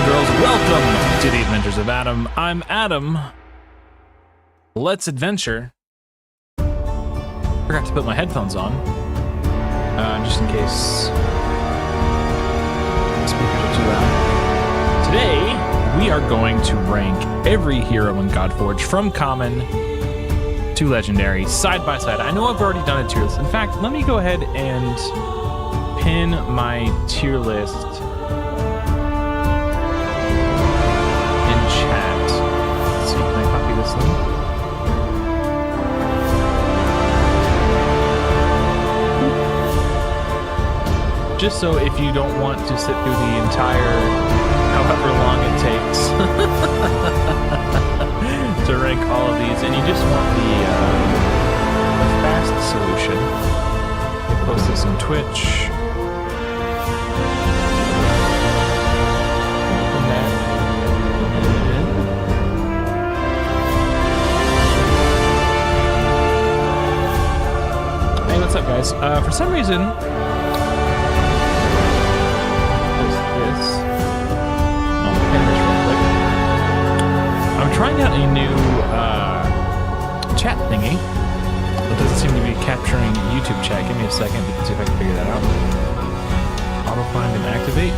and girls, welcome to the Adventures of Adam. I'm Adam. Let's adventure. Forgot to put my headphones on, just in case speakers are too loud. Today, we are going to rank every hero in Godforge from common to legendary, side by side. I know I've already done a tier list. In fact, let me go ahead and pin my tier list in chat. Let's see, can I copy this link? Just so if you don't want to sit through the entire, however long it takes to rank all of these, and you just want the fast solution, you post this on Twitch. Hey, what's up, guys? For some reason, I'm trying out a new chat thingy. It doesn't seem to be capturing YouTube chat. Give me a second to see if I can figure that out. Auto find and activate.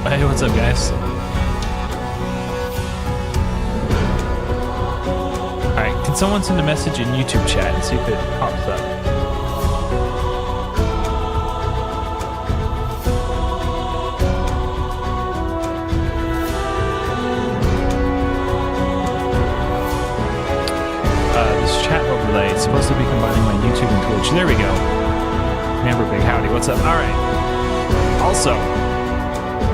Hey, what's up, guys? Alright, can someone send a message in YouTube chat and see if it pops up? It's supposed to be combining my YouTube and Twitch. There we go. Amber Big, howdy, what's up? All right. Also,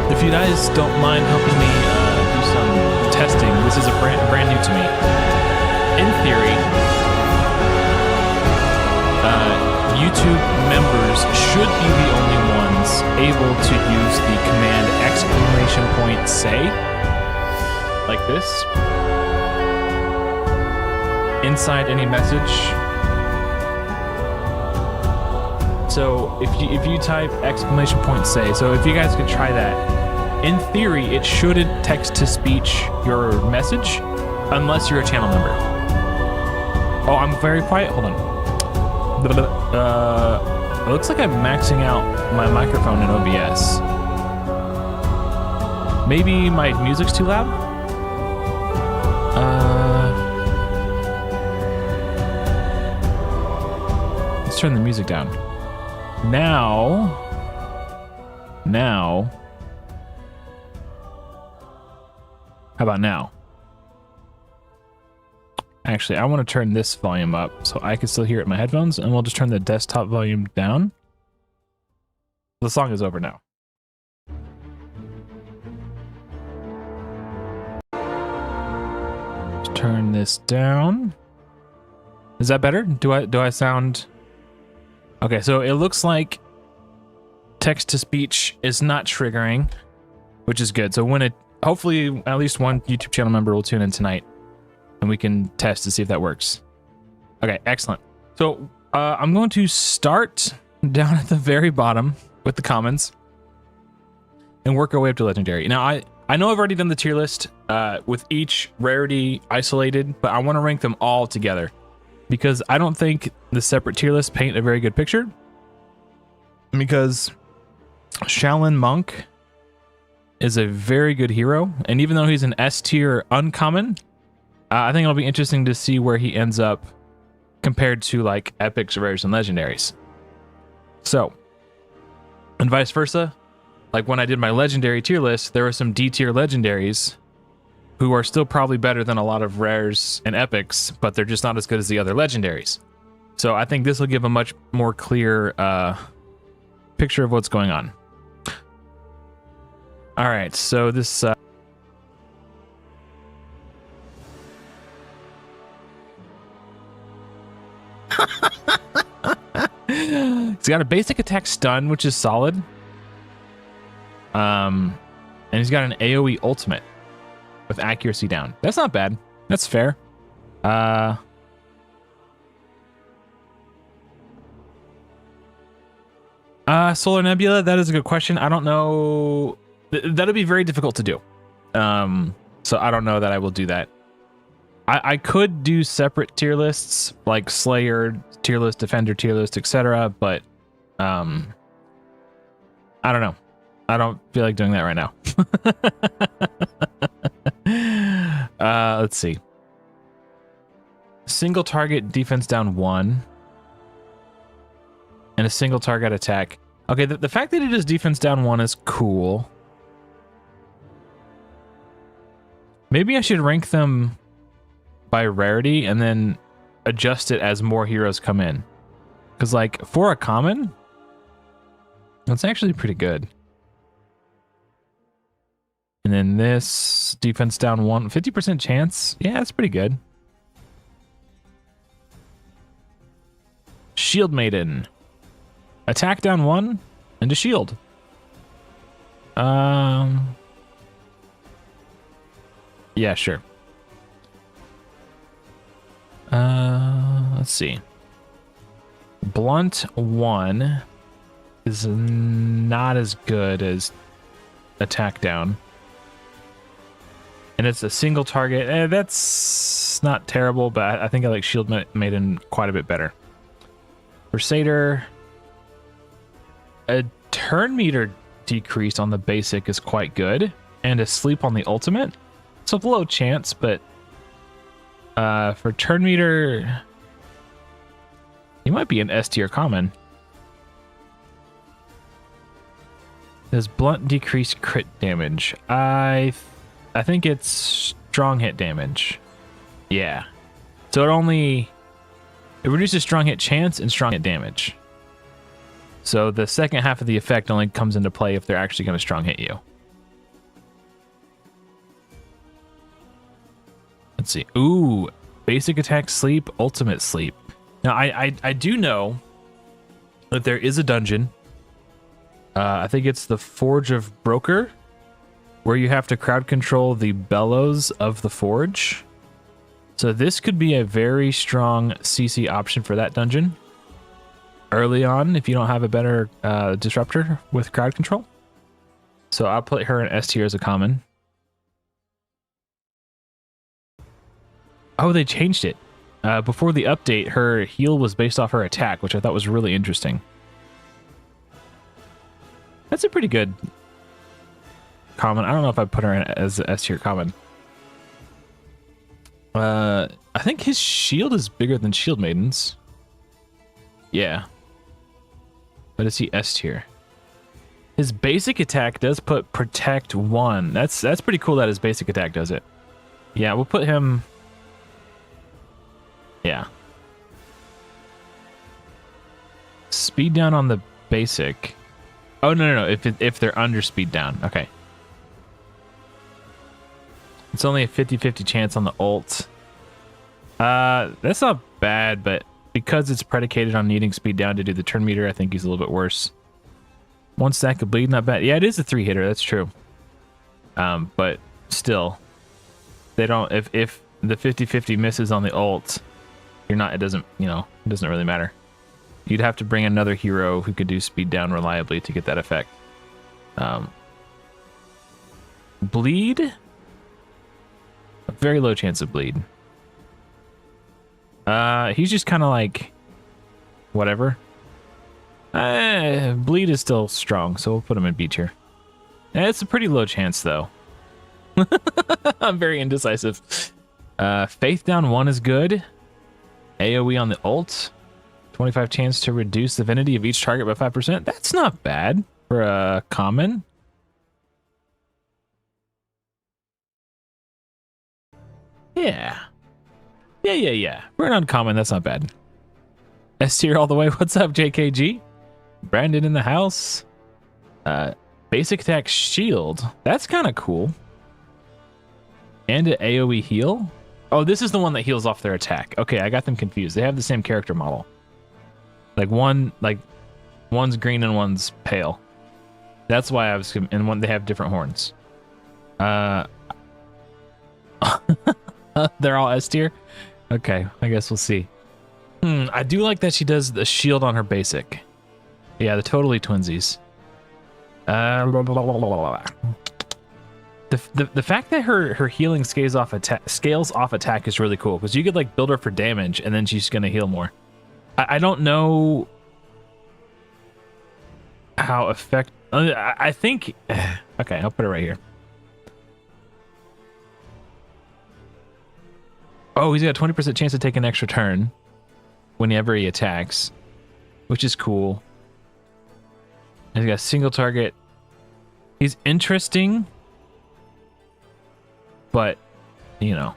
if you guys don't mind helping me do some testing, this is a brand new to me. In theory, YouTube members should be the only ones able to use the command !say, like this, inside any message. So if you type !say, so if you guys could try that, in theory it shouldn't text to speech your message unless you're a channel member. Oh, I'm very quiet. Hold on. It looks like I'm maxing out my microphone in OBS. Maybe my music's too loud? Let's turn the music down. Now. How about now? Actually, I want to turn this volume up so I can still hear it in my headphones, and we'll just turn the desktop volume down. The song is over now. Let's turn this down. Is that better? Do I sound... Okay, so it looks like text-to-speech is not triggering, which is good. So when it, hopefully at least one YouTube channel member will tune in tonight, and we can test to see if that works. Okay, excellent. So I'm going to start down at the very bottom with the commons and work our way up to legendary. Now, I know I've already done the tier list with each rarity isolated, but I want to rank them all together, because I don't think the separate tier lists paint a very good picture. Because Shaolin Monk is a very good hero, and even though he's an S tier uncommon, I think it'll be interesting to see where he ends up compared to like epics, rares, and legendaries. So, and vice versa, like when I did my legendary tier list, there were some D tier legendaries who are still probably better than a lot of rares and epics, but they're just not as good as the other legendaries. So I think this will give a much more clear picture of what's going on. All right, so this... He's got a basic attack stun, which is solid. And he's got an AoE ultimate with accuracy down. That's not bad. That's fair. I Solar Nebula, that is a good question. I don't know. That'll be very difficult to do. So I don't know that I will do that. I could do separate tier lists, like Slayer tier list, Defender tier list, etc. But I don't know. I don't feel like doing that right now. Let's see. Single target defense down 1. And a single target attack. Okay, the fact that it is defense down 1 is cool. Maybe I should rank them by rarity and then adjust it as more heroes come in. Because, like, for a common, that's actually pretty good. And then this, defense down 1, 50% chance. Yeah, that's pretty good. Shield Maiden. Attack down 1 and a shield. Yeah, sure. Let's see. Blunt 1 is not as good as attack down. And it's a single target. That's not terrible, but I think I like Shield Maiden quite a bit better. Crusader. A turn meter decrease on the basic is quite good. And a sleep on the ultimate. It's a low chance, but for turn meter, he might be an S tier common. Does blunt decrease crit damage? I think it's strong hit damage. Yeah. So it reduces strong hit chance and strong hit damage. So the second half of the effect only comes into play if they're actually going to strong hit you. Let's see. Ooh, basic attack sleep, ultimate sleep. Now I do know that there is a dungeon. I think it's the Forge of Broker, where you have to crowd control the bellows of the forge. So this could be a very strong CC option for that dungeon early on if you don't have a better disruptor with crowd control. So I'll put her in S tier as a common. Oh, they changed it. Before the update, her heal was based off her attack, which I thought was really interesting. That's a pretty good common. I don't know if I put her in as S tier common. I think his shield is bigger than Shield Maiden's. Yeah. But is he S tier? His basic attack does put Protect 1. That's pretty cool that his basic attack does it. Yeah, we'll put him... Yeah. Speed down on the basic. Oh, no. If they're under speed down. Okay. It's only a 50-50 chance on the ult. That's not bad, but because it's predicated on needing speed down to do the turn meter, I think he's a little bit worse. 1 stack of bleed, not bad. Yeah, it is a 3-hitter. That's true. But still, they don't. If the 50-50 misses on the ult, you're not. It doesn't. It doesn't really matter. You'd have to bring another hero who could do speed down reliably to get that effect. Bleed. A very low chance of bleed. He's just kind of like whatever. Bleed is still strong, so we'll put him in B tier. It's a pretty low chance though. I'm very indecisive. Faith down 1 is good. AoE on the ult. 25 chance to reduce the divinity of each target by 5%. That's not bad for a common. Yeah. For an uncommon, that's not bad. S tier all the way. What's up, JKG? Brandon in the house. Basic attack shield. That's kind of cool. And an AoE heal. Oh, this is the one that heals off their attack. Okay, I got them confused. They have the same character model. One's green and one's pale. That's why I was, and they have different horns. They're all S tier. Okay, I guess we'll see. I do like that she does the shield on her basic. Yeah, the totally twinsies. Blah, blah, blah, blah, blah. The fact that her healing scales off attack is really cool, because you could like build her for damage and then she's gonna heal more. I don't know how I think okay, I'll put it right here. Oh, he's got a 20% chance to take an extra turn whenever he attacks, which is cool. And he's got a single target. He's interesting, but you know.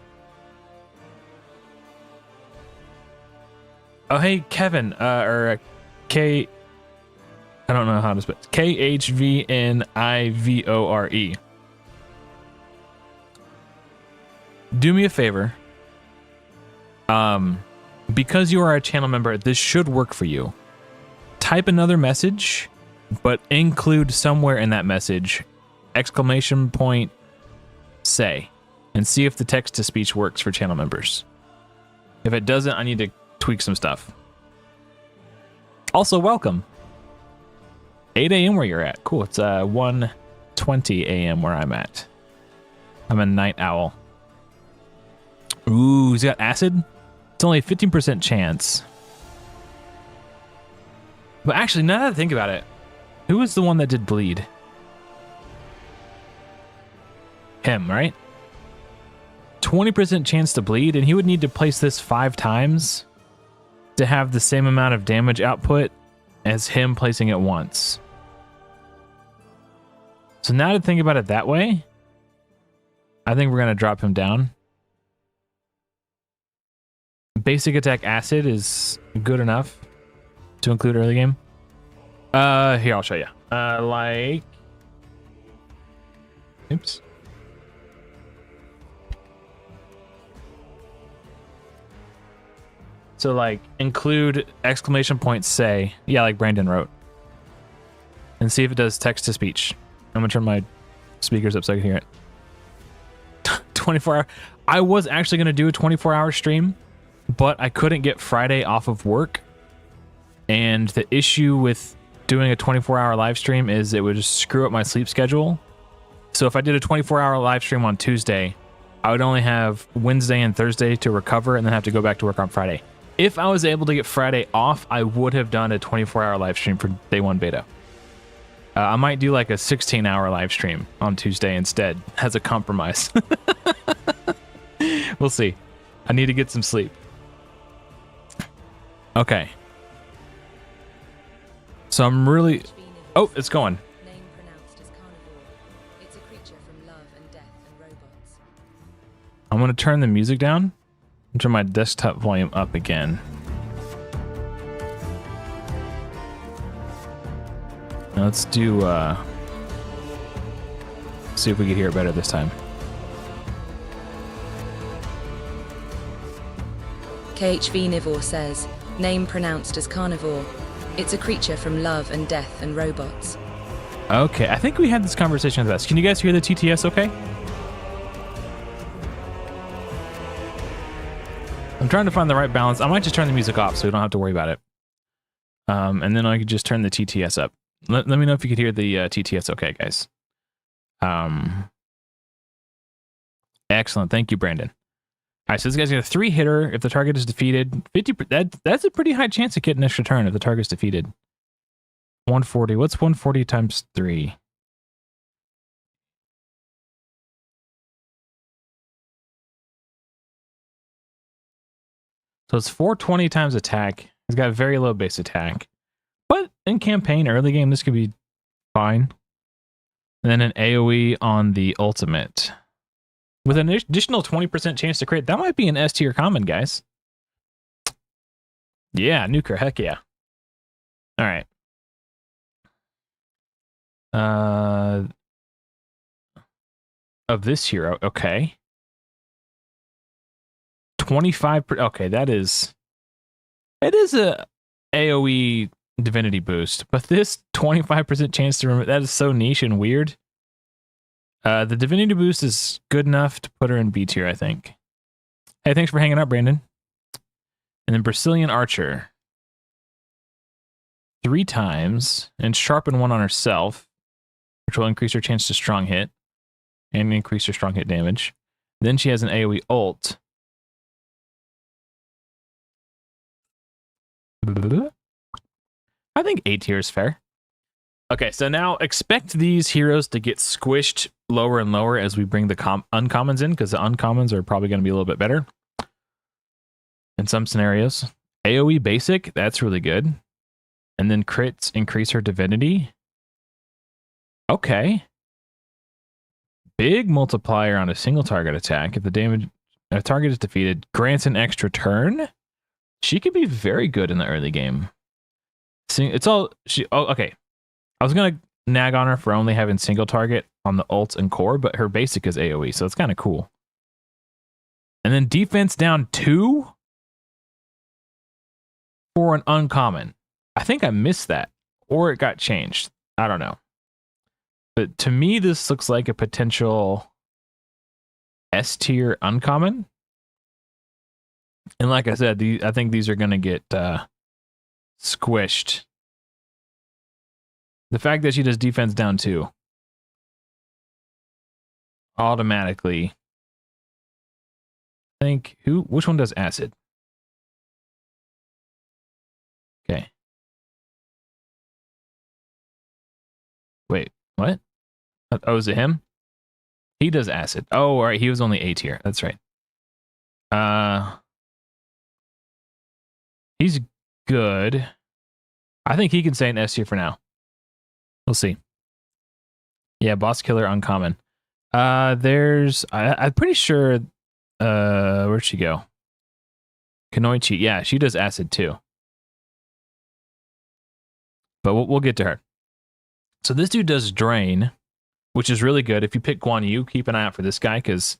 Oh, hey, Kevin, or K. I don't know how to spell it. KHVNIVORE. Do me a favor. Because you are a channel member, this should work for you. Type another message, but include somewhere in that message !say, and see if the text to speech works for channel members. If it doesn't, I need to tweak some stuff. Also, welcome. 8 a.m. where you're at. Cool. It's 1:20 a.m. where I'm at. I'm a night owl. Ooh, he's got acid? It's only a 15% chance. But actually, now that I think about it, who was the one that did bleed? Him, right? 20% chance to bleed, and he would need to place this 5 times to have the same amount of damage output as him placing it once. So now to think about it that way, I think we're going to drop him down. Basic attack acid is good enough to include early game. Here, I'll show you. Like... Oops. So, like, include !say. Yeah, like Brandon wrote. And see if it does text to speech. I'm going to turn my speakers up so I can hear it. 24 hour. I was actually going to do a 24-hour stream, but I couldn't get Friday off of work. And the issue with doing a 24-hour live stream is it would just screw up my sleep schedule. So if I did a 24-hour live stream on Tuesday, I would only have Wednesday and Thursday to recover and then have to go back to work on Friday. If I was able to get Friday off, I would have done a 24-hour live stream for day 1 beta. I might do like a 16-hour live stream on Tuesday instead as a compromise. We'll see. I need to get some sleep. Okay. So I'm really... Oh, it's going. Name pronounced as carnivore. It's a creature from love and death and robots. I'm going to turn the music down and turn my desktop volume up again. Now let's do... see if we can hear it better this time. KHV Nivore says, name pronounced as carnivore. It's a creature from love and death and robots. Okay, I think we had this conversation with us. Can you guys hear the TTS okay? I'm trying to find the right balance. I might just turn the music off so we don't have to worry about it. And then I could just turn the TTS up. Let me know if you could hear the TTS okay, guys. Excellent. Thank you, Brandon. All right, so this guy's got a 3-hitter. If the target is defeated, 50. That's a pretty high chance to get an extra turn if the target's defeated. 140. What's 140 times 3? So it's 420 times attack. He's got a very low base attack. But in campaign, early game, this could be fine. And then an AoE on the ultimate. With an additional 20% chance to crit, that might be an S tier common, guys. Yeah, nuker, heck yeah. All right. Of this hero, okay. 25. Okay, it is a AoE divinity boost, but this 25% chance to remove that is so niche and weird. The divinity boost is good enough to put her in B tier, I think. Hey, thanks for hanging out, Brandon. And then Brazilian Archer. 3 times and sharpen 1 on herself, which will increase her chance to strong hit and increase her strong hit damage. Then she has an AoE ult. I think A tier is fair. Okay, so now expect these heroes to get squished lower and lower as we bring the uncommons in, because the uncommons are probably going to be a little bit better in some scenarios. AoE basic, that's really good. And then crits increase her divinity. Okay. Big multiplier on a single target attack. If the damage a target is defeated, grants an extra turn. She could be very good in the early game. It's all she. Oh, okay. I was gonna nag on her for only having single target on the ult and core, but her basic is AoE, so it's kind of cool. And then defense down 2 for an uncommon. I think I missed that, or it got changed. I don't know. But to me, this looks like a potential S tier uncommon. And like I said, I think these are going to get squished. The fact that she does defense down 2 automatically. I think which one does acid? Okay. Wait, what? Oh, is it him? He does acid. Oh, all right. He was only A tier. That's right. He's good. I think he can stay in S tier for now. We'll see. Yeah, boss killer uncommon. There's I'm pretty sure where'd she go? Kanoichi. Yeah, she does acid too. But we'll get to her. So this dude does drain, which is really good. If you pick Guan Yu, keep an eye out for this guy, because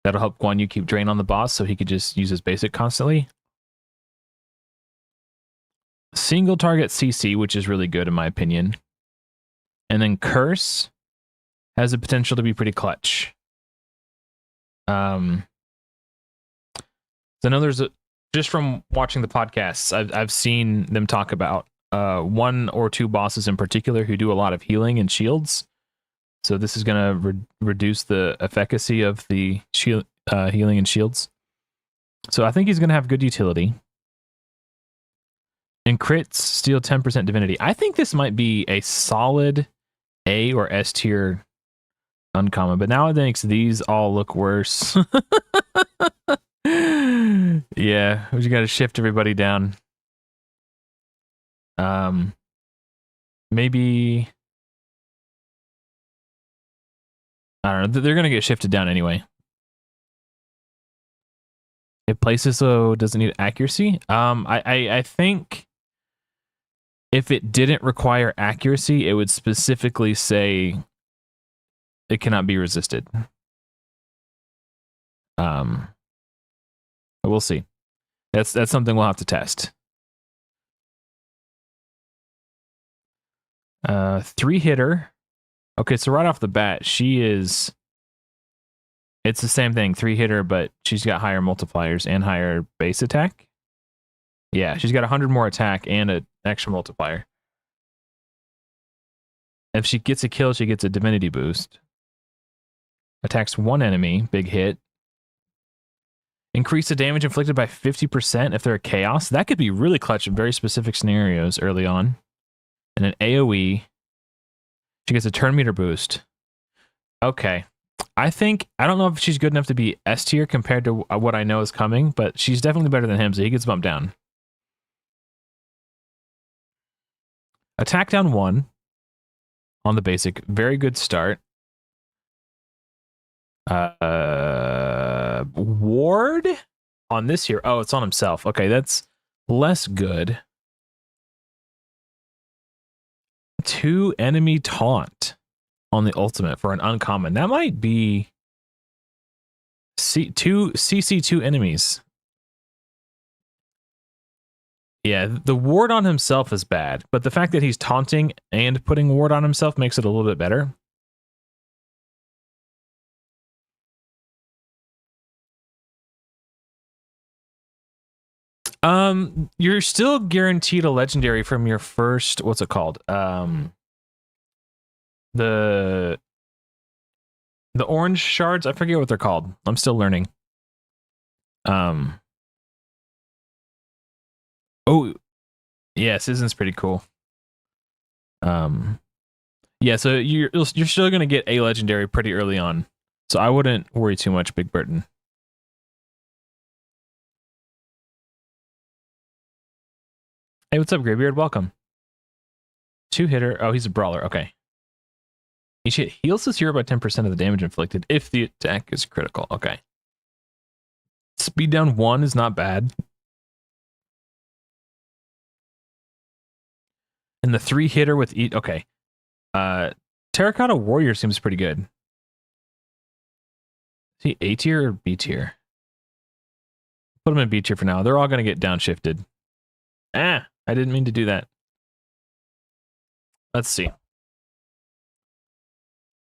that'll help Guan Yu keep drain on the boss so he could just use his basic constantly. Single target CC, which is really good in my opinion. And then Curse has the potential to be pretty clutch. So I know there's just from watching the podcasts, I've seen them talk about 1 or 2 bosses in particular who do a lot of healing and shields. So this is going to reduce the efficacy of the shield, healing and shields. So I think he's going to have good utility. And crits steal 10% divinity. I think this might be a solid A or S tier uncommon, but now I think these all look worse. Yeah, we just got to shift everybody down. Maybe I don't know. They're gonna get shifted down anyway. It places so doesn't need accuracy. I think if it didn't require accuracy, it would specifically say it cannot be resisted. But we'll see. That's something we'll have to test. 3-hitter. Okay, so right off the bat, it's the same thing, 3-hitter, but she's got higher multipliers and higher base attack. Yeah, she's got 100 more attack and an extra multiplier. If she gets a kill, she gets a divinity boost. Attacks 1 enemy, big hit. Increase the damage inflicted by 50% if they're a chaos. That could be really clutch in very specific scenarios early on. And an AoE. She gets a turn meter boost. Okay. I don't know if she's good enough to be S tier compared to what I know is coming, but she's definitely better than him, so he gets bumped down. Attack down 1 on the basic. Very good start. Ward on this here. Oh, it's on himself. Okay, that's less good. 2 enemy taunt on the ultimate for an uncommon. That might be CC2 enemies. Yeah, the ward on himself is bad, but the fact that he's taunting and putting ward on himself makes it a little bit better. You're still guaranteed a legendary from your first, what's it called? The orange shards, I forget what they're called. I'm still learning. Oh, yeah, Citizen's pretty cool. Yeah, so you're still gonna get a legendary pretty early on, so I wouldn't worry too much, Big Burton. Hey, what's up, Graybeard? Welcome. 2-hitter. Oh, he's a brawler. Okay. Each hit heals this hero by 10% of the damage inflicted if the attack is critical. Okay. Speed down 1 is not bad. And the 3-hitter with each. Okay. Terracotta Warrior seems pretty good. Is he A tier or B tier? Put him in B tier for now. They're all going to get downshifted. I didn't mean to do that. Let's see.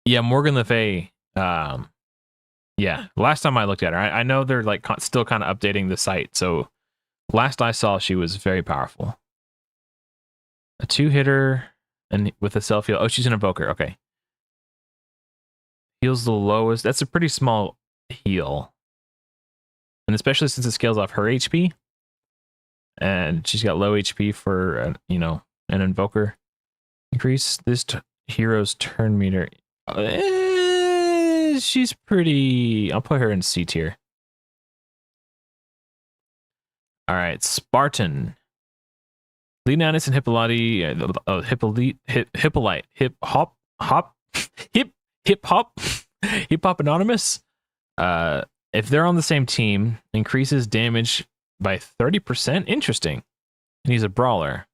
Yeah, Morgan Le Fay. Yeah, last time I looked at her, I know they're like still kind of updating the site. So last I saw, she was very powerful. A 2-hitter and with a self heal. Oh, she's an invoker. Okay. Heals the lowest. That's a pretty small heal. And especially since it scales off her HP. And she's got low HP for, an invoker. Increase this hero's turn meter. She's pretty... I'll put her in C tier. All right, Spartan. Leonidas and Hippolyte, Hip Hop Anonymous. If they're on the same team, increases damage by 30%. Interesting. And he's a brawler.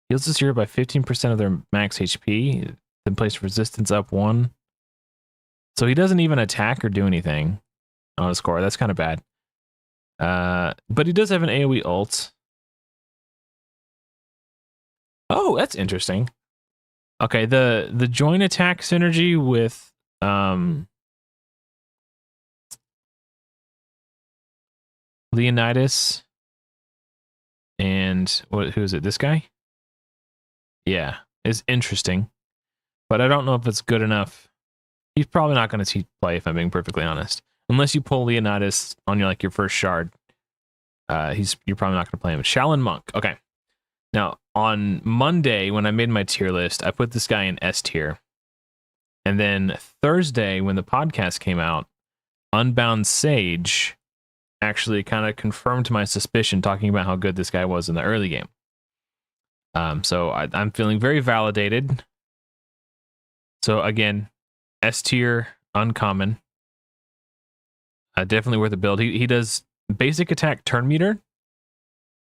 Heals this hero by 15% of their max HP. Then place resistance up 1. So he doesn't even attack or do anything on his core. That's kind of bad. But he does have an AoE ult. Oh, that's interesting. Okay, the joint attack synergy with Leonidas and who is it? This guy? Yeah, is interesting. But I don't know if it's good enough. He's probably not going to play, if I'm being perfectly honest. Unless you pull Leonidas on your first shard. You're probably not going to play him. Shaolin Monk. Okay. Now, on Monday, when I made my tier list, I put this guy in S tier. And then Thursday, when the podcast came out, Unbound Sage actually kind of confirmed my suspicion, talking about how good this guy was in the early game. So I'm feeling very validated. So again, S tier, uncommon. Definitely worth a build. He does basic attack turn meter.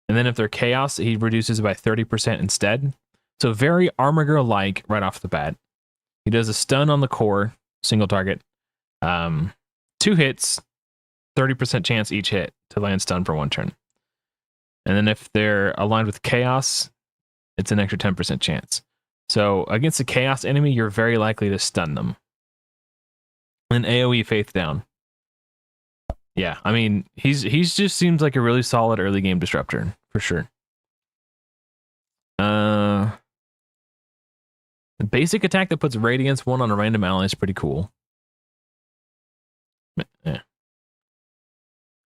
And then if they're chaos, he reduces by 30% instead. So very Armor Girl-like right off the bat. He does a stun on the core, single target. 2 hits, 30% chance each hit to land stun for 1 turn. And then if they're aligned with chaos, it's an extra 10% chance. So against a chaos enemy, you're very likely to stun them. And AoE Faith down. Yeah, I mean, he's just seems like a really solid early game disruptor, for sure. The basic attack that puts Radiance 1 on a random ally is pretty cool. Yeah.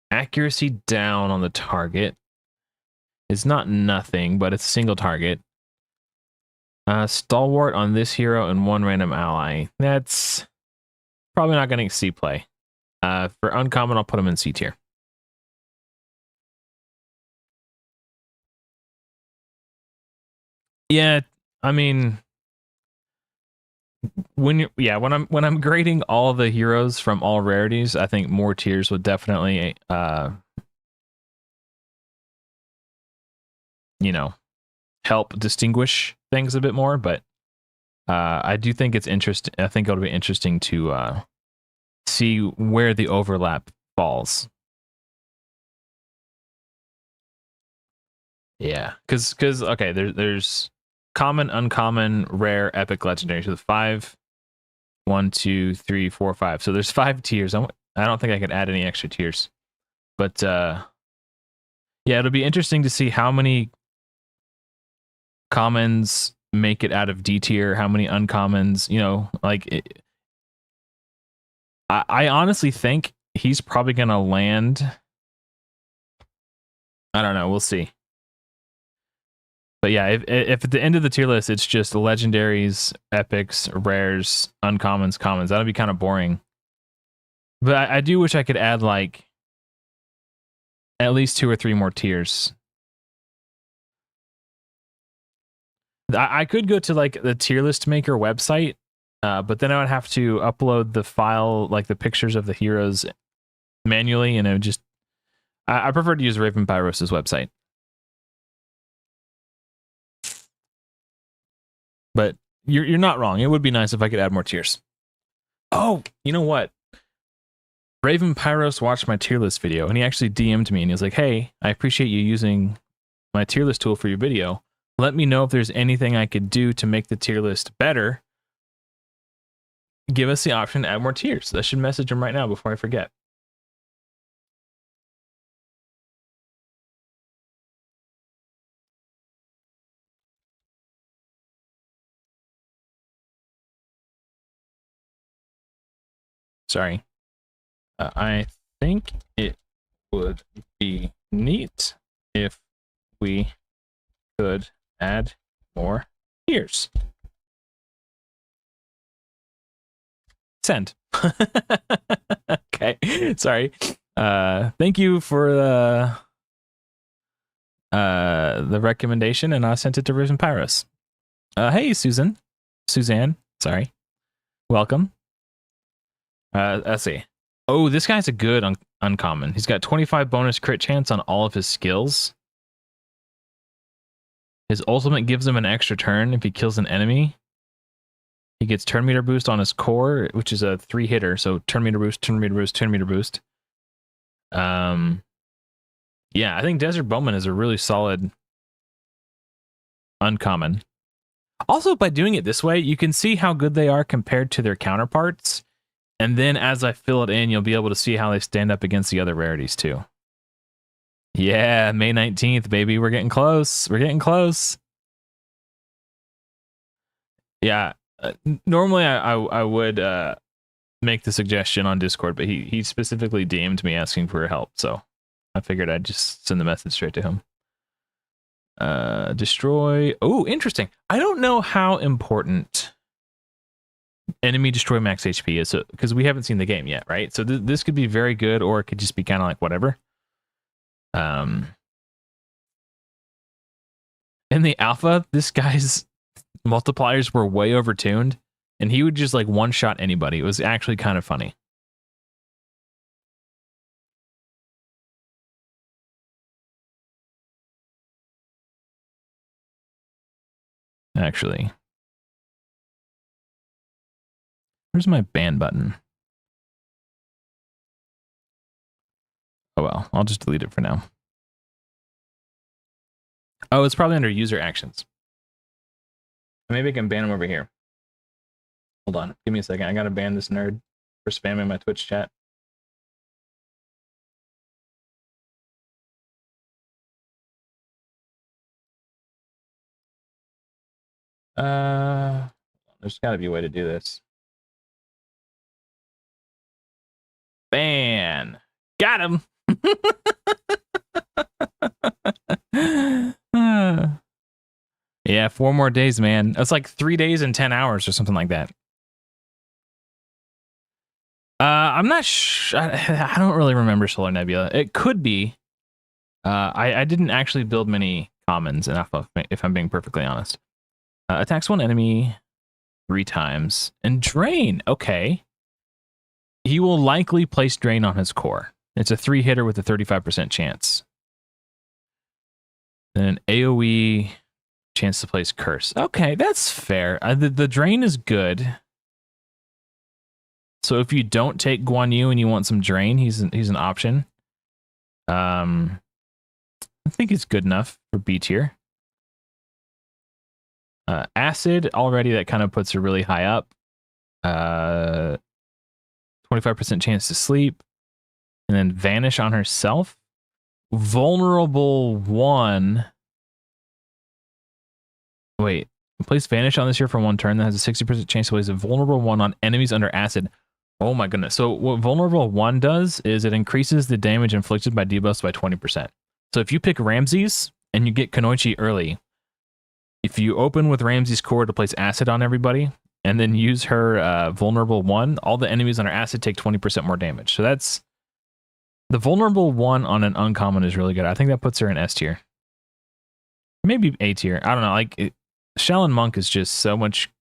Accuracy down on the target. It's not nothing, but it's a single target. Stalwart on this hero and 1 random ally. That's probably not going to see play. For uncommon, I'll put him in C tier. Yeah, I mean, when I'm grading all the heroes from all rarities, I think more tiers would definitely help distinguish things a bit more. But I do think it's interesting. I think it'll be interesting to see where the overlap falls. Yeah, because okay, there's common, uncommon, rare, epic, legendary. So the 5, 1, 2, 3, 4, 5. So there's 5 tiers. I don't think I could add any extra tiers, but Yeah, it'll be interesting to see how many commons make it out of D tier, how many uncommons, you know, like I honestly think he's probably going to land. I don't know. We'll see. But yeah, if at the end of the tier list, it's just legendaries, epics, rares, uncommons, commons, that'll be kind of boring. But I do wish I could add like at least 2 or 3 more tiers. I could go to like the tier list maker website, but then I would have to upload the file, like the pictures of the heroes manually, and it would just. I prefer to use Raven Pyros' website. But you're not wrong. It would be nice if I could add more tiers. Oh, you know what? Raven Pyros watched my tier list video, and he actually DM'd me, and he was like, "Hey, I appreciate you using my tier list tool for your video. Let me know if there's anything I could do to make the tier list better. Give us the option to add more tiers." I should message him right now before I forget. Sorry. I think it would be neat if we could add more tiers. Send. Okay. Sorry. Thank you for the recommendation, and I sent it to Raven Pyros. Hey, Suzanne. Sorry. Welcome. Let's see. Oh, this guy's a good uncommon. He's got 25 bonus crit chance on all of his skills. His ultimate gives him an extra turn if he kills an enemy. He gets turn meter boost on his core, which is a 3-hitter. So turn meter boost, turn meter boost, turn meter boost. Yeah, I think Desert Bowman is a really solid uncommon. Also, by doing it this way, you can see how good they are compared to their counterparts. And then as I fill it in, you'll be able to see how they stand up against the other rarities too. Yeah, May 19th, baby. We're getting close. We're getting close. Yeah. Normally I would make the suggestion on Discord, but he specifically DM'd me asking for help. So I figured I'd just send the message straight to him. Destroy. Oh, interesting. I don't know how important enemy destroy max HP is, because we haven't seen the game yet, right? So this could be very good, or it could just be kind of like whatever. In the alpha, this guy's multipliers were way overtuned, and he would just like one-shot anybody. It was actually kind of funny. Actually, where's my ban button? Oh well, I'll just delete it for now. Oh, it's probably under user actions. Maybe I can ban him over here. Hold on, give me a second. I gotta ban this nerd for spamming my Twitch chat. There's gotta be a way to do this. Ban. Got him. Yeah, 4 more days, man. That's like 3 days and 10 hours or something like that. I'm not sure. I don't really remember Solar Nebula. It could be. I didn't actually build many commons in Alpha, if I'm being perfectly honest. Attacks one enemy 3 times. And Drain. Okay. He will likely place Drain on his core. It's a 3-hitter with a 35% chance. Then an AoE chance to place Curse. Okay, that's fair. The Drain is good. So if you don't take Guan Yu and you want some Drain, he's an option. I think he's good enough for B tier. Acid, already that kind of puts her really high up. 25% chance to sleep. And then Vanish on herself. vulnerable 1. Wait. Place Vanish on this here for 1 turn. That has a 60% chance to place a vulnerable 1 on enemies under acid. Oh my goodness. So what vulnerable 1 does is it increases the damage inflicted by debuffs by 20%. So if you pick Ramses and you get Kunoichi early, if you open with Ramses' core to place acid on everybody and then use her vulnerable 1, all the enemies under acid take 20% more damage. So that's the vulnerable 1 on an uncommon is really good. I think that puts her in S tier. Maybe A tier. I don't know. Like Shaolin Monk is just so much.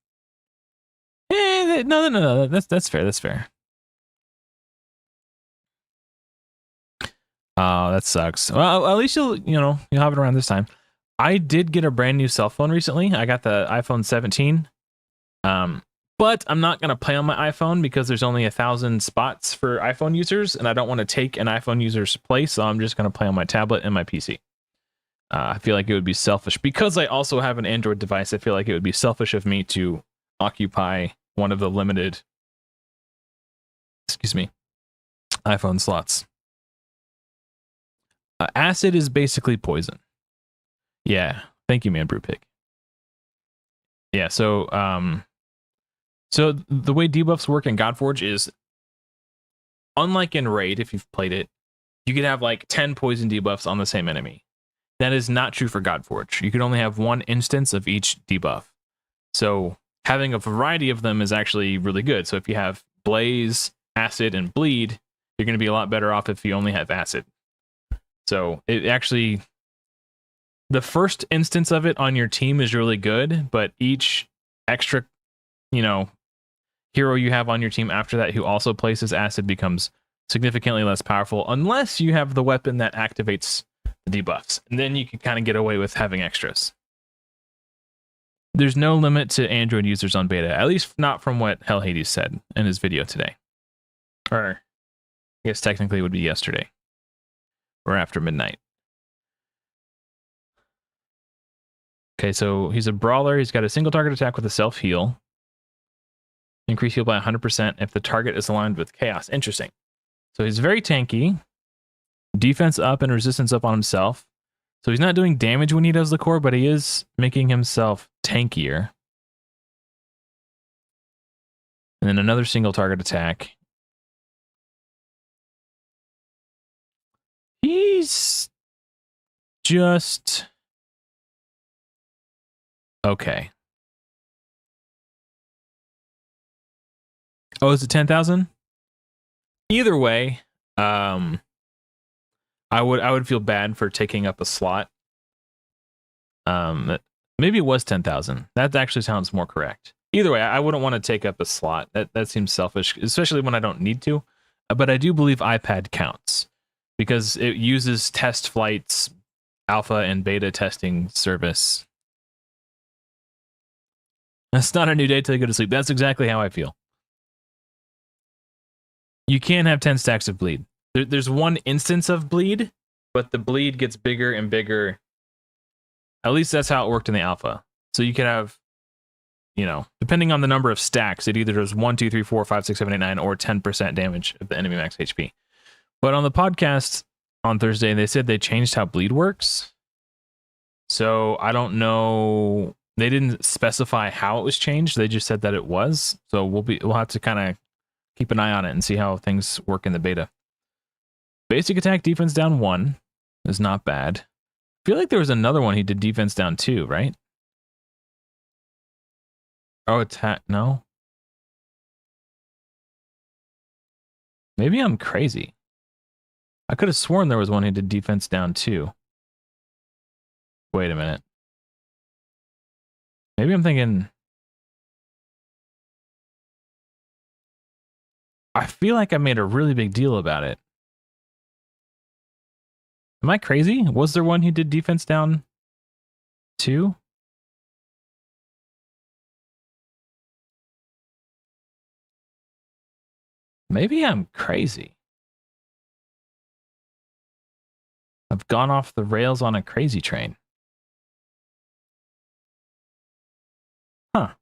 No. That's fair. That's fair. Oh, that sucks. Well, at least you'll have it around this time. I did get a brand new cell phone recently. I got the iPhone 17. But I'm not gonna play on my iPhone because there's only 1,000 spots for iPhone users, and I don't want to take an iPhone user's place. So I'm just gonna play on my tablet and my PC. I feel like it would be selfish because I also have an Android device. I feel like it would be selfish of me to occupy one of the limited, iPhone slots. Acid is basically poison. Yeah, thank you, man, Brewpig. Yeah, so the way debuffs work in Godforge is, unlike in Raid, if you've played it, you could have like 10 poison debuffs on the same enemy. That is not true for Godforge. You can only have 1 instance of each debuff. So having a variety of them is actually really good. So if you have Blaze, Acid, and Bleed, you're going to be a lot better off if you only have Acid. So it actually, the first instance of it on your team is really good, but each extra, hero you have on your team after that who also places Acid becomes significantly less powerful unless you have the weapon that activates the debuffs, and then you can kind of get away with having extras. There's no limit to Android users on beta, at least not from what HellHades said in his video today. Or I guess technically it would be yesterday or after midnight. Okay, so he's a brawler. He's got a single target attack with a self-heal. Increase heal by 100% if the target is aligned with chaos. Interesting. So he's very tanky. Defense up and resistance up on himself. So he's not doing damage when he does the core, but he is making himself tankier. And then another single target attack. He's just okay. Oh, is it 10,000? Either way, I would feel bad for taking up a slot. Maybe it was 10,000. That actually sounds more correct. Either way, I wouldn't want to take up a slot. That seems selfish, especially when I don't need to. But I do believe iPad counts because it uses test flights, alpha and beta testing service. That's not a new day till you go to sleep. That's exactly how I feel. You can't have 10 stacks of bleed. There's 1 instance of bleed, but the bleed gets bigger and bigger. At least that's how it worked in the alpha. So you could have, depending on the number of stacks, it either does 1, 2, 3, 4, 5, 6, 7, 8, 9, or 10% damage of the enemy max HP. But on the podcast on Thursday, they said they changed how bleed works. So I don't know. They didn't specify how it was changed. They just said that it was. So we'll have to kind of keep an eye on it and see how things work in the beta. Basic attack defense down 1 is not bad. I feel like there was another one he did defense down 2, right? Oh, attack, no. Maybe I'm crazy. I could have sworn there was one he did defense down 2. Wait a minute. Maybe I'm thinking. I feel like I made a really big deal about it. Am I crazy? Was there one he did defense down 2? Maybe I'm crazy. I've gone off the rails on a crazy train. Huh.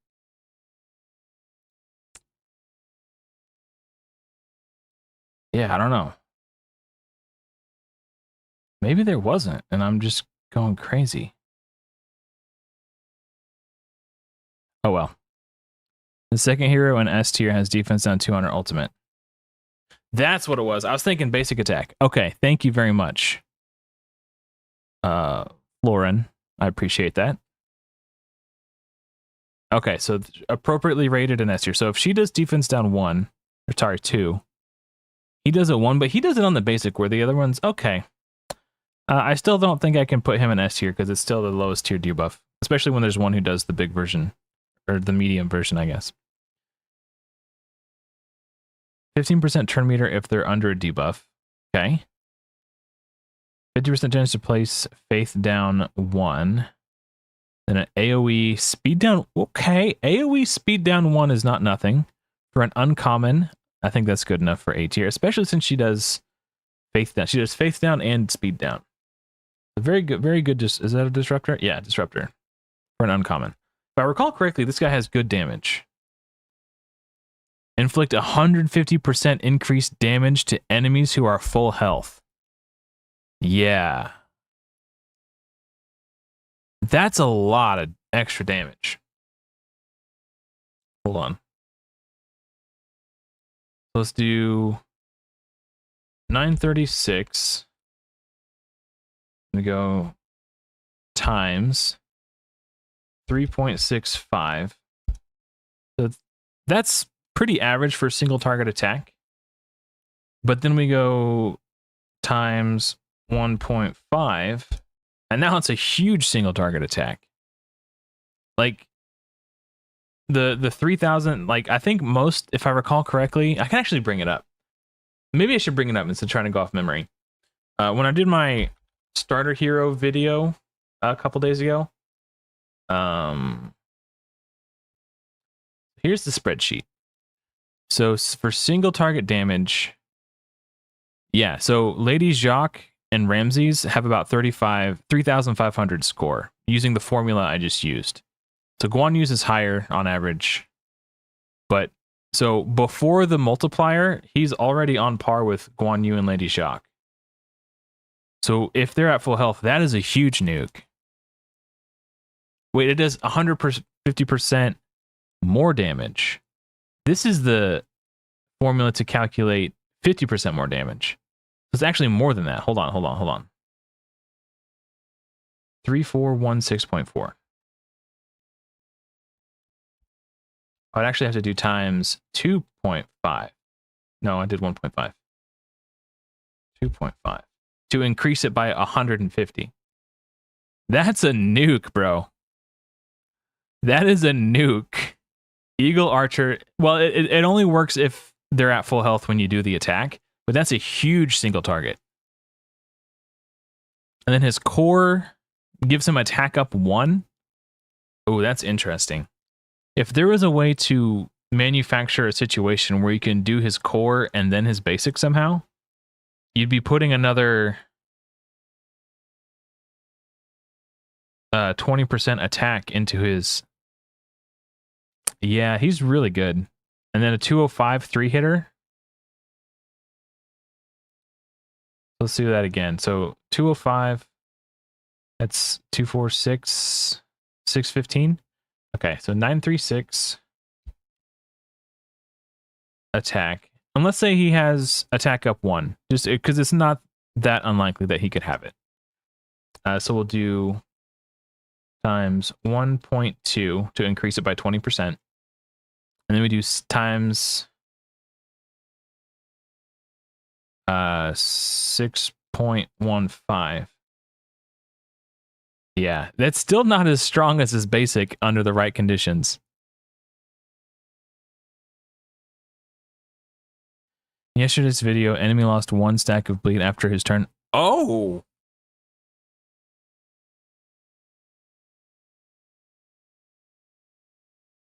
Yeah, I don't know. Maybe there wasn't, and I'm just going crazy. Oh well. The second hero in S tier has defense down 200 ultimate. That's what it was. I was thinking basic attack. Okay, thank you very much. Lauren, I appreciate that. Okay, so appropriately rated in S tier. So if she does defense down 1, or sorry, 2, he does it 1, but he does it on the basic where the other one's okay. I still don't think I can put him in S tier because it's still the lowest tier debuff, especially when there's one who does the big version, or the medium version, I guess. 15% turn meter if they're under a debuff. Okay. 50% chance to place faith down 1. Then an AoE speed down. Okay. AoE speed down 1 is not nothing. For an uncommon, I think that's good enough for A tier, especially since she does faith down. She does faith down and speed down. Very good. Very good. Just is that a disruptor? Yeah, disruptor. For an uncommon. If I recall correctly, this guy has good damage. Inflict 150% increased damage to enemies who are full health. Yeah. That's a lot of extra damage. Hold on. Let's do 936. We go times 3.65. So that's pretty average for a single target attack. But then we go times 1.5, and now it's a huge single target attack. Like the 3000, like I think most, if I recall correctly, I can actually bring it up. Maybe I should bring it up instead of trying to go off memory. When I did my starter hero video a couple days ago, here's the spreadsheet. So for single target damage, yeah, so Lady Jacques and Ramses have about 3,500 score using the formula I just used. So Guan Yu's is higher on average. But so before the multiplier, he's already on par with Guan Yu and Lady Jacques. So if they're at full health, that is a huge nuke. Wait, it does 150% more damage. This is the formula to calculate 50% more damage. It's actually more than that. Hold on. 3416.4. I'd actually have to do times 2.5. No, I did 1.5. 2.5. To increase it by 150. That's a nuke, bro. That is a nuke. Eagle Archer. Well, it only works if they're at full health when you do the attack, but that's a huge single target. And then his core gives him attack up 1. Oh, that's interesting. If there was a way to manufacture a situation where you can do his core and then his basic somehow, you'd be putting another 20% attack into his. Yeah, he's really good. And then a 205 3-hitter. Let's do that again. So 205, that's 246, 615. Okay, so 936 attack. And let's say he has attack up 1, just because it's not that unlikely that he could have it. So we'll do times 1.2 to increase it by 20%. And then we do times 6.15. Yeah, that's still not as strong as his basic under the right conditions. In yesterday's video, enemy lost 1 stack of bleed after his turn. Oh!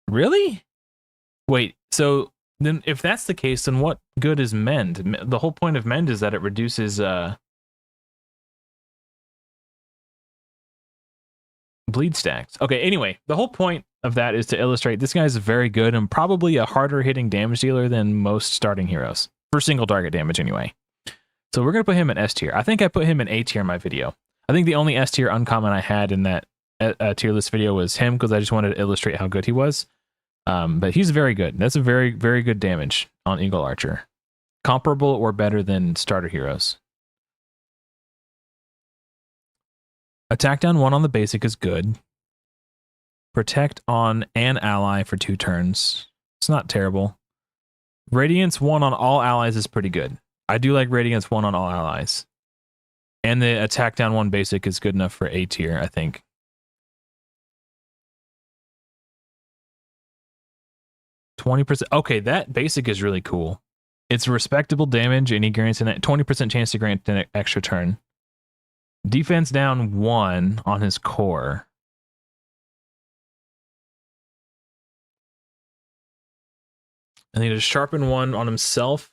Really? Wait, so then if that's the case, then what good is Mend? The whole point of Mend is that it reduces bleed stacks. Okay, anyway, the whole point of that is to illustrate this guy's very good and probably a harder hitting damage dealer than most starting heroes. For single target damage anyway. So we're going to put him in S tier. I think I put him in A tier in my video. I think the only S tier uncommon I had in that tier list video was him because I just wanted to illustrate how good he was. But he's very good. That's a very, very good damage on Eagle Archer. Comparable or better than starter heroes. Attack down 1 on the basic is good. Protect on an ally for 2 turns. It's not terrible. Radiance 1 on all allies is pretty good. I do like Radiance 1 on all allies. And the attack down 1 basic is good enough for A tier, I think. %. Okay, that basic is really cool. It's respectable damage, and he grants a 20% chance to grant an extra turn. Defense down 1 on his core. And he does sharpen 1 on himself,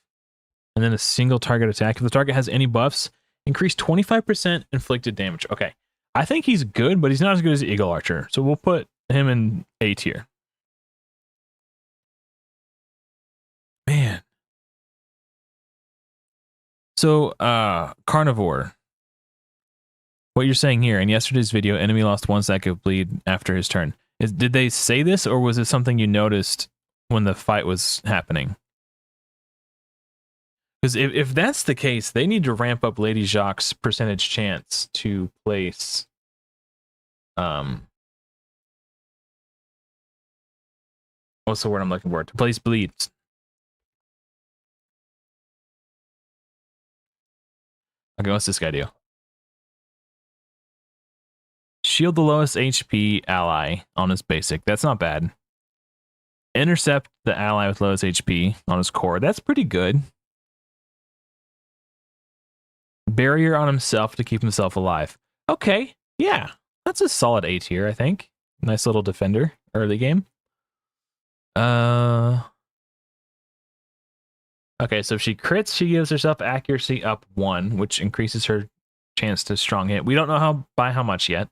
and then a single target attack. If the target has any buffs, increase 25% inflicted damage. Okay, I think he's good, but he's not as good as Eagle Archer. So we'll put him in A tier. Man. So, Carnivore. What you're saying here, in yesterday's video, enemy lost 1 stack of bleed after his turn. Did they say this, or was it something you noticed when the fight was happening? Because if that's the case, they need to ramp up Lady Jacques' percentage chance to place what's the word I'm looking for? To place bleeds. Okay, what's this guy do? Shield the lowest HP ally on his basic. That's not bad. Intercept the ally with lowest HP on his core. That's pretty good. Barrier on himself to keep himself alive. Okay, yeah. That's a solid A tier, I think. Nice little defender early game. Okay, so if she crits, she gives herself accuracy up 1, which increases her chance to strong hit. We don't know by how much yet.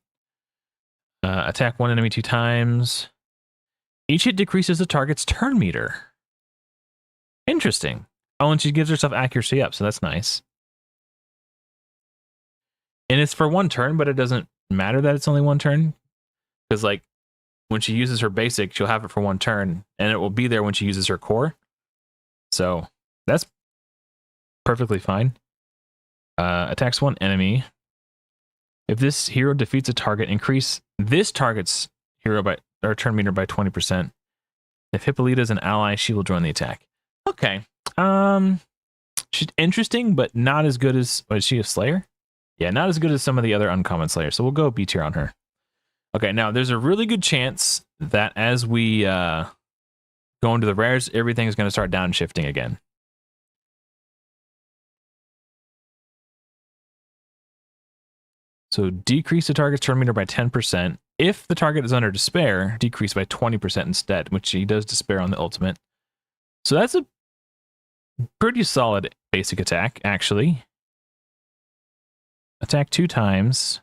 Attack 1 enemy 2 times. Each hit decreases the target's turn meter. Interesting. Oh, and she gives herself accuracy up, so that's nice. And it's for 1 turn, but it doesn't matter that it's only 1 turn. Because, like, when she uses her basic, she'll have it for 1 turn, and it will be there when she uses her core. So, that's perfectly fine. Attacks 1 enemy. If this hero defeats a target, increase this target's hero by or turn meter by 20%. If Hippolyta is an ally, she will join the attack. Okay. She's interesting, but not as good as... is she a Slayer? Yeah, not as good as some of the other uncommon Slayers. So we'll go B tier on her. Okay, now there's a really good chance that as we go into the rares, everything is going to start downshifting again. So decrease the target's turn meter by 10%. If the target is under despair, decrease by 20% instead, which he does despair on the ultimate. So that's a pretty solid basic attack, actually. Attack 2 times.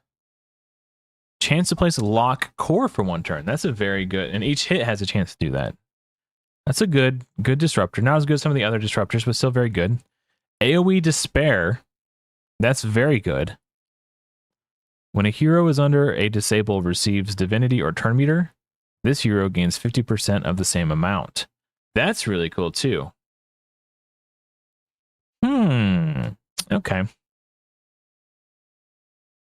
Chance to place a lock core for 1 turn. That's a very good, and each hit has a chance to do that. That's a good disruptor. Not as good as some of the other disruptors, but still very good. AoE despair. That's very good. When a hero is under a disable receives divinity or turn meter, this hero gains 50% of the same amount. That's really cool too. Okay.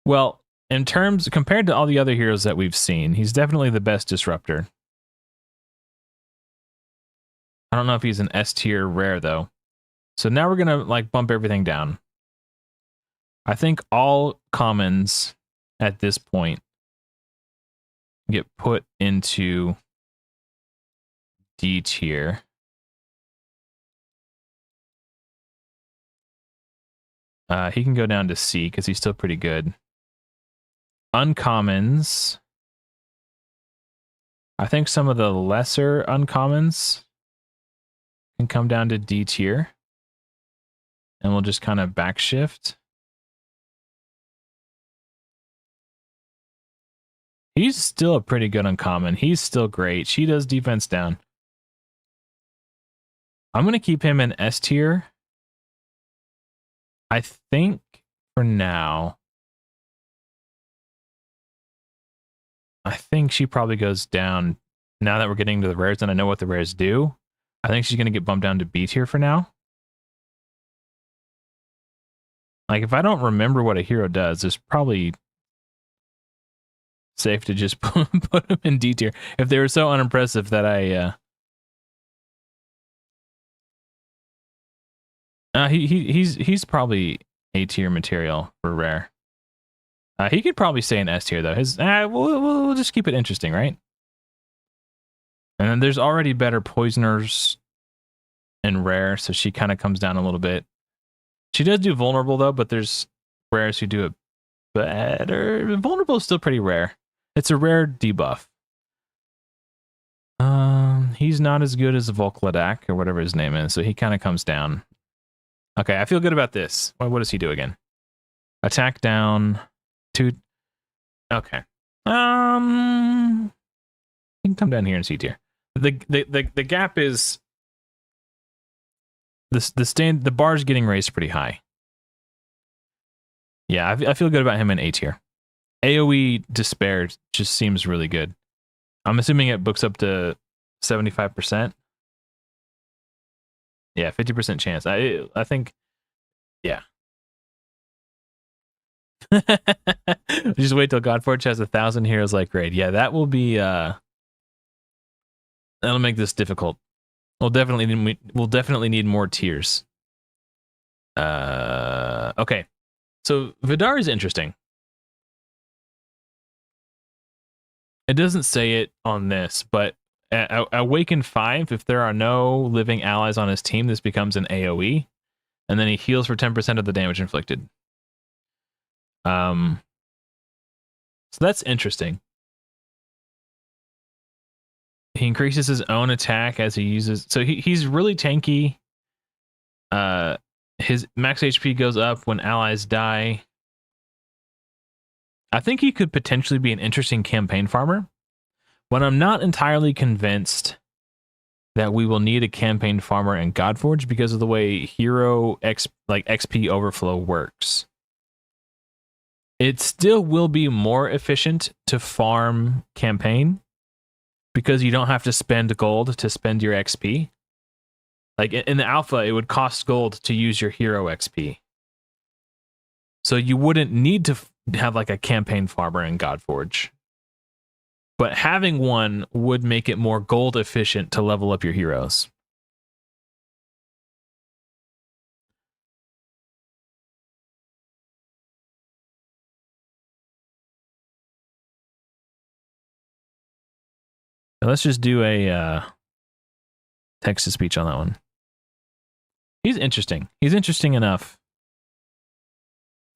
Well, in terms, compared to all the other heroes that we've seen, he's definitely the best disruptor. I don't know if he's an S tier rare though. So now we're gonna like bump everything down. I think all commons at this point get put into D tier. He can go down to C because he's still pretty good. Uncommons. I think some of the lesser uncommons can come down to D tier. And we'll just kind of backshift. He's still a pretty good uncommon. He's still great. She does defense down. I'm going to keep him in S tier. I think for now, I think she probably goes down. Now that we're getting to the rares and I know what the rares do, I think she's going to get bumped down to B tier for now. Like, if I don't remember what a hero does, it's probably safe to just put him in D tier. If they were so unimpressive that he's probably A tier material for rare. He could probably stay in S tier though. We'll just keep it interesting, right? And then there's already better poisoners in rare, so she kind of comes down a little bit. She does do vulnerable though, but there's rares who do it better. Vulnerable is still pretty rare. It's a rare debuff. He's not as good as Volkladak or whatever his name is, so he kind of comes down. Okay, I feel good about this. What does he do again? Attack down. 2. Okay. He can come down here and C tier. The gap is the bar's getting raised pretty high. Yeah, I feel good about him in A tier. AoE Despair just seems really good. I'm assuming it books up to 75%. Yeah, 50% chance. I think, yeah. Just wait till Godforge has 1,000 heroes like grade. Yeah, that will be that'll make this difficult. We'll definitely need more tiers. Okay. So Vidar is interesting. It doesn't say it on this, but at Awaken 5, if there are no living allies on his team, this becomes an AoE, and then he heals for 10% of the damage inflicted. So that's interesting. He increases his own attack as he uses. So he's really tanky. His max HP goes up when allies die. I think he could potentially be an interesting campaign farmer, but I'm not entirely convinced that we will need a campaign farmer in Godforge because of the way hero XP overflow works. It still will be more efficient to farm campaign because you don't have to spend gold to spend your XP. Like in the alpha, it would cost gold to use your hero XP. So you wouldn't need to have like a campaign farmer in Godforge. But having one would make it more gold efficient to level up your heroes. Now let's just do a text-to-speech on that one. He's interesting. He's interesting enough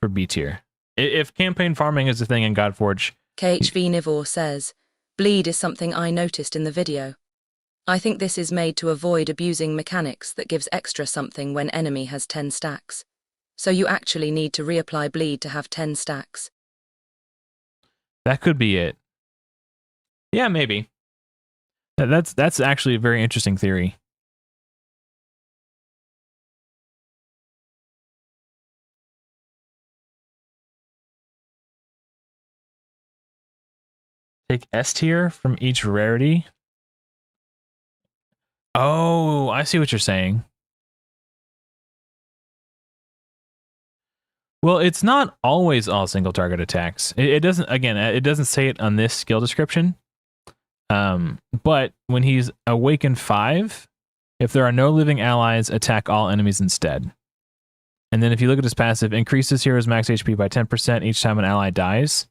for B tier. If campaign farming is a thing in Godforge... KHV Nivor says, bleed is something I noticed in the video. I think this is made to avoid abusing mechanics that gives extra something when enemy has 10 stacks. So you actually need to reapply bleed to have 10 stacks. That could be it. Yeah, maybe. That's actually a very interesting theory. Take S tier from each rarity. Oh, I see what you're saying. Well, it's not always all single target attacks. It doesn't, again, it doesn't say it on this skill description. But when he's Awaken 5, if there are no living allies, attack all enemies instead. And then if you look at his passive, increases hero's max HP by 10% each time an ally dies.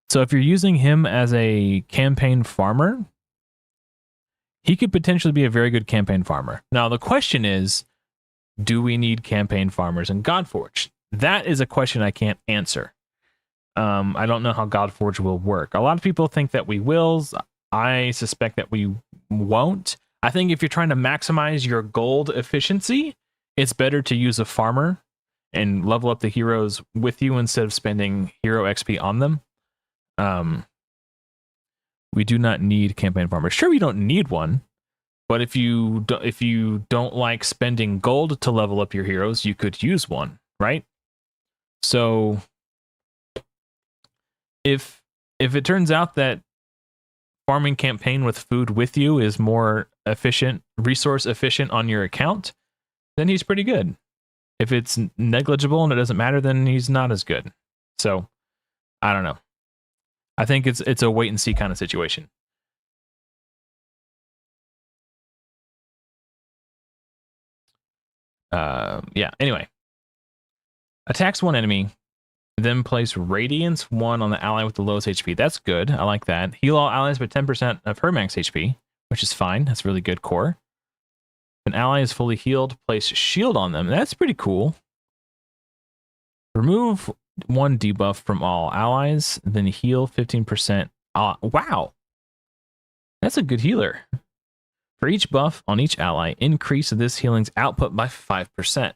So if you're using him as a campaign farmer, he could potentially be a very good campaign farmer. Now, the question is, do we need campaign farmers in Godforge? That is a question I can't answer. I don't know how Godforge will work. A lot of people think that we will. I suspect that we won't. I think if you're trying to maximize your gold efficiency, it's better to use a farmer and level up the heroes with you instead of spending hero XP on them. We do not need campaign farmers. Sure, we don't need one, but if you don't like spending gold to level up your heroes, you could use one, right? So if it turns out that farming campaign with food with you is more efficient, resource efficient on your account, then he's pretty good. If it's negligible and it doesn't matter, then he's not as good. So I don't know. I think it's a wait and see kind of situation. Yeah. Anyway, attacks one enemy, then place Radiance 1 on the ally with the lowest HP. That's good. I like that. Heal all allies by 10% of her max HP, which is fine. That's really good core. An ally is fully healed, place shield on them. That's pretty cool. Remove 1 debuff from all allies, then heal 15%. Wow. That's a good healer. For each buff on each ally, increase this healing's output by 5%.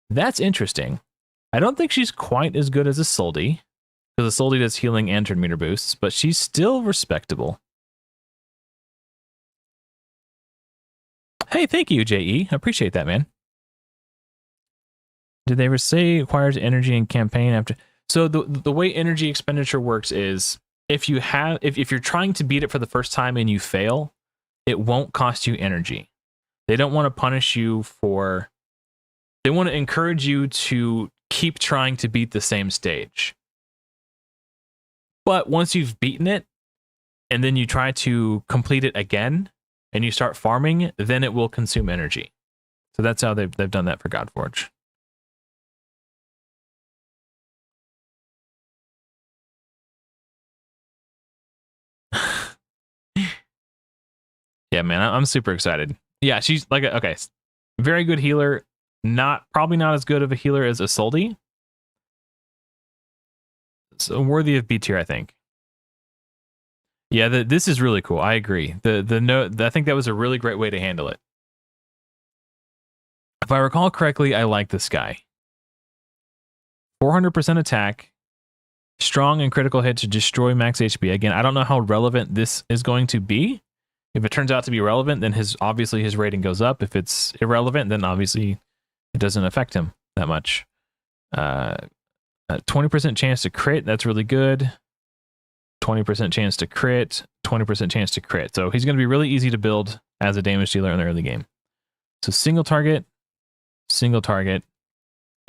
That's interesting. I don't think she's quite as good as a Soldi, because a Soldi does healing and turn meter boosts, but she's still respectable. Hey, thank you, JE. I appreciate that, man. Did they ever say acquires energy in campaign after? So the way energy expenditure works is if you're trying to beat it for the first time and you fail, it won't cost you energy. They don't want to punish you for. They want to encourage you to keep trying to beat the same stage. But once you've beaten it, and then you try to complete it again, and you start farming, then it will consume energy. So that's how they've done that for Godforge. Yeah, man, I'm super excited. Yeah, she's like, okay, very good healer. Probably not as good of a healer as Isolde. So worthy of B tier, I think. Yeah, this is really cool. I agree. I think that was a really great way to handle it. If I recall correctly, I like this guy. 400% attack, strong and critical hit to destroy max HP. Again, I don't know how relevant this is going to be. If it turns out to be relevant, then obviously his rating goes up. If it's irrelevant, then obviously it doesn't affect him that much. 20% chance to crit. That's really good. 20% chance to crit. 20% chance to crit. So he's going to be really easy to build as a damage dealer in the early game. So single target,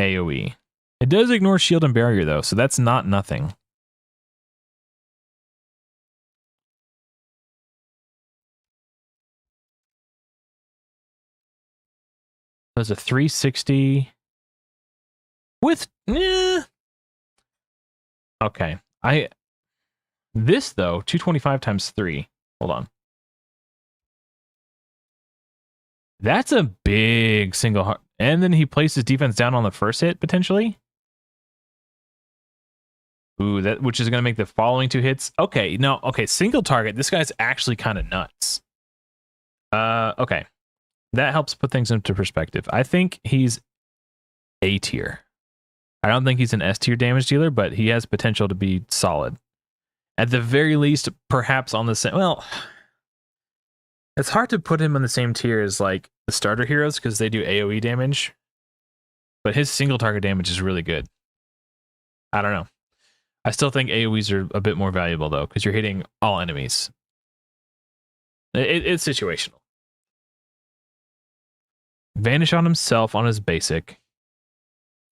AoE. It does ignore shield and barrier though, so that's not nothing. There's a 360 with okay. This though, 225 times 3. Hold on. That's a big single and then he places defense down on the first hit potentially. Ooh, which is going to make the following 2 hits. Okay, no, okay, single target. This guy's actually kind of nuts. Okay. That helps put things into perspective. I think he's A tier. I don't think he's an S tier damage dealer, but he has potential to be solid. At the very least, perhaps on the same. Well, it's hard to put him on the same tier as like the starter heroes because they do AoE damage. But his single target damage is really good. I don't know. I still think AoEs are a bit more valuable though, because you're hitting all enemies. It's situational. Vanish on himself on his basic.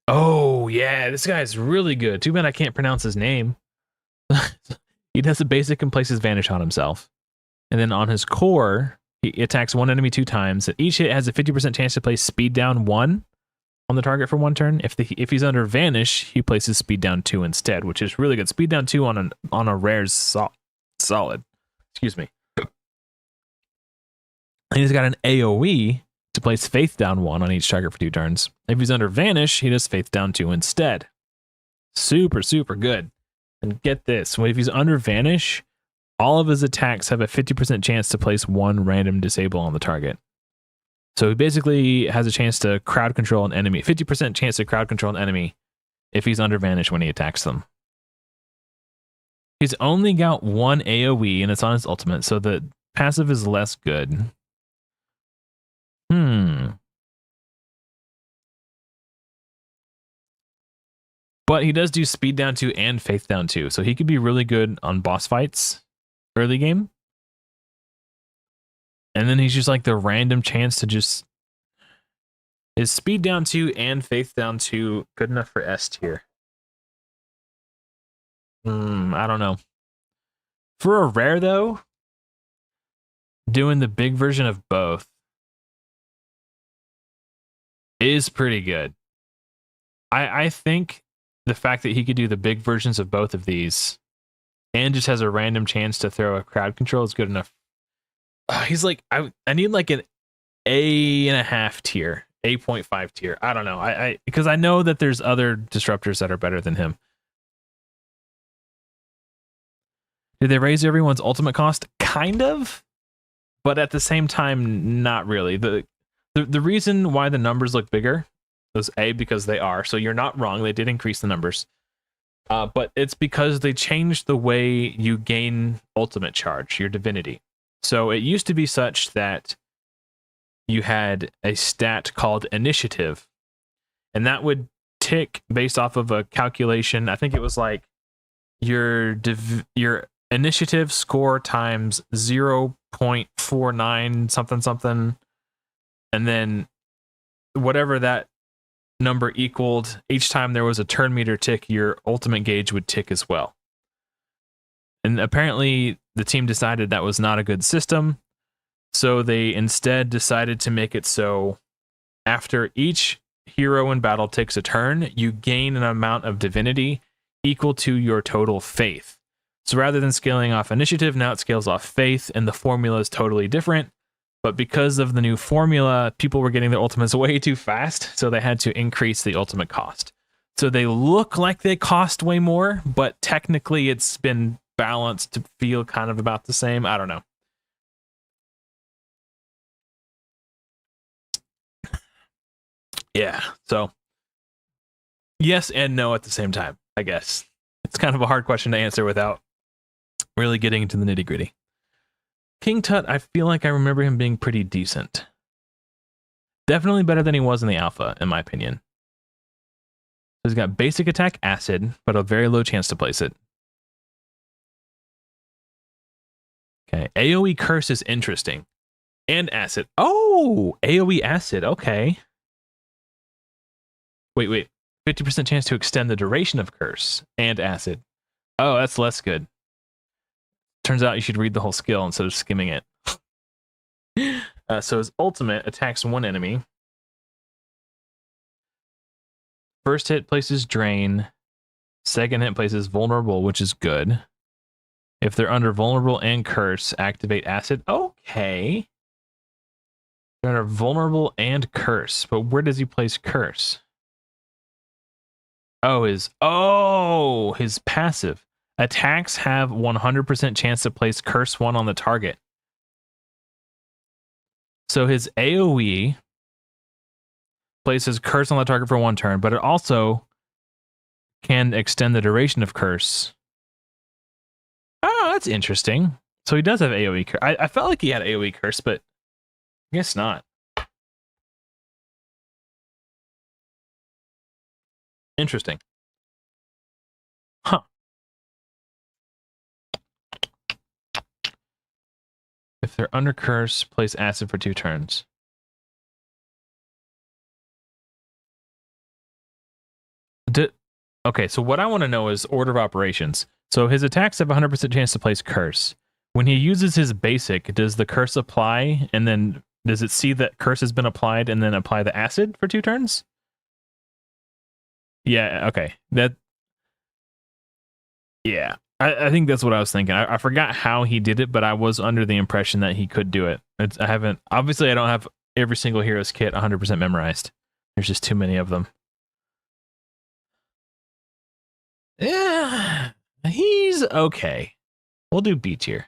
Oh, yeah, this guy's really good. Too bad I can't pronounce his name. He does a basic and places Vanish on himself. And then on his core, he attacks one enemy 2 times. Each hit has a 50% chance to place speed down 1 on the target for 1 turn. If he's under Vanish, he places speed down 2 instead, which is really good. Speed down 2 on a rare solid. Excuse me. And he's got an AoE to place Faith down 1 on each target for 2 turns. If he's under Vanish, he does Faith down 2 instead. Super, super good. And get this, if he's under Vanish, all of his attacks have a 50% chance to place 1 random disable on the target. So he basically has a chance to crowd control an enemy, 50% chance to crowd control an enemy if he's under Vanish when he attacks them. He's only got 1 AoE and it's on his ultimate, so the passive is less good. But he does do speed down 2 and faith down 2. So he could be really good on boss fights early game. And then he's just like the random chance to just... Is speed down 2 and faith down 2 good enough for S tier? I don't know. For a rare, though, doing the big version of both is pretty good. I think the fact that he could do the big versions of both of these and just has a random chance to throw a crowd control is good enough. He's like, I need like an A.5 tier, A.5 tier. I don't know. Because I know that there's other disruptors that are better than him. Did they raise everyone's ultimate cost? Kind of, but at the same time, not really. The reason why the numbers look bigger is because they are. So you're not wrong. They did increase the numbers. But it's because they changed the way you gain ultimate charge, your divinity. So it used to be such that you had a stat called initiative, and that would tick based off of a calculation. I think it was like your initiative score times 0.49 something, and then whatever that number equaled, each time there was a turn meter tick, your ultimate gauge would tick as well. And apparently the team decided that was not a good system, so they instead decided to make it so after each hero in battle takes a turn, you gain an amount of divinity equal to your total faith. So rather than scaling off initiative, now it scales off faith, and the formula is totally different. But because of the new formula, people were getting their ultimates way too fast, so they had to increase the ultimate cost. So they look like they cost way more, but technically it's been balanced to feel kind of about the same. I don't know. Yeah, so yes and no at the same time, I guess. It's kind of a hard question to answer without really getting into the nitty gritty. King Tut, I feel like I remember him being pretty decent. Definitely better than he was in the alpha, in my opinion. He's got basic attack acid, but a very low chance to place it. Okay, AoE curse is interesting. And acid. Oh, AoE acid, okay. Wait. 50% chance to extend the duration of curse and acid. Oh, that's less good. Turns out you should read the whole skill instead of skimming it. So his ultimate attacks one enemy. First hit places drain. Second hit places vulnerable, which is good. If they're under vulnerable and curse, activate acid. Okay. They're under vulnerable and curse, but where does he place curse? Oh, his passive. Attacks have 100% chance to place curse 1 on the target. So his AoE places curse on the target for 1 turn, but it also can extend the duration of curse. Oh, that's interesting. So he does have AoE curse. I felt like he had AoE curse, but I guess not. Interesting. Huh. If they're under curse, place acid for 2 turns. Okay, so what I want to know is order of operations. So his attacks have 100% chance to place curse. When he uses his basic, does the curse apply, and then does it see that curse has been applied and then apply the acid for 2 turns? Yeah, okay. Yeah. I think that's what I was thinking. I forgot how he did it, but I was under the impression that he could do it. Obviously I don't have every single hero's kit 100% memorized. There's just too many of them. Yeah, he's okay. We'll do B tier.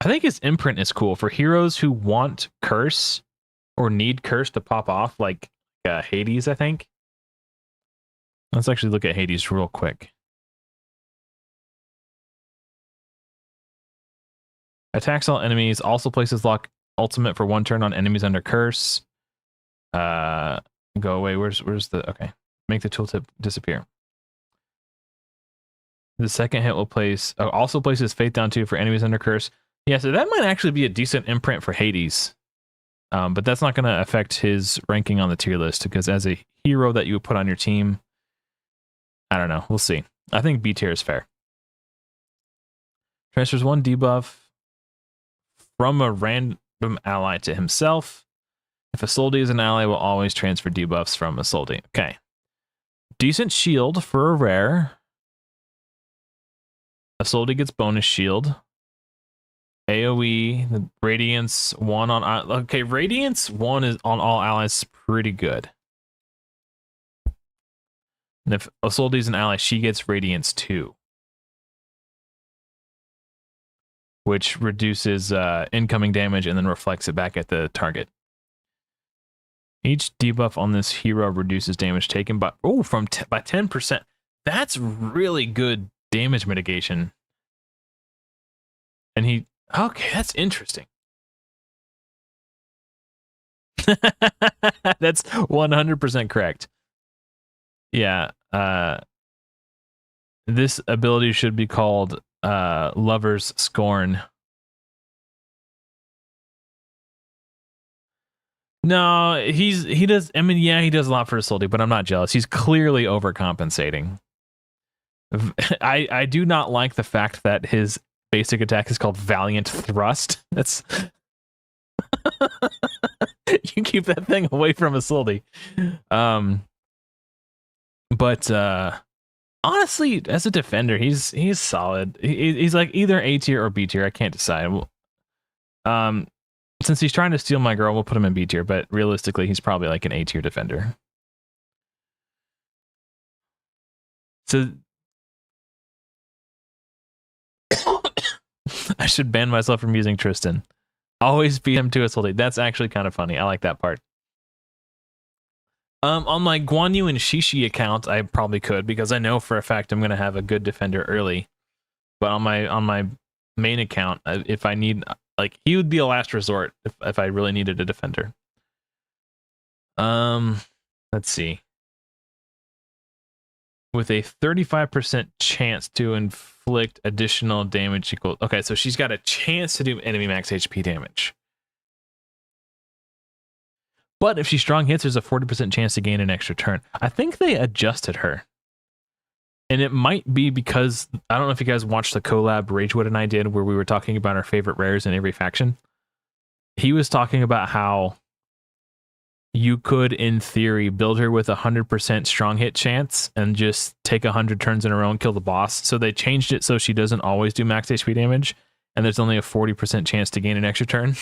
I think his imprint is cool for heroes who want curse or need curse to pop off, like Hades, I think. Let's actually look at Hades real quick. Attacks all enemies, also places lock ultimate for 1 turn on enemies under curse. go away. Where's the, okay. Make the tooltip disappear. The second hit will place, also places Faith down 2 for enemies under curse. Yeah, so that might actually be a decent imprint for Hades. But that's not going to affect his ranking on the tier list, because as a hero that you would put on your team, I don't know. We'll see. I think B tier is fair. Transfers 1 debuff from a random ally to himself. If a Soldi is an ally, will always transfer debuffs from a Soldi. Okay. Decent shield for a rare. A Soldi gets bonus shield. AoE, the Radiance 1 on... Okay, Radiance 1 is on all allies pretty good. And if a Soldi is an ally, she gets Radiance 2. Which reduces incoming damage and then reflects it back at the target. Each debuff on this hero reduces damage taken by... Oh, by 10%. That's really good damage mitigation. And he... Okay, that's interesting. That's 100% correct. Yeah. This ability should be called Lover's Scorn. No, he does. I mean, yeah, he does a lot for Isolde, but I'm not jealous. He's clearly overcompensating. I do not like the fact that his basic attack is called Valiant Thrust. That's you keep that thing away from Isolde. But honestly, as a defender, he's solid. He's like either A tier or B tier. I can't decide. Since he's trying to steal my girl, we'll put him in B tier, but realistically, he's probably like an A tier defender. So I should ban myself from using Tristan. Always beat him to Isolde. That's actually kind of funny. I like that part. On my Guan Yu and Shishi account, I probably could, because I know for a fact I'm gonna have a good defender early. But on my main account, if I need, like, he would be a last resort if I really needed a defender. Let's see. With a 35% chance to inflict additional damage equal. Okay, so she's got a chance to do enemy max HP damage. But if she strong hits, there's a 40% chance to gain an extra turn. I think they adjusted her. And it might be because, I don't know if you guys watched the collab Ragewood and I did, where we were talking about our favorite rares in every faction. He was talking about how you could, in theory, build her with a 100% strong hit chance and just take 100 turns in a row and kill the boss. So they changed it so she doesn't always do max HP damage, and there's only a 40% chance to gain an extra turn.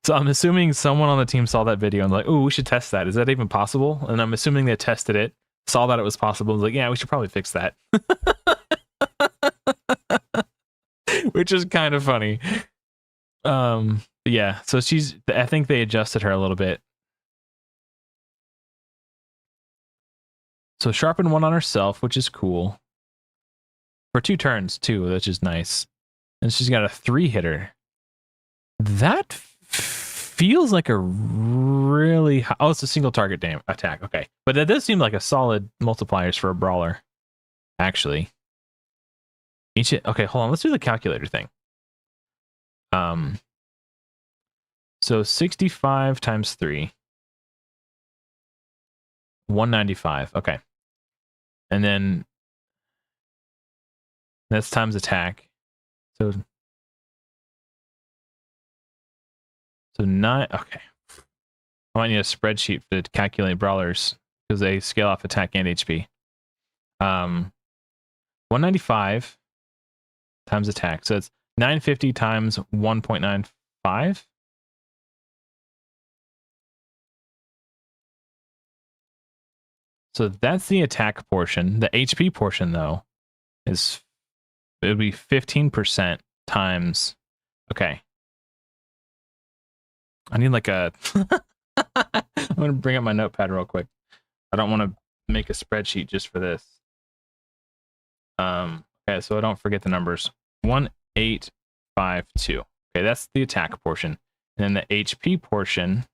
So I'm assuming someone on the team saw that video and like, oh, we should test that. Is that even possible? And I'm assuming they tested it, saw that it was possible, and was like, yeah, we should probably fix that. Which is kind of funny. Yeah, so I think they adjusted her a little bit. So sharpen 1 on herself, which is cool. For 2 turns too, which is nice. And she's got a 3-hitter. That feels like a really high... Oh, it's a single target attack. Okay. But that does seem like a solid multipliers for a brawler. Actually. Okay, hold on. Let's do the calculator thing. So 65 times 3. 195. Okay. And then that's times attack. So 9. Okay. I might need a spreadsheet to calculate brawlers because they scale off attack and HP. 195 times attack. So it's 950 times 1.95. So that's the attack portion. The HP portion, though, it would be 15% times. Okay. I need like a... I'm going to bring up my notepad real quick. I don't want to make a spreadsheet just for this. Okay, so I don't forget the numbers. 1852. Okay, that's the attack portion. And then the HP portion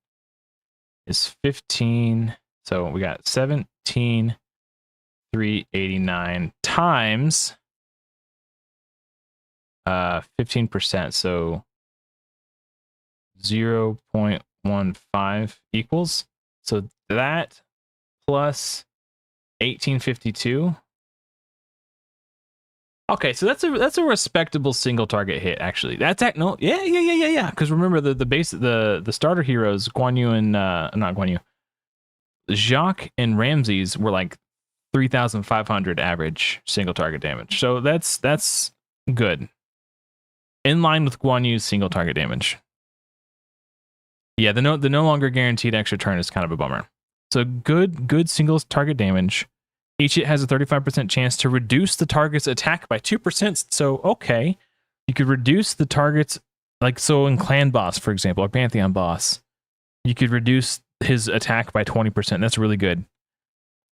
is 15. So we got 17,389 times 15%. So 0.15 equals. So that plus 1852. Okay, so that's a respectable single target hit. Actually, that's yeah. Because remember the starter heroes Guan Yu and not Guan Yu, Jacques and Ramses were like 3,500 average single target damage. So that's good, in line with Guan Yu's single target damage. Yeah, the no longer guaranteed extra turn is kind of a bummer. So good single target damage. Each hit has a 35% chance to reduce the target's attack by 2%. So, okay, you could reduce the target's, like, so in Clan Boss, for example, or Pantheon Boss, you could reduce his attack by 20%. That's really good.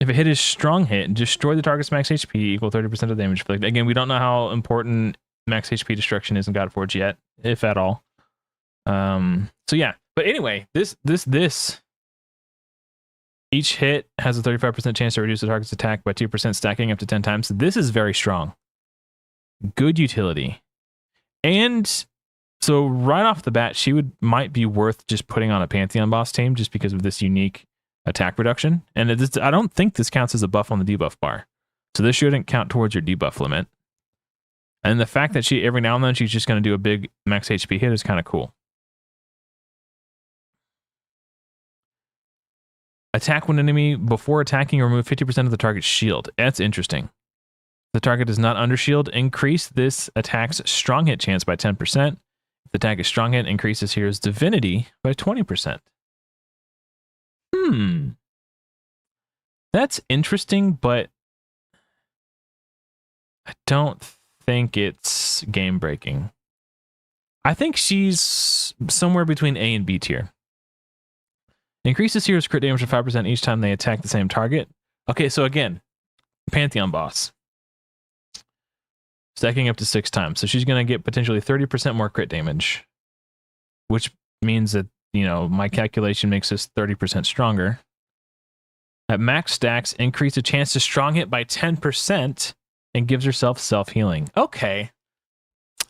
If a hit is strong hit, destroy the target's max HP equal 30% of damage. Again, we don't know how important max HP destruction is in Godforge yet, if at all. So yeah, but anyway, this each hit has a 35% chance to reduce the target's attack by 2%, stacking up to 10 times. This is very strong. Good utility. And so right off the bat, she might be worth just putting on a Pantheon Boss team just because of this unique attack reduction. And I don't think this counts as a buff on the debuff bar. So this shouldn't count towards your debuff limit. And the fact that every now and then she's just going to do a big max HP hit is kind of cool. Attack one enemy before attacking, remove 50% of the target's shield. That's interesting. The target is not under shield. Increase this attack's strong hit chance by 10%. If the attack is strong hit, increases hero's divinity by 20%. That's interesting, but I don't think it's game breaking. I think she's somewhere between A and B tier. Increases hero's crit damage by 5% each time they attack the same target. Okay, so again, Pantheon Boss. Stacking up to 6 times. So she's going to get potentially 30% more crit damage. Which means that, my calculation makes this 30% stronger. At max stacks, increase the chance to strong hit by 10% and gives herself self-healing. Okay.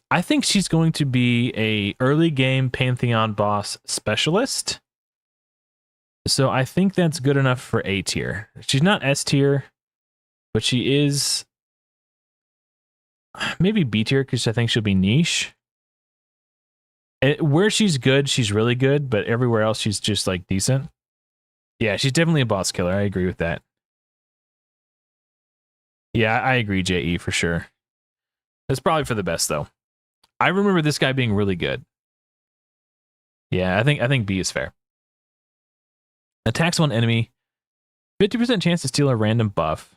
I think she's going to be a early game Pantheon Boss specialist. So I think that's good enough for A tier. She's not S tier, but she is maybe B tier because I think she'll be niche. Where she's good, she's really good, but everywhere else she's just like decent. Yeah, she's definitely a boss killer. I agree with that. Yeah, I agree, JE, for sure. That's probably for the best though. I remember this guy being really good. Yeah, I think B is fair. Attacks one enemy, 50% chance to steal a random buff.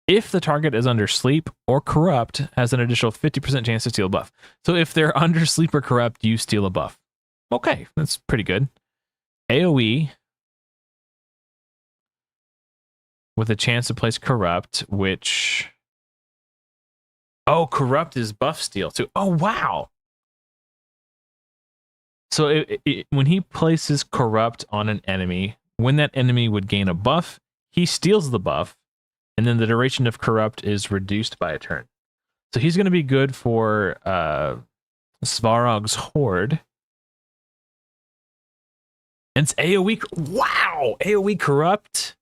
If the target is under sleep or corrupt, has an additional 50% chance to steal a buff. So if they're under sleep or corrupt, you steal a buff. Okay, that's pretty good. AoE with a chance to place corrupt, which... Oh, corrupt is buff steal too. Oh, wow. So when he places corrupt on an enemy, when that enemy would gain a buff, he steals the buff, and then the duration of corrupt is reduced by a turn. So he's going to be good for Svarog's Horde. And it's AoE. Wow! AoE corrupt.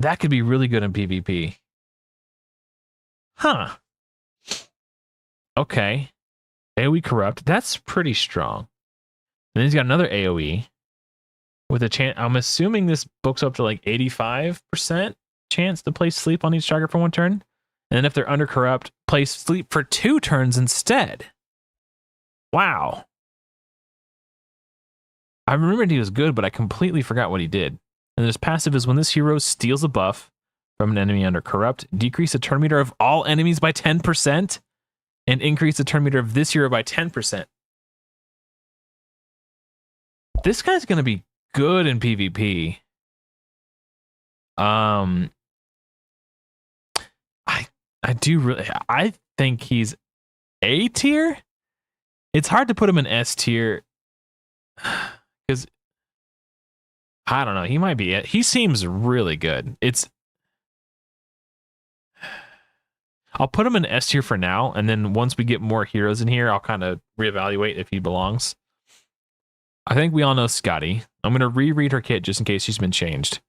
That could be really good in PvP. Huh. Okay. AoE corrupt. That's pretty strong. And then he's got another AoE with a chance. I'm assuming this books up to like 85% chance to place sleep on each target for 1 turn. And then if they're under corrupt, place sleep for 2 turns instead. Wow. I remembered he was good, but I completely forgot what he did. And this passive is when this hero steals a buff from an enemy under corrupt, decrease the turn meter of all enemies by 10%, and increase the turn meter of this hero by 10%. This guy's going to be good in PvP. I think he's A tier. It's hard to put him in S tier because I don't know. He might be it. He seems really good. I'll put him in S tier for now, and then once we get more heroes in here, I'll kind of reevaluate if he belongs. I think we all know Scotty. I'm going to reread her kit just in case she's been changed.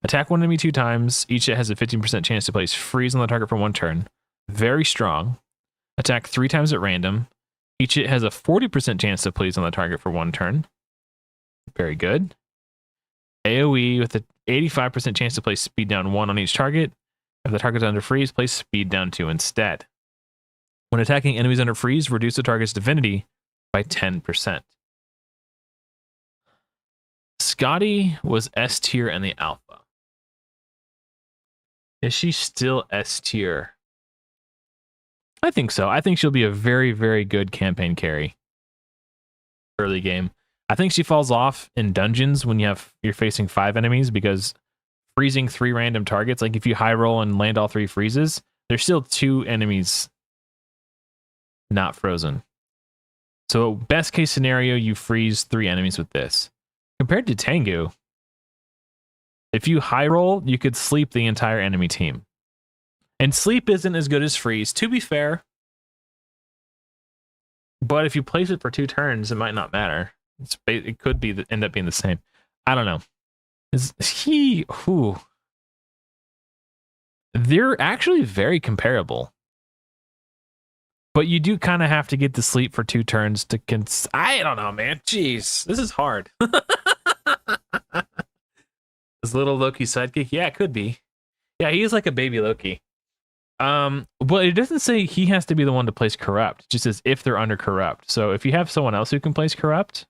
Attack one enemy 2 times. Each has a 15% chance to place freeze on the target for 1 turn. Very strong. Attack 3 times at random. Each hit has a 40% chance to freeze on the target for 1 turn. Very good. AoE with an 85% chance to place speed down 1 on each target. If the target's under freeze, place speed down 2 instead. When attacking enemies under freeze, reduce the target's divinity by 10%. Scotty was S tier in the alpha. Is she still S tier? I think so. I think she'll be a very, very good campaign carry. Early game. I think she falls off in dungeons when you're facing 5 enemies, because freezing 3 random targets, like if you high roll and land all 3 freezes, there's still 2 enemies not frozen. So best case scenario, you freeze 3 enemies with this. Compared to Tengu, if you high roll, you could sleep the entire enemy team. And sleep isn't as good as freeze, to be fair. But if you place it for 2 turns, it might not matter. It could end up being the same. I don't know. They're actually very comparable. But you do kind of have to get to sleep for 2 turns to I don't know, man. Jeez, this is hard. This little Loki sidekick? Yeah, it could be. Yeah, he is like a baby Loki. But it doesn't say he has to be the one to place corrupt. It just says if they're under corrupt. So if you have someone else who can place corrupt,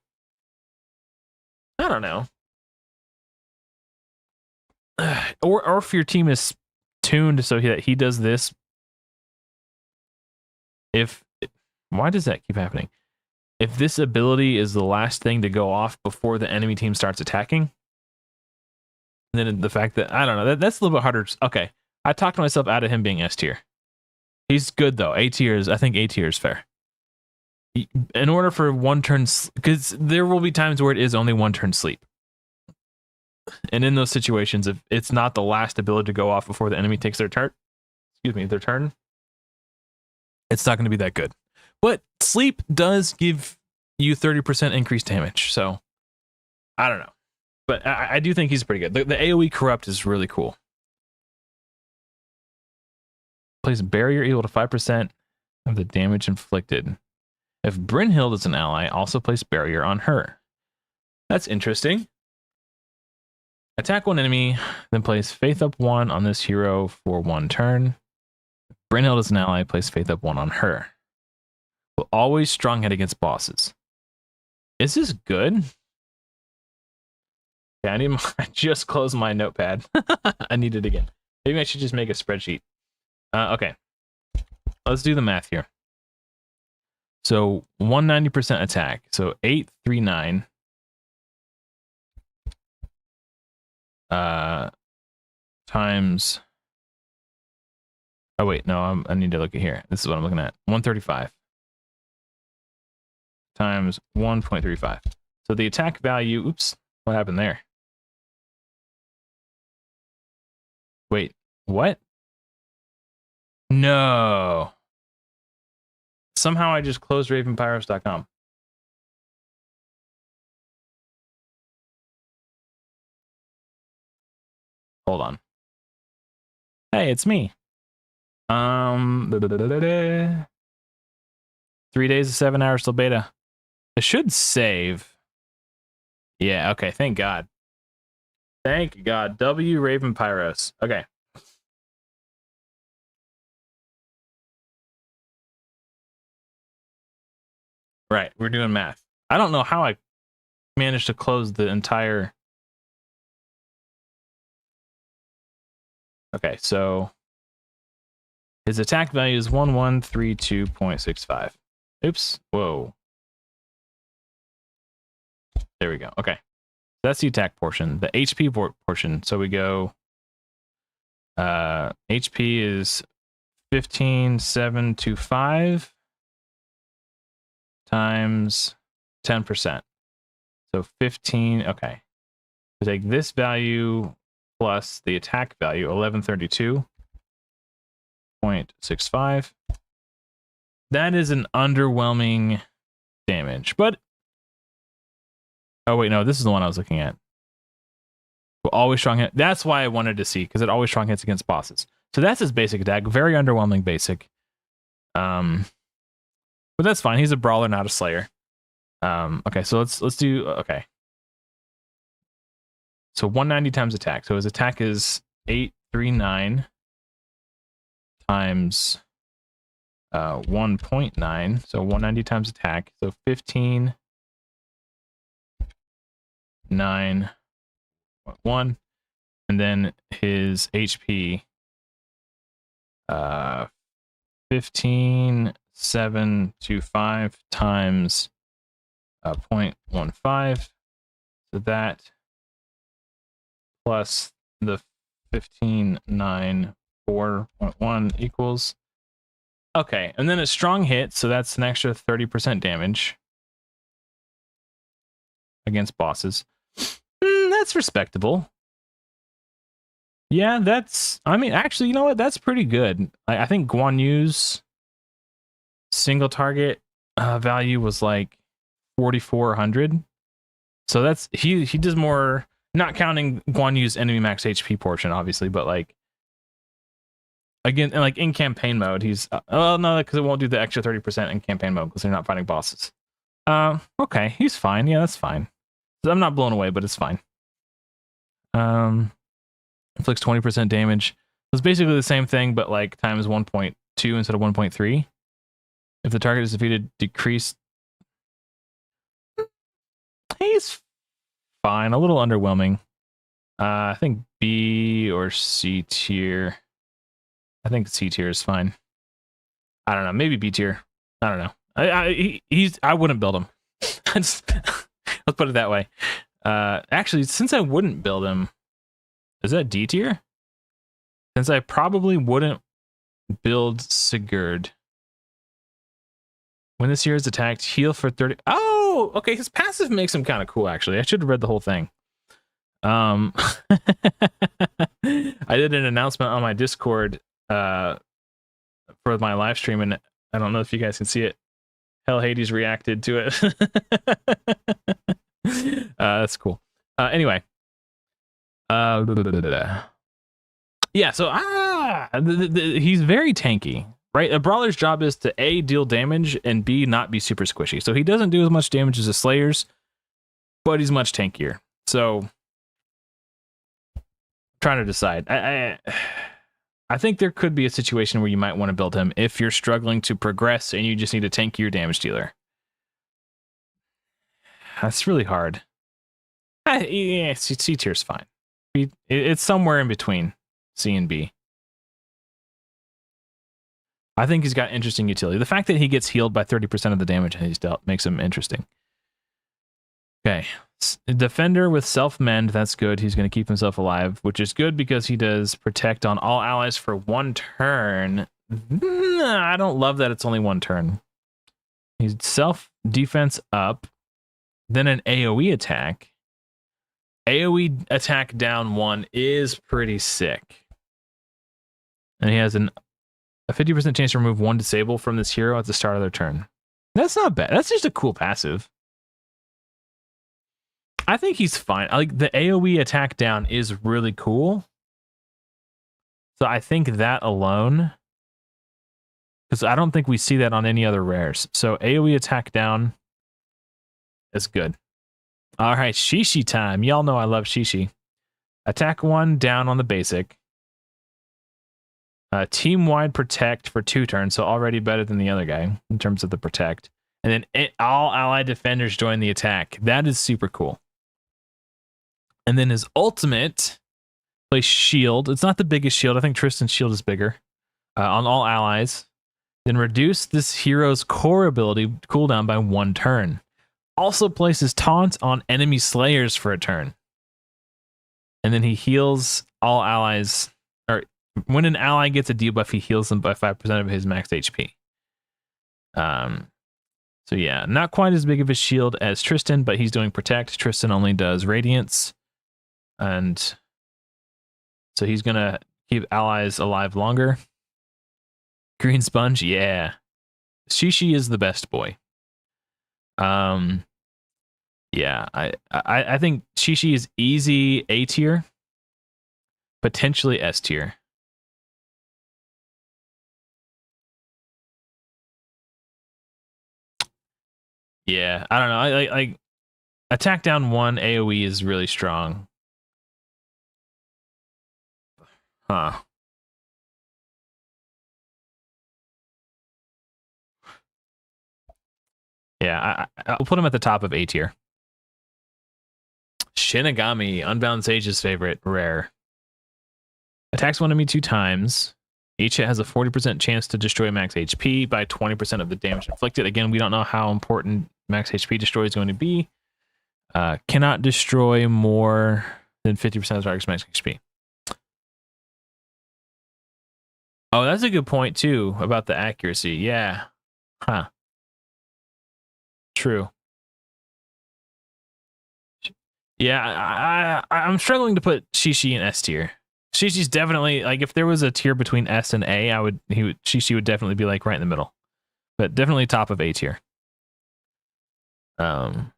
I don't know. Or if your team is tuned so that he does this. Why does that keep happening? If this ability is the last thing to go off before the enemy team starts attacking, then the fact that, I don't know, that's a little bit harder. Okay, I talked myself out of him being S tier. He's good though. I think A tier is fair. In order for 1 turn, because there will be times where it is only 1 turn sleep. And in those situations, if it's not the last ability to go off before the enemy takes their turn, it's not going to be that good. But sleep does give you 30% increased damage, so I don't know. But I do think he's pretty good. The AoE corrupt is really cool. Place barrier equal to 5% of the damage inflicted. If Brynhild is an ally, also place barrier on her. That's interesting. Attack 1 enemy, then place Faith up 1 on this hero for 1 turn. If Brynhild is an ally, place Faith up 1 on her. Will always strong hit against bosses. Is this good? Yeah, I just closed my notepad. I need it again. Maybe I should just make a spreadsheet. Okay. Let's do the math here. So 190% attack. So 839 times. Oh wait, no, I need to look at here. This is what I'm looking at. 135 times 1.35. So the attack value, oops, what happened there? Wait, what? No. Somehow I just closed ravenpyros.com. Hold on. Hey, it's me. 3 days of 7 hours till beta. It should save. Yeah, okay, thank God. Thank God. W Raven Pyros. Okay. Right, we're doing math. I don't know how I managed to close the entire. Okay, so his attack value is 1132.65. Oops. Whoa. There we go. Okay. That's the attack portion. The HP portion. So we go. HP is 15,725 times 10%. So 15. Okay. We take this value plus the attack value, 1132.65. That is an underwhelming damage, but oh wait, no, this is the one I was looking at. Always strong hit. That's why I wanted to see, because it always strong hits against bosses. So that's his basic attack. Very underwhelming basic. But that's fine. He's a brawler, not a slayer. Okay, so let's do okay. So 190 times attack. So his attack is 839 times 1.9. So 190 times attack. So 15.9.1. And then his HP 15.725 times 0.15. So that plus the 15.9.4.1 equals. Okay, and then a strong hit, so that's an extra 30% damage against bosses. That's respectable. Yeah, that's, I mean, actually, you know what? That's pretty good. I think Guan Yu's single target value was like 4,400. So that's, he does more, not counting Guan Yu's enemy max HP portion, obviously, but like, again, like in campaign mode, he's, oh no, because it won't do the extra 30% in campaign mode because they're not fighting bosses. Okay, he's fine. Yeah, that's fine. I'm not blown away, but it's fine. Inflicts 20% damage. It's basically the same thing, but like times 1.2 instead of 1.3. If the target is defeated, decrease. He's fine. A little underwhelming. I think B or C tier. I think C tier is fine. I don't know. Maybe B tier. I don't know. I wouldn't build him. Let's put it that way. Actually, since I wouldn't build him, is that D tier? Since I probably wouldn't build Sigurd. When this year is attacked, heal for 30. Oh, okay. His passive makes him kind of cool, actually. I should have read the whole thing. I did an announcement on my Discord for my live stream, and I don't know if you guys can see it. HellHades reacted to it. That's cool. Anyway. Yeah, so he's very tanky, right? A brawler's job is to A, deal damage, and B, not be super squishy. So he doesn't do as much damage as the slayers, but he's much tankier. So I'm trying to decide. I think there could be a situation where you might want to build him if you're struggling to progress and you just need a tankier damage dealer. That's really hard. Yeah, C tier's fine. It's somewhere in between C and B. I think he's got interesting utility. The fact that he gets healed by 30% of the damage he's dealt makes him interesting. Okay. Defender with self-mend, that's good. He's going to keep himself alive, which is good because he does protect on all allies for 1 turn. I don't love that it's only 1 turn. He's self-defense up, then an AoE attack. AoE attack down 1 is pretty sick. And he has a 50% chance to remove 1 disable from this hero at the start of their turn. That's not bad. That's just a cool passive. I think he's fine. Like the AoE attack down is really cool. So I think that alone, because I don't think we see that on any other rares. So AoE attack down is good. All right, Shishi time. Y'all know I love Shishi. Attack 1 down on the basic. Team-wide protect for 2 turns, so already better than the other guy in terms of the protect. And then all allied defenders join the attack. That is super cool. And then his ultimate plays shield. It's not the biggest shield. I think Tristan's shield is bigger. On all allies. Then reduce this hero's core ability cooldown by 1 turn. Also places taunt on enemy slayers for a turn. And then he heals all allies, or when an ally gets a debuff, he heals them by 5% of his max HP. So yeah, not quite as big of a shield as Tristan, but he's doing protect. Tristan only does radiance. And so he's going to keep allies alive longer. Green Sponge, yeah. Shishi is the best boy. Yeah, I think Shishi is easy A tier, potentially S tier. Yeah, I don't know. I like attack down 1 AoE is really strong. Huh. Yeah, I'll put him at the top of A tier. Shinigami, Unbound Sage's favorite, rare. Attacks one enemy 2 times. Each hit has a 40% chance to destroy max HP by 20% of the damage inflicted. Again, we don't know how important max HP destroy is going to be. Cannot destroy more than 50% of the target's max HP. Oh, that's a good point too about the accuracy. Yeah. Huh. True. Yeah, I'm struggling to put Shishi in S tier. Shishi's definitely like if there was a tier between S and A, Shishi would definitely be like right in the middle. But definitely top of A tier. And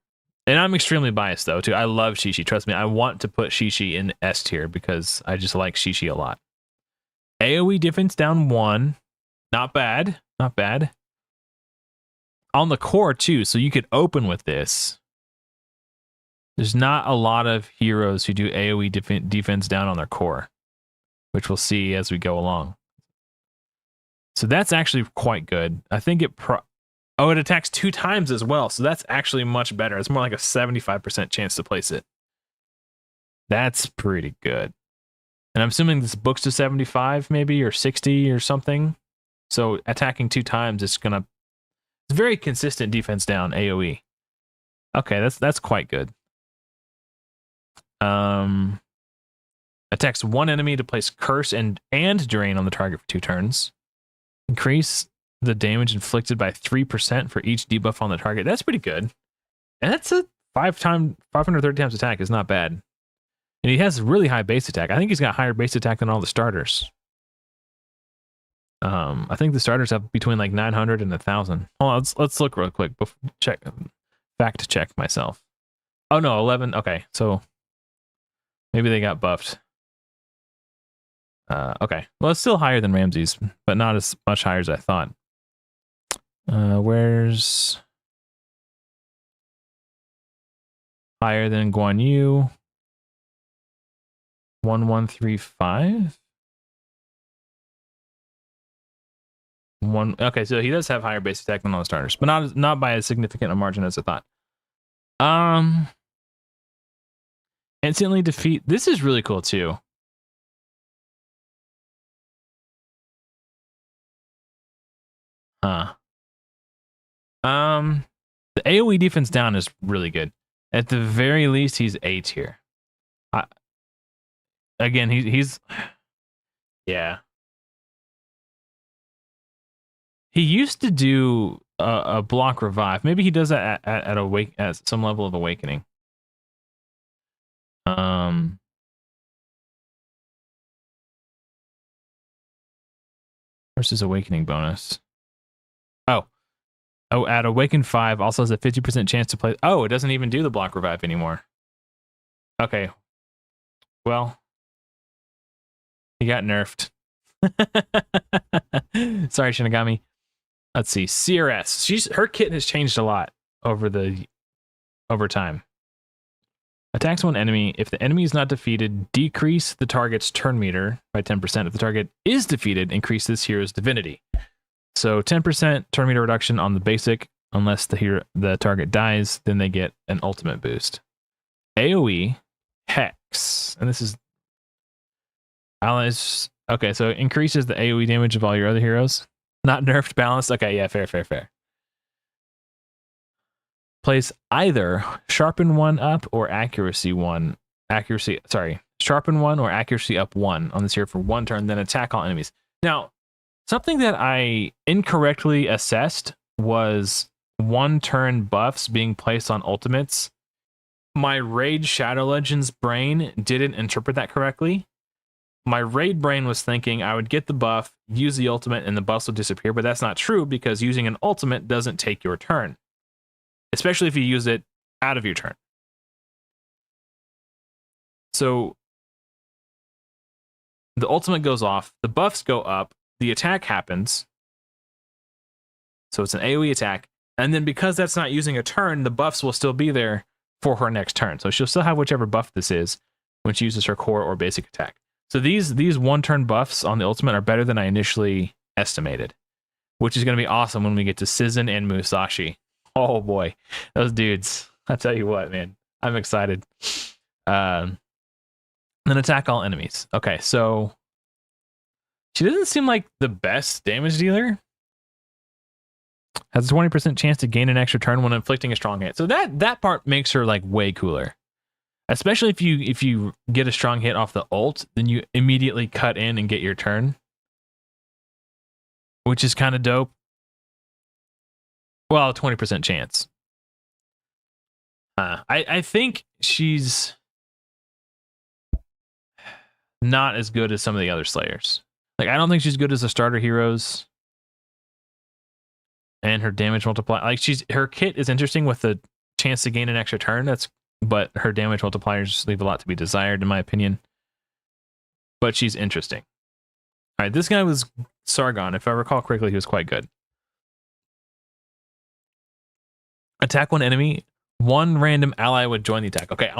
I'm extremely biased though too. I love Shishi. Trust me, I want to put Shishi in S tier because I just like Shishi a lot. AoE defense down 1. Not bad. Not bad. On the core too, so you could open with this. There's not a lot of heroes who do AoE defense down on their core, which we'll see as we go along. So that's actually quite good. I think it it attacks 2 times as well, so that's actually much better. It's more like a 75% chance to place it. That's pretty good. And I'm assuming this book's to 75 maybe, or 60 or something. So attacking 2 times is it's very consistent defense down AoE. Okay, that's quite good. Attacks 1 enemy to place curse and drain on the target for 2 turns. Increase the damage inflicted by 3% for each debuff on the target. That's pretty good. And that's a 530 times attack is not bad. And he has really high base attack. I think he's got higher base attack than all the starters. I think the starters have between like 900 and 1,000. Hold on, let's look real quick. Fact check myself. Oh no, 11. Okay, so maybe they got buffed. Okay, well it's still higher than Ramsey's, but not as much higher as I thought. Where's higher than Guan Yu? 1135. Okay, so he does have higher base attack than all the starters, but not by a significant margin as I thought. Instantly defeat. This is really cool too. Huh. The AoE defense down is really good. At the very least, he's A tier. Again, he's yeah. He used to do a block revive. Maybe he does that at some level of awakening. Where's his awakening bonus? Oh, at Awaken 5 also has a 50% chance to play. Oh, it doesn't even do the block revive anymore. Okay. Well, he got nerfed. Sorry, Shinigami. Let's see. CRS. Her kit has changed a lot over time. Attacks 1 enemy. If the enemy is not defeated, decrease the target's turn meter by 10%. If the target is defeated, increase this hero's divinity. So 10% turn meter reduction on the basic, unless the target dies, then they get an ultimate boost. AoE Hex, and this is allies. Okay, so it increases the AoE damage of all your other heroes. Not nerfed, balanced. Okay, yeah, fair. Place either sharpen 1 up or accuracy 1. Sharpen 1 or accuracy up 1 on this hero for 1 turn, then attack all enemies. Now, something that I incorrectly assessed was 1 turn buffs being placed on ultimates my Raid Shadow Legends brain didn't interpret that correctly. My Raid brain was thinking I would get the buff, use the ultimate, and the buffs will disappear, but that's not true because using an ultimate doesn't take your turn, especially if you use it out of your turn. So the ultimate goes off, the buffs go up, the attack happens. So it's an AoE attack. And then because that's not using a turn, the buffs will still be there for her next turn. So she'll still have whichever buff this is when she uses her core or basic attack. So these one-turn buffs on the ultimate are better than I initially estimated, which is going to be awesome when we get to Sizen and Musashi. Oh boy, those dudes. I tell you what, man, I'm excited. Then attack all enemies. Okay, so she doesn't seem like the best damage dealer. Has a 20% chance to gain an extra turn when inflicting a strong hit. So that part makes her like way cooler. Especially if you get a strong hit off the ult, then you immediately cut in and get your turn, which is kind of dope. Well, a 20% chance. I think she's not as good as some of the other Slayers. Like, I don't think she's good as the starter heroes. And her damage multiplier, like her kit is interesting with the chance to gain an extra turn. But her damage multipliers leave a lot to be desired, in my opinion. But she's interesting. All right, this guy was Sargon. If I recall correctly, he was quite good. Attack one enemy. One random ally would join the attack. Okay,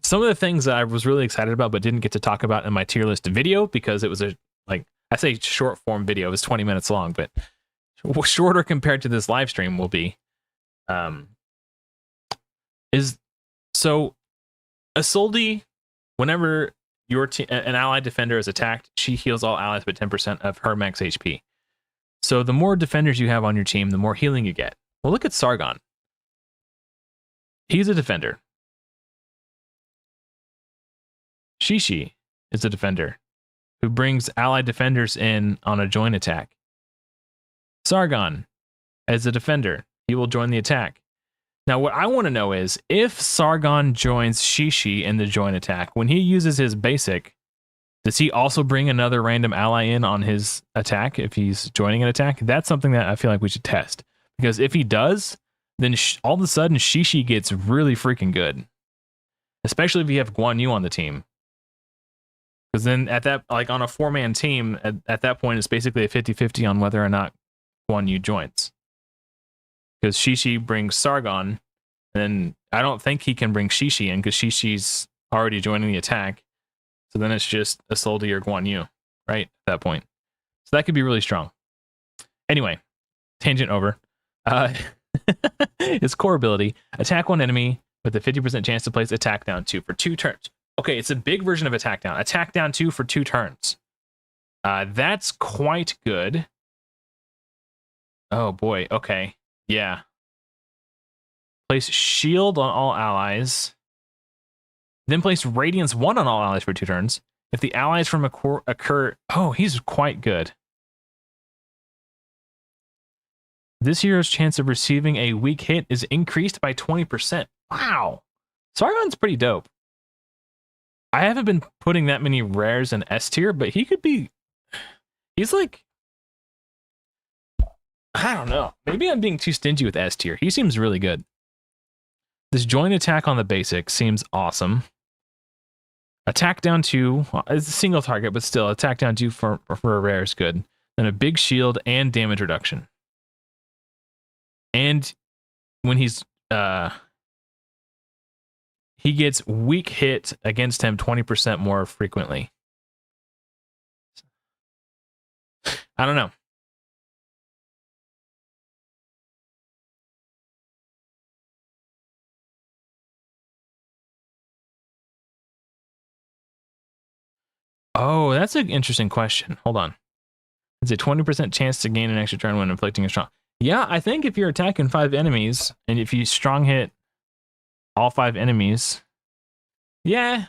some of the things that I was really excited about, but didn't get to talk about in my tier list video because it was I say short form video. It was 20 minutes long, but shorter compared to this live stream will be. Is so Isolde, whenever an allied defender is attacked, she heals all allies by 10% of her max HP. So the more defenders you have on your team, the more healing you get. Well, look at Sargon. He's a defender. Shishi is a defender who brings allied defenders in on a join attack. Sargon, as a defender, he will join the attack. Now, what I want to know is, if Sargon joins Shishi in the join attack, when he uses his basic, does he also bring another random ally in on his attack if he's joining an attack? That's something that I feel like we should test. Because if he does, then all of a sudden Shishi gets really freaking good. Especially if you have Guan Yu on the team. Because then at that, like on a 4-man team, at that point, it's basically a 50-50 on whether or not Guan Yu joins. Because Shishi brings Sargon, and I don't think he can bring Shishi in because Shishi's already joining the attack. So then it's just Isolde or Guan Yu, right? At that point. So that could be really strong. Anyway, tangent over. His core ability, attack one enemy with a 50% chance to place attack down 2 for 2 turns. Okay, it's a big version of attack down. Attack down 2 for 2 turns. That's quite good. Oh boy, okay. Yeah. Place shield on all allies. Then place Radiance 1 on all allies for 2 turns. If the allies from occur... Oh, he's quite good. This hero's chance of receiving a weak hit is increased by 20%. Wow. Sargon's pretty dope. I haven't been putting that many rares in S tier, but he could be... He's like... I don't know. Maybe I'm being too stingy with S tier. He seems really good. This joint attack on the basic seems awesome. Attack down 2. Well, it's a single target, but still, attack down 2 for a rare is good. Then a big shield and damage reduction. And when he gets weak hit against him 20% more frequently. I don't know. Oh, that's an interesting question. Hold on. It's a 20% chance to gain an extra turn when inflicting a strong. Yeah, I think if you're attacking 5 enemies, and if you strong hit all 5 enemies, yeah.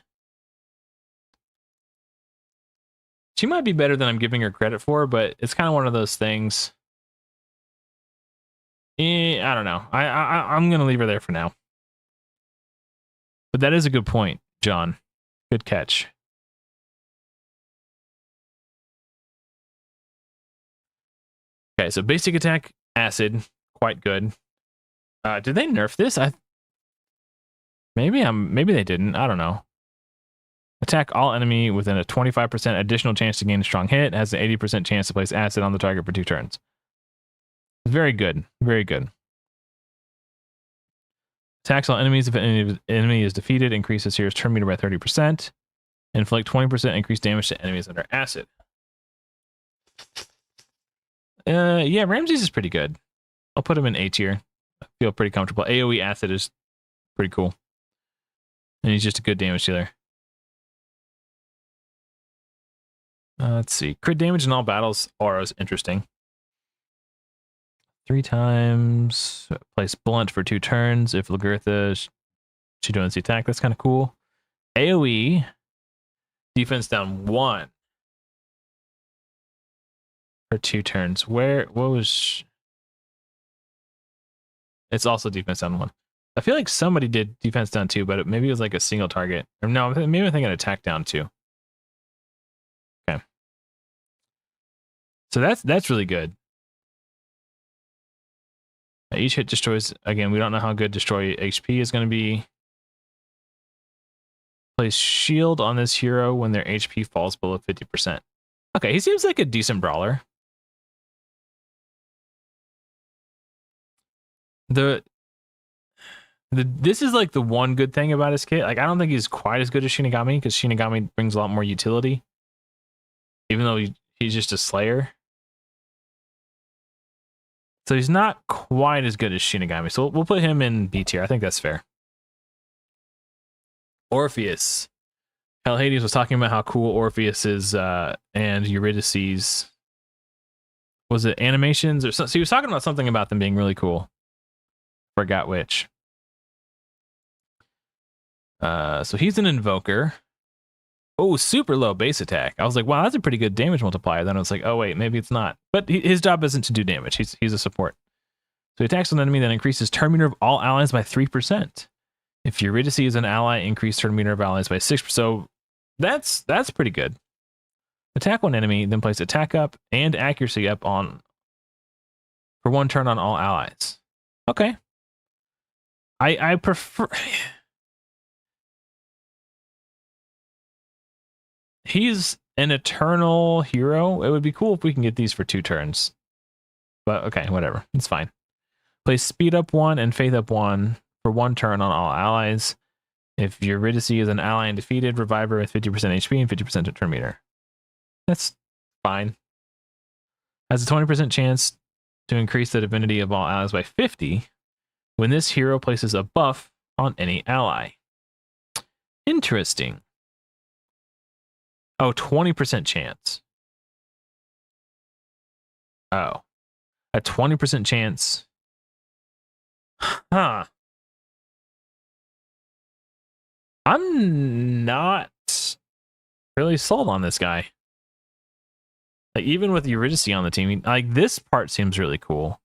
She might be better than I'm giving her credit for, but it's kind of one of those things. I don't know. I'm going to leave her there for now. But that is a good point, John. Good catch. Okay, so basic attack, acid, quite good. Did they nerf this? Maybe they didn't. I don't know. Attack all enemy within a 25% additional chance to gain a strong hit. Has an 80% chance to place acid on the target for 2 turns. Very good. Very good. Attacks all enemies if an enemy is defeated. Increases hero's turn meter by 30%. Inflict 20% increased damage to enemies under acid. Yeah, Ramses is pretty good. I'll put him in A tier. I feel pretty comfortable. AoE acid is pretty cool. And he's just a good damage dealer. Let's see. Crit damage in all battles. Aura is interesting. 3 times. Place blunt for 2 turns. If Lagertha, she does the attack. That's kind of cool. AoE. Defense down 1. For 2 turns. What was... It's also defense down 1. I feel like somebody did defense down 2, but maybe it was like a single target. Or no, maybe I'm thinking attack down 2. Okay. So that's really good. Each hit destroys... Again, we don't know how good destroy HP is going to be. Place shield on this hero when their HP falls below 50%. Okay, he seems like a decent brawler. This is like the one good thing about his kit. Like, I don't think he's quite as good as Shinigami, because Shinigami brings a lot more utility, even though he's just a slayer. So he's not quite as good as Shinigami. So we'll put him in B tier. I think that's fair. Orpheus. HellHades was talking about how cool Orpheus is, and Eurydice's... Was it animations or something? So he was talking about something about them being really cool. Forgot which. So he's an invoker. Oh, super low base attack. I was like, wow, that's a pretty good damage multiplier. Then I was like, oh wait, maybe it's not. But his job isn't to do damage. He's a support. So he attacks an enemy that increases turn meter of all allies by 3%. If Eurydice is an ally, increase turn meter of allies by 6%. So that's pretty good. Attack one enemy, then place attack up and accuracy up on for 1 turn on all allies. Okay. I prefer... He's an eternal hero. It would be cool if we can get these for 2 turns. But okay, whatever. It's fine. Place speed up 1 and faith up 1 for 1 turn on all allies. If Eurydice is an ally and defeated, revive her with 50% HP and 50% turn meter. That's fine. Has a 20% chance to increase the divinity of all allies by 50 when this hero places a buff on any ally. Interesting. Oh, 20% chance. Oh. A 20% chance. Huh. I'm not really sold on this guy. Like, even with Eurydice on the team, like, this part seems really cool.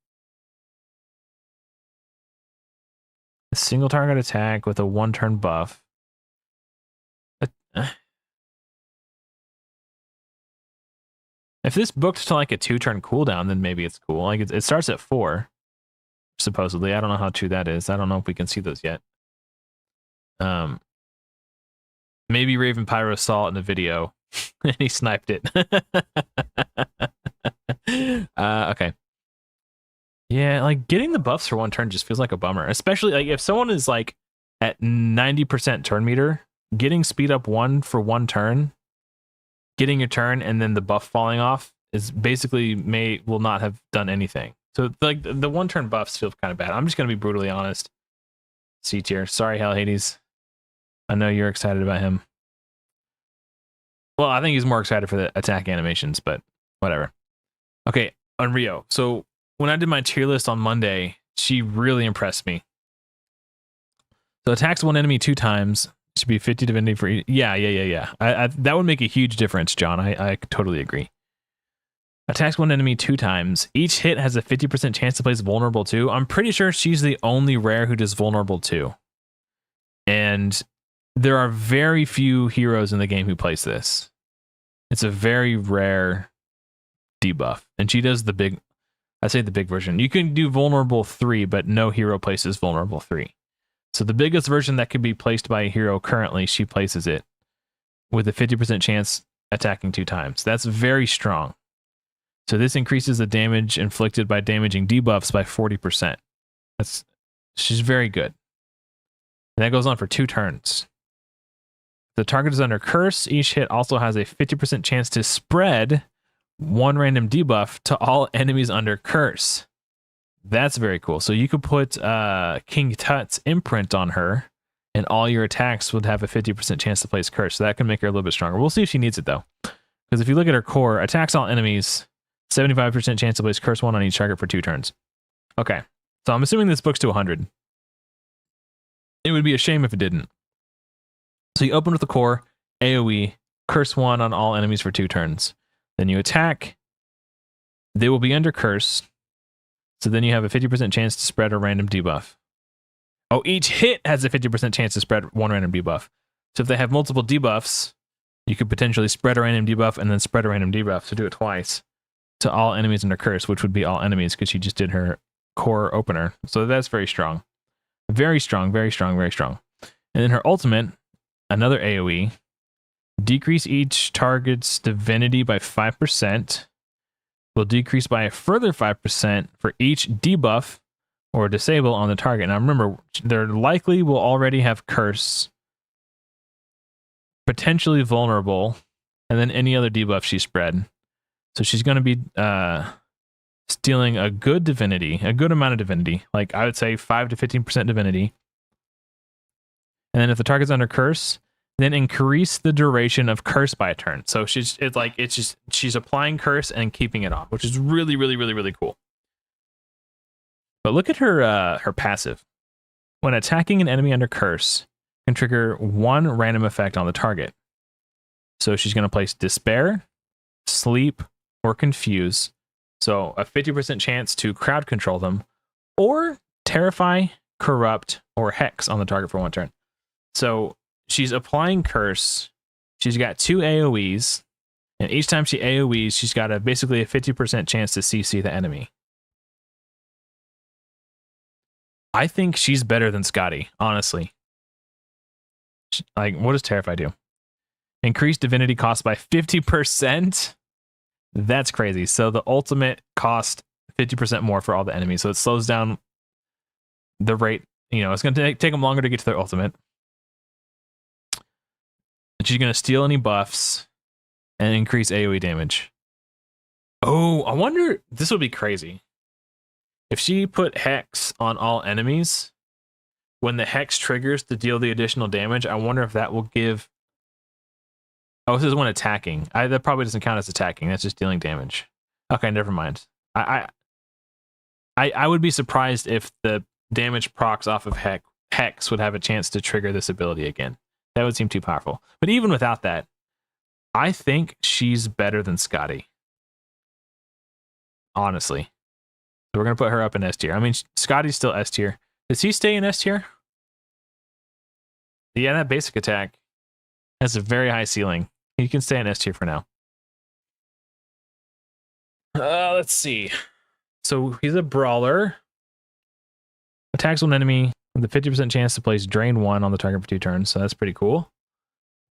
A single target attack with a 1-turn buff. If this booked to like a 2-turn cooldown, then maybe it's cool. Like, it starts at 4, supposedly. I don't know how true that is. I don't know if we can see those yet. Maybe Raven Pyro saw it in the video and he sniped it. Okay. Yeah, like, getting the buffs for 1 turn just feels like a bummer. Especially like if someone is like at 90% turn meter, getting speed up 1 for 1 turn, getting your turn and then the buff falling off is basically will not have done anything. So like the 1-turn buffs feel kind of bad. I'm just gonna be brutally honest. C tier. Sorry, HellHades. I know you're excited about him. Well, I think he's more excited for the attack animations, but whatever. Okay, on Rio. So when I did my tier list on Monday, she really impressed me. So attacks 1 enemy 2 times. Should be 50 divinity for each. Yeah. That would make a huge difference, John. I totally agree. Attacks 1 enemy 2 times. Each hit has a 50% chance to place vulnerable 2. I'm pretty sure she's the only rare who does vulnerable 2. And there are very few heroes in the game who place this. It's a very rare debuff. And she does the big, I say the big version. You can do vulnerable 3, but no hero places vulnerable 3. So the biggest version that could be placed by a hero currently, she places it with a 50% chance attacking 2 times. That's very strong. So this increases the damage inflicted by damaging debuffs by 40%. She's very good. And that goes on for 2 turns. The target is under curse. Each hit also has a 50% chance to spread 1 random debuff to all enemies under curse. That's very cool. So you could put King Tut's imprint on her, and all your attacks would have a 50% chance to place curse. So that can make her a little bit stronger. We'll see if she needs it though. Because if you look at her core, attacks all enemies, 75% chance to place curse 1 on each target for 2 turns. Okay. So I'm assuming this book's to 100. It would be a shame if it didn't. So you open with the core, AoE, curse 1 on all enemies for 2 turns. Then you attack. They will be under curse. So then you have a 50% chance to spread a random debuff. Oh, each hit has a 50% chance to spread 1 random debuff. So if they have multiple debuffs, you could potentially spread a random debuff and then spread a random debuff. So do it twice to all enemies under curse, which would be all enemies because she just did her core opener. So that's very strong. Very strong, very strong, very strong. And then her ultimate, another AoE, decrease each target's divinity by 5%. Will decrease by a further 5% for each debuff or disable on the target. Now remember, they likely will already have curse, potentially vulnerable, and then any other debuff she spread. So she's going to be stealing a good divinity, a good amount of divinity, like I would say 5 to 15% divinity. And then if the target's under curse, then increase the duration of curse by a turn. So she's applying curse and keeping it off, which is really, really, really, really cool. But look at her passive. When attacking an enemy under curse, can trigger 1 random effect on the target. So she's going to place Despair, Sleep, or Confuse. So a 50% chance to crowd control them, or Terrify, Corrupt, or Hex on the target for 1 turn. So she's applying curse. She's got 2 AoEs, and each time she AoEs, she's got basically a 50% chance to CC the enemy. I think she's better than Scotty, honestly. Like, what does Terrify do? Increase divinity cost by 50%? That's crazy. So the ultimate cost 50% more for all the enemies. So it slows down the rate. You know, it's going to take them longer to get to their ultimate. She's going to steal any buffs and increase AoE damage. Oh, I wonder, this would be crazy. If she put Hex on all enemies, when the Hex triggers to deal the additional damage, I wonder if that will give... Oh, this is when attacking. That probably doesn't count as attacking. That's just dealing damage. Okay, never mind. I would be surprised if the damage procs off of Hex would have a chance to trigger this ability again. That would seem too powerful. But even without that, I think she's better than Scotty. Honestly. So we're going to put her up in S tier. I mean, Scotty's still S tier. Does he stay in S tier? Yeah, that basic attack has a very high ceiling. He can stay in S tier for now. Let's see. So he's a brawler. Attacks one enemy with a 50% chance to place Drain 1 on the target for 2 turns. So that's pretty cool.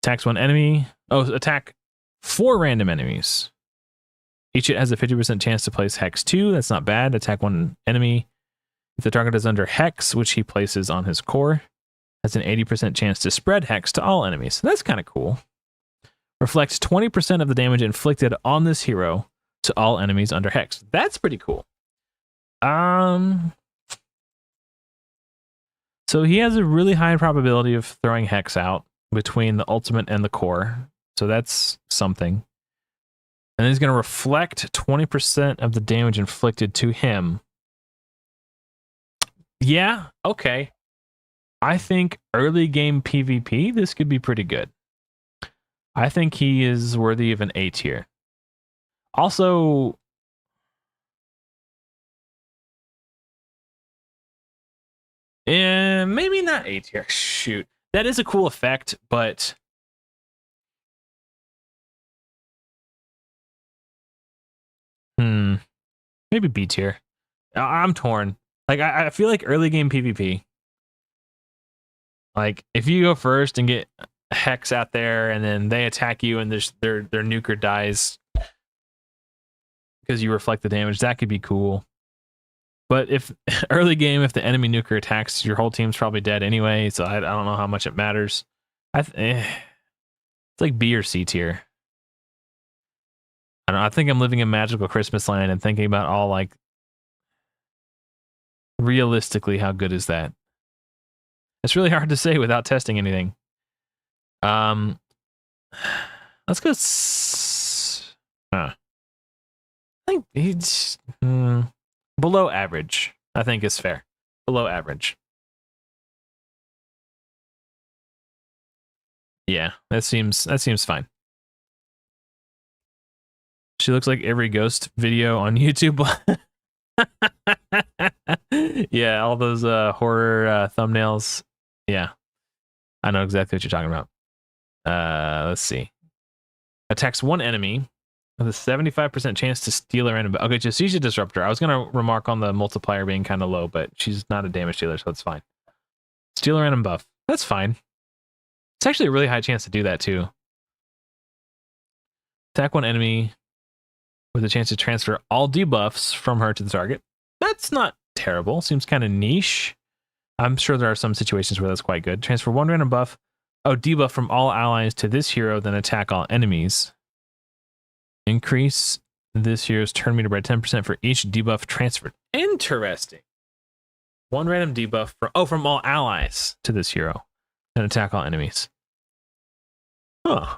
Attacks 1 enemy. Oh, attack 4 random enemies. Each hit has a 50% chance to place Hex 2. That's not bad. Attack 1 enemy. If the target is under Hex, which he places on his core, has an 80% chance to spread Hex to all enemies. So that's kind of cool. Reflects 20% of the damage inflicted on this hero to all enemies under Hex. That's pretty cool. So he has a really high probability of throwing Hex out between the ultimate and the core. So that's something. And then he's going to reflect 20% of the damage inflicted to him. Yeah, okay. I think early game PvP, this could be pretty good. I think he is worthy of an A tier. Also, maybe not A tier. Shoot. That is a cool effect, but maybe B tier. I'm torn. Like I feel like early game PvP. Like if you go first and get Hex out there, and then they attack you, and their nuker dies because you reflect the damage, that could be cool. But if early game, if the enemy nuker attacks, your whole team's probably dead anyway. So I don't know how much it matters. It's like B or C tier. I don't know. I think I'm living in magical Christmas land and thinking about all like realistically how good is that. It's really hard to say without testing anything. Let's go. I think he's below average. I think is fair. Below average. Yeah, that seems fine. She looks like every ghost video on YouTube. Yeah, all those horror thumbnails. Yeah, I know exactly what you're talking about. Let's see. Attacks one enemy with a 75% chance to steal a random. Okay, just she's a disruptor. I was gonna remark on the multiplier being kind of low, but she's not a damage dealer, so that's fine. Steal a random buff. That's fine. It's actually a really high chance to do that too. Attack one enemy with a chance to transfer all debuffs from her to the target. That's not terrible. Seems kind of niche. I'm sure there are some situations where that's quite good. Transfer one random buff. Oh, debuff from all allies to this hero, then attack all enemies. Increase this hero's turn meter by 10% for each debuff transferred. Interesting. One random debuff from all allies to this hero, then attack all enemies. Huh.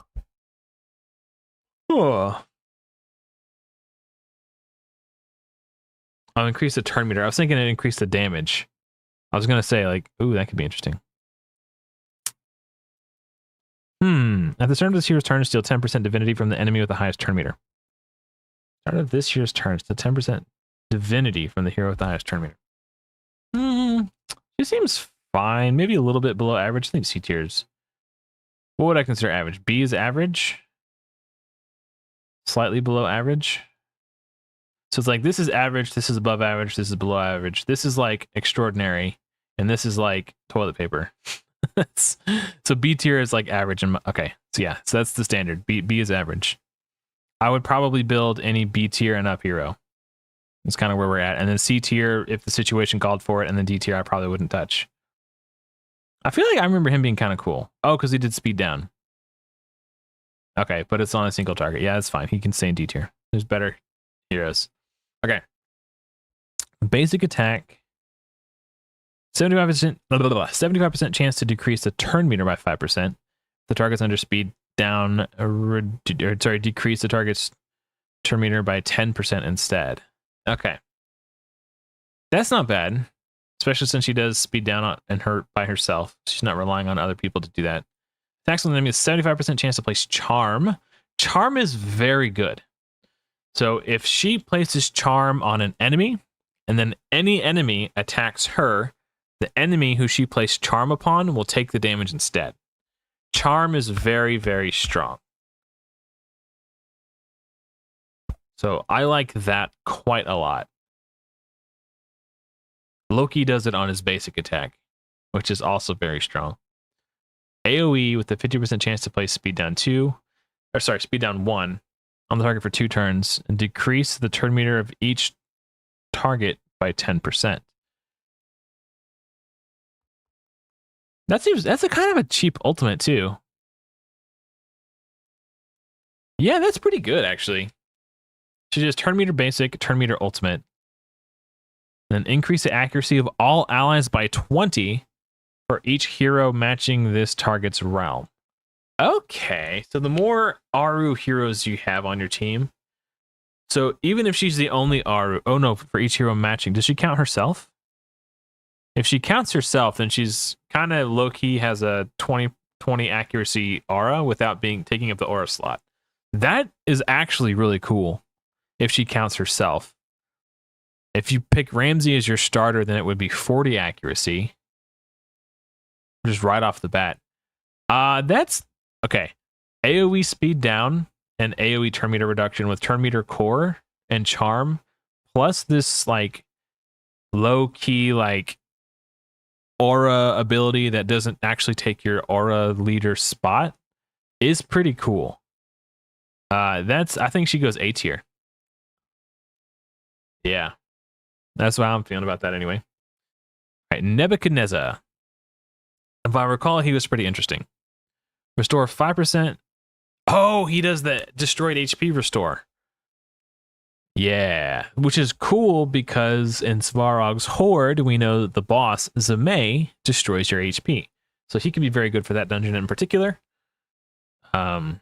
Oh. I'll increase the turn meter. I was thinking it increased the damage. I was gonna say like, ooh, that could be interesting. At the start of this hero's turn, steal 10% divinity from the enemy with the highest turn meter. Start of this hero's turn, steal 10% divinity from the hero with the highest turn meter. She seems fine. Maybe a little bit below average. I think C tiers. What would I consider average? B is average. Slightly below average. So it's like this is average, this is above average, this is below average. This is like extraordinary, and this is like toilet paper. So B tier is like average, and okay, so yeah, so that's the standard. B is average. I would probably build any B tier and up hero. That's kind of where we're at, and then C tier if the situation called for it, and then D tier I probably wouldn't touch. I feel like I remember him being kind of cool. Oh, because he did speed down. Okay, but it's on a single target. Yeah, that's fine. He can stay in D tier. There's better heroes. Okay. Basic attack. 75% chance to decrease the turn meter by 5%. The target's under speed down, decrease the target's turn meter by 10% instead. Okay. That's not bad, especially since she does speed down and hurt by herself. She's not relying on other people to do that. Attacks on the enemy is 75% chance to place Charm. Charm is very good. So if she places Charm on an enemy, and then any enemy attacks her, the enemy who she placed Charm upon will take the damage instead. Charm is very, very strong. So I like that quite a lot. Loki does it on his basic attack, which is also very strong. AoE with the 50% chance to place speed down 1 on the target for 2 turns and decrease the turn meter of each target by 10%. That's a kind of a cheap ultimate too. Yeah, that's pretty good actually. She does turn meter basic, turn meter ultimate. Then increase the accuracy of all allies by 20 for each hero matching this target's realm. Okay, so the more Aru heroes you have on your team, so even if she's the only Aru, oh no, for each hero matching, does she count herself? If she counts herself, then she's kind of low-key has a 20 accuracy aura without taking up the aura slot. That is actually really cool if she counts herself. If you pick Ramsey as your starter, then it would be 40 accuracy. Just right off the bat. That's okay. AoE speed down and AoE turn meter reduction with turn meter core and charm, plus this like low key like aura ability that doesn't actually take your aura leader spot is pretty cool. That's I think she goes A tier. Yeah, that's what I'm feeling about that anyway. All right, Nebuchadnezzar. If I recall, he was pretty interesting. Restore 5%. Oh, he does the destroyed HP restore. Yeah, which is cool because in Svarog's Horde, we know that the boss, Zemay, destroys your HP. So he can be very good for that dungeon in particular. An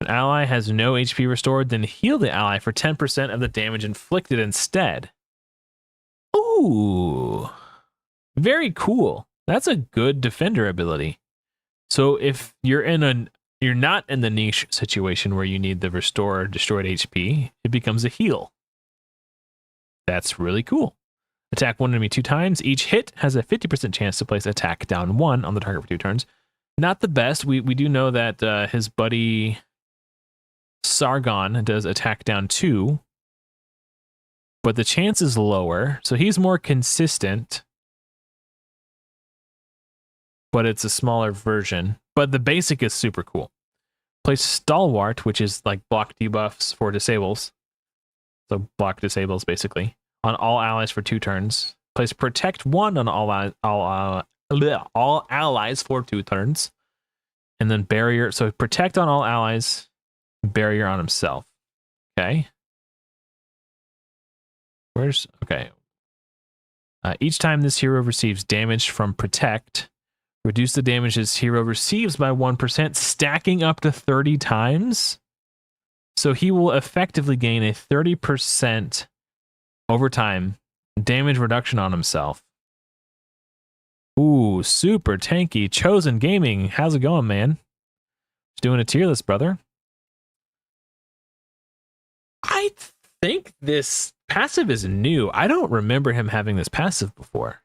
ally has no HP restored, then heal the ally for 10% of the damage inflicted instead. Ooh, very cool. That's a good defender ability. So if you're not in the niche situation where you need the restore destroyed HP, it becomes a heal. That's really cool. Attack one enemy 2 times. Each hit has a 50% chance to place attack down 1 on the target for 2 turns. Not the best. We do know that his buddy Sargon does attack down 2, but the chance is lower, so he's more consistent, but it's a smaller version. But the basic is super cool. Place Stalwart, which is like block debuffs for disables. So block disables basically on all allies for 2 turns. Place Protect 1 on all allies for 2 turns. And then Barrier. So Protect on all allies, Barrier on himself. Okay. Okay. Each time this hero receives damage from Protect, reduce the damage his hero receives by 1%, stacking up to 30 times. So he will effectively gain a 30% over time damage reduction on himself. Ooh, super tanky. Chosen Gaming. How's it going, man? Just doing a tier list, brother. I think this passive is new. I don't remember him having this passive before.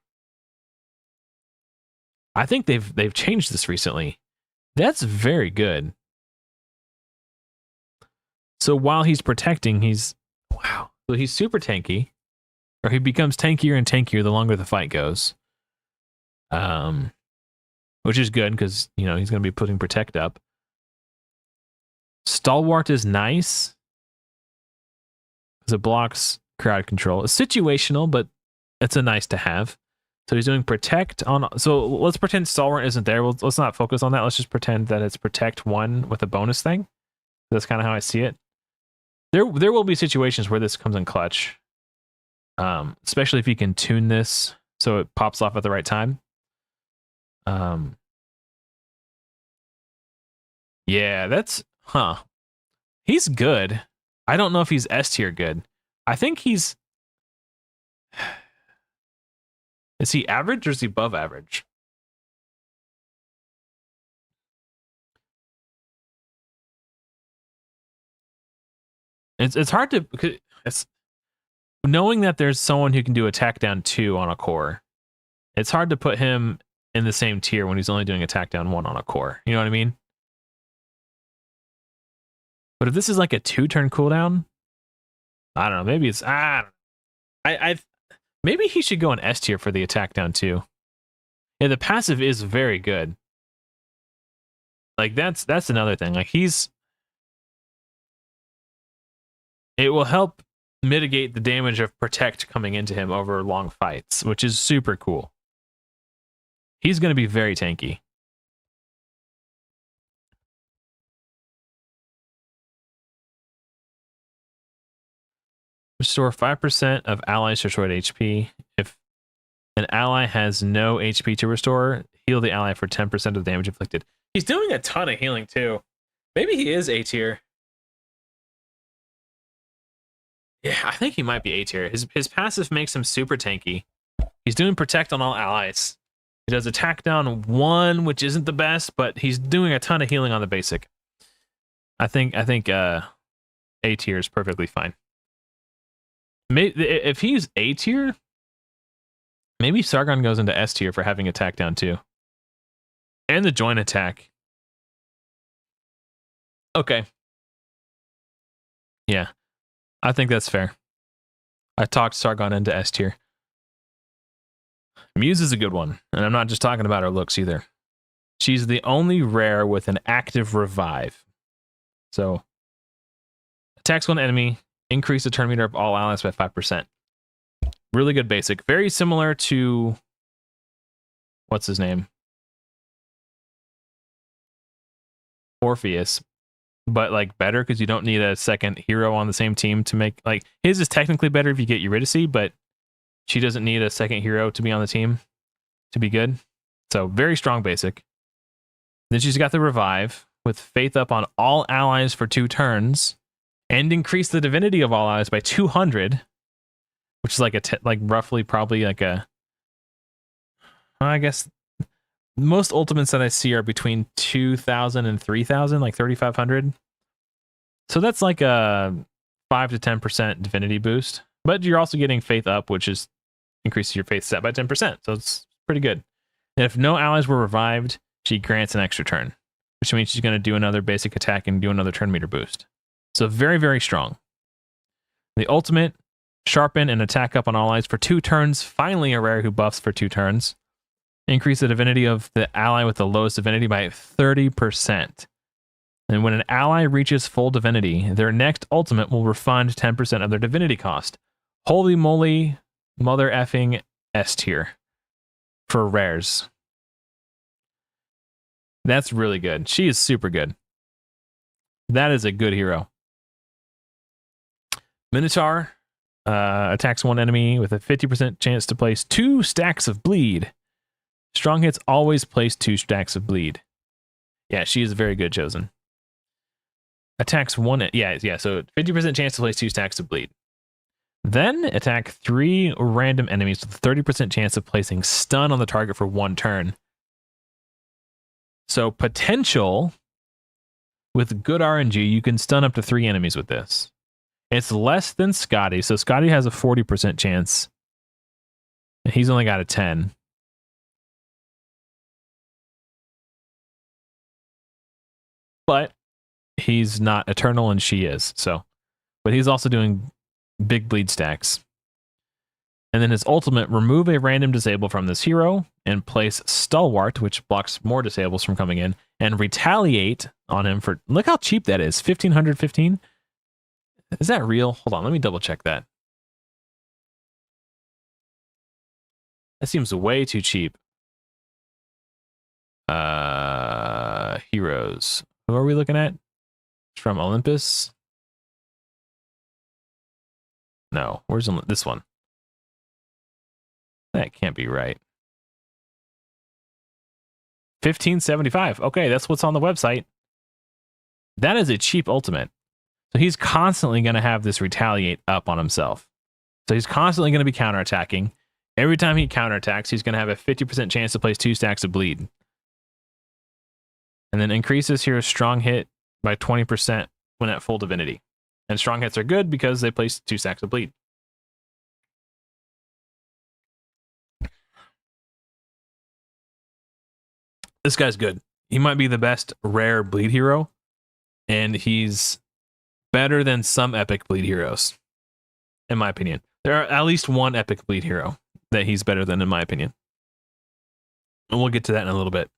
I think they've changed this recently. That's very good. So while he's protecting, wow. So he's super tanky, or he becomes tankier and tankier the longer the fight goes. Which is good because he's going to be putting Protect up. Stalwart is nice because it blocks crowd control. It's situational, but it's a nice to have. So he's doing Protect on. So let's pretend Stalwart isn't there. Let's not focus on that. Let's just pretend that it's Protect 1 with a bonus thing. That's kind of how I see it. There will be situations where this comes in clutch, especially if you can tune this so it pops off at the right time. Yeah, he's good. I don't know if he's S tier good. I think he's. Is he average or is he above average? It's hard to, it's knowing that there's someone who can do attack down 2 on a core. It's hard to put him in the same tier when he's only doing attack down 1 on a core. You know what I mean? But if this is like a 2-turn cooldown, I don't know. Maybe it's maybe he should go in S tier for the attack down 2. Yeah, the passive is very good. Like that's another thing. Like it will help mitigate the damage of Protect coming into him over long fights, which is super cool. He's going to be very tanky. Restore 5% of allies' destroyed HP. If an ally has no HP to restore, heal the ally for 10% of the damage inflicted. He's doing a ton of healing too. Maybe he is A tier. Yeah, I think he might be A tier. His passive makes him super tanky. He's doing Protect on all allies. He does attack down 1, which isn't the best, but he's doing a ton of healing on the basic. I think A tier is perfectly fine. If he's A tier, maybe Sargon goes into S tier for having attack down 2. And the joint attack. Okay. Yeah. I think that's fair. I talked Sargon into S tier. Muse is a good one, and I'm not just talking about her looks either. She's the only rare with an active revive. So, attacks one enemy, increase the turn meter of all allies by 5%. Really good basic. Very similar to... what's his name? Orpheus. But, like, better, because you don't need a second hero on the same team to make... like, his is technically better if you get Eurydice, but she doesn't need a second hero to be on the team to be good. So, very strong basic. Then she's got the revive with faith up on all allies for 2 turns and increase the divinity of all allies by 200, which is like roughly probably like a, I guess most ultimates that I see are between 2,000 and 3,000, like 3,500. So that's like a 5 to 10% divinity boost, but you're also getting faith up, which is increases your faith set by 10%. So it's pretty good. And if no allies were revived, she grants an extra turn, which means she's going to do another basic attack and do another turn meter boost. So very, very strong. The ultimate, sharpen and attack up on all allies for 2 turns. Finally, a rare who buffs for 2 turns. Increase the divinity of the ally with the lowest divinity by 30%. And when an ally reaches full divinity, their next ultimate will refund 10% of their divinity cost. Holy moly, mother effing S tier for rares. That's really good. She is super good. That is a good hero. Minotaur attacks one enemy with a 50% chance to place 2 stacks of bleed. Strong hits always place 2 stacks of bleed. Yeah, she is very good chosen. Attacks one, yeah, so 50% chance to place 2 stacks of bleed. Then attack 3 random enemies with a 30% chance of placing stun on the target for 1 turn. So potential, with good RNG, you can stun up to 3 enemies with this. It's less than Scotty, so Scotty has a 40% chance. And he's only got a 10. But he's not eternal and she is, so. But he's also doing big bleed stacks. And then his ultimate, remove a random disable from this hero and place Stalwart, which blocks more disables from coming in, and retaliate on him for, look how cheap that is, 1,515? Is that real? Hold on, let me double check that. That seems way too cheap. Heroes. Who are we looking at? From Olympus? No, where's this one? That can't be right. 1575. Okay, that's what's on the website. That is a cheap ultimate. So he's constantly going to have this retaliate up on himself. So he's constantly going to be counterattacking. Every time he counterattacks, he's going to have a 50% chance to place 2 stacks of bleed. And then increases here strong hit by 20% when at full divinity. And strong hits are good because they place 2 stacks of bleed. This guy's good. He might be the best rare bleed hero, and he's better than some epic bleed heroes, in my opinion. There are at least one epic bleed hero that he's better than, in my opinion. And we'll get to that in a little bit.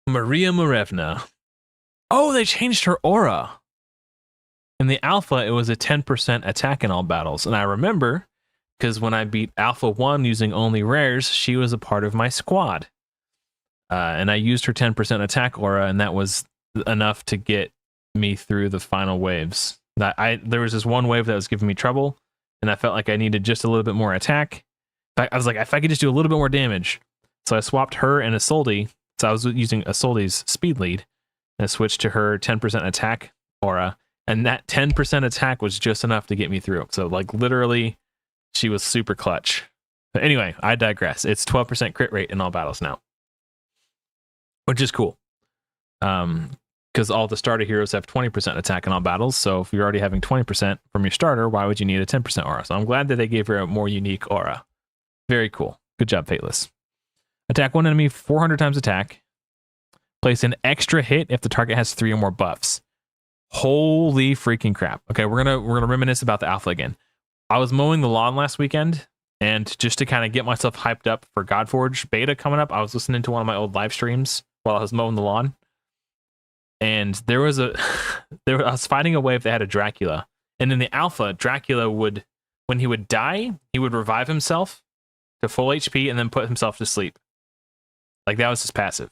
Maria Marevna. Oh, they changed her aura. In the alpha, it was a 10% attack in all battles. And I remember, because when I beat Alpha 1 using only rares, she was a part of my squad. And I used her 10% attack aura, and that was enough to get me through the final waves. There was this one wave that was giving me trouble, and I felt like I needed just a little bit more attack. I was like, if I could just do a little bit more damage. So I swapped her and Isolde. So I was using Isolde's speed lead, and I switched to her 10% attack aura, and that 10% attack was just enough to get me through. So like literally, she was super clutch. But anyway, I digress. It's 12% crit rate in all battles now, which is cool. Because all the starter heroes have 20% attack in all battles. So if you're already having 20% from your starter, why would you need a 10% aura? So I'm glad that they gave her a more unique aura. Very cool. Good job, Fateless. Attack one enemy 400 times attack. Place an extra hit if the target has 3 or more buffs. Holy freaking crap. Okay, we're gonna reminisce about the alpha again. I was mowing the lawn last weekend, and just to kind of get myself hyped up for Godforge beta coming up, I was listening to one of my old live streams while I was mowing the lawn. And there was I was fighting a wave that had a Dracula. And in the alpha, Dracula would, when he would die, he would revive himself to full HP and then put himself to sleep. Like, that was his passive.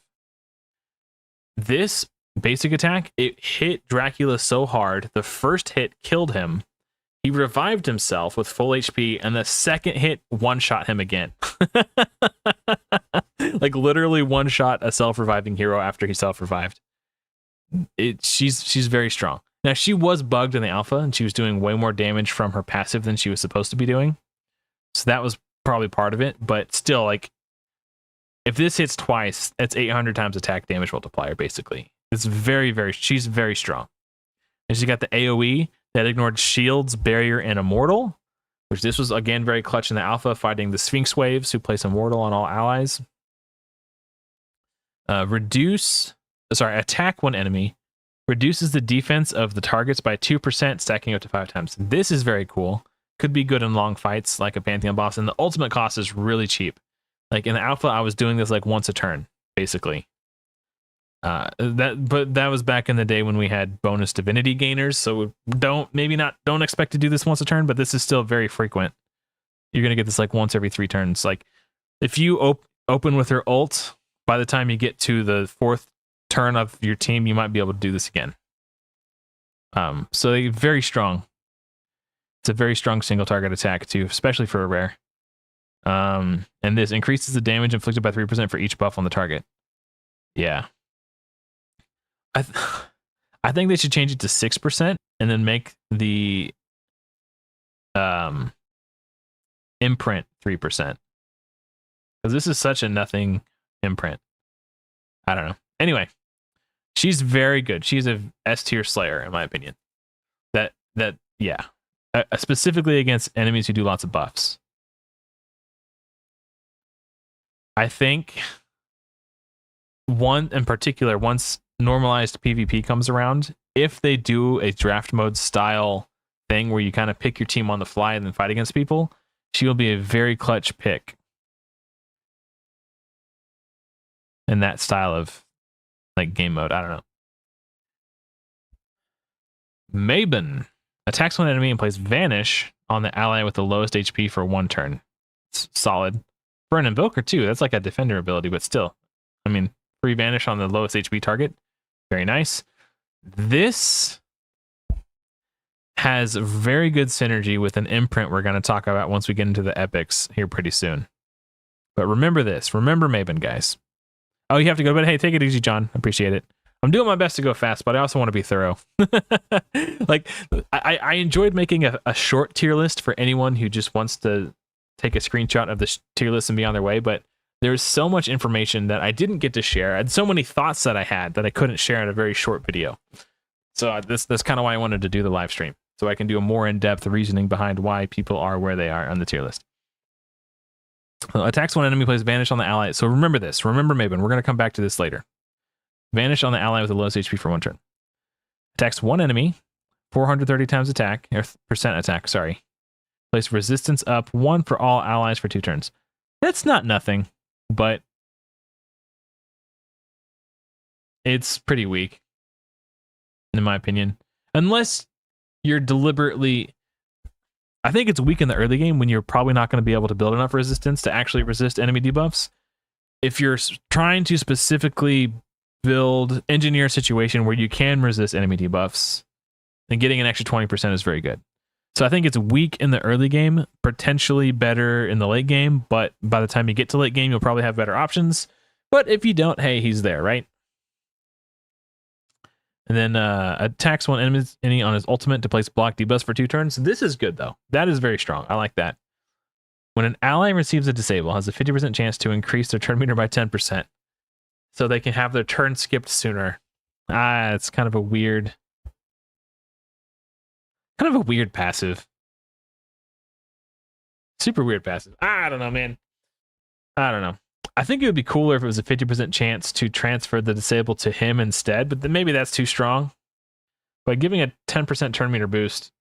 This basic attack, it hit Dracula so hard, the first hit killed him. He revived himself with full HP, and the second hit one-shot him again. Like, literally one-shot a self-reviving hero after he self-revived. She's very strong. Now, she was bugged in the alpha, and she was doing way more damage from her passive than she was supposed to be doing. So that was probably part of it, but still, like, if this hits twice, that's 800 times attack damage multiplier, basically. It's she's very strong. And she got the AoE that ignored shields, barrier, and immortal, which this was, again, very clutch in the alpha, fighting the Sphinx waves, who place immortal on all allies. Attack one enemy. Reduces the defense of the targets by 2%, stacking up to 5 times. This is very cool. Could be good in long fights, like a Pantheon boss, and the ultimate cost is really cheap. Like, in the alpha, I was doing this like once a turn, basically. But that was back in the day when we had bonus divinity gainers, so don't expect to do this once a turn, but this is still very frequent. You're gonna get this like once every 3 turns. Like, if you open with her ult, by the time you get to the 4th turn of your team, you might be able to do this again. So very strong. It's a very strong single target attack too, especially for a rare. And this increases the damage inflicted by 3% for each buff on the target. Yeah. I think they should change it to 6% and then make the imprint 3%. Because this is such a nothing imprint. I don't know. Anyway, she's very good. She's a S tier slayer, in my opinion. Yeah. Specifically against enemies who do lots of buffs. I think one in particular, once normalized PvP comes around, if they do a draft mode style thing where you kind of pick your team on the fly and then fight against people, she will be a very clutch pick in that style of like game mode. I don't know. Mabon attacks one enemy and plays Vanish on the ally with the lowest HP for 1 turn. It's solid. For an Invoker too, that's like a defender ability, but still. I mean, free Vanish on the lowest HP target. Very nice. This has very good synergy with an imprint we're going to talk about once we get into the epics here pretty soon. But remember this. Remember Mabon, guys. Oh, you have to go, but hey, take it easy, John. Appreciate it. I'm doing my best to go fast, but I also want to be thorough. Like, I enjoyed making a short tier list for anyone who just wants to take a screenshot of the tier list and be on their way, but there's so much information that I didn't get to share. I had so many thoughts that I had that I couldn't share in a very short video. So that's kind of why I wanted to do the live stream, so I can do a more in-depth reasoning behind why people are where they are on the tier list. Attacks one enemy, plays Vanish on the ally. So remember this. Remember Mabon. We're going to come back to this later. Vanish on the ally with the lowest HP for 1 turn. Attacks one enemy, 430 times attack, or percent attack, sorry. Place resistance up 1 for all allies for 2 turns. That's not nothing, but it's pretty weak, in my opinion. Unless you're deliberately... I think it's weak in the early game when you're probably not going to be able to build enough resistance to actually resist enemy debuffs. If you're trying to specifically engineer a situation where you can resist enemy debuffs, then getting an extra 20% is very good. So I think it's weak in the early game, potentially better in the late game, but by the time you get to late game, you'll probably have better options. But if you don't, hey, he's there, right? And then attacks one enemy on his ultimate to place block debuffs for 2 turns. This is good, though. That is very strong. I like that. When an ally receives a disable, has a 50% chance to increase their turn meter by 10%. So they can have their turn skipped sooner. It's kind of a weird passive. Super weird passive. I don't know, man. I don't know. I think it would be cooler if it was a 50% chance to transfer the disable to him instead, but then maybe that's too strong. But giving a 10% turn meter boost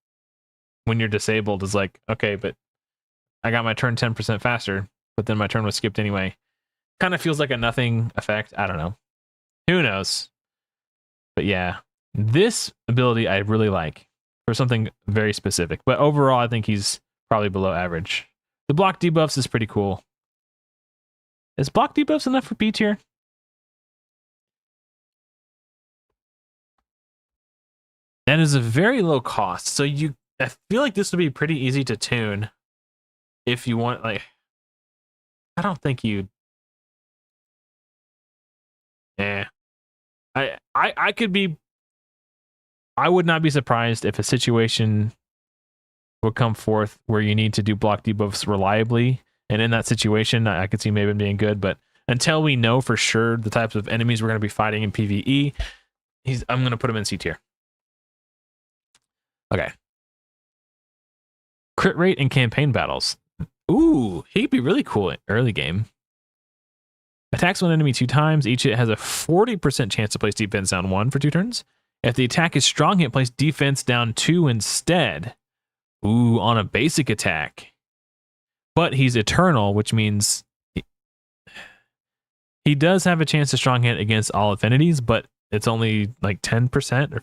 when you're disabled is like, okay, but I got my turn 10% faster, but then my turn was skipped anyway. Kind of feels like a nothing effect. I don't know. Who knows? But yeah, this ability I really like for something very specific. But overall, I think he's probably below average. The block debuffs is pretty cool. Is block debuffs enough for B tier? That is a very low cost. So I feel like this would be pretty easy to tune if you want, like, I don't think you'd. I could be. I would not be surprised if a situation would come forth where you need to do block debuffs reliably, and in that situation, I could see Maven being good. But until we know for sure the types of enemies we're going to be fighting in PvE, I'm going to put him in C tier. Okay. Crit rate in campaign battles. Ooh, he'd be really cool in early game. Attacks one enemy 2 times. Each hit has a 40% chance to place defense down 1 for 2 turns. If the attack is strong hit, place defense down 2 instead. Ooh, on a basic attack. But he's eternal, which means he does have a chance to strong hit against all affinities, but it's only like 10%, or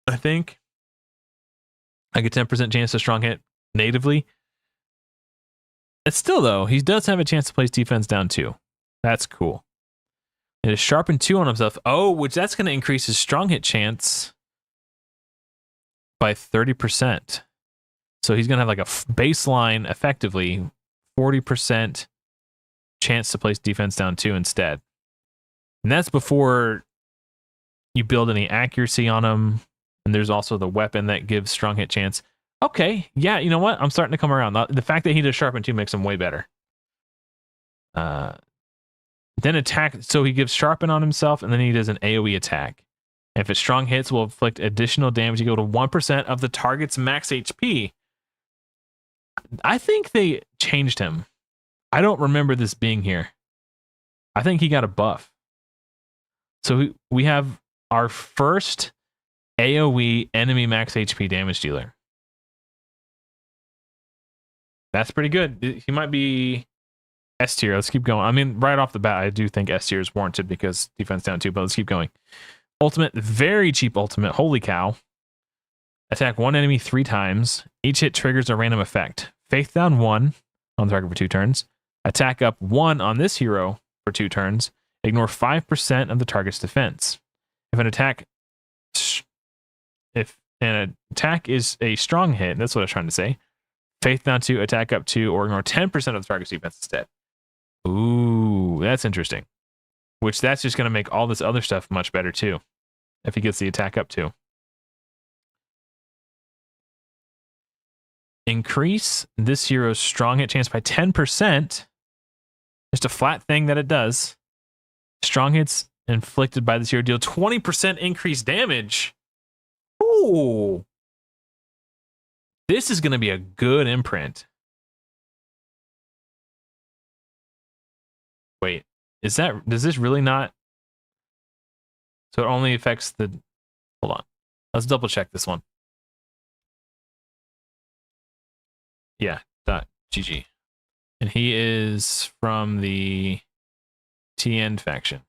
I think. Like a 10% chance to strong hit natively. It's still, though, he does have a chance to place defense down 2. That's cool. It is sharpen 2 on himself. Oh, which that's going to increase his strong hit chance by 30%. So he's going to have like a baseline, effectively, 40% chance to place defense down 2 instead. And that's before you build any accuracy on him. And there's also the weapon that gives strong hit chance. Okay, yeah, you know what? I'm starting to come around. The fact that he does sharpen 2 makes him way better. Then attack, so he gives sharpen on himself, and then he does an AoE attack. If it strong hits, will inflict additional damage equal to 1% of the target's max HP. I think they changed him. I don't remember this being here. I think he got a buff. So we have our first AoE enemy max HP damage dealer. That's pretty good. He might be S tier. Let's keep going. I mean, right off the bat, I do think S tier is warranted because defense down 2, but let's keep going. Ultimate, very cheap ultimate. Holy cow. Attack 1 enemy 3 times. Each hit triggers a random effect. Faith down 1 on the target for 2 turns. Attack up 1 on this hero for 2 turns. Ignore 5% of the target's defense. If an attack is a strong hit, that's what I was trying to say. Faith down 2, attack up 2, or ignore 10% of the target's defense instead. Ooh, that's interesting. Which that's just going to make all this other stuff much better too. If he gets the attack up 2. Increase this hero's strong hit chance by 10%. Just a flat thing that it does. Strong hits inflicted by this hero deal 20% increased damage. Ooh. This is going to be a good imprint. Wait, does this really not? So it only affects the, hold on. Let's double check this one. Yeah, .gg. And he is from the TN faction.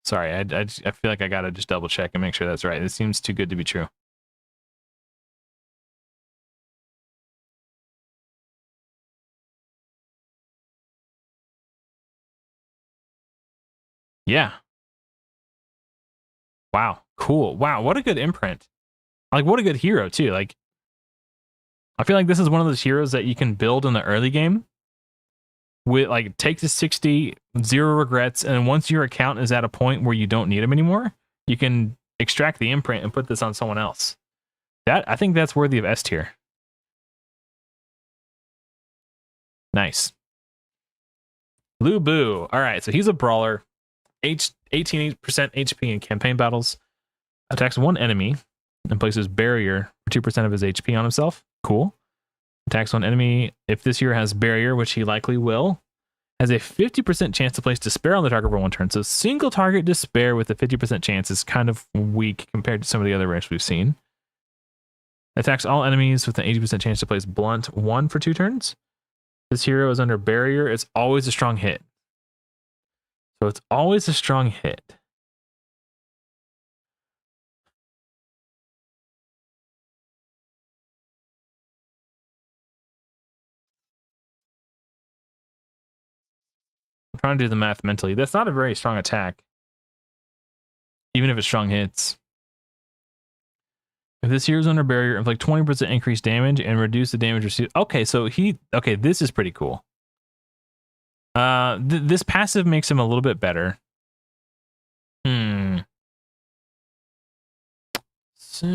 Sorry, I feel like I gotta just double check and make sure that's right. It seems too good to be true. Yeah. Wow, cool. Wow, what a good imprint. Like, what a good hero, too. Like, I feel like this is one of those heroes that you can build in the early game with, like, take to 60, 0 regrets, and once your account is at a point where you don't need him anymore, you can extract the imprint and put this on someone else. I think that's worthy of S tier. Nice. Lu Bu. All right, so he's a brawler. 18% HP in campaign battles. Attacks 1 enemy and places barrier for 2% of his HP on himself. Cool. Attacks on enemy. If this hero has barrier, which he likely will, has a 50% chance to place despair on the target for 1 turn. So single target despair with a 50% chance is kind of weak compared to some of the other rares we've seen. Attacks all enemies with an 80% chance to place blunt 1 for 2 turns. This hero is under barrier. It's always a strong hit. So it's always a strong hit. I'm trying to do the math mentally. That's not a very strong attack, even if it's strong hits. If this hero's under barrier, inflict 20% increased damage and reduce the damage received. Okay, so okay, this is pretty cool. This passive makes him a little bit better. So,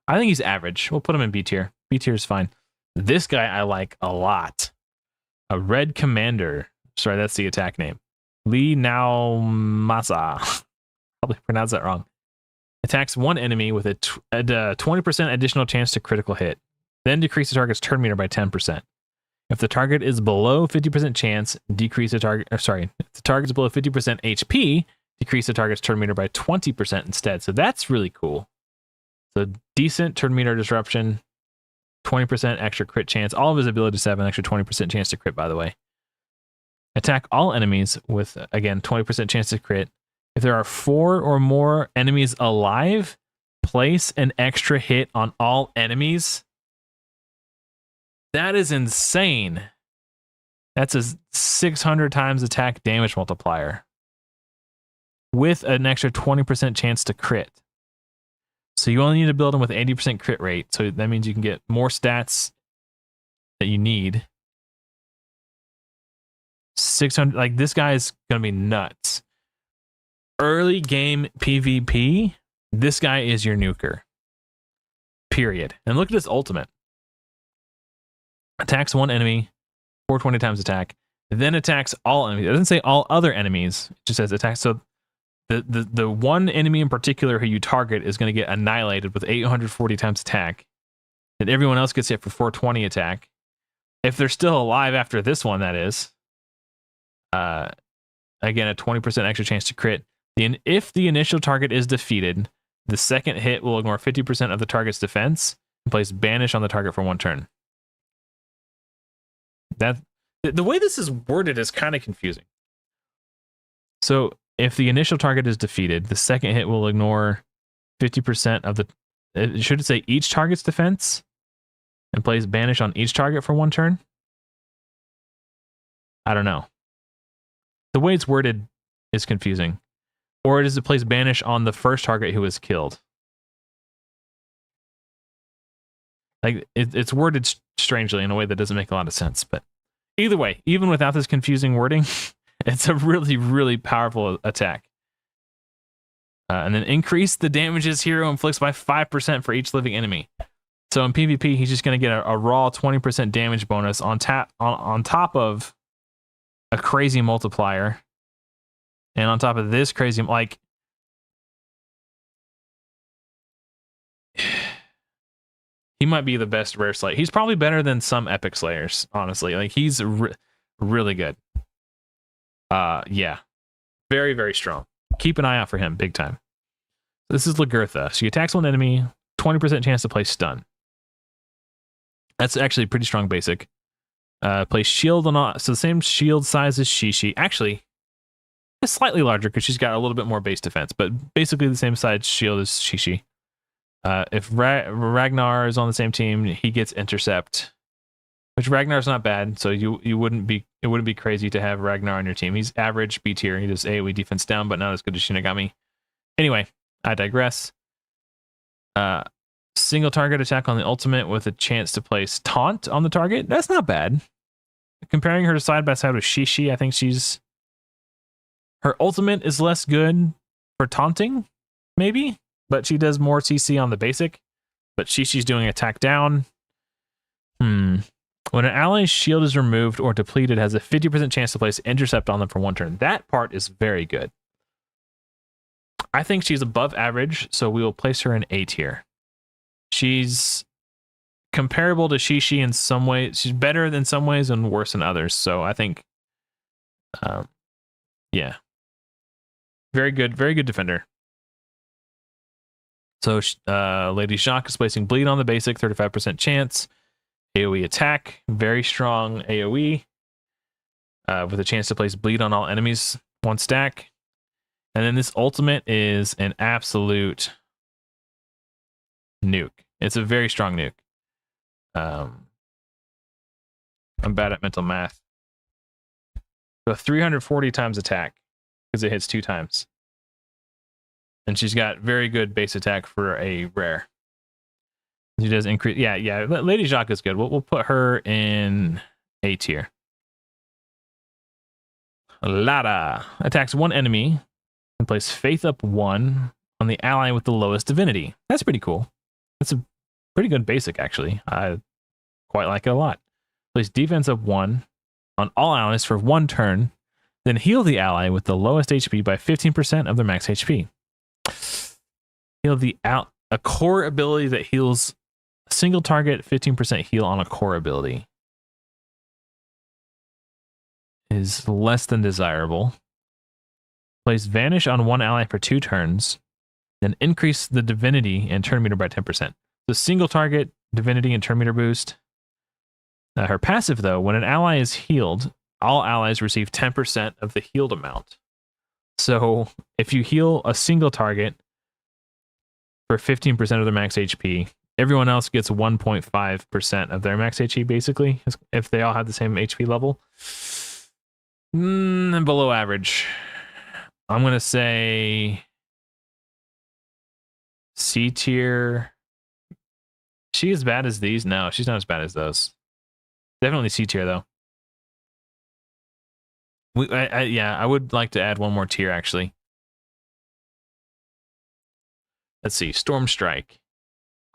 I think he's average. We'll put him in B tier. B tier is fine. This guy I like a lot. A red commander. Sorry, that's the attack name. Lee Now Masa. Probably pronounced that wrong. Attacks 1 enemy with a 20% additional chance to critical hit. Then decrease the target's turn meter by 10%. If the target is below 50% chance, decrease the target. If the target is below 50% HP, decrease the target's turn meter by 20% instead. So that's really cool. So decent turn meter disruption, 20% extra crit chance. All of his abilities have an extra 20% chance to crit, by the way. Attack all enemies with, again, 20% chance to crit. If there are 4 or more enemies alive, place an extra hit on all enemies. That is insane. That's a 600 times attack damage multiplier with an extra 20% chance to crit. So you only need to build them with 80% crit rate. So that means you can get more stats that you need. 600, like this guy is going to be nuts. Early game PvP, this guy is your nuker. Period. And look at his ultimate. Attacks 1 enemy, 420 times attack, then attacks all enemies. It doesn't say all other enemies. It just says attacks. So the one enemy in particular who you target is going to get annihilated with 840 times attack. And everyone else gets hit for 420 attack. If they're still alive after this one, that is. Again, a 20% extra chance to crit. If the initial target is defeated, the second hit will ignore 50% of the target's defense and place banish on the target for 1 turn. The way this is worded is kind of confusing. So if the initial target is defeated, the second hit will ignore 50% of the... It should say each target's defense and place banish on each target for 1 turn? I don't know. The way it's worded is confusing. Or does it place banish on the first target who is killed? Like it's worded strangely in a way that doesn't make a lot of sense. But either way, even without this confusing wording, it's a really, really powerful attack. And then increase the damages hero inflicts by 5% for each living enemy. So in PvP, he's just going to get a raw 20% damage bonus on top of a crazy multiplier. And on top of this crazy, like, he might be the best rare slayer. He's probably better than some epic slayers, honestly. Like, he's really good. Yeah. Very, very strong. Keep an eye out for him, big time. This is Lagertha. She attacks 1 enemy, 20% chance to place stun. That's actually a pretty strong basic. Place shield on all, so the same shield size as Shishi. Actually, it's slightly larger because she's got a little bit more base defense, but basically the same size shield as Shishi. If Ragnar is on the same team, he gets intercept, which Ragnar's not bad. So it wouldn't be crazy to have Ragnar on your team. He's average B tier. He does AoE defense down, but not as good as Shinigami. Anyway, I digress. Single target attack on the ultimate with a chance to place taunt on the target. That's not bad. Comparing her to side by side with Shishi, I think her ultimate is less good for taunting, maybe, but she does more CC on the basic. But Shishi's doing attack down. When an ally's shield is removed or depleted, has a 50% chance to place intercept on them for 1 turn. That part is very good. I think she's above average, so we will place her in A tier. she's comparable to Shishi in some ways. She's better in some ways and worse in others. So I think, yeah, very good defender. So Lady Jacques is placing bleed on the basic, 35% chance. AoE attack, very strong AoE, with a chance to place bleed on all enemies, 1 stack. And then this ultimate is an absolute nuke. It's a very strong nuke. I'm bad at mental math. So 340 times attack, because it hits 2 times. And she's got very good base attack for a rare. She does increase. Yeah. Lady Jacques is good. We'll put her in A tier. Lara attacks 1 enemy and place Faith up 1 on the ally with the lowest divinity. That's pretty cool. That's a pretty good basic, actually. I quite like it a lot. Place defense up 1 on all allies for 1 turn, then heal the ally with the lowest HP by 15% of their max HP. Heal a core ability that heals a single target, 15% heal on a core ability is less than desirable. Place Vanish on 1 ally for 2 turns, then increase the divinity and turn meter by 10%. So single target, divinity, and turn meter boost. Her passive, though, when an ally is healed, all allies receive 10% of the healed amount. So if you heal a single target for 15% of their max HP, everyone else gets 1.5% of their max HP, basically, if they all have the same HP level. Below average. I'm going to say C tier. She as bad as these? No, she's not as bad as those. Definitely C tier, though. I would like to add 1 more tier, actually. Let's see. Storm Strike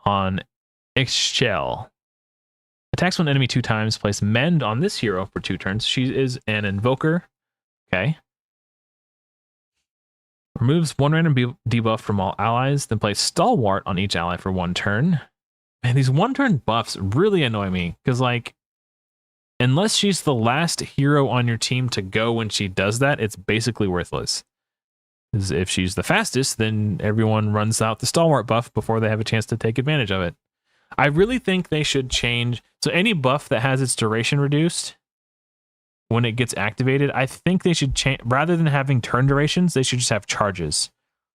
on Ixchel. Attacks 1 enemy 2 times. Place Mend on this hero for 2 turns. She is an Invoker. Okay. Removes 1 random debuff from all allies. Then place Stalwart on each ally for 1 turn. Man, these 1-turn buffs really annoy me. Because, like, unless she's the last hero on your team to go when she does that, it's basically worthless. Because if she's the fastest, then everyone runs out the Stalwart buff before they have a chance to take advantage of it. I really think they should change. So any buff that has its duration reduced when it gets activated, I think they should change. Rather than having turn durations, they should just have charges.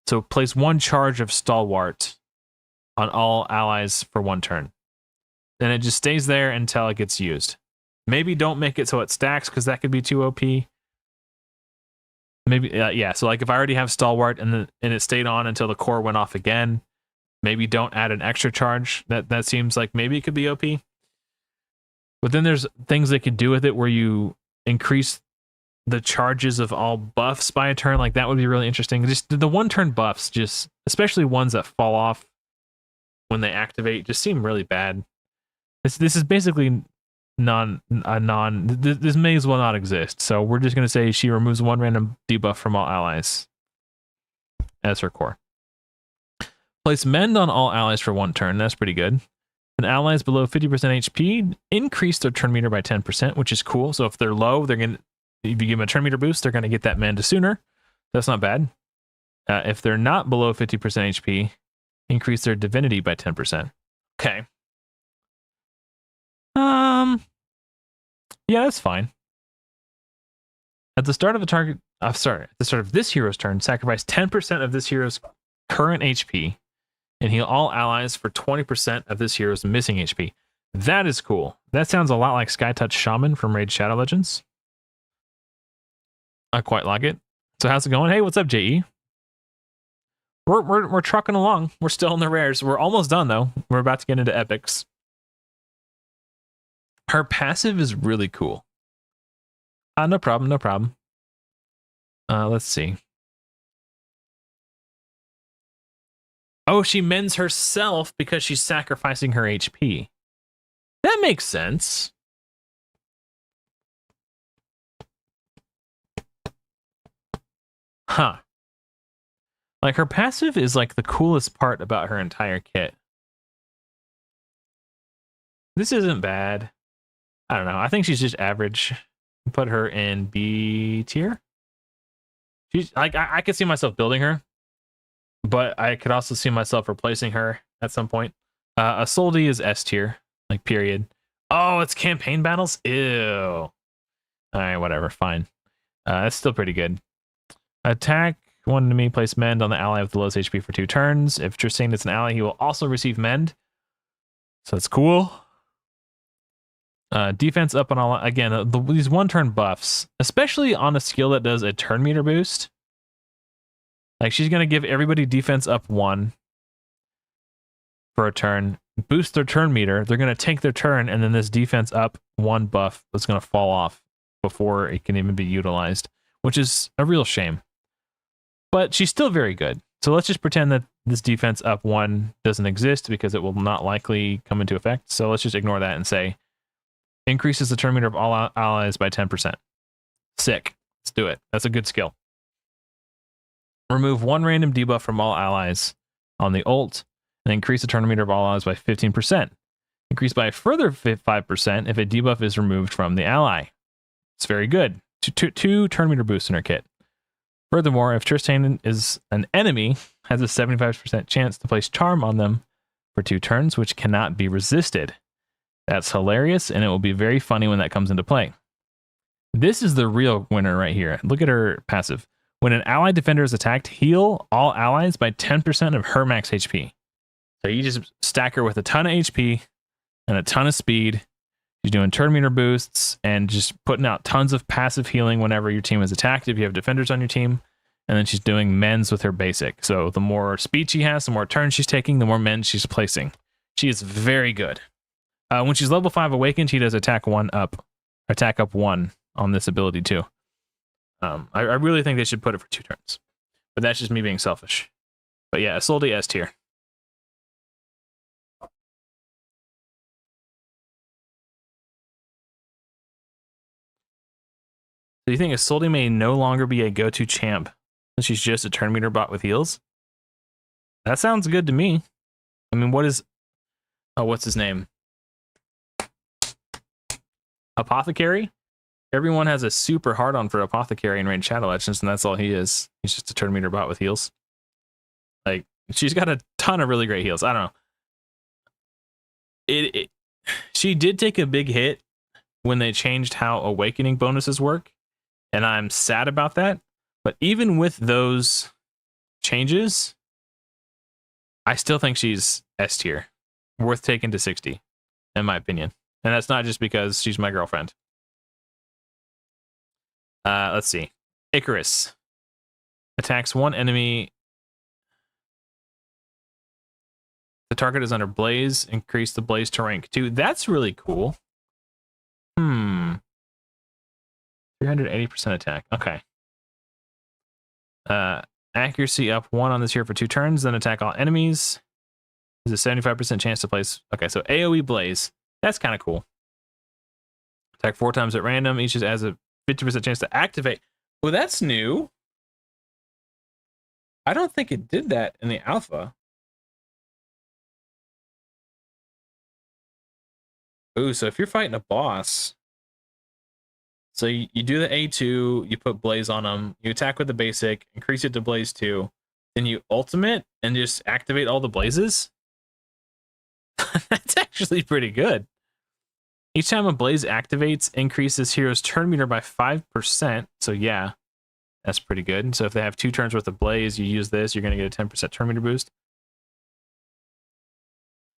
So place 1 charge of Stalwart on all allies for 1 turn. Then it just stays there until it gets used. Maybe don't make it so it stacks, because that could be too OP. Maybe, yeah. So like if I already have Stalwart and it stayed on until the core went off again, maybe don't add an extra charge. That seems like maybe it could be OP. But then there's things they could do with it where you increase the charges of all buffs by a turn. Like that would be really interesting. Just the 1-turn buffs, just especially ones that fall off when they activate, just seem really bad. This is basically this may as well not exist. So we're just going to say she removes 1 random debuff from all allies as her core. Place Mend on all allies for 1 turn. That's pretty good. When allies below 50% HP, increase their turn meter by 10%, which is cool. So if they're low, if you give them a turn meter boost, they're going to get that Mend sooner. That's not bad. If they're not below 50% HP, increase their divinity by 10%. Okay. Yeah, that's fine. At the start of at the start of this hero's turn, sacrifice 10% of this hero's current HP and heal all allies for 20% of this hero's missing HP. That is cool. That sounds a lot like Skytouch Shaman from Raid Shadow Legends. I quite like it. So how's it going? Hey, what's up, JE? We're trucking along. We're still in the rares. We're almost done though. We're about to get into epics. Her passive is really cool. No problem. Let's see. Oh, she mends herself because she's sacrificing her HP. That makes sense. Huh. Like her passive is like the coolest part about her entire kit. This isn't bad. I don't know. I think she's just average. Put her in B tier. She's like I could see myself building her, but I could also see myself replacing her at some point. Isolde is S tier, like period. Oh, it's campaign battles? Ew. Alright, whatever, fine. That's still pretty good. Attack one enemy, place mend on the ally with the lowest HP for 2 turns. If Tristan is an ally, he will also receive mend. So that's cool. Defense up on all, again, these 1-turn buffs, especially on a skill that does a turn meter boost. Like, she's going to give everybody defense up 1 for a turn, boost their turn meter. They're going to take their turn, and then this defense up 1 buff is going to fall off before it can even be utilized, which is a real shame. But she's still very good. So let's just pretend that this defense up 1 doesn't exist because it will not likely come into effect. So let's just ignore that and say, increases the turn meter of all allies by 10%. Sick. Let's do it. That's a good skill. Remove 1 random debuff from all allies on the ult, and increase the turn meter of all allies by 15%. Increase by a further 5% if a debuff is removed from the ally. It's very good. Two turn meter boosts in her kit. Furthermore, if Tristan is an enemy, has a 75% chance to place charm on them for 2 turns, which cannot be resisted. That's hilarious, and it will be very funny when that comes into play. This is the real winner right here. Look at her passive. When an allied defender is attacked, heal all allies by 10% of her max HP. So you just stack her with a ton of HP and a ton of speed. She's doing turn meter boosts and just putting out tons of passive healing whenever your team is attacked, if you have defenders on your team. And then she's doing mends with her basic. So the more speed she has, the more turns she's taking, the more mends she's placing. She is very good. When she's level 5 awakened, she does attack up 1 on this ability too. I really think they should put it for 2 turns. But that's just me being selfish. But yeah, Isolde S tier. Do you think Isolde may no longer be a go-to champ since she's just a turn meter bot with heals? That sounds good to me. I mean, what's his name? Apothecary? Everyone has a super hard-on for Apothecary in Raid Shadow Legends, and that's all he is. He's just a turn meter bot with heals. Like, she's got a ton of really great heals. I don't know. She did take a big hit when they changed how awakening bonuses work, and I'm sad about that. But even with those changes, I still think she's S tier. Worth taking to 60, in my opinion. And that's not just because she's my girlfriend. Let's see. Icarus. Attacks 1 enemy. The target is under blaze. Increase the blaze to rank 2. That's really cool. 380% attack. Okay. Accuracy up 1 on this here for 2 turns. Then attack all enemies. There's a 75% chance to place. Okay, so AoE blaze. That's kind of cool. Attack 4 times at random. Each just has a 50% chance to activate. Well, that's new. I don't think it did that in the alpha. Ooh, so if you're fighting a boss, so you do the A2, you put blaze on them, you attack with the basic, increase it to blaze 2, then you ultimate and just activate all the blazes. That's actually pretty good. Each time a blaze activates, increases hero's turn meter by 5%. So yeah, that's pretty good. So if they have 2 turns worth of blaze, you use this, you're going to get a 10% turn meter boost.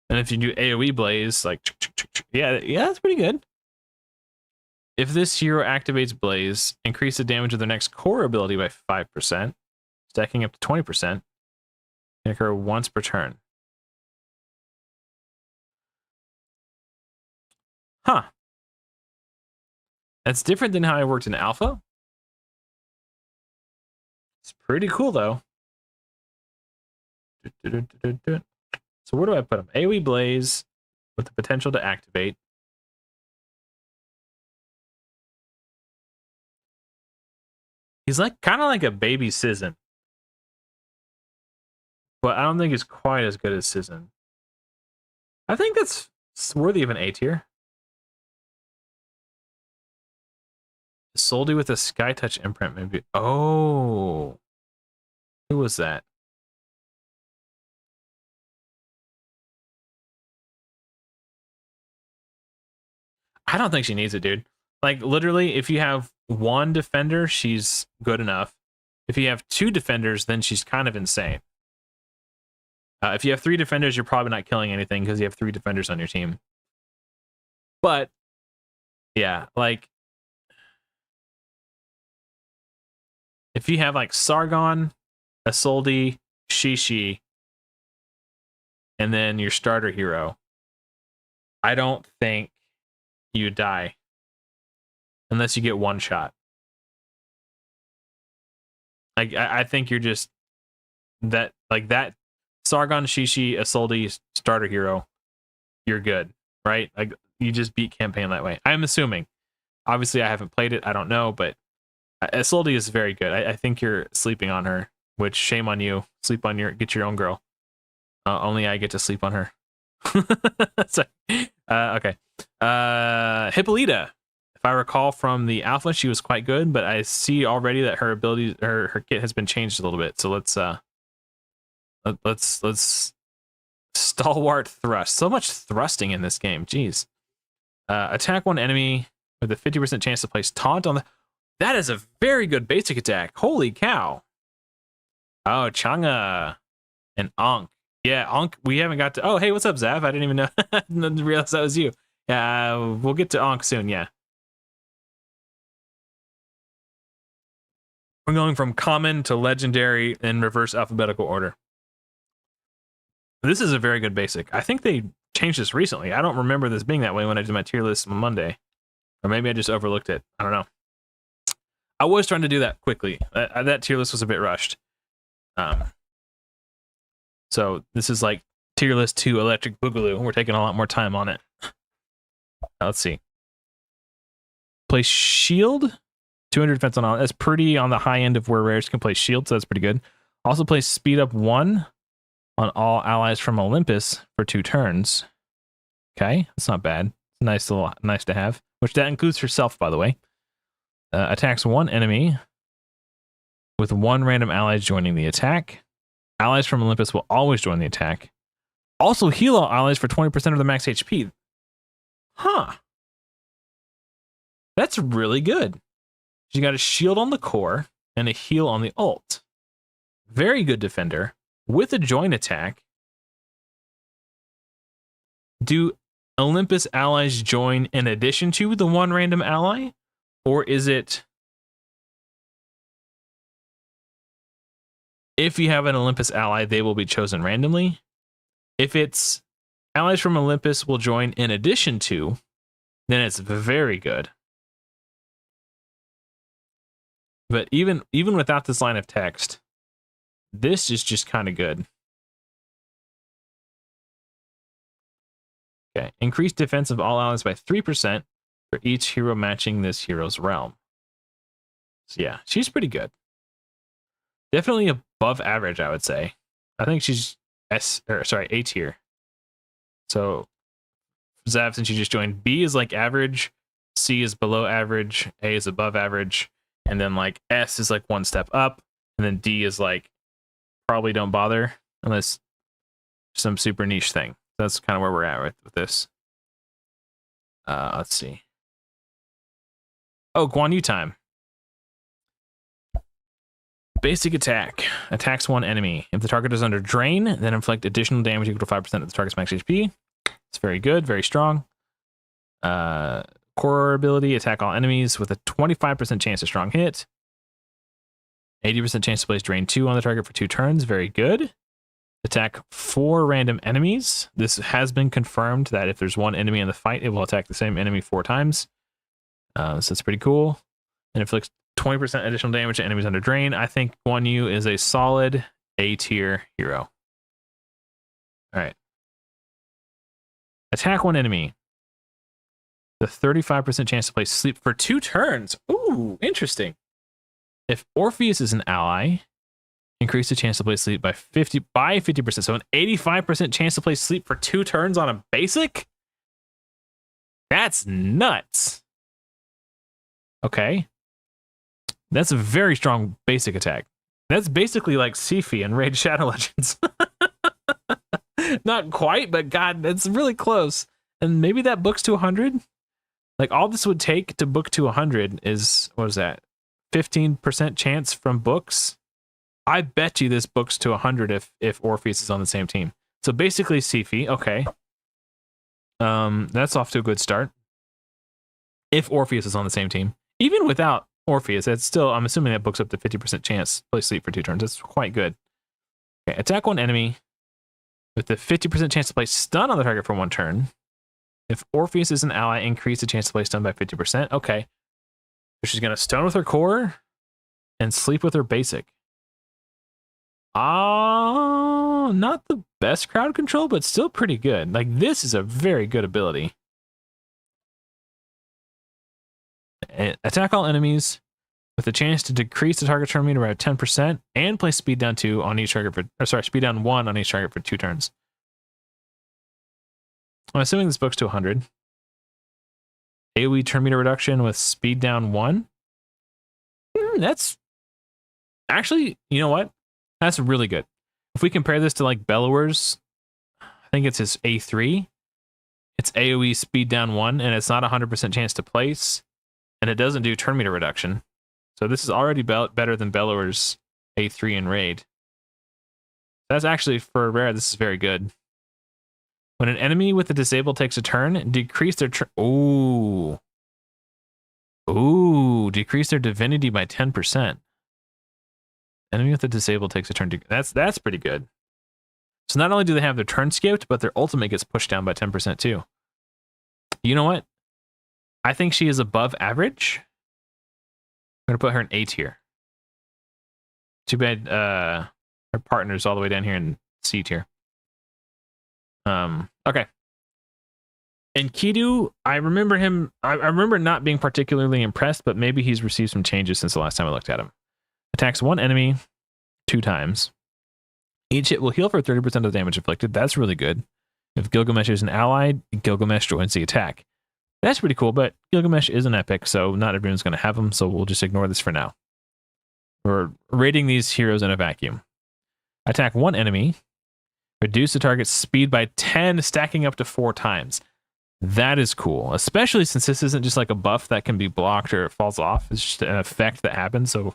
And if you do AoE blaze, like, yeah, that's pretty good. If this hero activates blaze, increase the damage of their next core ability by 5%, stacking up to 20%, can occur once per turn. Huh. That's different than how I worked in alpha. It's pretty cool though. So where do I put him? AoE blaze with the potential to activate. He's like kind of like a baby Sizzin. But I don't think he's quite as good as Sizzin. I think that's It's worthy of an A tier. Soldy with a Sky Touch imprint, maybe. Oh. Who was that? I don't think she needs it, dude. Like, literally, if you have one defender, she's good enough. If you have two defenders, then she's kind of insane. If you have three defenders, you're probably not killing anything because you have three defenders on your team. But, yeah, like, if you have, like, Sargon, Isolde, Shishi, and then your starter hero, I don't think you die unless you get one shot. Like, I think you're just that, like, that Sargon, Shishi, Isolde starter hero, you're good, right? Like, you just beat campaign that way. I'm assuming. Obviously, I haven't played it. I don't know, but Isolde is very good. I think you're sleeping on her, which shame on you. Get your own girl. Only I get to sleep on her. So, okay. Hippolyta. If I recall from the alpha, she was quite good, but I see already that her ability, her kit has been changed a little bit. So let's stalwart thrust. So much thrusting in this game. Jeez. Attack one enemy with a 50% chance to place taunt on the. That is a very good basic attack. Holy cow. Oh, Chang'e and Ankh. Yeah, Ankh, we haven't got to. Oh, hey, what's up, Zav? I didn't even know. I didn't realize that was you. Yeah, we'll get to Ankh soon, yeah. We're going from common to legendary in reverse alphabetical order. This is a very good basic. I think they changed this recently. I don't remember this being that way when I did my tier list on Monday. Or maybe I just overlooked it. I don't know. I was trying to do that quickly. That tier list was a bit rushed. So this is like tier list 2 Electric Boogaloo. We're taking a lot more time on it. Let's see. Place shield. 200 defense on all. That's pretty on the high end of where rares can play shield, so that's pretty good. Also place speed up 1 on all allies from Olympus for 2 turns. Okay, that's not bad. Nice to have. Which that includes herself, by the way. Attacks 1 enemy with 1 random ally joining the attack. Allies from Olympus will always join the attack. Also heal all allies for 20% of the max HP. Huh. That's really good. You got a shield on the core and a heal on the ult. Very good defender with a join attack. Do Olympus allies join in addition to the 1 random ally? Or is it if you have an Olympus ally, they will be chosen randomly? If it's allies from Olympus will join in addition to, then it's very good. But even without this line of text, this is just kind of good. Okay, increase defense of all allies by 3% for each hero matching this hero's realm. So yeah, she's pretty good. Definitely above average, I would say. I think she's A tier. So Zav, since you just joined, B is like average, C is below average, A is above average. And then like S is like 1 step up, and then D is like probably don't bother unless some super niche thing. That's kind of where we're at with this. Let's see. Oh, Guan Yu time. Basic attack. Attacks 1 enemy. If the target is under drain, then inflict additional damage equal to 5% of the target's max HP. It's very good, very strong. Core ability, attack all enemies with a 25% chance to strong hit. 80% chance to place drain 2 on the target for 2 turns. Very good. Attack 4 random enemies. This has been confirmed that if there's 1 enemy in the fight, it will attack the same enemy 4 times. So that's pretty cool. And inflicts 20% additional damage to enemies under drain. I think Guan Yu is a solid A tier hero. All right. Attack 1 enemy. The 35% chance to place sleep for 2 turns. Ooh, interesting. If Orpheus is an ally, increase the chance to place sleep by 50%. So an 85% chance to place sleep for 2 turns on a basic? That's nuts. Okay. That's a very strong basic attack. That's basically like Sifi and Raid Shadow Legends. Not quite, but God, that's really close. And maybe that books to 100? Like, all this would take to book to 100 is, what is that? 15% chance from books? I bet you this books to 100 if Orpheus is on the same team. So basically Sifi, okay. That's off to a good start. If Orpheus is on the same team. Even without Orpheus, that's still, I'm assuming that books up to 50% chance. Play sleep for 2 turns. That's quite good. Okay, attack one enemy with the 50% chance to place stun on the target for 1 turn. If Orpheus is an ally, increase the chance to place stun by 50%. Okay. So she's going to stun with her core and sleep with her basic. Not the best crowd control, but still pretty good. Like, this is a very good ability. Attack all enemies with a chance to decrease the target turn meter by 10% and place speed down 2 on each target for, speed down 1 on each target for 2 turns. I'm assuming this book's to 100. AoE turn meter reduction with speed down 1. That's actually, you know what? That's really good. If we compare this to like Bellower's, I think it's his A3. It's AoE speed down 1, and it's not 100% chance to place, and it doesn't do turn meter reduction. So this is already better than Bellower's A3 in Raid. That's actually, for rare, this is very good. When an enemy with a disabled takes a turn, decrease their turn. Ooh, decrease their divinity by 10%. Enemy with a disabled takes a turn. That's pretty good. So not only do they have their turn skipped, but their ultimate gets pushed down by 10% too. You know what? I think she is above average. I'm gonna put her in A tier. Too bad her partner's all the way down here in C tier. Okay. And Kidu, I remember him. I remember not being particularly impressed, but maybe he's received some changes since the last time I looked at him. Attacks one enemy 2 times. Each hit will heal for 30% of the damage inflicted. That's really good. If Gilgamesh is an ally, Gilgamesh joins the attack. That's pretty cool, but Gilgamesh is an epic, so not everyone's going to have him, so we'll just ignore this for now. We're rating these heroes in a vacuum. Attack one enemy. Reduce the target's speed by 10, stacking up to 4 times. That is cool, especially since this isn't just like a buff that can be blocked or it falls off. It's just an effect that happens, so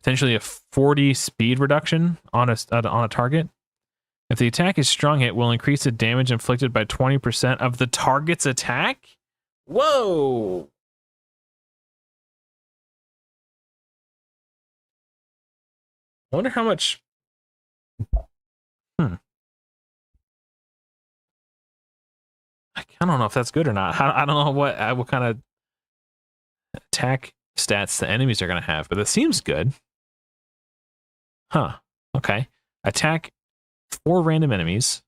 potentially a 40 speed reduction on a target. If the attack is strong hit, will increase the damage inflicted by 20% of the target's attack? Whoa! I wonder how much... I don't know if that's good or not. I don't know what kind of attack stats the enemies are going to have, but it seems good. Huh. Okay. Attack 4 random enemies.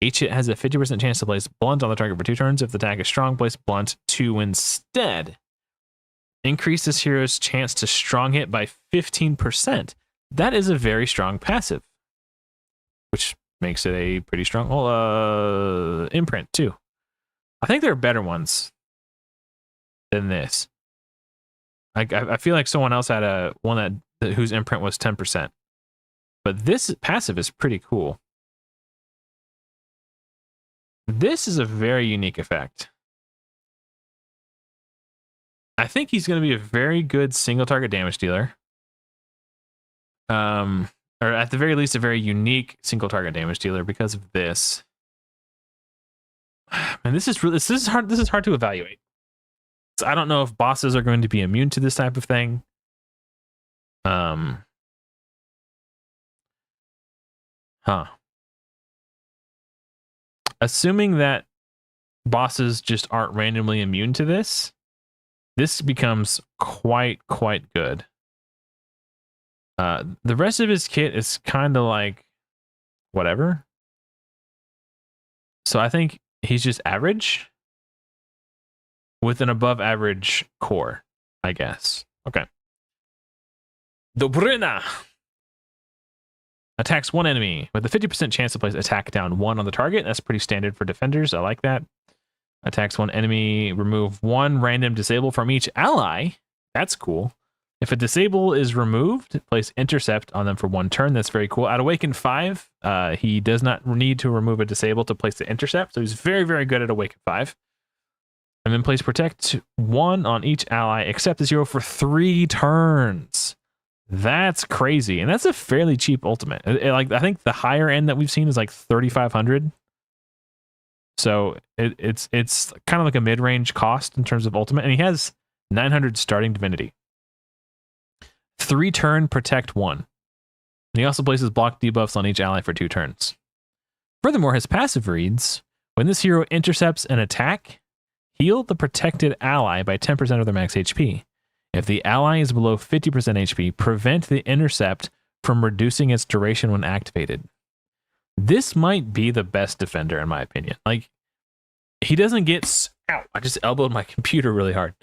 Each hit has a 50% chance to place blunt on the target for 2 turns. If the attack is strong, place blunt 2 instead. Increase this hero's chance to strong hit by 15%. That is a very strong passive, which makes it a pretty strong imprint too. I think there are better ones than this. I feel like someone else had one whose imprint was 10%. But this passive is pretty cool. This is a very unique effect. I think he's going to be a very good single target damage dealer. Or at the very least, a very unique single target damage dealer because of this. And this is hard. This is hard to evaluate. So I don't know if bosses are going to be immune to this type of thing. Assuming that bosses just aren't randomly immune to this, this becomes quite good. The rest of his kit is kind of like whatever. So I think he's just average with an above average core, I guess. Okay. Dobrina attacks one enemy with a 50% chance to place attack down 1 on the target. That's pretty standard for defenders. I like that. Attacks one enemy, remove one random disable from each ally. That's cool. If a disable is removed, place intercept on them for 1 turn. That's very cool. At Awaken 5, he does not need to remove a disable to place the intercept. So he's very, very good at Awaken 5. And then place protect 1 on each ally, except the 0 for 3 turns. That's crazy. And that's a fairly cheap ultimate. I think the higher end that we've seen is like 3,500. So it's kind of like a mid-range cost in terms of ultimate. And he has 900 starting divinity. 3 turn protect 1. And he also places block debuffs on each ally for 2 turns. Furthermore, his passive reads, when this hero intercepts an attack, heal the protected ally by 10% of their max HP. If the ally is below 50% HP, prevent the intercept from reducing its duration when activated. This might be the best defender, in my opinion. Like, he doesn't get... Ow, I just elbowed my computer really hard.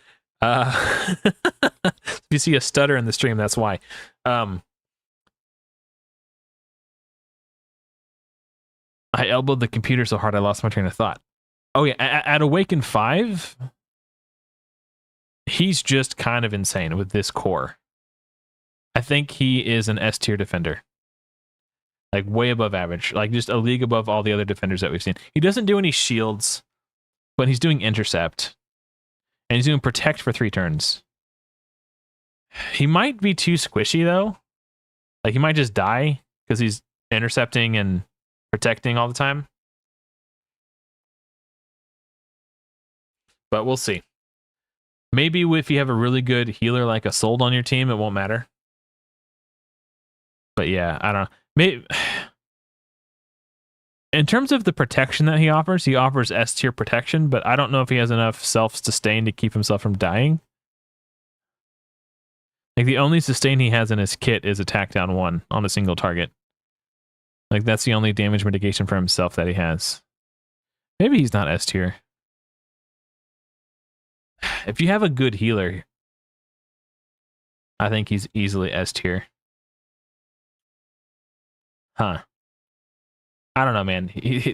If you see a stutter in the stream, that's why. I elbowed the computer so hard I lost my train of thought. Oh yeah, at Awaken 5, he's just kind of insane with this core. I think he is an S tier defender. Like way above average. Like just a league above all the other defenders that we've seen. He doesn't do any shields, but he's doing intercept. And he's doing protect for 3 turns. He might be too squishy though. Like he might just die because he's intercepting and protecting all the time. But we'll see. Maybe if you have a really good healer like a Sold on your team, it won't matter. But yeah, I don't know. Maybe in terms of the protection that he offers S tier protection, but I don't know if he has enough self-sustain to keep himself from dying. Like the only sustain he has in his kit is attack down 1 on a single target. Like that's the only damage mitigation for himself that he has. Maybe he's not S tier. If you have a good healer, I think he's easily S tier. Huh. I don't know, man.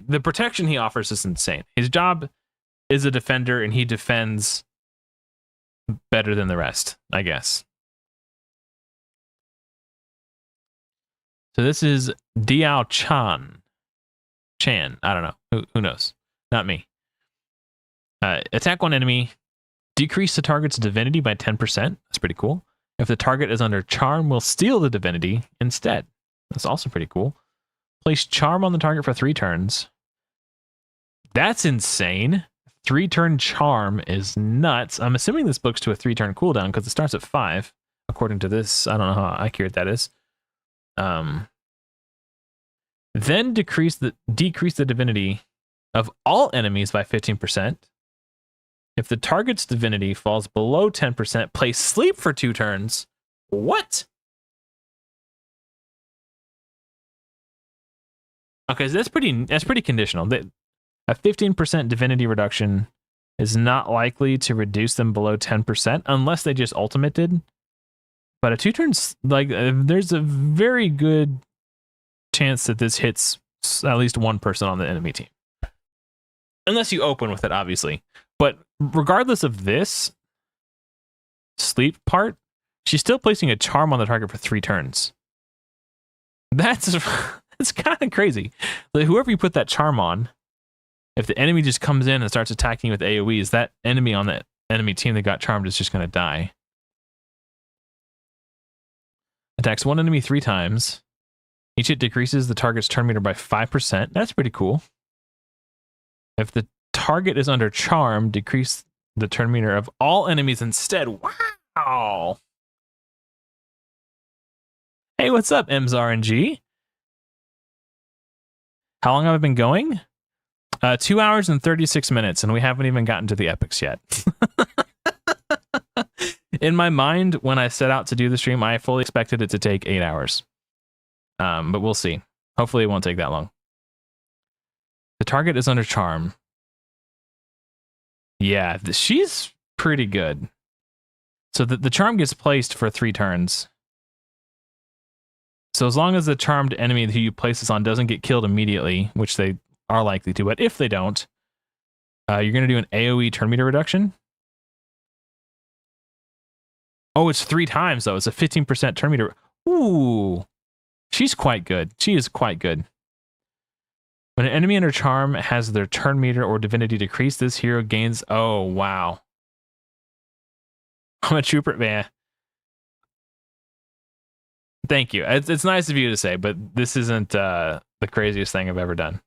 The protection he offers is insane. His job is a defender, and he defends better than the rest, I guess. So this is Diao Chan. I don't know. Who knows? Not me. Attack one enemy. Decrease the target's divinity by 10%. That's pretty cool. If the target is under charm, we'll steal the divinity instead. That's also pretty cool. Place charm on the target for 3 turns. That's insane. 3-turn charm is nuts. I'm assuming this book's to a 3-turn cooldown because it starts at 5. According to this, I don't know how accurate that is. Then decrease the divinity of all enemies by 15%. If the target's divinity falls below 10%, place sleep for 2 turns. What? Okay, so that's pretty conditional. A 15% divinity reduction is not likely to reduce them below 10% unless they just ultimated. But a 2 turns, like, there's a very good chance that this hits at least 1 person on the enemy team. Unless you open with it, obviously. But regardless of this sleep part, she's still placing a charm on the target for 3 turns. That's kind of crazy. Like, whoever you put that charm on, if the enemy just comes in and starts attacking with AoEs, that enemy on that enemy team that got charmed is just going to die. Attacks one enemy 3 times. Each hit decreases the target's turn meter by 5%. That's pretty cool. If the target is under charm, decrease the turn meter of all enemies instead. Wow. Hey, what's up, MsRNG? How long have I been going? 2 hours and 36 minutes, and we haven't even gotten to the epics yet. In my mind, when I set out to do the stream, I fully expected it to take 8 hours. But we'll see. Hopefully it won't take that long. The target is under charm. Yeah, she's pretty good. So the charm gets placed for 3 turns. So as long as the charmed enemy who you place this on doesn't get killed immediately, which they are likely to, but if they don't, You're going to do an AoE turn meter reduction. Oh, it's 3 times, though. It's a 15% turn meter. Ooh. She's quite good. She is quite good. When an enemy under charm has their turn meter or divinity decreased, this hero gains... Oh, wow. I'm a trooper, man. Thank you. It's nice of you to say, but this isn't the craziest thing I've ever done.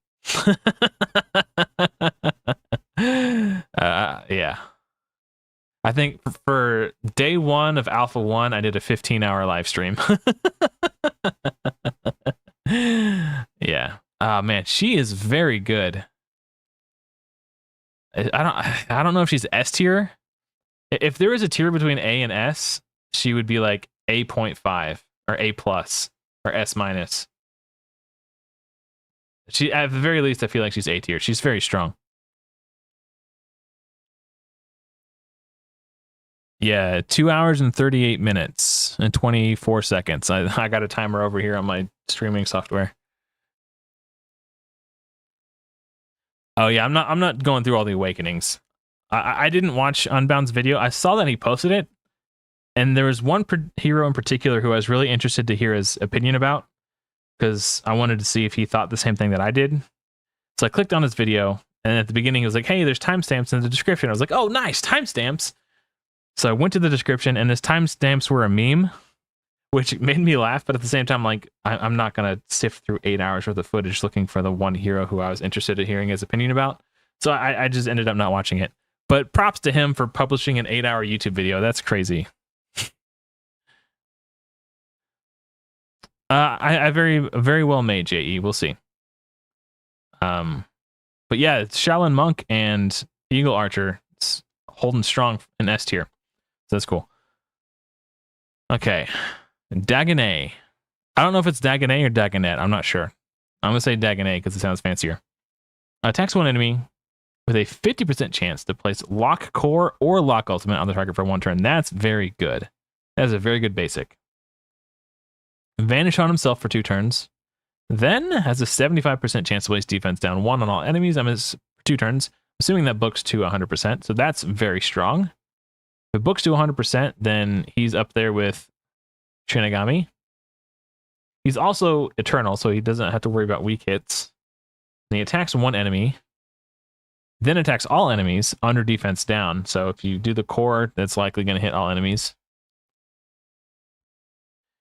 Yeah. I think for day 1 of Alpha 1, I did a 15-hour live stream. Yeah. Oh man, she is very good. I don't know if she's S tier. If there was a tier between A and S, she would be like A.5 or A plus or S minus. She, at the very least, I feel like she's A tier. She's very strong. Yeah, 2 hours and 38 minutes and 24 seconds. I got a timer over here on my streaming software. Oh yeah, I'm not going through all the awakenings. I didn't watch Unbound's video. I saw that he posted it, and there was one hero in particular who I was really interested to hear his opinion about, because I wanted to see if he thought the same thing that I did. So I clicked on his video, and at the beginning he was like, "Hey, there's timestamps in the description." I was like, "Oh, nice, timestamps." So I went to the description, and his timestamps were a meme, which made me laugh, but at the same time, like, I'm not going to sift through 8 hours worth of footage looking for the one hero who I was interested in hearing his opinion about. So I just ended up not watching it. But props to him for publishing an 8-hour YouTube video. That's crazy. I very well made, JE. We'll see. But yeah, it's Shaolin Monk and Eagle Archer. It's holding strong in S tier. So that's cool. Okay. Dagonet. I don't know if it's Dagonet or Dagonet. I'm not sure. I'm going to say Dagonet because it sounds fancier. Attacks one enemy with a 50% chance to place Lock Core or Lock Ultimate on the target for 1 turn. That's very good. That is a very good basic. Vanish on himself for 2 turns. Then has a 75% chance to place defense down 1 on all enemies for 2 turns, assuming that books to 100%. So that's very strong. If it books to 100%, then he's up there with Shinigami. He's also eternal, so he doesn't have to worry about weak hits. And he attacks 1 enemy, then attacks all enemies under defense down. So if you do the core, that's likely going to hit all enemies.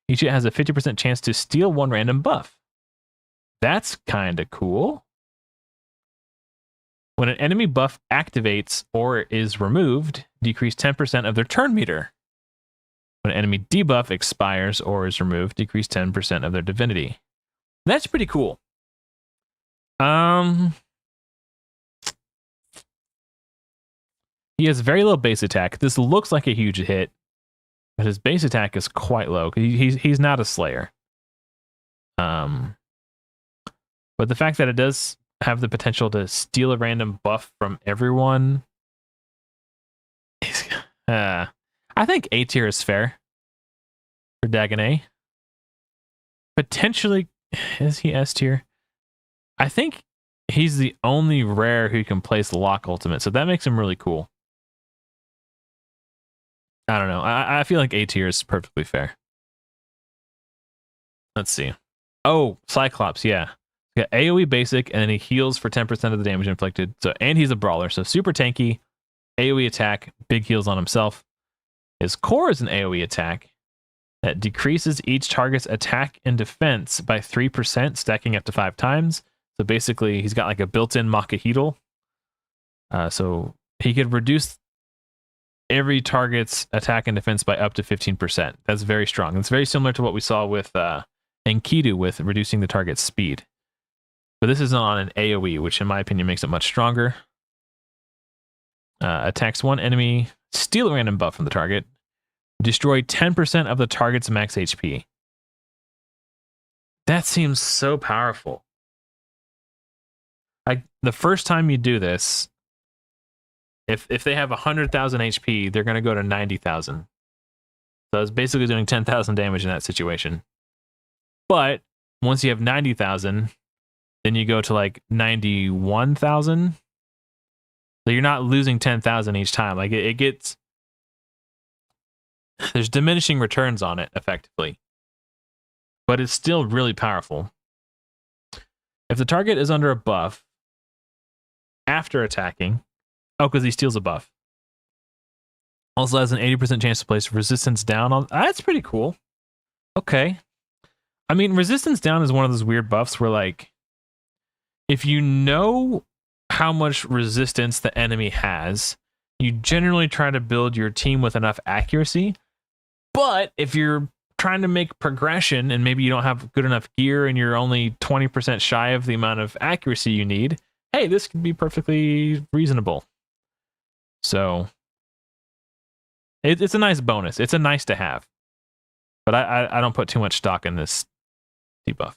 Each hit has a 50% chance to steal 1 random buff. That's kind of cool. When an enemy buff activates or is removed, decrease 10% of their turn meter. When an enemy debuff expires or is removed, decrease 10% of their divinity. That's pretty cool. He has very low base attack. This looks like a huge hit, but his base attack is quite low. He's not a Slayer. But the fact that it does have the potential to steal a random buff from everyone, I think A tier is fair for Dagonet. Potentially, is he S tier? I think he's the only rare who can place Lock Ultimate, so that makes him really cool. I don't know. I feel like A tier is perfectly fair. Let's see. Oh, Cyclops, yeah. Got AoE basic, and then he heals for 10% of the damage inflicted. So, and he's a brawler, so super tanky. AoE attack, big heals on himself. His core is an AoE attack that decreases each target's attack and defense by 3%, stacking up to 5 times. So basically, he's got like a built-in Makahito. So he could reduce every target's attack and defense by up to 15%. That's very strong. It's very similar to what we saw with Enkidu with reducing the target's speed. But this is on an AoE, which in my opinion makes it much stronger. Attacks 1 enemy, steal a random buff from the target, destroy 10% of the target's max HP. That seems so powerful. The first time you do this, if they have 100,000 HP, they're going to go to 90,000. So it's basically doing 10,000 damage in that situation. But once you have 90,000, then you go to like 91,000. So you're not losing 10,000 each time. Like it gets, there's diminishing returns on it effectively, but it's still really powerful. If the target is under a buff after attacking, because he steals a buff, also has an 80% chance to place resistance down on. That's pretty cool. Okay. I mean, resistance down is one of those weird buffs where, like, if you know how much resistance the enemy has, you generally try to build your team with enough accuracy. But if you're trying to make progression and maybe you don't have good enough gear and you're only 20% shy of the amount of accuracy you need, hey, this could be perfectly reasonable. So it's a nice bonus. It's a nice to have. But I don't put too much stock in this debuff.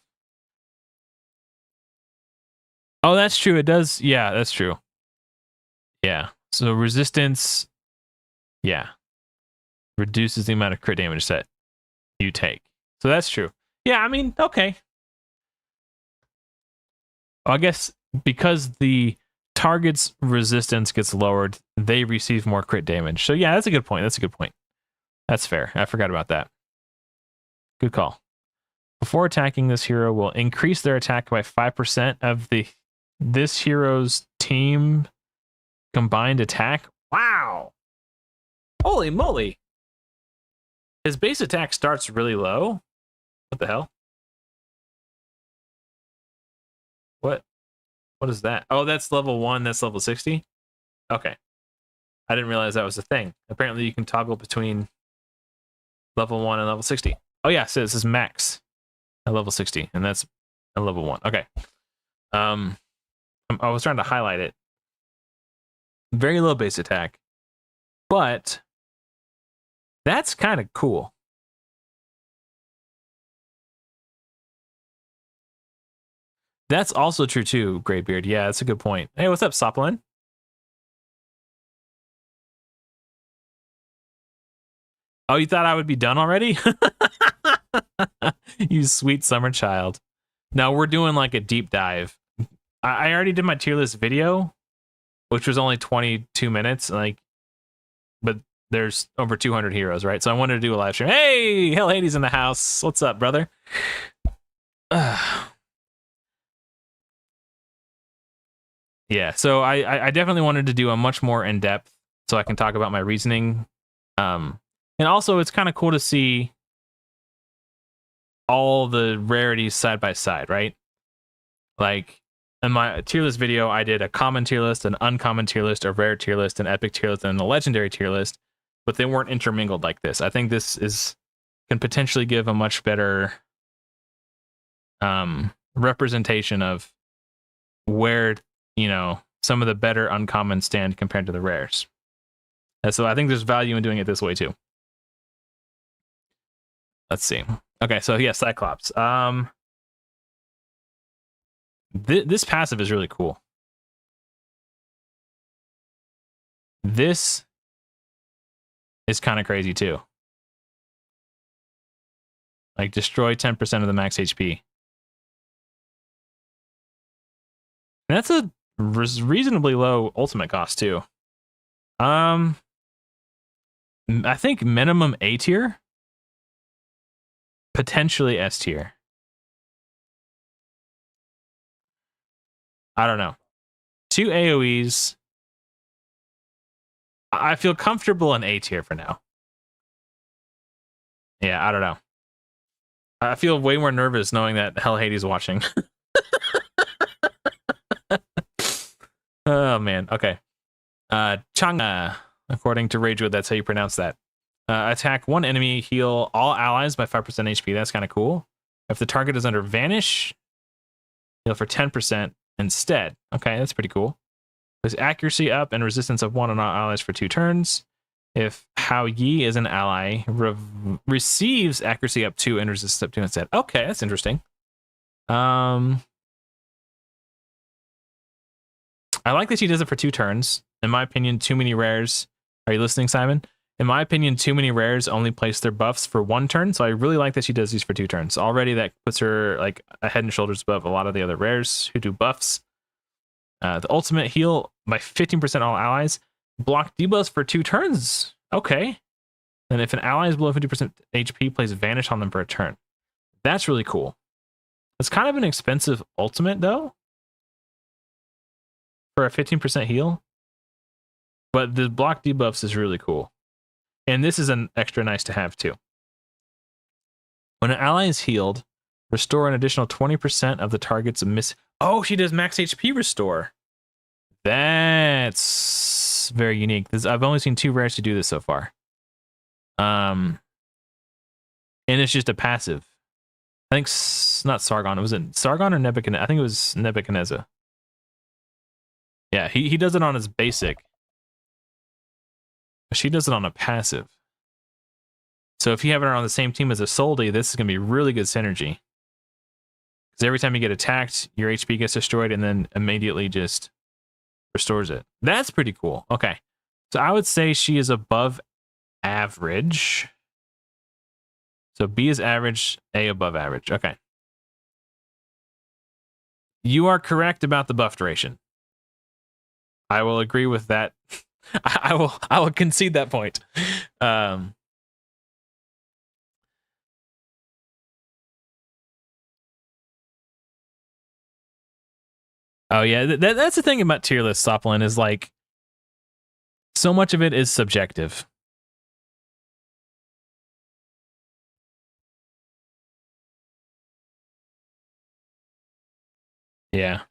Oh, that's true. It does. Yeah, that's true. Yeah. So resistance, yeah, reduces the amount of crit damage that you take. So that's true. Yeah, I mean, okay. I guess because the target's resistance gets lowered, they receive more crit damage. So yeah, that's a good point. That's a good point. That's fair. I forgot about that. Good call. Before attacking, this hero will increase their attack by 5% of this hero's team combined attack. Wow. Holy moly. His base attack starts really low. What the hell? What is that? Oh, that's level 1. That's level 60. Okay. I didn't realize that was a thing. Apparently you can toggle between level 1 and level 60. Oh yeah, so this is max at level 60, and that's at level 1. Okay. I was trying to highlight it. Very low base attack, but that's kind of cool. That's also true too, Greybeard. Yeah, that's a good point. Hey, what's up, Soplin? Oh, you thought I would be done already? You sweet summer child. No, we're doing like a deep dive. I already did my tier list video, which was only 22 minutes. Like, but there's over 200 heroes, right? So I wanted to do a live stream. Hey, HellHades in the house. What's up, brother? Yeah, so I definitely wanted to do a much more in depth, so I can talk about my reasoning. And also, it's kind of cool to see all the rarities side by side, right? Like in my tier list video, I did a common tier list, an uncommon tier list, a rare tier list, an epic tier list, and a legendary tier list, but they weren't intermingled like this. I think this can potentially give a much better representation of where, you know, some of the better uncommons stand compared to the rares. And so I think there's value in doing it this way too. Let's see. Okay, so yeah, Cyclops. This passive is really cool. This is kind of crazy too. Like destroy 10% of the max HP. And that's a reasonably low ultimate cost too. I think minimum A tier, potentially S tier. I don't know. 2 AoEs. I feel comfortable in A tier for now. Yeah, I don't know. I feel way more nervous knowing that HellHades is watching. Oh man, okay. Changa, according to Ragewood, that's how you pronounce that. Attack one enemy, heal all allies by 5% HP. That's kind of cool. If the target is under Vanish, heal for 10% instead. Okay, that's pretty cool. There's accuracy up and resistance of 1 on all allies for 2 turns. If Hao Yi is an ally, receives accuracy up 2 and resistance up 2 instead. Okay, that's interesting. I like that she does it for 2 turns. In my opinion, too many rares. Are you listening, Simon? In my opinion, too many rares only place their buffs for 1 turn, so I really like that she does these for 2 turns. Already that puts her like a head and shoulders above a lot of the other rares who do buffs. The ultimate heal by 15% all allies. Block debuffs for 2 turns. Okay. And if an ally is below 50% HP, plays Vanish on them for a turn. That's really cool. It's kind of an expensive ultimate, though, for a 15% heal. But the block debuffs is really cool. And this is an extra nice to have, too. When an ally is healed, restore an additional 20% of the target's miss. Oh, she does max HP restore. That's very unique. I've only seen 2 rares to do this so far. And it's just a passive. I think not Sargon. Was it Sargon or Nebuchadnezzar? I think it was Nebuchadnezzar. Yeah, he does it on his basic. She does it on a passive. So if you have her on the same team as a Soldi, this is going to be really good synergy. Because every time you get attacked, your HP gets destroyed and then immediately just restores it. That's pretty cool. Okay. So I would say she is above average. So B is average, A above average. Okay. You are correct about the buff duration. I will agree with that. I will concede that point. Oh yeah, that's the thing about tier list, Soplin, is like so much of it is subjective. Yeah.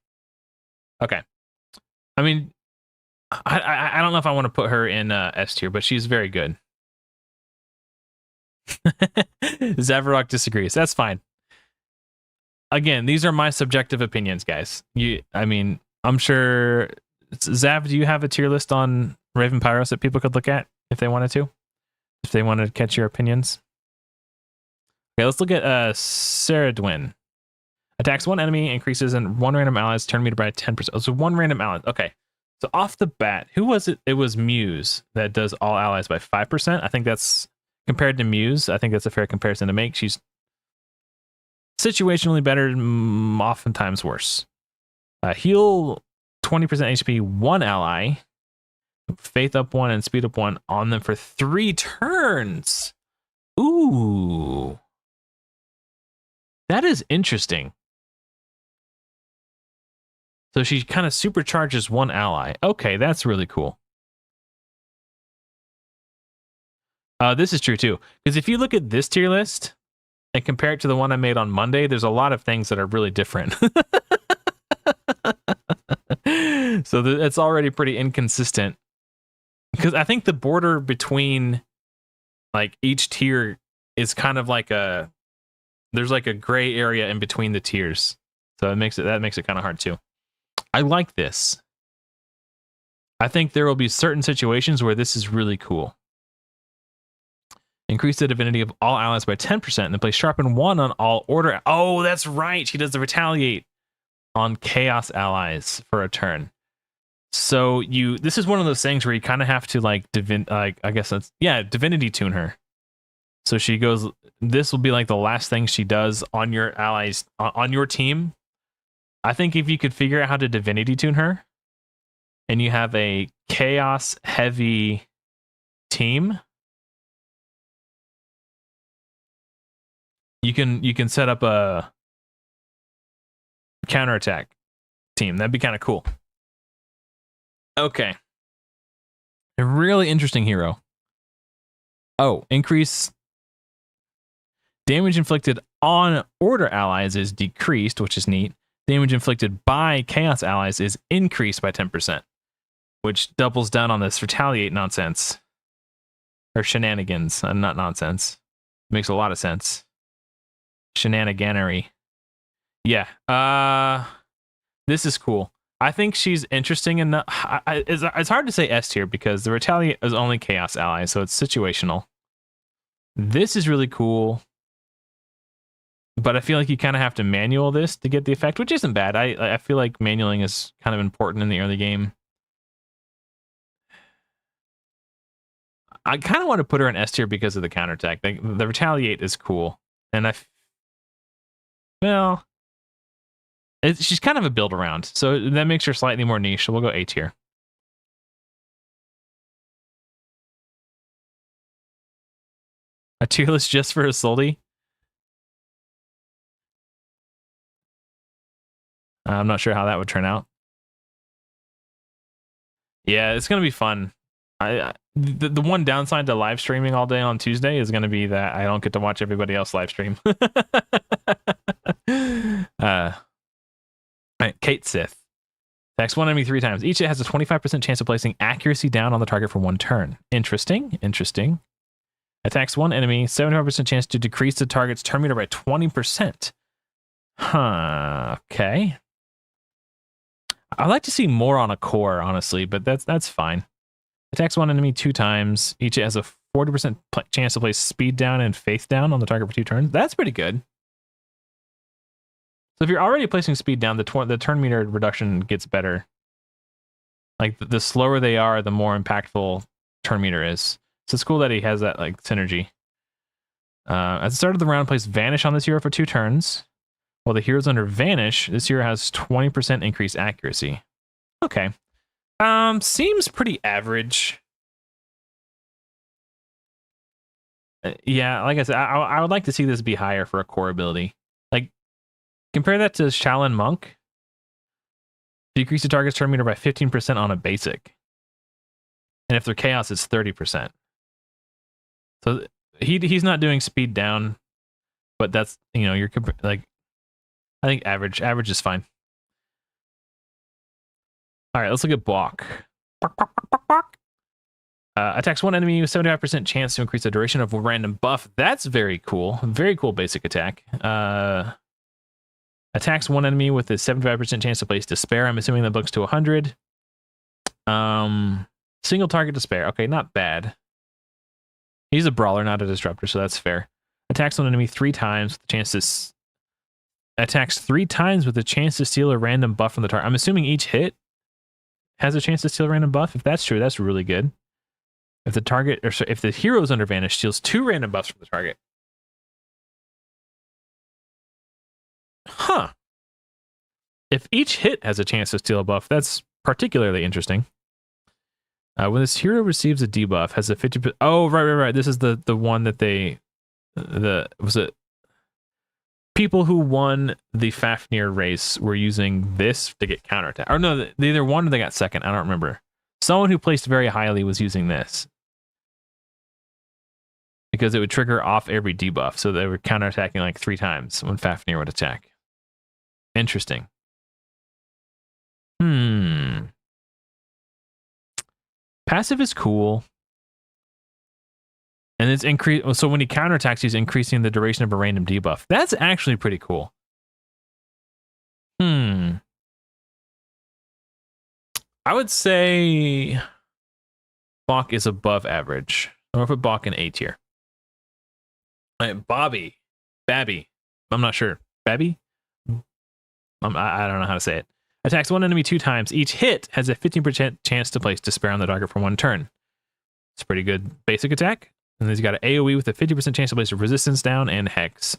Okay. I mean, I don't know if I want to put her in S tier, but she's very good. Zavarok disagrees. That's fine. Again, these are my subjective opinions, guys. I mean, I'm sure. Zav, do you have a tier list on Raven Pyros that people could look at if they wanted to? If they wanted to catch your opinions? Okay, let's look at Ceridwen. Attacks 1 enemy, increases in 1 random allies, turn meter by 10%. Oh, so 1 random ally. Okay. So off the bat, who was it? It was Muse that does all allies by 5%. I think that's, compared to Muse, I think that's a fair comparison to make. She's situationally better, oftentimes worse. Heal 20% HP 1 ally, faith up 1 and speed up 1 on them for 3 turns. Ooh. That is interesting. So she kind of supercharges 1 ally. Okay, that's really cool. This is true too. Because if you look at this tier list and compare it to the one I made on Monday, there's a lot of things that are really different. So it's already pretty inconsistent. Because I think the border between like each tier is kind of like there's like a gray area in between the tiers. So that makes it kind of hard too. I like this. I think there will be certain situations where this is really cool. Increase the divinity of all allies by 10% and then play sharpen 1 on all order. Oh, that's right. She does the retaliate on chaos allies for a turn. So this is one of those things where you kind of have to divinity tune her. So she goes, this will be like the last thing she does on your allies, on your team. I think if you could figure out how to divinity tune her and you have a chaos heavy team, you can set up a counterattack team. That'd be kind of cool. Okay. A really interesting hero. Oh, increase damage inflicted on order allies is decreased, which is neat. Damage inflicted by chaos allies is increased by 10%, which doubles down on this retaliate nonsense. Or shenanigans, not nonsense. Makes a lot of sense. Shenaniganery. Yeah. This is cool. I think she's interesting enough. It's hard to say S tier because the retaliate is only chaos ally, so it's situational. This is really cool. But I feel like you kind of have to manual this to get the effect, which isn't bad. I feel like manualing is kind of important in the early game. I kind of want to put her in S tier because of the counterattack. The retaliate is cool. And She's kind of a build around, so that makes her slightly more niche. So we'll go A tier. A tier list just for Isolde? I'm not sure how that would turn out. Yeah, it's gonna be fun. The one downside to live streaming all day on Tuesday is gonna be that I don't get to watch everybody else live stream. Right, Kate Sith. Attacks one enemy 3 times. Each it has a 25% chance of placing accuracy down on the target for 1 turn. Interesting. Attacks one enemy, 75% chance to decrease the target's turn meter by 20%. Huh. Okay. I'd like to see more on a core, honestly, but that's fine. Attacks one enemy 2 times. Each it has a 40% chance to place speed down and faith down on the target for 2 turns. That's pretty good. So if you're already placing speed down, the turn meter reduction gets better. Like the slower they are, the more impactful turn meter is. So it's cool that he has that like synergy. At the start of the round, place Vanish on this hero for 2 turns. While the hero's under Vanish, this hero has 20% increased accuracy. Okay. Seems pretty average. Yeah, like I said, I would like to see this be higher for a core ability. Like, compare that to Shaolin Monk. Decrease the target's turn meter by 15% on a basic. And if they're chaos, it's 30%. So he's not doing speed down, but that's, you know, you're like, I think average is fine. All right, let's look at Bok. Attacks one enemy with 75% chance to increase the duration of a random buff. That's very cool. Very cool basic attack. Attacks one enemy with a 75% chance to place Despair. I'm assuming that books to 100. Single target Despair. Okay, not bad. He's a brawler, not a disruptor, so that's fair. Attacks one enemy 3 times with the chance to... Attacks 3 times with a chance to steal a random buff from the target. I'm assuming each hit has a chance to steal a random buff. If that's true, that's really good. If the target, or if the hero's under Vanish, steals 2 random buffs from the target. Huh. If each hit has a chance to steal a buff, that's particularly interesting. When this hero receives a debuff, has a 50%... Oh, right. This is the one that they... Was it... People who won the Fafnir race were using this to get counterattack. Or no, they either won or they got second. I don't remember. Someone who placed very highly was using this. Because it would trigger off every debuff. So they were counterattacking like 3 times when Fafnir would attack. Interesting. Passive is cool. And it's so when he counterattacks, he's increasing the duration of a random debuff. That's actually pretty cool. I would say Bok is above average. I'm gonna put Bok in A tier. Right, Babby. I'm not sure. Babby? I don't know how to say it. Attacks one enemy 2 times. Each hit has a 15% chance to place Despair on the target for 1 turn. It's a pretty good basic attack. And then he's got an AoE with a 50% chance to place a resistance down and Hex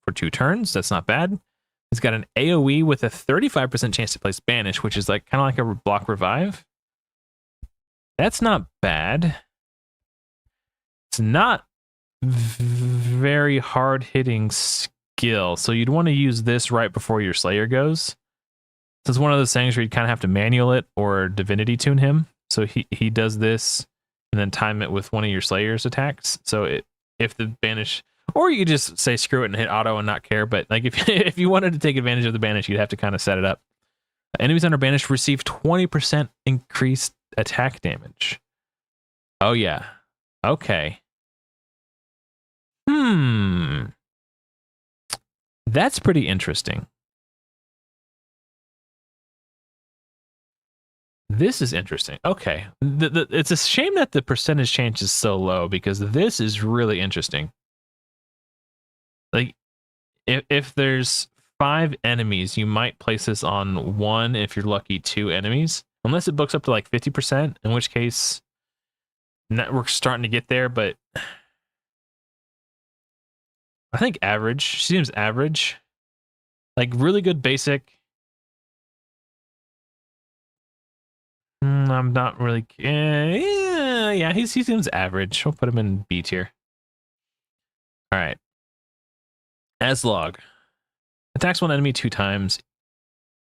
for 2 turns. That's not bad. He's got an AoE with a 35% chance to place Banish, which is like kind of like a block revive. That's not bad. It's not very hard hitting skill, so you'd want to use this right before your Slayer goes. So it's one of those things where you kind of have to manual it or divinity tune him. So he does this and then time it with one of your Slayer's attacks. So if the Banish, or you could just say screw it and hit auto and not care. But like if you wanted to take advantage of the Banish, you'd have to kind of set it up. Enemies under Banish receive 20% increased attack damage. Oh yeah. Okay. That's pretty interesting. This is interesting. Okay. It's a shame that the percentage change is so low because this is really interesting. Like, if there's 5 enemies, you might place this on 1, if you're lucky, 2 enemies. Unless it books up to like 50%, in which case network's starting to get there, but I think average. She seems average. Like really good basic. I'm not really. Yeah, he seems average. We'll put him in B tier. All right. Aslog attacks one enemy 2 times.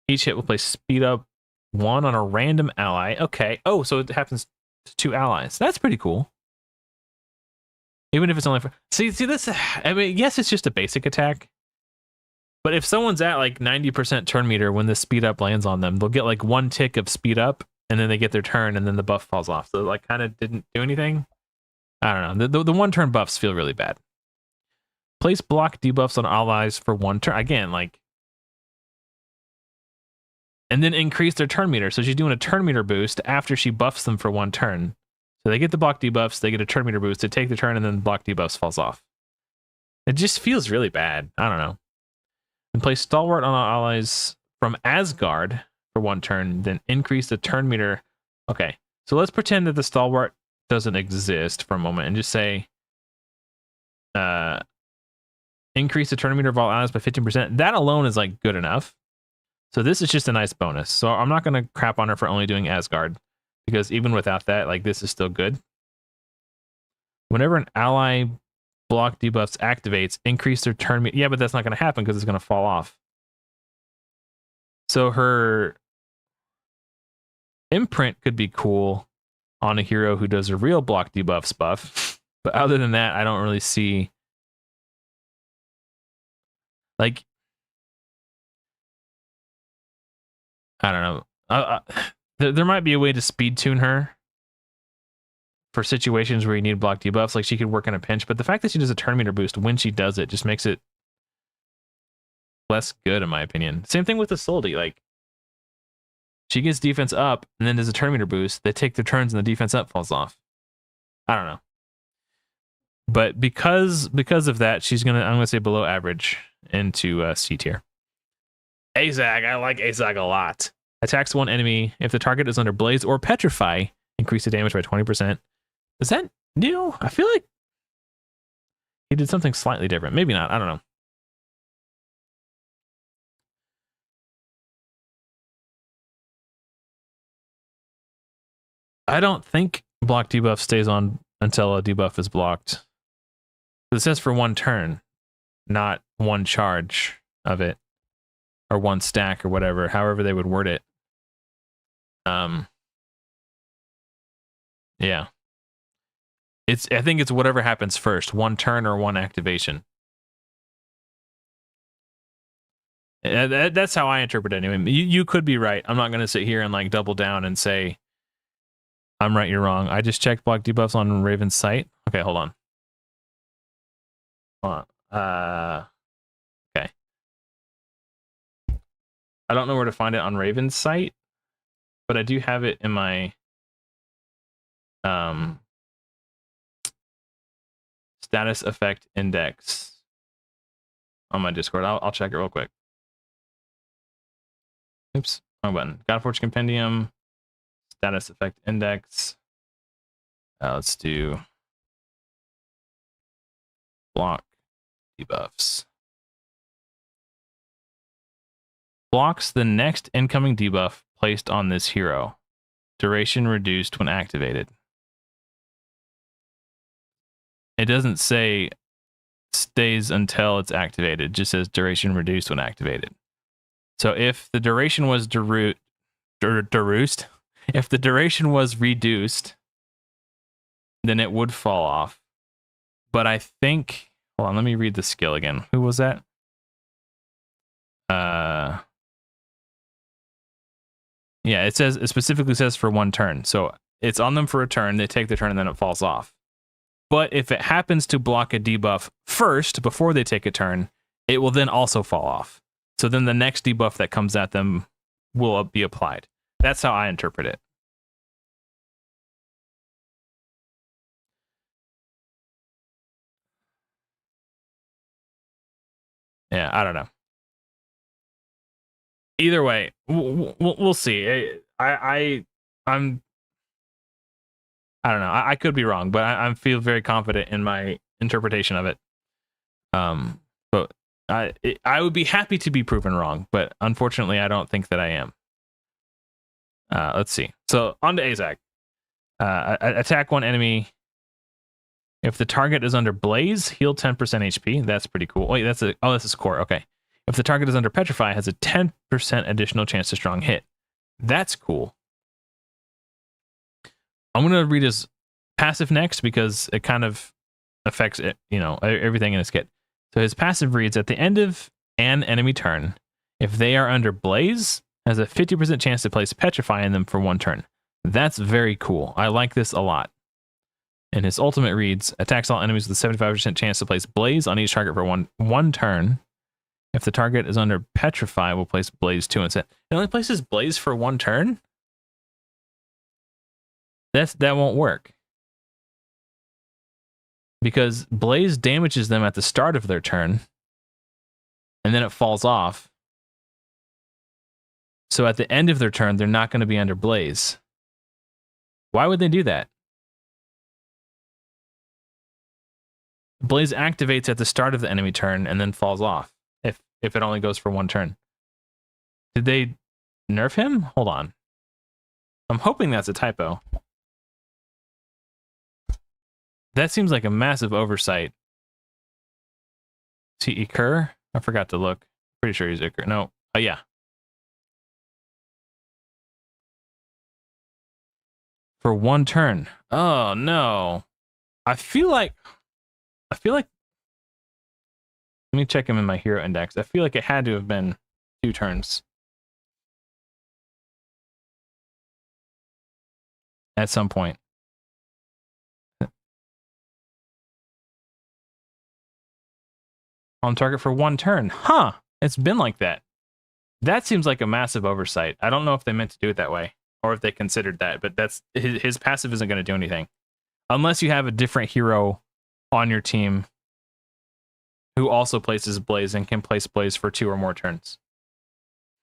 Each hit will place speed up 1 on a random ally. Okay. Oh, so it happens to 2 allies. That's pretty cool. Even if it's only for see this. I mean, yes, it's just a basic attack. But if someone's at like 90% turn meter when the speed up lands on them, they'll get like 1 tick of speed up, and then they get their turn, and then the buff falls off. So it, like, kind of didn't do anything. I don't know. The 1 turn buffs feel really bad. Place block debuffs on allies for 1 turn. Again, like, and then increase their turn meter. So she's doing a turn meter boost after she buffs them for 1 turn. So they get the block debuffs, they get a turn meter boost, they take the turn, and then the block debuffs falls off. It just feels really bad. I don't know. And place stalwart on allies from Asgard for 1 turn, then increase the turn meter. Okay, so let's pretend that the stalwart doesn't exist for a moment and just say increase the turn meter of all allies by 15%. That alone is like good enough. So this is just a nice bonus. So I'm not going to crap on her for only doing Asgard, because even without that, like, this is still good. Whenever an ally block debuffs activates, increase their turn meter. Yeah, but that's not going to happen because it's going to fall off. So her imprint could be cool on a hero who does a real block debuffs buff. But other than that, I don't really see, like, I don't know. There might be a way to speed tune her for situations where you need block debuffs. Like, she could work in a pinch, but the fact that she does a turn meter boost when she does it just makes it less good, in my opinion. Same thing with the Soldi. Like, she gets defense up and then does a turn meter boost. They take their turns and the defense up falls off. I don't know. But because of that, I'm gonna say below average into C tier. Azag, I like Azag a lot. Attacks 1 enemy. If the target is under blaze or petrify, increase the damage by 20%. Is that new? I feel like he did something slightly different. Maybe not. I don't know. I don't think block debuff stays on until a debuff is blocked. It says for 1 turn, not 1 charge of it, or 1 stack or whatever, however they would word it. Yeah. I think it's whatever happens first, 1 turn or 1 activation. That's how I interpret it anyway. You could be right. I'm not going to sit here and like double down and say I'm right, you're wrong. I just checked block debuffs on Raven's site. Okay, hold on. Okay. I don't know where to find it on Raven's site, but I do have it in my status effect index on my Discord. I'll check it real quick. Oops, wrong button. Godforge Compendium, status effect index. Let's do block debuffs. Blocks the next incoming debuff placed on this hero. Duration reduced when activated. It doesn't say stays until it's activated. It just says duration reduced when activated. So if the duration was if the duration was reduced, then it would fall off. But I think, hold on, let me read the skill again. Who was that? Yeah, it specifically says for 1 turn. So it's on them for a turn, they take the turn, and then it falls off. But if it happens to block a debuff first, before they take a turn, it will then also fall off. So then the next debuff that comes at them will be applied. That's how I interpret it. Yeah, I don't know. Either way, we'll see. I don't know. I could be wrong, but I feel very confident in my interpretation of it. But I would be happy to be proven wrong, but unfortunately, I don't think that I am. Let's see. So on to Azak. Attack one enemy. If the target is under Blaze, heal 10% HP. That's pretty cool. Wait, this is core. Okay. If the target is under Petrify, has a 10% additional chance to strong hit. That's cool. I'm going to read his passive next because it kind of affects it, everything in his kit. So his passive reads, at the end of an enemy turn, if they are under Blaze, has a 50% chance to place Petrify in them for one turn. That's very cool. I like this a lot. And his ultimate reads, attacks all enemies with a 75% chance to place Blaze on each target for one turn. If the target is under Petrify, we'll place Blaze 2 instead. It only places Blaze for one turn? That won't work. Because Blaze damages them at the start of their turn, and then it falls off. So at the end of their turn, they're not going to be under Blaze. Why would they do that? Blaze activates at the start of the enemy turn and then falls off if it only goes for one turn. Did they nerf him? Hold on. I'm hoping that's a typo. That seems like a massive oversight. Is he Iker? I forgot to look. Pretty sure he's Iker. No. Oh, yeah. For one turn. Oh, no. I feel like... Let me check him in my hero index. I feel like it had to have been 2 turns. At some point. On target for one turn. Huh. It's been like that. That seems like a massive oversight. I don't know if they meant to do it that way or if they considered that, but that's his passive isn't going to do anything. Unless you have a different hero on your team who also places Blaze and can place Blaze for 2 or more turns.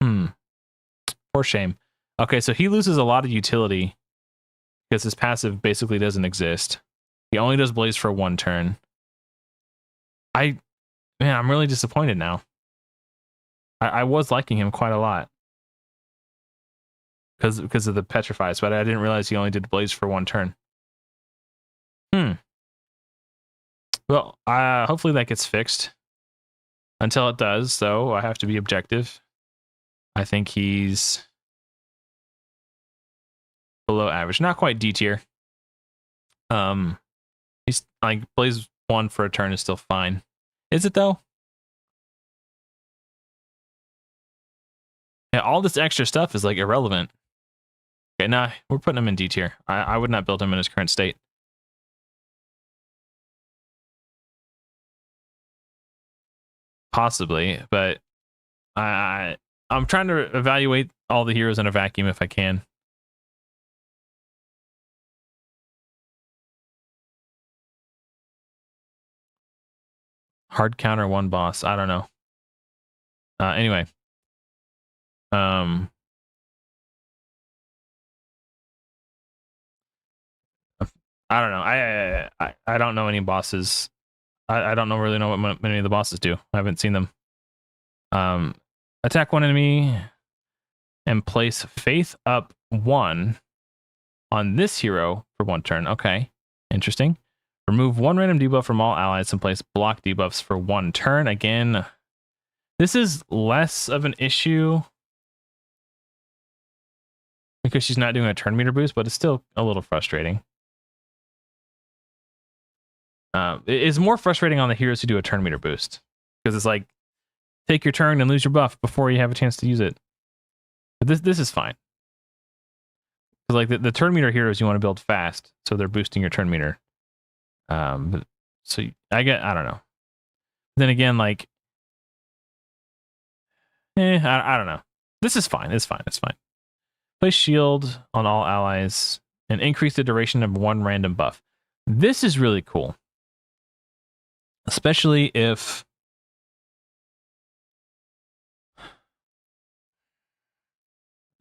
Poor shame. Okay, so he loses a lot of utility because his passive basically doesn't exist. He only does Blaze for one turn. Man, I'm really disappointed now. I was liking him quite a lot because of the Petrifies, but I didn't realize he only did Blaze for one turn. Well, hopefully that gets fixed. Until it does, though, I have to be objective. I think he's below average. Not quite D tier. He's like Blaze 1 for a turn is still fine. Is it though? Yeah, all this extra stuff is like irrelevant. Okay, nah, we're putting him in D tier. I would not build him in his current state. Possibly, but I'm trying to evaluate all the heroes in a vacuum if I can. Hard counter one boss. I don't know. Anyway. I don't know. I don't know any bosses. I don't really know what many of the bosses do. I haven't seen them. Attack one enemy and place Faith up 1 on this hero for one turn. Okay, interesting. Remove 1 random debuff from all allies and place block debuffs for 1 turn. Again, this is less of an issue because she's not doing a turn meter boost, but it's still a little frustrating. It's more frustrating on the heroes who do a turn meter boost because it's like take your turn and lose your buff before you have a chance to use it. But this is fine. Because like the turn meter heroes you want to build fast, so they're boosting your turn meter. So I don't know. Then again, like, I don't know. This is fine. It's fine. It's fine. Place shield on all allies and increase the duration of 1 random buff. This is really cool. Especially if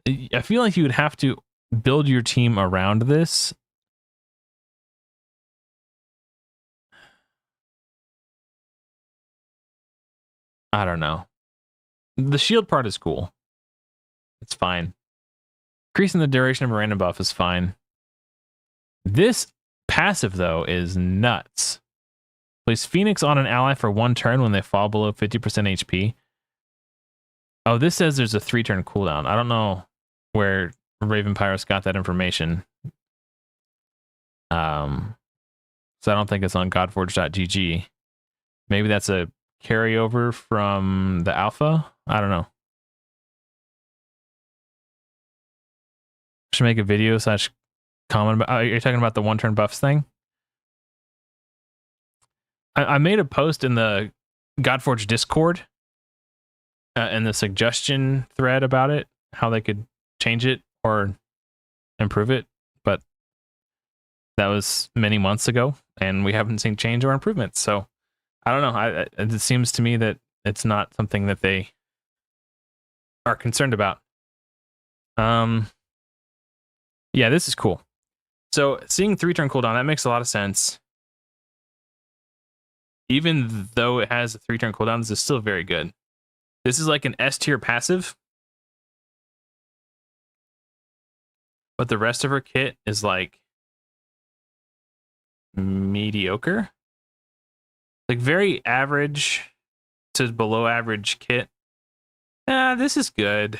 I feel like you would have to build your team around this. I don't know. The shield part is cool. It's fine. Increasing the duration of a random buff is fine. This passive, though, is nuts. Place Phoenix on an ally for 1 turn when they fall below 50% HP. Oh, this says there's a 3-turn cooldown. I don't know where Raven Pyrus got that information. So I don't think it's on godforge.gg. Maybe that's a carryover from the alpha. I don't know. Should make a video / comment about. Are you talking about the 1-turn buffs thing? I made a post in the Godforge Discord in the suggestion thread about it, how they could change it or improve it, but that was many months ago, and we haven't seen change or improvements. So I don't know. It seems to me that it's not something that they are concerned about. Yeah, this is cool. So seeing 3-turn cooldown, that makes a lot of sense. Even though it has a 3-turn cooldown, this is still very good. This is like an S tier passive, but the rest of her kit is like mediocre. Like very average to below average kit. This is good.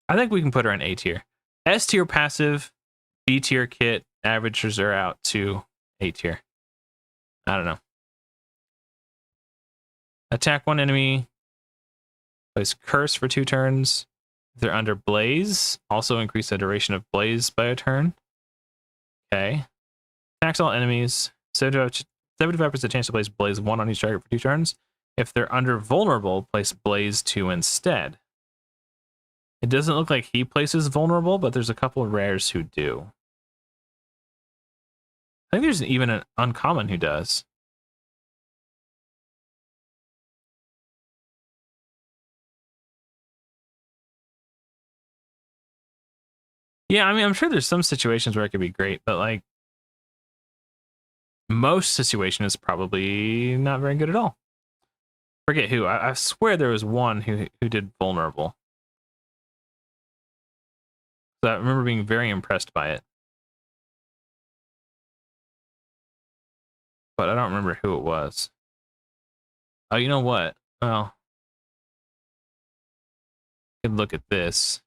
I think we can put her in A tier. S tier passive, B tier kit, averages her out to A tier. I don't know. Attack 1 enemy. Place Curse for 2 turns. If they're under Blaze, also increase the duration of Blaze by a turn. Okay. Attacks all enemies. 75% chance to place Blaze 1 on each target for 2 turns. If they're under Vulnerable, place Blaze 2 instead. It doesn't look like he places Vulnerable, but there's a couple of rares who do. I think there's even an uncommon who does. Yeah, I mean, I'm sure there's some situations where it could be great, but like most situation is probably not very good at all. Forget who. I swear there was one who did Vulnerable. So I remember being very impressed by it. But I don't remember who it was. Oh, you know what? Well, you can look at this.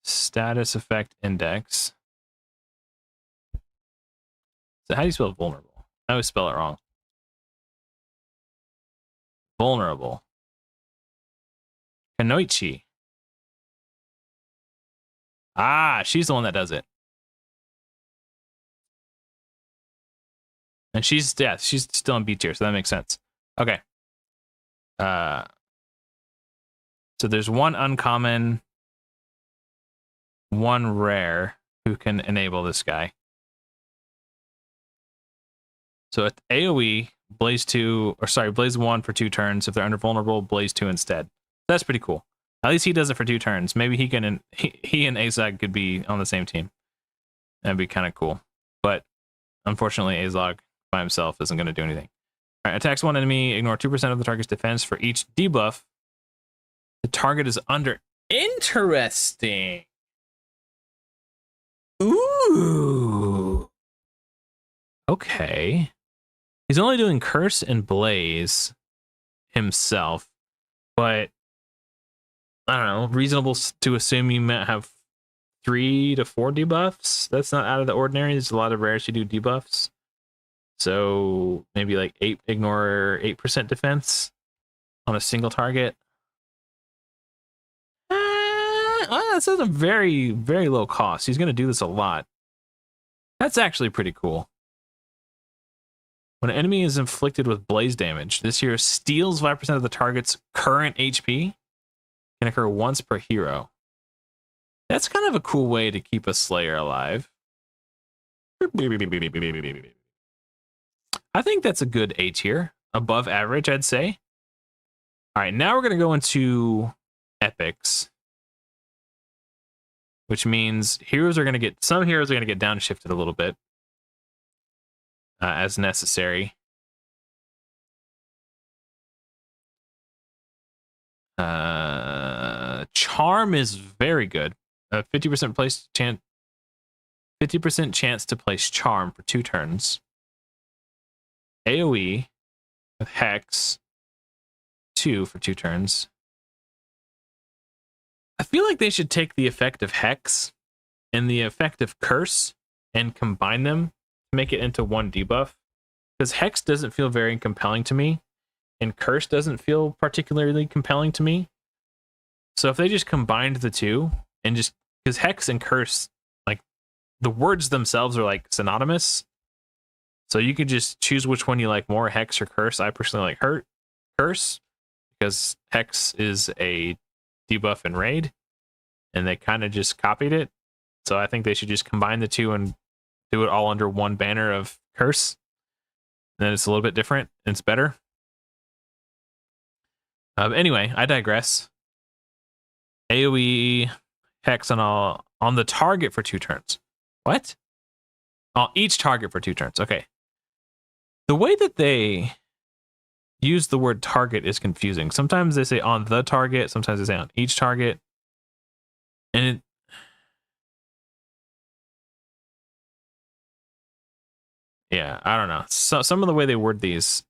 Status effect index. So how do you spell vulnerable? I always spell it wrong. Vulnerable. Kanoichi. Ah, she's the one that does it. And she's still in B tier, so that makes sense. Okay. So there's one uncommon, one rare who can enable this guy. So at AoE, Blaze 1 for 2 turns. If they're under vulnerable, Blaze 2 instead. That's pretty cool. At least he does it for 2 turns. Maybe he and Azog could be on the same team. That'd be kind of cool. But unfortunately, Azog by himself isn't going to do anything. All right, attacks 1 enemy, ignore 2% of the target's defense for each debuff the target is under. Interesting. Ooh. Okay. He's only doing Curse and Blaze himself, but I don't know, reasonable to assume you might have 3 to 4 debuffs. That's not out of the ordinary. There's a lot of rares who do debuffs. So maybe like 8, ignore 8% defense on a single target. That's a very, very low cost. He's going to do this a lot. That's actually pretty cool. When an enemy is inflicted with blaze damage, this hero steals 5% of the target's current HP. Can occur once per hero. That's kind of a cool way to keep a Slayer alive. I think that's a good A tier. Above average, I'd say. All right, now we're going to go into epics. Which means some heroes are going to get downshifted a little bit. As necessary. Charm is very good. 50% place chance. 50% chance to place Charm for 2 turns. AoE with Hex 2 for 2 turns. I feel like they should take the effect of Hex and the effect of Curse and combine them to make it into one debuff. Because Hex doesn't feel very compelling to me, and Curse doesn't feel particularly compelling to me. So if they just combined the two, and just, because Hex and Curse, like, the words themselves are like synonymous. So you could just choose which one you like more, Hex or Curse. I personally like Curse, because Hex is a debuff in Raid, and they kind of just copied it. So I think they should just combine the two and do it all under one banner of Curse. And then it's a little bit different, and it's better. Anyway, I digress. AoE Hex on the target for 2 turns. What? On each target for 2 turns. Okay. The way that they use the word target is confusing. Sometimes they say on the target, sometimes they say on each target. And yeah, I don't know. So some of the way they word these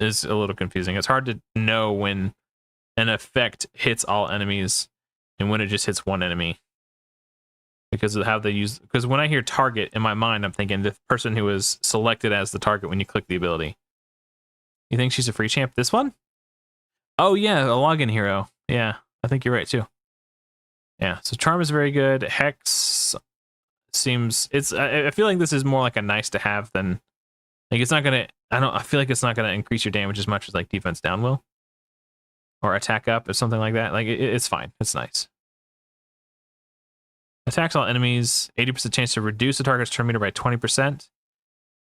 is a little confusing. It's hard to know when an effect hits all enemies and when it just hits one enemy, because of how they use. Because when I hear target in my mind, I'm thinking the person who is selected as the target when you click the ability. You think she's a free champ? This one? Oh yeah, a login hero. Yeah, I think you're right too. Yeah, so Charm is very good. Hex seems, I feel like this is more like a nice to have than, like, it's not gonna, I feel like it's not gonna increase your damage as much as like defense down will, or attack up or something like that. Like it's fine, it's nice. Attacks all enemies, 80% chance to reduce the target's turn meter by 20%,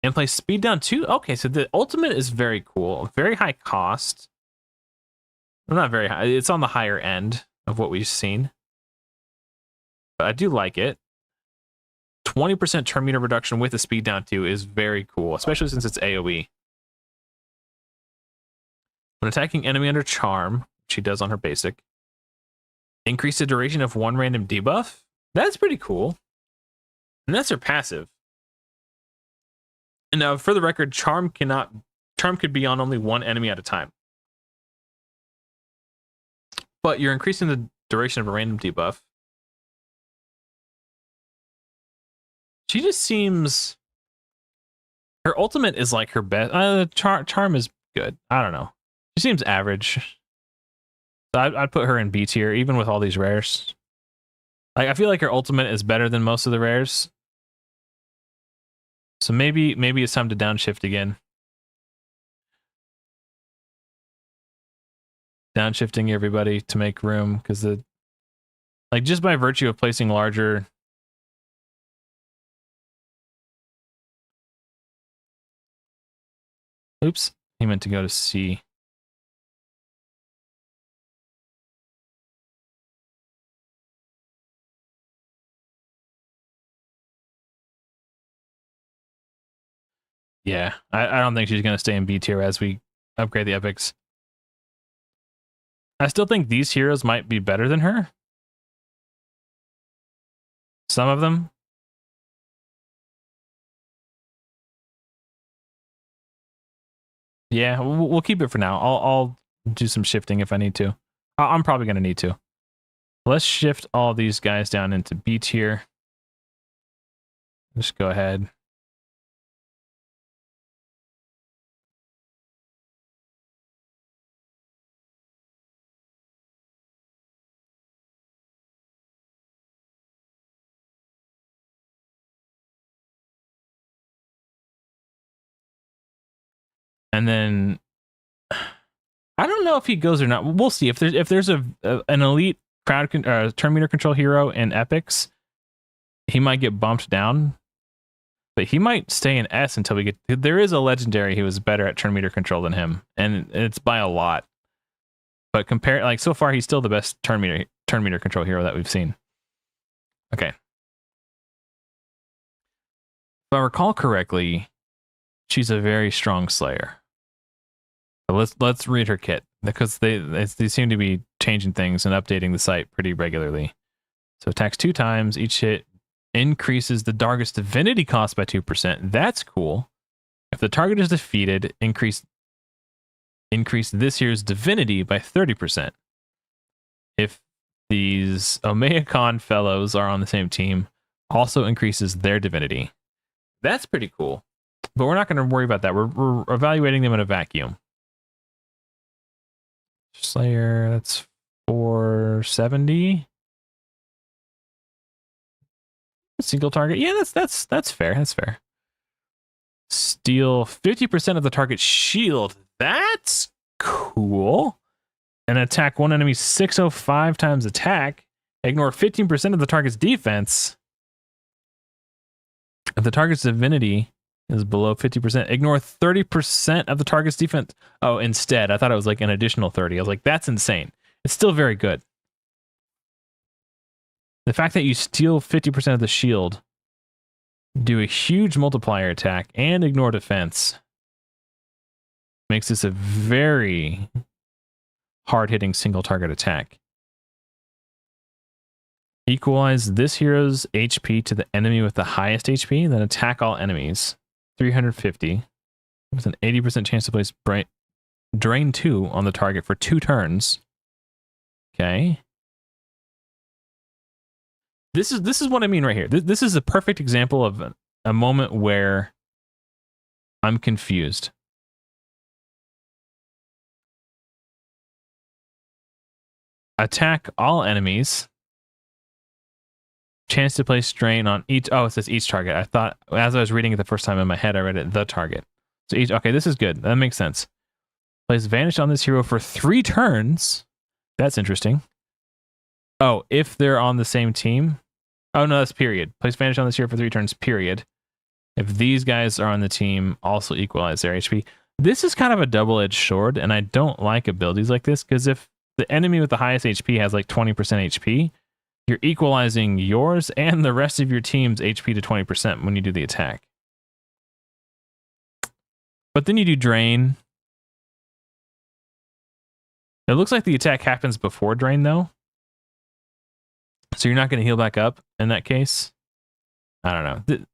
and play speed down too. Okay, so the ultimate is very cool, very high cost. Well, not very high, it's on the higher end of what we've seen, but I do like it. 20% turn meter reduction with a speed down 2 is very cool, especially since it's AoE. When attacking enemy under Charm, which she does on her basic, increase the duration of 1 random debuff. That's pretty cool. And that's her passive. And now, for the record, Charm could be on only 1 enemy at a time. But you're increasing the duration of a random debuff. She just seems, her ultimate is like her best. Charm is good. I don't know. She seems average. So I'd put her in B tier, even with all these rares. Like, I feel like her ultimate is better than most of the rares. So maybe it's time to downshift again. Downshifting everybody to make room, because like, just by virtue of placing larger. Oops, he meant to go to C. Yeah, I don't think she's going to stay in B tier as we upgrade the epics. I still think these heroes might be better than her. Some of them. Yeah, we'll keep it for now. I'll do some shifting if I need to. I'm probably going to need to. Let's shift all these guys down into B tier. Just go ahead. And then I don't know if he goes or not. We'll see. If there's an elite crowd turn meter control hero in epics, he might get bumped down. But he might stay in S until we get. There is a legendary who is better at turn meter control than him, and it's by a lot. But like, so far, he's still the best turn meter control hero that we've seen. Okay. If I recall correctly, she's a very strong Slayer. So let's read her kit. because they seem to be changing things and updating the site pretty regularly. So attacks 2 times. Each hit increases the target's divinity cost by 2%. That's cool. If the target is defeated, increase this year's divinity by 30%. If these Omeakon fellows are on the same team, also increases their divinity. That's pretty cool. But we're not going to worry about that. We're evaluating them in a vacuum. Slayer, that's 470. Single target. Yeah, that's fair. That's fair. Steal 50% of the target's shield. That's cool. And attack one enemy 605 times attack. Ignore 15% of the target's defense. If the target's divinity is below 50%, ignore 30% of the target's defense. Oh, instead, I thought it was like an additional 30. I was like, that's insane. It's still very good. The fact that you steal 50% of the shield, do a huge multiplier attack, and ignore defense makes this a very hard-hitting single target attack. Equalize this hero's HP to the enemy with the highest HP, then attack all enemies. 350 with an 80% chance to place Drain 2 on the target for 2 turns. Okay. This is what I mean right here. This is a perfect example of a moment where I'm confused. Attack all enemies. Chance to place strain on each. Oh, it says each target. I thought, as I was reading it the first time in my head, I read it the target. So each. Okay, this is good. That makes sense. Place Vanish on this hero for 3 turns. That's interesting. Oh, if they're on the same team. Oh, no, that's period. Place Vanish on this hero for 3 turns, period. If these guys are on the team, also equalize their HP. This is kind of a double-edged sword, and I don't like abilities like this, because if the enemy with the highest HP has like 20% HP, you're equalizing yours and the rest of your team's HP to 20% when you do the attack. But then you do Drain. It looks like the attack happens before Drain, though. So you're not going to heal back up in that case. I don't know.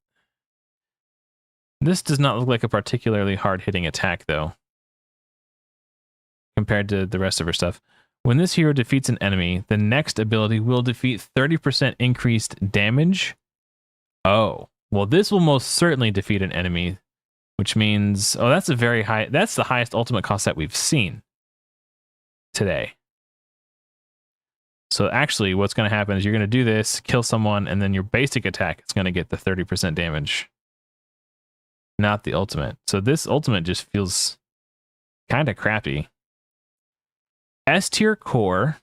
This does not look like a particularly hard-hitting attack, though, compared to the rest of her stuff. When this hero defeats an enemy, the next ability will defeat 30% increased damage. Oh, well, this will most certainly defeat an enemy, which means, oh, that's a very high, that's the highest ultimate cost that we've seen today. So actually, what's going to happen is you're going to do this, kill someone, and then your basic attack is going to get the 30% damage, not the ultimate. So this ultimate just feels kind of crappy. S tier core.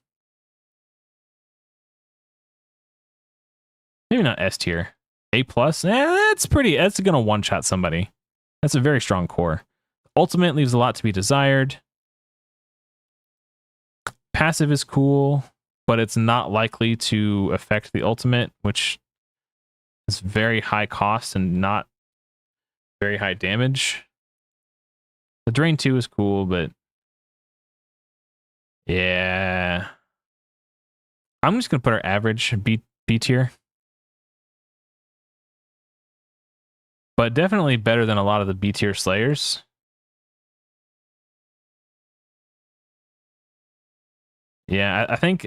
Maybe not S tier. A plus. That's pretty. That's going to one-shot somebody. That's a very strong core. Ultimate leaves a lot to be desired. Passive is cool, but it's not likely to affect the ultimate, which is very high cost and not very high damage. The Drain 2 is cool, but yeah. I'm just going to put our average B tier. But definitely better than a lot of the B tier Slayers. Yeah, I think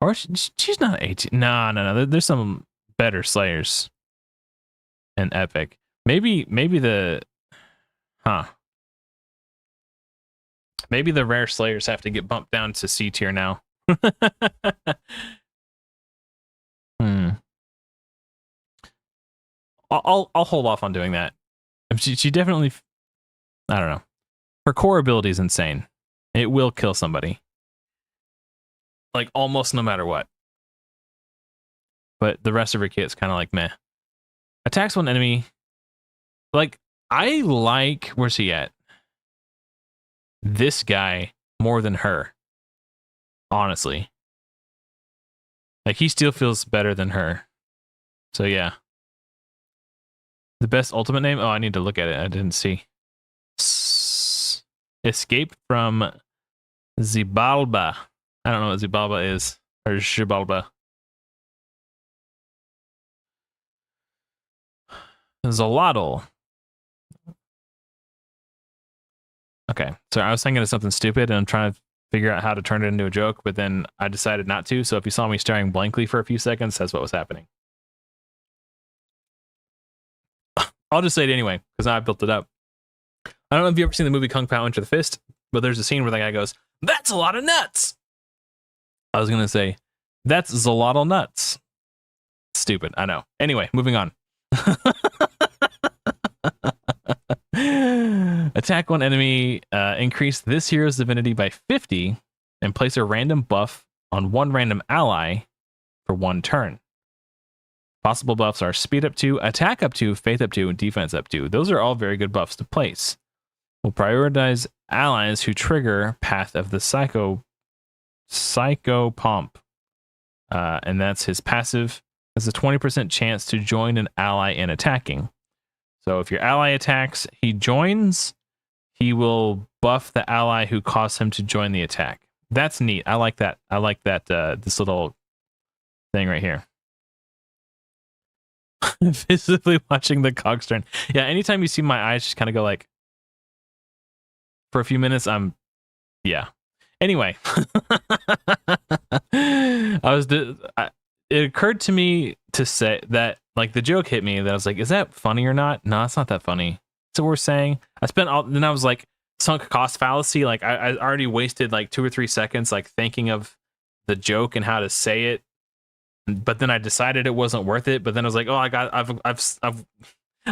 or she's not 18. No. There's some better Slayers in Epic. Maybe the Maybe the rare Slayers have to get bumped down to C tier now. I'll hold off on doing that. She definitely, I don't know. Her core ability is insane. It will kill somebody. Like almost no matter what. But the rest of her kit's kind of like meh. Attacks one enemy. Like, I like, where's he at? This guy more than her. Honestly. Like, he still feels better than her. So yeah. The best ultimate name? Oh, I need to look at it. I didn't see. Escape from Xibalba. I don't know what Xibalba is. Or Xibalba. Zolotl. Okay, so I was thinking of something stupid and I'm trying to figure out how to turn it into a joke, but then I decided not to. So if you saw me staring blankly for a few seconds, that's what was happening. I'll just say it anyway, because I built it up. I don't know if you've ever seen the movie Kung Pao Enter the Fist, but there's a scene where the guy goes, "That's a lot of nuts." I was going to say, "That's Zolotl nuts." Stupid, I know. Anyway, moving on. Attack one enemy, increase this hero's divinity by 50, and place a random buff on one random ally for one turn. Possible buffs are speed up 2, attack up 2, faith up 2, and defense up 2. Those are all very good buffs to place. We'll prioritize allies who trigger Path of the Psychopomp. And that's his passive. Has a 20% chance to join an ally in attacking. So if your ally attacks, he joins, he will buff the ally who caused him to join the attack. That's neat. I like that. I like that, this little thing right here. Visibly watching the cogs turn. Yeah, anytime you see my eyes just kind of go like, for a few minutes, yeah. Anyway, it occurred to me to say that, like, the joke hit me that I was like, is that funny or not? No, it's not that funny. So we're saying then I was like, sunk cost fallacy. Like I already wasted like 2 or 3 seconds, like thinking of the joke and how to say it. But then I decided it wasn't worth it. But then I was like, oh, I've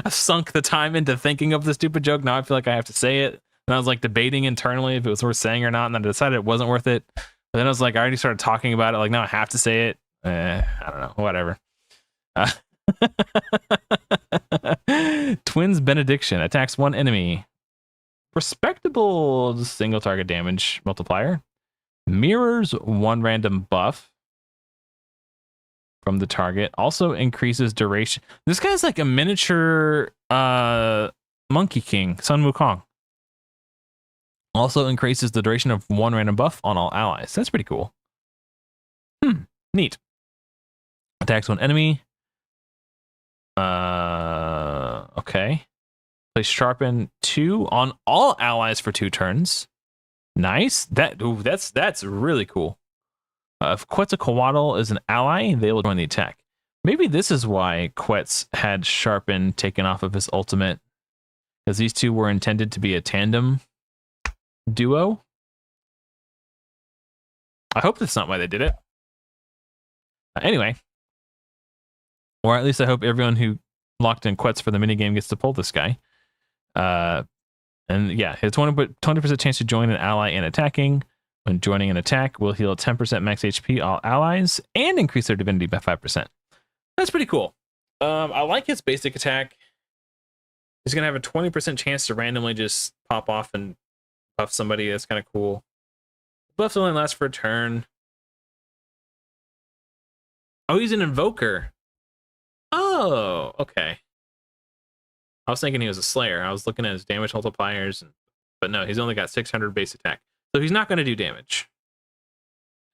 sunk the time into thinking of the stupid joke. Now I feel like I have to say it. And I was like debating internally if it was worth saying or not. And then I decided it wasn't worth it. But then I was like, I already started talking about it. Like, now I have to say it. I don't know. Whatever. Twins Benediction attacks one enemy. Respectable single target damage multiplier. Mirrors one random buff from the target. Also increases duration. This guy's like a miniature Monkey King, Sun Wukong. Also increases the duration of one random buff on all allies. That's pretty cool. Neat. Attacks one enemy. Okay. Place sharpen 2 on all allies for 2 turns. Nice. That's really cool. If Quetzalcoatl is an ally, they will join the attack. Maybe this is why Quetz had sharpen taken off of his ultimate, because these two were intended to be a tandem duo. I hope that's not why they did it. Anyway. Or at least I hope everyone who locked in Quetz for the minigame gets to pull this guy. And yeah, his 20% chance to join an ally in attacking. When joining an attack, will heal 10% max HP all allies and increase their divinity by 5%. That's pretty cool. I like his basic attack. He's going to have a 20% chance to randomly just pop off and buff somebody. That's kind of cool. Buffs only last for a turn. Oh, he's an invoker. Oh, okay. I was thinking he was a slayer. I was looking at his damage multipliers, but no, he's only got 600 base attack. So he's not going to do damage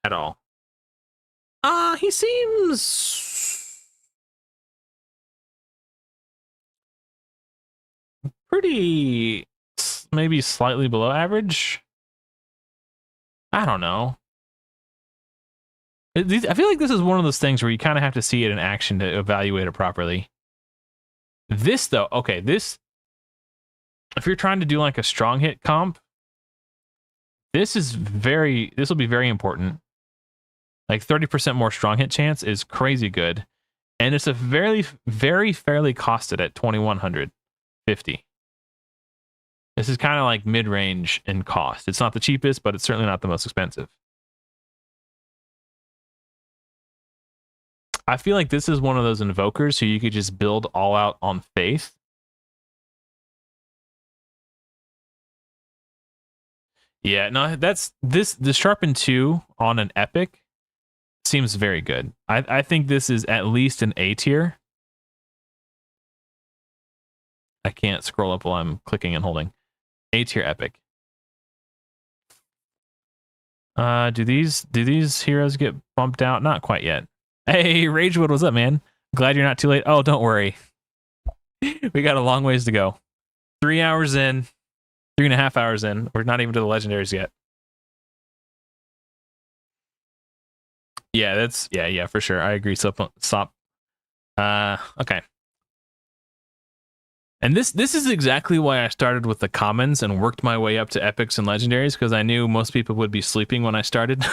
at all. He seems pretty, maybe slightly below average. I don't know. I feel like this is one of those things where you kind of have to see it in action to evaluate it properly. This, though, okay, this, if you're trying to do like a strong hit comp, this will be very important. Like 30% more strong hit chance is crazy good. And it's a very, very fairly costed at 2,150. This is kind of like mid-range in cost. It's not the cheapest, but it's certainly not the most expensive. I feel like this is one of those invokers who you could just build all out on faith. Yeah, no, the sharpen 2 on an epic seems very good. I think this is at least an A tier. I can't scroll up while I'm clicking and holding. A tier epic. Do these heroes get bumped out? Not quite yet. Hey, Ragewood, what's up, man? Glad you're not too late. Oh, don't worry. We got a long ways to go. 3 hours in, 3.5 hours in. We're not even to the legendaries yet. Yeah, yeah, for sure. I agree. Stop. Okay. And this is exactly why I started with the commons and worked my way up to epics and legendaries, because I knew most people would be sleeping when I started.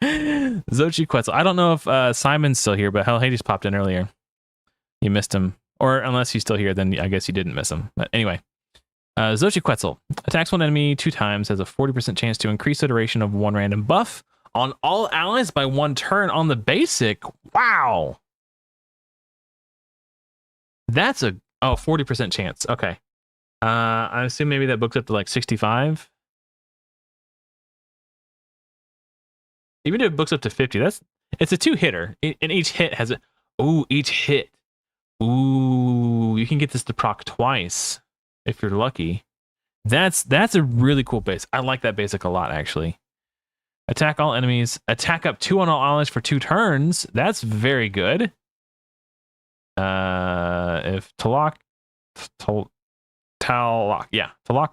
Xochi Quetzal. I don't know if Simon's still here, but HellHades popped in earlier. You missed him. Or unless he's still here, then I guess you didn't miss him. But anyway. Xochi Quetzal. Attacks one enemy 2 times, has a 40% chance to increase the duration of one random buff on all allies by 1 turn on the basic. Wow. That's a 40% chance. Okay. I assume maybe that books up to like 65. Even if it books up to 50, it's a 2-hitter. And each hit has a each hit. Ooh, you can get this to proc twice if you're lucky. That's a really cool base. I like that basic a lot, actually. Attack all enemies. Attack up 2 on all allies for 2 turns. That's very good. If Talak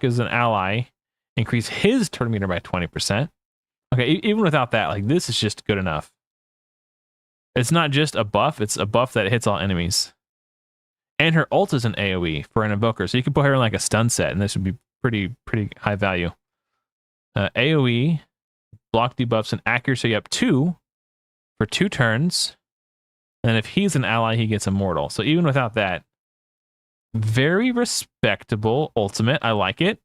is an ally, increase his turn meter by 20%. Okay, even without that, like, this is just good enough. It's not just a buff, it's a buff that hits all enemies. And her ult is an AoE for an invoker, so you can put her in like a stun set, and this would be pretty high value. AoE, block debuffs, and accuracy up 2 for 2 turns. And if he's an ally, he gets immortal. So even without that, very respectable ultimate. I like it.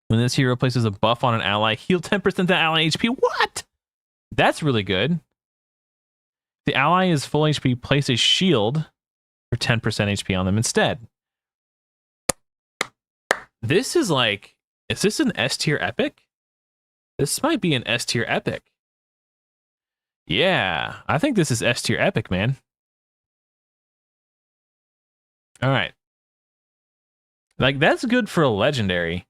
When this hero places a buff on an ally, heal 10% the ally HP. What? That's really good. The ally is full HP, place a shield for 10% HP on them instead. This is like, is this an S tier epic? This might be an S tier epic. Yeah, I think this is S tier epic, man. All right. Like, that's good for a legendary.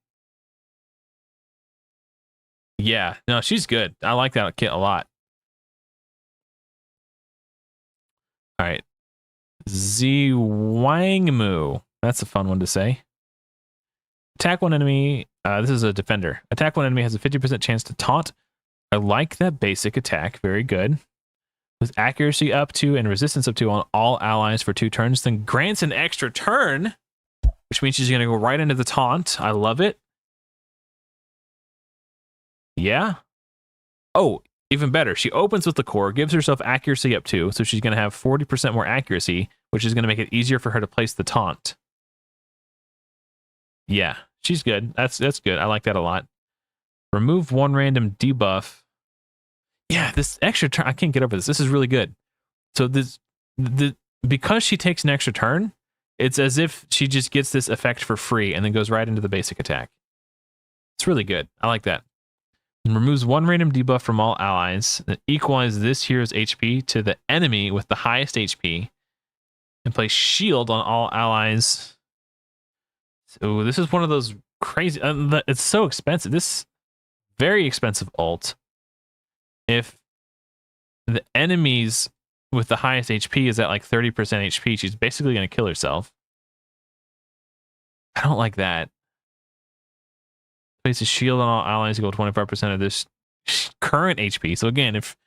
Yeah, no, she's good. I like that kit a lot. All right. Zwangmu. That's a fun one to say. Attack one enemy. This is a defender. Attack one enemy has a 50% chance to taunt. I like that basic attack. Very good. With accuracy up 2 and resistance up 2 on all allies for 2 turns, then grants an extra turn, which means she's going to go right into the taunt. I love it. Yeah. Oh, even better. She opens with the core, gives herself accuracy up 2, so she's going to have 40% more accuracy, which is going to make it easier for her to place the taunt. Yeah, she's good. That's good. I like that a lot. Remove 1 random debuff. Yeah, this extra turn, I can't get over this. This is really good. So because she takes an extra turn, it's as if she just gets this effect for free and then goes right into the basic attack. It's really good. I like that. And removes 1 random debuff from all allies that equalizes this hero's HP to the enemy with the highest HP, and place shield on all allies. So this is one of those crazy. It's so expensive. This very expensive ult. If the enemies with the highest HP is at like 30% HP, she's basically going to kill herself. I don't like that. Place a shield on all allies equal 25% of this current HP. So again, if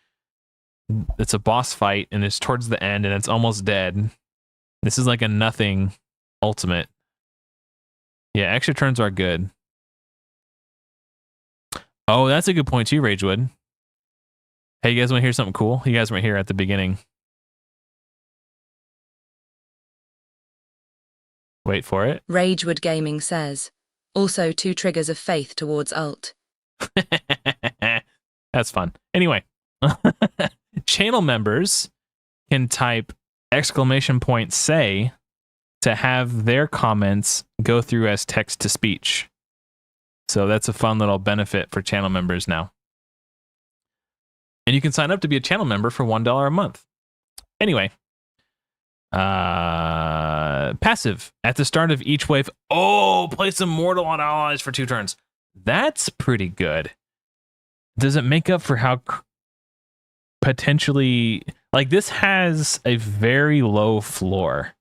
it's a boss fight and it's towards the end and it's almost dead, this is like a nothing ultimate. Yeah, extra turns are good. Oh, that's a good point too, Ragewood. Hey, you guys want to hear something cool? You guys weren't here at the beginning. Wait for it. Ragewood Gaming says, also 2 triggers of faith towards ult. That's fun. Anyway, channel members can type !say to have their comments go through as text to speech. So that's a fun little benefit for channel members now. And you can sign up to be a channel member for $1 a month. Anyway, passive. At the start of each wave, place Immortal on allies for 2 turns. That's pretty good. Does it make up for how potentially, like, this has a very low floor,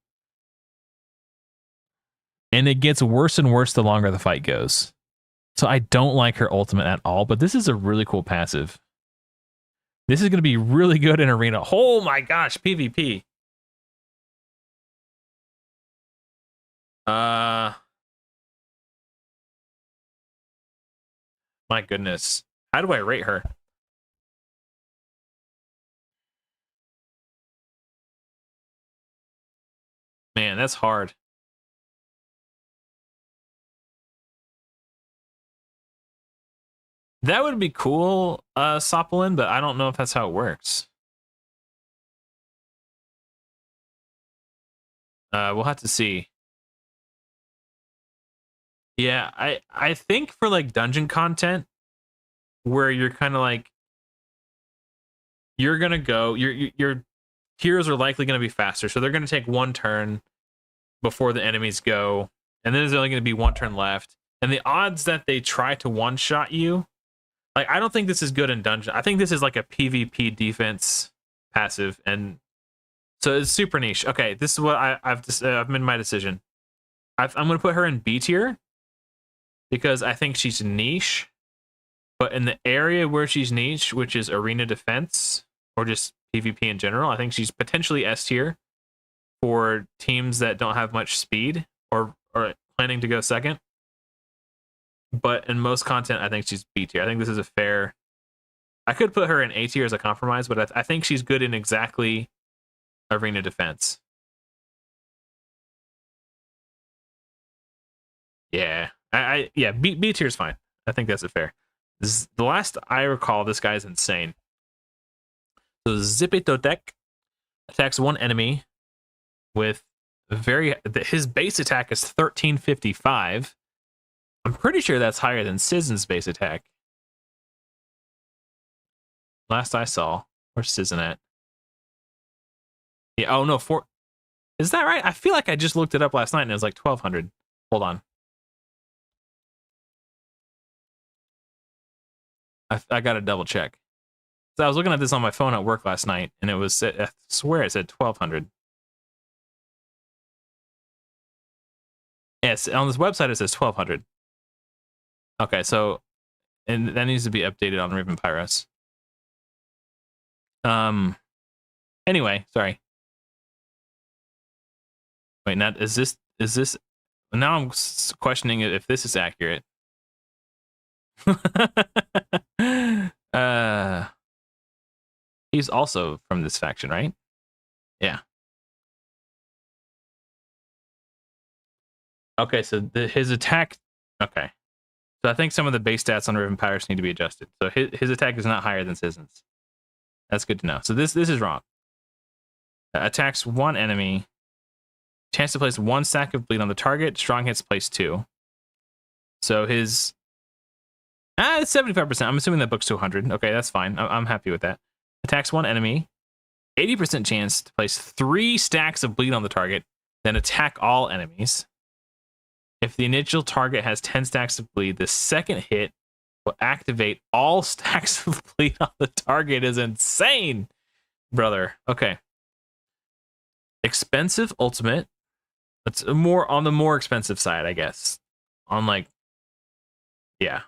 and it gets worse and worse the longer the fight goes. So I don't like her ultimate at all, but this is a really cool passive. This is going to be really good in arena. Oh my gosh, PvP. My goodness. How do I rate her? Man, that's hard. That would be cool, Sopolin, but I don't know if that's how it works. We'll have to see. Yeah, I think for like dungeon content, where you're kind of like, you're gonna go, your heroes are likely gonna be faster, so they're gonna take one turn before the enemies go, and then there's only gonna be one turn left, and the odds that they try to one shot you, like, I don't think this is good in dungeon. I think this is like a PvP defense passive, and so it's super niche. Okay, this is what I've made my decision. I'm gonna put her in B tier because I think she's niche, but in the area where she's niche, which is arena defense or just PvP in general, I think she's potentially S tier for teams that don't have much speed or planning to go second. But in most content, I think she's B tier. I think this is a fair. I could put her in A tier as a compromise, but I think she's good in exactly arena defense. Yeah, yeah, B tier is fine. I think that's a fair. The last I recall, this guy's insane. So Zipitotek attacks one enemy with his base attack is 1355. I'm pretty sure that's higher than Sizen's base attack. Last I saw, where's Sizen at? Yeah, oh no, is that right? I feel like I just looked it up last night and it was like 1200. Hold on. I gotta double check. So I was looking at this on my phone at work last night, and I swear it said 1200. Yes, on this website it says 1200. Okay, so, and that needs to be updated on Raven Pyros. Anyway, sorry. Wait, not is this now I'm questioning if this is accurate. He's also from this faction, right? Yeah. Okay, so his attack. Okay, so I think some of the base stats on Riven Pirates need to be adjusted. So his attack is not higher than Sizen's. That's good to know. So this is wrong. Attacks one enemy. Chance to place one stack of bleed on the target. Strong hits place 2. So his it's 75%. I'm assuming that book's 200. Okay, that's fine. I'm happy with that. Attacks one enemy. 80% chance to place 3 stacks of bleed on the target. Then attack all enemies. If the initial target has 10 stacks of bleed, the second hit will activate all stacks of bleed on the target. Is insane, brother. Okay. Expensive ultimate. It's more on the more expensive side, I guess. On like, yeah.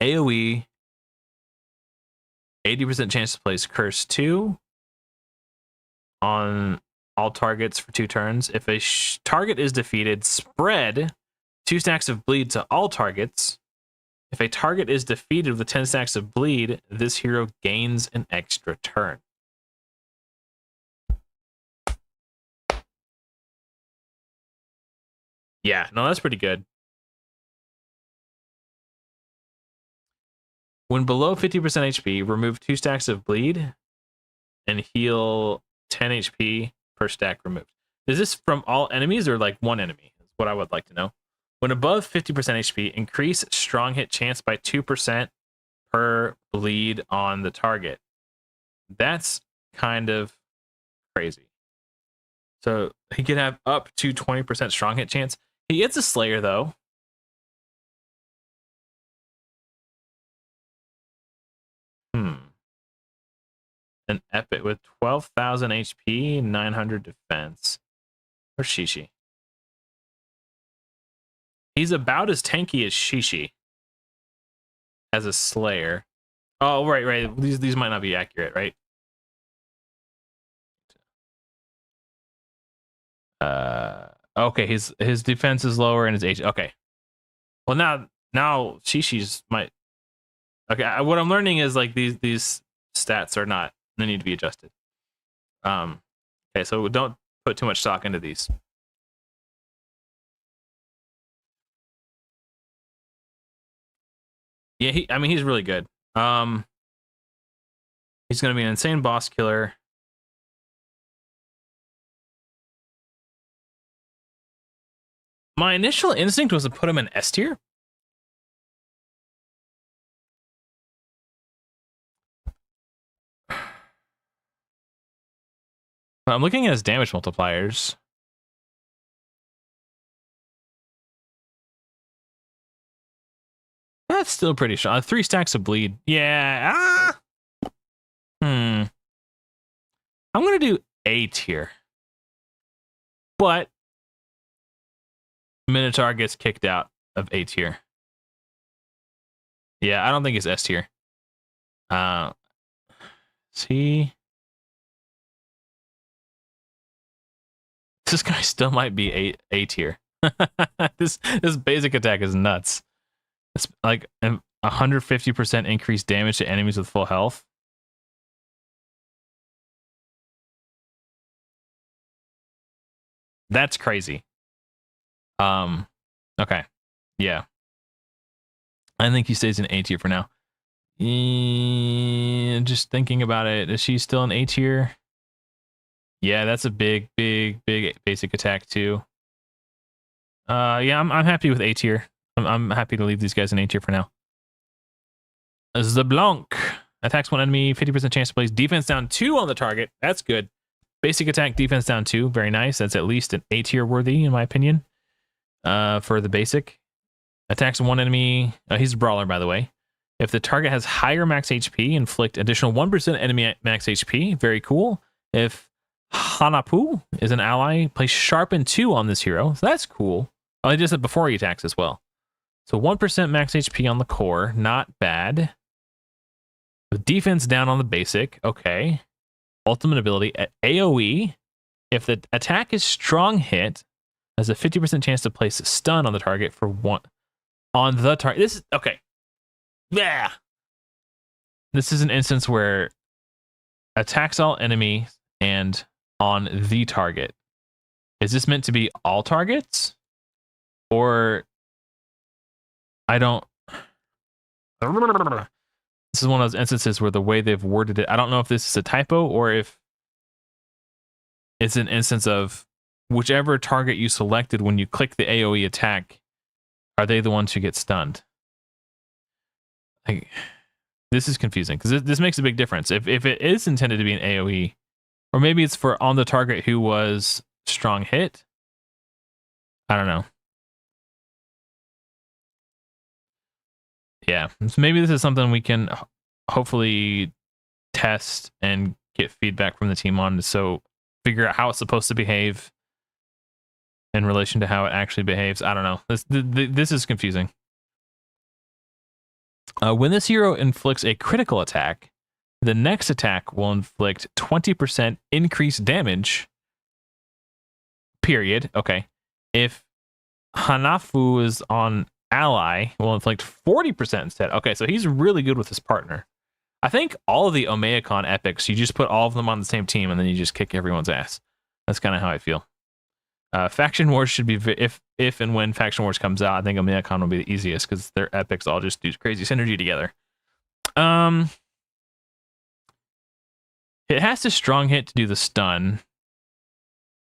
AoE. 80% chance to place Curse 2 on all targets for 2 turns. If a target is defeated, spread 2 stacks of bleed to all targets. If a target is defeated with 10 stacks of bleed, this hero gains an extra turn. Yeah, no, that's pretty good. When below 50% HP, remove 2 stacks of bleed and heal 10 HP per stack removed. Is this from all enemies or like one enemy? Is what I would like to know. When above 50% HP, increase strong hit chance by 2% per bleed on the target. That's kind of crazy. So he could have up to 20% strong hit chance. He is a Slayer though. An epic with 12,000 HP, 900 defense. Where's Shishi? He's about as tanky as Shishi as a Slayer. Oh, right. These might not be accurate, right? Okay, his defense is lower and his H. Okay. Well, now Shishi's might. Okay, what I'm learning is like these stats are not. They need to be adjusted. Okay, so don't put too much stock into these. Yeah, he's really good. He's gonna be an insane boss killer. My initial instinct was to put him in S tier. I'm looking at his damage multipliers. That's still pretty strong. 3 stacks of bleed. Yeah. I'm gonna do A tier. But Minotaur gets kicked out of A tier. Yeah, I don't think it's S tier. See, this guy still might be A tier. this basic attack is nuts. It's like 150% increased damage to enemies with full health. That's crazy. Okay. Yeah. I think he stays in A tier for now. Just thinking about it, is she still in A tier? Yeah, that's a big basic attack too. Yeah, I'm happy with A tier. I'm happy to leave these guys in A tier for now. Zablanc attacks one enemy, 50% chance to place defense down 2 on the target. That's good. Basic attack, defense down 2. Very nice. That's at least an A tier worthy, in my opinion. For the basic. Attacks one enemy. He's a brawler, by the way. If the target has higher max HP, inflict additional 1% enemy max HP. Very cool. If Hanapu is an ally, place Sharpen 2 on this hero. So that's cool. Oh, he does it before he attacks as well. So 1% max HP on the core. Not bad. With defense down on the basic. Okay. Ultimate ability at AoE. If the attack is strong hit, has a 50% chance to place a stun on the target for 1 on the target. This is okay. Yeah. This is an instance where attacks all enemies and on the target. Is this meant to be all targets? Or I don't. This is one of those instances where the way they've worded it, I don't know if this is a typo or if it's an instance of whichever target you selected when you click the AoE attack, are they the ones who get stunned? Like, this is confusing because this makes a big difference. If it is intended to be an AoE, or maybe it's for on the target who was strong hit. I don't know. Yeah, so maybe this is something we can hopefully test and get feedback from the team on, so figure out how it's supposed to behave in relation to how it actually behaves. I don't know. This is confusing. When this hero inflicts a critical attack, the next attack will inflict 20% increased damage. Period. Okay. If Hanafu is on ally, will inflict 40% instead. Okay, so he's really good with his partner. I think all of the Omeacon epics, you just put all of them on the same team and then you just kick everyone's ass. That's kind of how I feel. Faction Wars should be, if and when Faction Wars comes out, I think Omeacon will be the easiest because their epics all just do crazy synergy together. It has to strong hit to do the stun.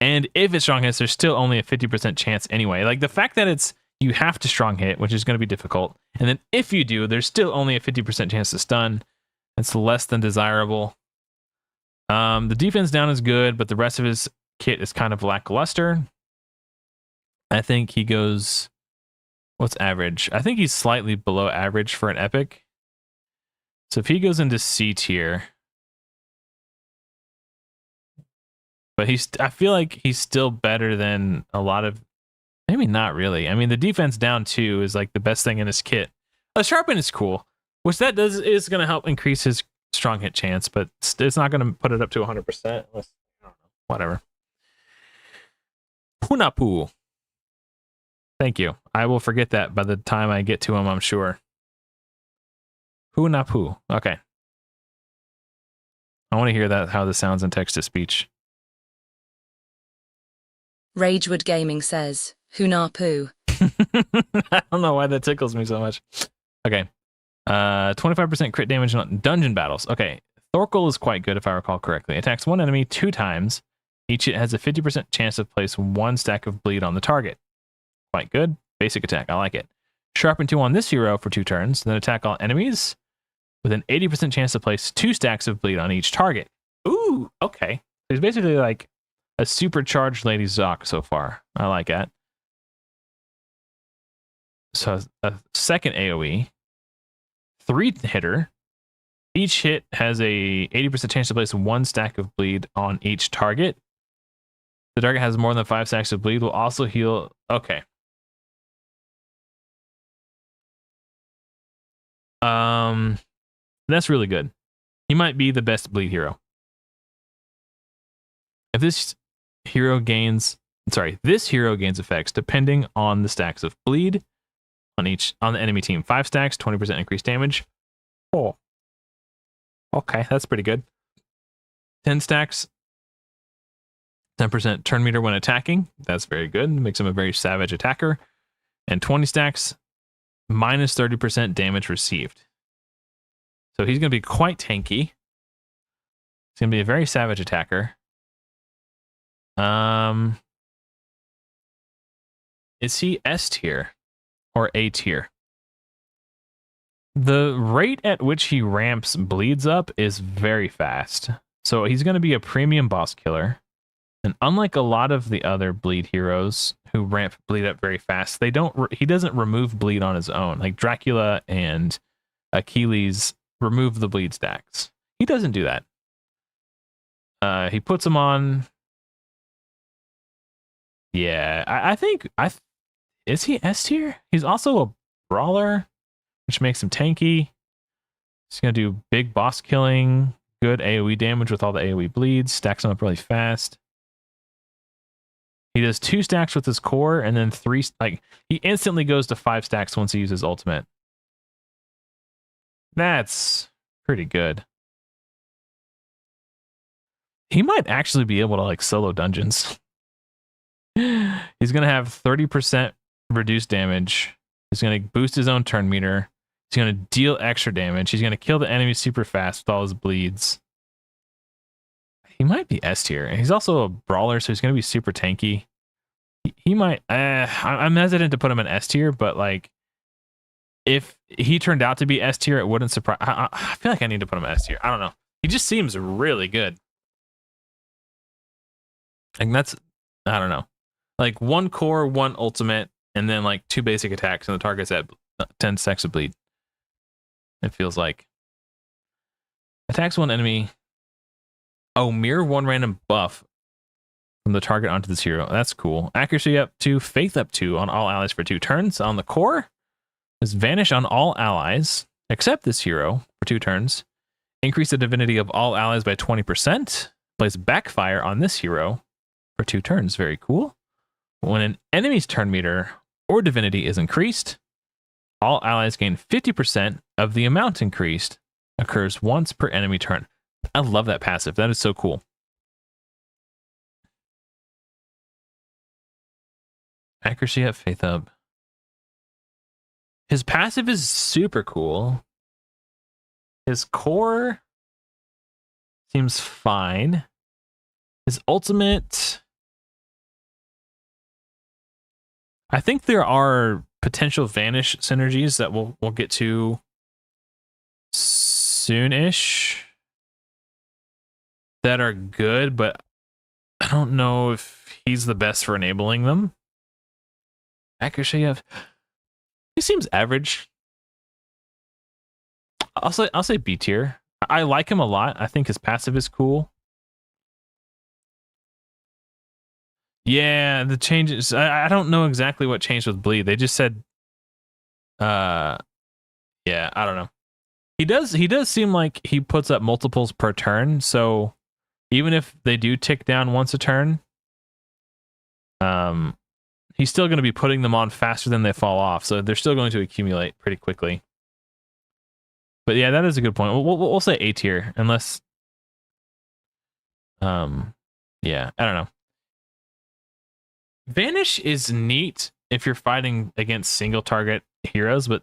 And if it strong hits, there's still only a 50% chance anyway. Like the fact that you have to strong hit, which is going to be difficult. And then if you do, there's still only a 50% chance to stun. It's less than desirable. The defense down is good, but the rest of his kit is kind of lackluster. I think he goes, what's average? I think he's slightly below average for an epic. So if he goes into C tier, but I feel like he's still better than a lot of, maybe not really. I mean, the defense down 2 is like the best thing in his kit. Sharpen is cool, which that is going to help increase his strong hit chance, but it's not going to put it up to 100% unless, I don't know, whatever. Punapu. Thank you. I will forget that by the time I get to him, I'm sure. Punapu. Okay. I want to hear that, how this sounds in text-to-speech. Ragewood Gaming says, Hunapu. I don't know why that tickles me so much. Okay. 25% crit damage on dungeon battles. Okay. Thorkel is quite good if I recall correctly. Attacks one enemy 2 times. Each hit has a 50% chance of place 1 stack of bleed on the target. Quite good. Basic attack. I like it. Sharpen 2 on this hero for 2 turns. Then attack all enemies with an 80% chance to place 2 stacks of bleed on each target. Ooh, okay. He's basically like a supercharged Lady Zoc so far. I like that. So a second AoE, 3-hitter. Each hit has a 80% chance to place 1 stack of bleed on each target. The target has more than 5 stacks of bleed. Will also heal. Okay. That's really good. He might be the best bleed hero. If this hero gains effects depending on the stacks of bleed on the enemy team. 5 stacks, 20% increased damage. Oh. Okay, that's pretty good. 10 stacks, 10% turn meter when attacking. That's very good. Makes him a very savage attacker. And 20 stacks, minus 30% damage received. So he's going to be quite tanky. He's going to be a very savage attacker. Is he S tier or A tier? The rate at which he ramps bleeds up is very fast. So he's going to be a premium boss killer. And unlike a lot of the other bleed heroes who ramp bleed up very fast, he doesn't remove bleed on his own. Like Dracula and Achilles remove the bleed stacks. He doesn't do that. He puts them on. Yeah, I think is he S tier? He's also a brawler, which makes him tanky. He's gonna do big boss killing, good AoE damage with all the AoE bleeds, stacks him up really fast. He does 2 stacks with his core, and then 3. Like he instantly goes to 5 stacks once he uses ultimate. That's pretty good. He might actually be able to like solo dungeons. He's gonna have 30% reduced damage. He's gonna boost his own turn meter. He's gonna deal extra damage. He's gonna kill the enemy super fast with all his bleeds. He might be S tier. He's also a brawler, so he's gonna be super tanky. He might. I'm hesitant to put him in S tier, but like, if he turned out to be S tier, it wouldn't surprise. I feel like I need to put him in S tier. I don't know. He just seems really good. And that's, I don't know, like 1 core, 1 ultimate, and then like 2 basic attacks, and the target's at 10 stacks of bleed. It feels like. Attacks 1 enemy. Oh, mirror 1 random buff from the target onto this hero. That's cool. Accuracy up 2, faith up 2 on all allies for 2 turns. On the core, is vanish on all allies except this hero for 2 turns. Increase the divinity of all allies by 20%. Place backfire on this hero for 2 turns. Very cool. When an enemy's turn meter or divinity is increased, all allies gain 50% of the amount increased. Occurs once per enemy turn. I love that passive. That is so cool. Accuracy up, faith up. His passive is super cool. His core seems fine. His ultimate, I think there are potential vanish synergies that we'll get to soon-ish that are good, but I don't know if he's the best for enabling them. Accuracy of, he seems average. I'll say B tier. I like him a lot. I think his passive is cool. Yeah, the changes. I don't know exactly what changed with bleed. They just said, yeah, I don't know. He does seem like he puts up multiples per turn. So even if they do tick down once a turn, he's still going to be putting them on faster than they fall off. So they're still going to accumulate pretty quickly. But yeah, that is a good point. We'll say A tier, unless, yeah, I don't know. Vanish is neat if you're fighting against single target heroes, but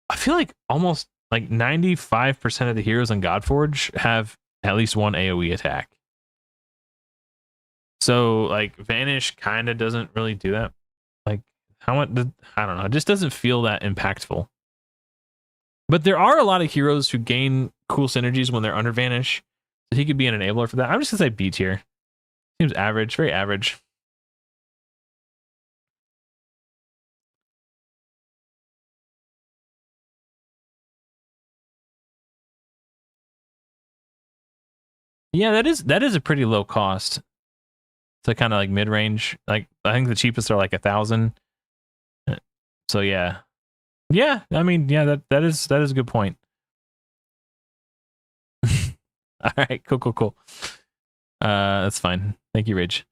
I feel like almost like 95% of the heroes in Godforge have at least one AoE attack. So like Vanish kind of doesn't really do that. Like how much? I don't know. It just doesn't feel that impactful. But there are a lot of heroes who gain cool synergies when they're under Vanish. So he could be an enabler for that. I'm just gonna say B tier. Seems average, very average. Yeah, that is a pretty low cost. So kind of like mid range. Like I think the cheapest are like 1,000. So yeah, yeah. I mean, yeah. That is a good point. All right, cool. That's fine. Thank you, Ridge.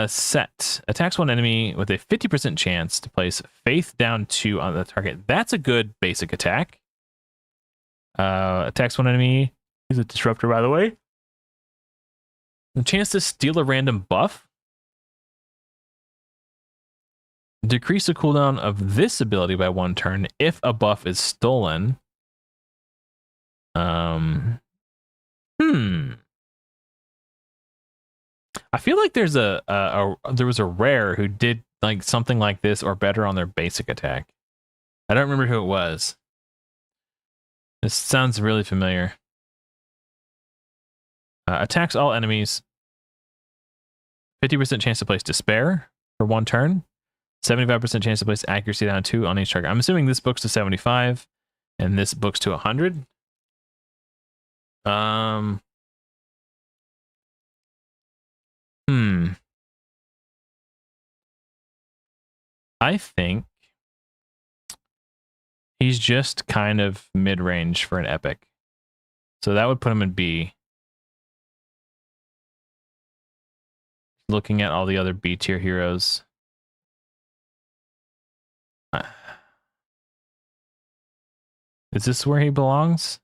Set attacks one enemy with a 50% chance to place Faith down 2 on the target. That's a good basic attack. Attacks one enemy. He's a disruptor, by the way. The chance to steal a random buff. Decrease the cooldown of this ability by 1 turn if a buff is stolen. I feel like there's there was a rare who did like something like this or better on their basic attack. I don't remember who it was. This sounds really familiar. Attacks all enemies. 50% chance to place Despair for 1 turn. 75% chance to place Accuracy down 2 on each target. I'm assuming this book's to 75 and this book's to 100. I think he's just kind of mid-range for an epic. So that would put him in B. Looking at all the other B tier heroes. Is this where he belongs?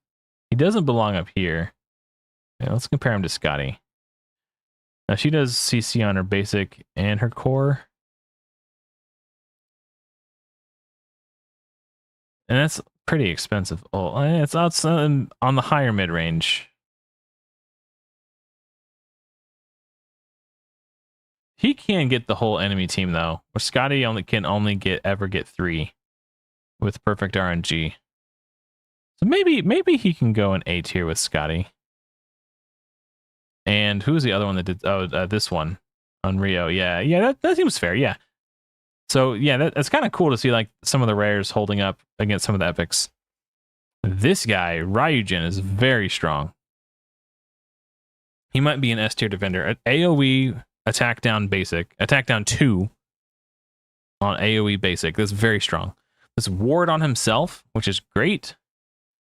He doesn't belong up here. Yeah, let's compare him to Scotty. Now she does CC on her basic and her core. And that's pretty expensive. Oh, it's on the higher mid range. He can get the whole enemy team though. Where Scotty can only get 3 with perfect RNG. So maybe he can go in A tier with Scotty. And who's the other one that did? Oh, this one on Rio. Yeah, that seems fair. Yeah. So yeah, that's kind of cool to see like some of the rares holding up against some of the epics. This guy Ryujin is very strong. He might be an S tier defender. AOE attack down 2 on AOE basic. That's very strong. This ward on himself, which is great,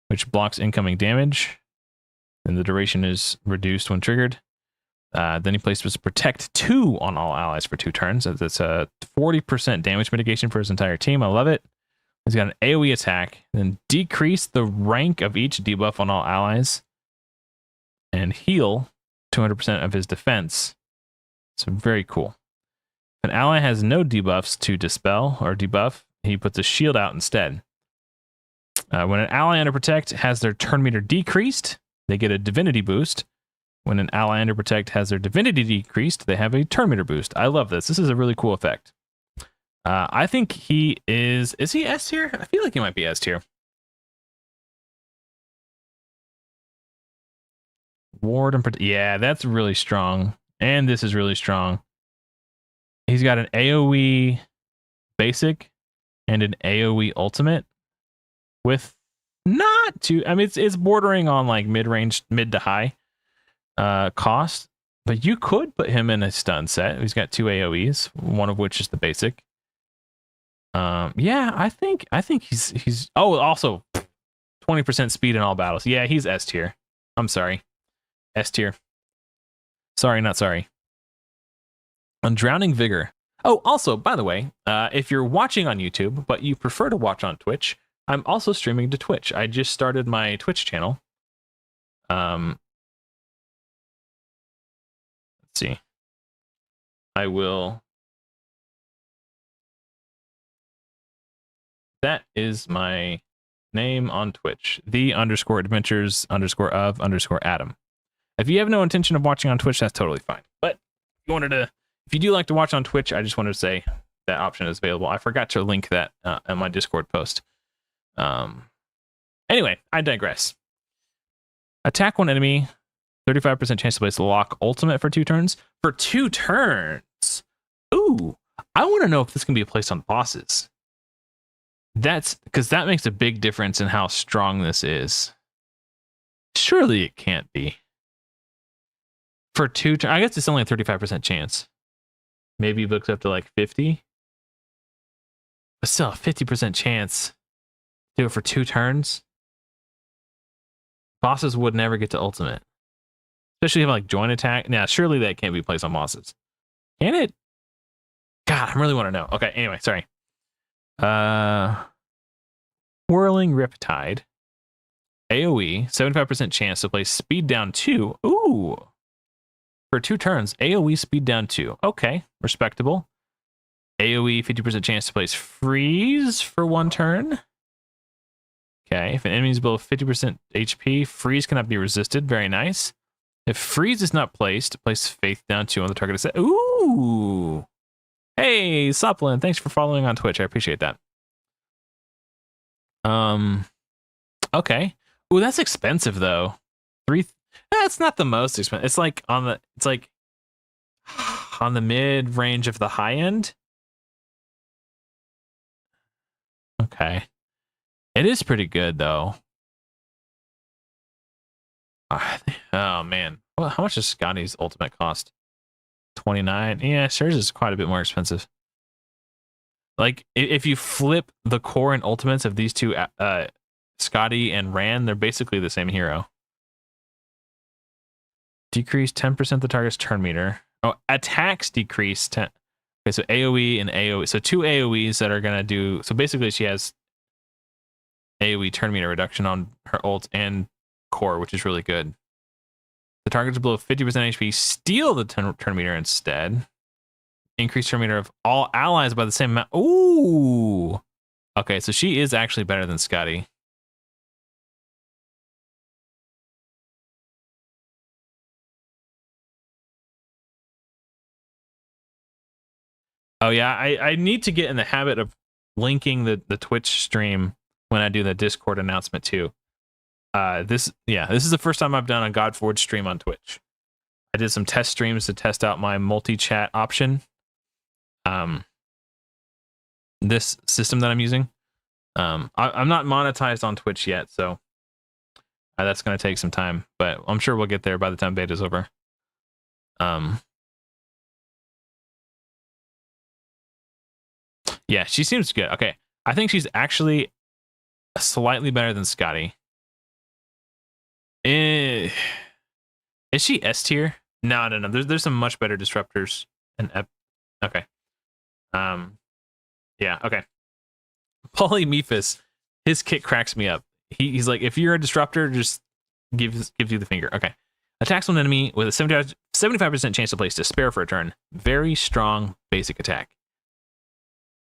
which blocks incoming damage, and the duration is reduced when triggered. Then he places Protect 2 on all allies for 2 turns. That's a 40% damage mitigation for his entire team. I love it. He's got an AoE attack, then decrease the rank of each debuff on all allies, and heal 200% of his defense. So very cool. If an ally has no debuffs to dispel or debuff, he puts a shield out instead. When an ally under Protect has their turn meter decreased, they get a divinity boost. When an ally under Protect has their divinity decreased, they have a turn meter boost. I love this. This is a really cool effect. I think he is he S tier? I feel like he might be S tier. Ward and Protect. Yeah, that's really strong. And this is really strong. He's got an AoE basic and an AoE ultimate with not too. I mean, it's bordering on like mid-range, mid to high cost. But you could put him in a stun set. He's got 2 AoEs, one of which is the basic. Yeah, I think he's. Oh, also 20% speed in all battles. Yeah, he's S tier. I'm sorry, S tier. Sorry, not sorry. On Drowning Vigor. Oh, also, by the way, if you're watching on YouTube, but you prefer to watch on Twitch, I'm also streaming to Twitch. I just started my Twitch channel. Let's see. I will. That is my name on Twitch. The_adventures_of_Adam. If you have no intention of watching on Twitch, that's totally fine. But if you do like to watch on Twitch, I just wanted to say that option is available. I forgot to link that in my Discord post. Anyway, I digress. Attack one enemy, 35% chance to place the lock ultimate for 2 turns. For 2 turns. Ooh, I want to know if this can be placed on bosses. That's because that makes a big difference in how strong this is. Surely it can't be. For 2 turns, I guess it's only a 35% chance. Maybe books up to like 50. But still, a 50% chance. Do it for 2 turns. Bosses would never get to ultimate. Especially if like joint attack. Now, surely that can't be placed on bosses. Can it? God, I really want to know. Okay, anyway, sorry. Whirling Riptide. AoE, 75% chance to place speed down 2. Ooh. For 2 turns, AoE speed down 2. Okay, respectable. AoE, 50% chance to place freeze for 1 turn. Okay, if an enemy is below 50% HP, freeze cannot be resisted. Very nice. If freeze is not placed, place faith down 2 on the target set. Ooh. Hey, Soplin, thanks for following on Twitch. I appreciate that. Okay. Ooh, that's expensive though. That's not the most expensive. It's like on the mid range of the high end. Okay. It is pretty good though. Oh man. Well, how much does Scotty's ultimate cost? 29. Yeah, Surge is quite a bit more expensive. Like if you flip the core and ultimates of these two, Scotty and Ran, they're basically the same hero. Decrease 10% the target's turn meter. Oh, attacks decrease 10. Okay, so AoE and AoE. So 2 AoEs that are gonna do. So basically, she has AoE turn meter reduction on her ult and core, which is really good. The target's below 50% HP. Steal the turn meter instead. Increase turn meter of all allies by the same amount. Ooh. Okay, so she is actually better than Scotty. Oh yeah, I need to get in the habit of linking the Twitch stream when I do the Discord announcement too. This is the first time I've done a Godforge stream on Twitch. I did some test streams to test out my multi-chat option. This system that I'm using. I'm not monetized on Twitch yet, so that's going to take some time, but I'm sure we'll get there by the time beta's over. Yeah, she seems good. Okay, I think she's actually slightly better than Scotty. Is she S tier? No. There's some much better disruptors. Okay. Yeah. Okay. Polymephus, his kit cracks me up. He's like, if you're a disruptor, just gives you the finger. Okay. Attacks one enemy with a 75% chance to place despair for a turn. Very strong basic attack.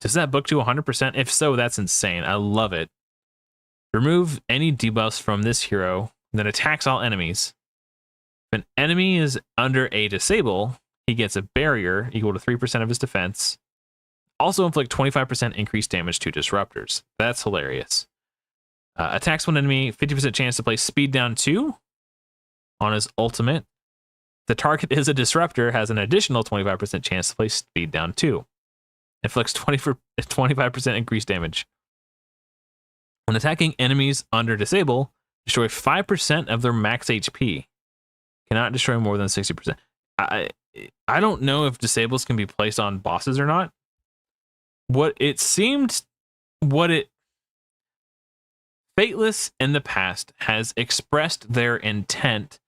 Does that book to 100%? If so, that's insane. I love it. Remove any debuffs from this hero that attacks all enemies. If an enemy is under a disable, he gets a barrier equal to 3% of his defense. Also inflict 25% increased damage to disruptors. That's hilarious. Attacks one enemy, 50% chance to place speed down 2 on his ultimate. The target is a disruptor, has an additional 25% chance to place speed down 2. Inflicts 25% increased damage. When attacking enemies under disable, destroy 5% of their max HP. Cannot destroy more than 60%. I don't know if disables can be placed on bosses or not. Fateless in the past has expressed their intent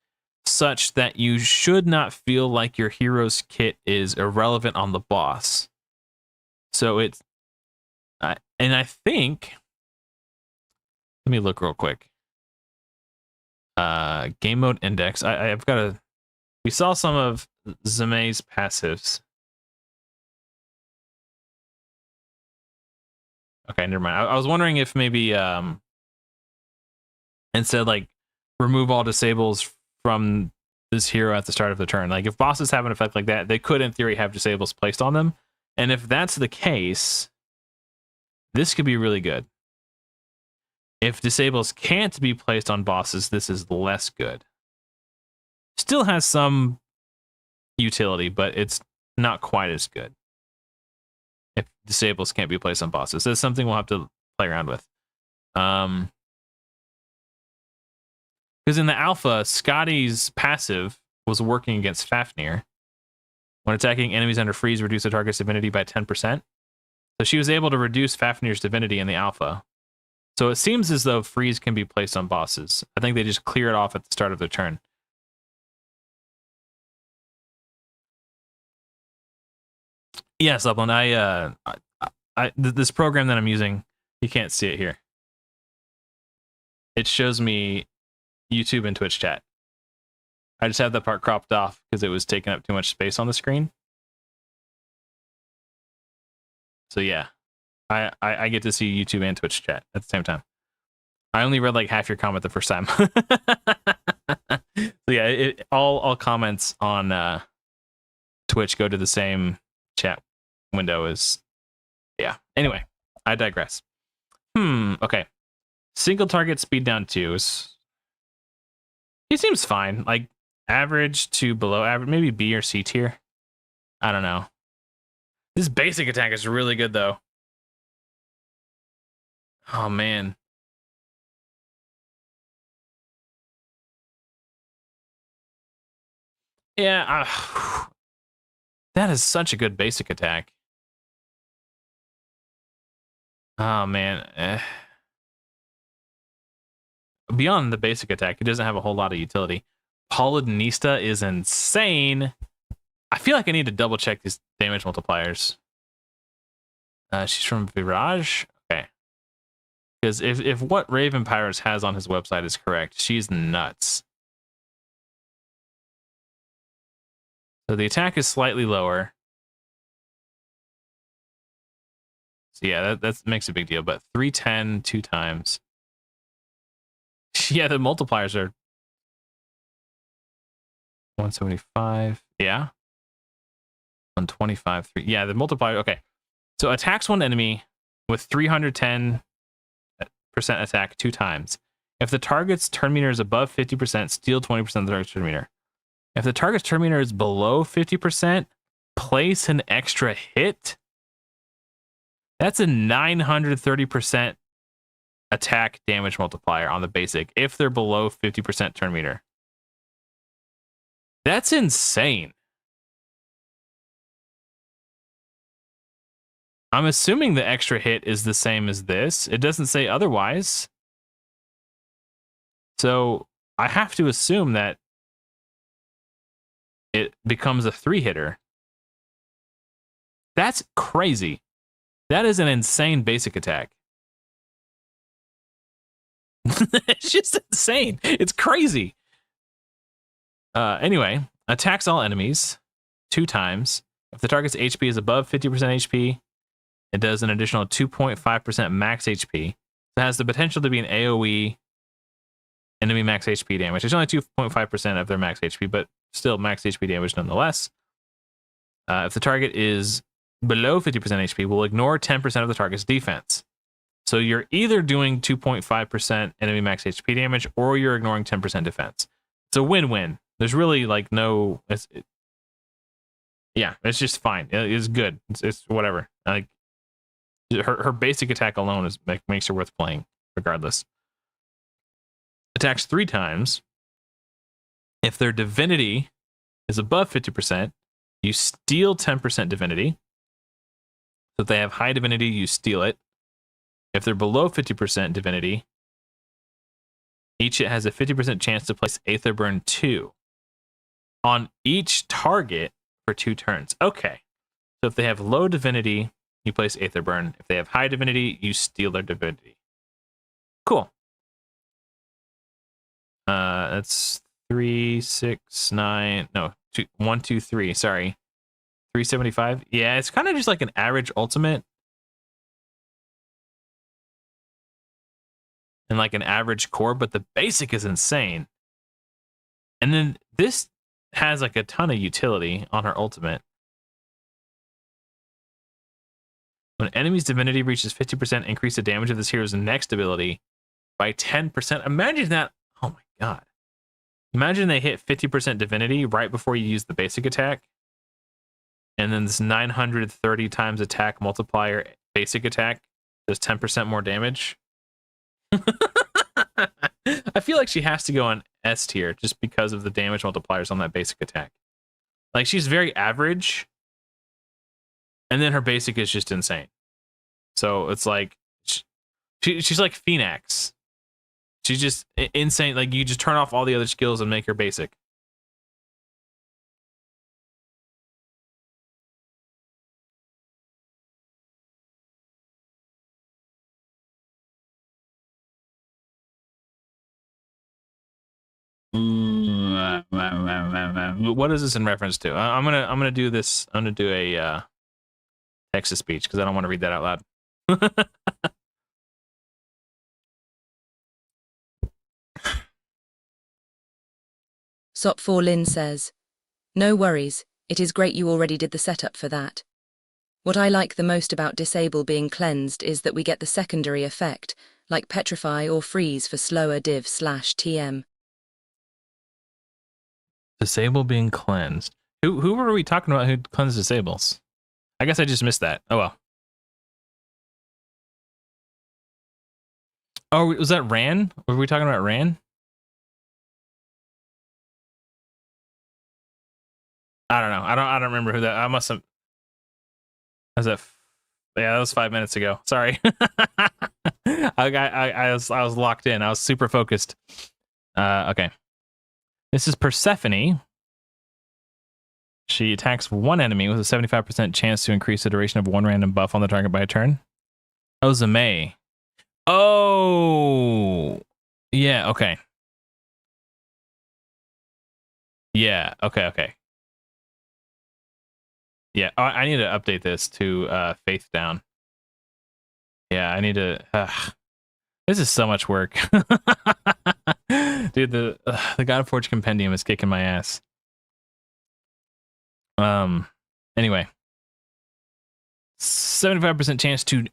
such that you should not feel like your hero's kit is irrelevant on the boss. So it's, and I think, let me look real quick. Game mode index. We saw some of Zimei's passives. Okay, never mind. I was wondering if maybe, instead, like, remove all disables from this hero at the start of the turn. Like, if bosses have an effect like that, they could, in theory, have disables placed on them. And if that's the case, this could be really good. If disables can't be placed on bosses, this is less good. Still has some utility, but it's not quite as good. If disables can't be placed on bosses, that's something we'll have to play around with. Because in the alpha, Scotty's passive was working against Fafnir. When attacking enemies under freeze, reduce the target's divinity by 10%. So she was able to reduce Fafnir's divinity in the alpha. So it seems as though freeze can be placed on bosses. I think they just clear it off at the start of their turn. Yes, Upland. This program that I'm using, you can't see it here. It shows me YouTube and Twitch chat. I just have that part cropped off because it was taking up too much space on the screen. So yeah, I get to see YouTube and Twitch chat at the same time. I only read like half your comment the first time. So yeah, all comments on Twitch go to the same chat window as, yeah. Anyway, I digress. Okay. Single target speed down 2 is, he seems fine. Like average to below average, maybe B or C tier. I don't know. This basic attack is really good though. Oh man. Yeah, that is such a good basic attack. Oh man. Beyond the basic attack, it doesn't have a whole lot of utility. Polydnista is insane. I feel like I need to double check these damage multipliers. She's from Virage? Okay. Because if what Raven Pirates has on his website is correct, she's nuts. So the attack is slightly lower. So yeah, that makes a big deal. But 310 2 times. Yeah, the multipliers are 175. Yeah. 125. 3. Yeah, the multiplier. Okay. So attacks one enemy with 310% attack 2 times. If the target's turn meter is above 50%, steal 20% of the target's turn meter. If the target's turn meter is below 50%, place an extra hit. That's a 930% attack damage multiplier on the basic if they're below 50% turn meter. That's insane. I'm assuming the extra hit is the same as this. It doesn't say otherwise. So I have to assume that it becomes a 3-hitter. That's crazy. That is an insane basic attack. It's just insane. It's crazy. Anyway, attacks all enemies 2 times. If the target's HP is above 50% HP, it does an additional 2.5% max HP. It has the potential to be an AoE enemy max HP damage. It's only 2.5% of their max HP, but still max HP damage nonetheless. If the target is below 50% HP, we'll ignore 10% of the target's defense. So you're either doing 2.5% enemy max HP damage, or you're ignoring 10% defense. It's a win-win. There's really like no... yeah, it's just fine. It's good. It's whatever. Like her basic attack alone makes her worth playing. regardless. Attacks 3 times. If their divinity is above 50%, you steal 10% divinity. So if they have high divinity, you steal it. If they're below 50% divinity, each hit has a 50% chance to place Aether Burn 2 on each target for 2 turns. Okay. So if they have low divinity, you place Aether Burn. If they have high divinity, you steal their divinity. Cool. That's 3, 6, 9. No, 1, 2, 3. Sorry. 375. Yeah, it's kind of just like an average ultimate. And like an average core, but the basic is insane. And then this has like a ton of utility on her ultimate. When enemy's divinity reaches 50%, increase the damage of this hero's next ability by 10%. Imagine that. Oh my god. Imagine they hit 50% divinity right before you use the basic attack. And then this 930 times attack multiplier basic attack does 10% more damage. I feel like she has to go on S tier just because of the damage multipliers on that basic attack. Like, she's very average, and then her basic is just insane. So it's like she's like Phoenix. She's just insane. Like, you just turn off all the other skills and make her basic. What is this in reference to? I'm gonna do this. I'm gonna do a text to speech because I don't want to read that out loud. Sop4 Lin says, "No worries, it is great you already did the setup for that. What I like the most about Disable being cleansed is that we get the secondary effect, like Petrify or Freeze for slower div/TM. Disable being cleansed. Who were we talking about who cleansed disables? I guess I just missed that. Oh well. Oh, was that Ran? Were we talking about Ran? I don't know. I don't remember who that. I must have. Was that? Yeah, that was 5 minutes ago. Sorry. I was locked in. I was super focused. Okay. This is Persephone. She attacks one enemy with a 75% chance to increase the duration of one random buff on the target by a turn. Oh, Zame. Oh, yeah. Okay. Yeah. Okay. Yeah. I need to update this to Faith down. Yeah, I need to. This is so much work, dude. The Godforge compendium is kicking my ass. Anyway, 75% chance to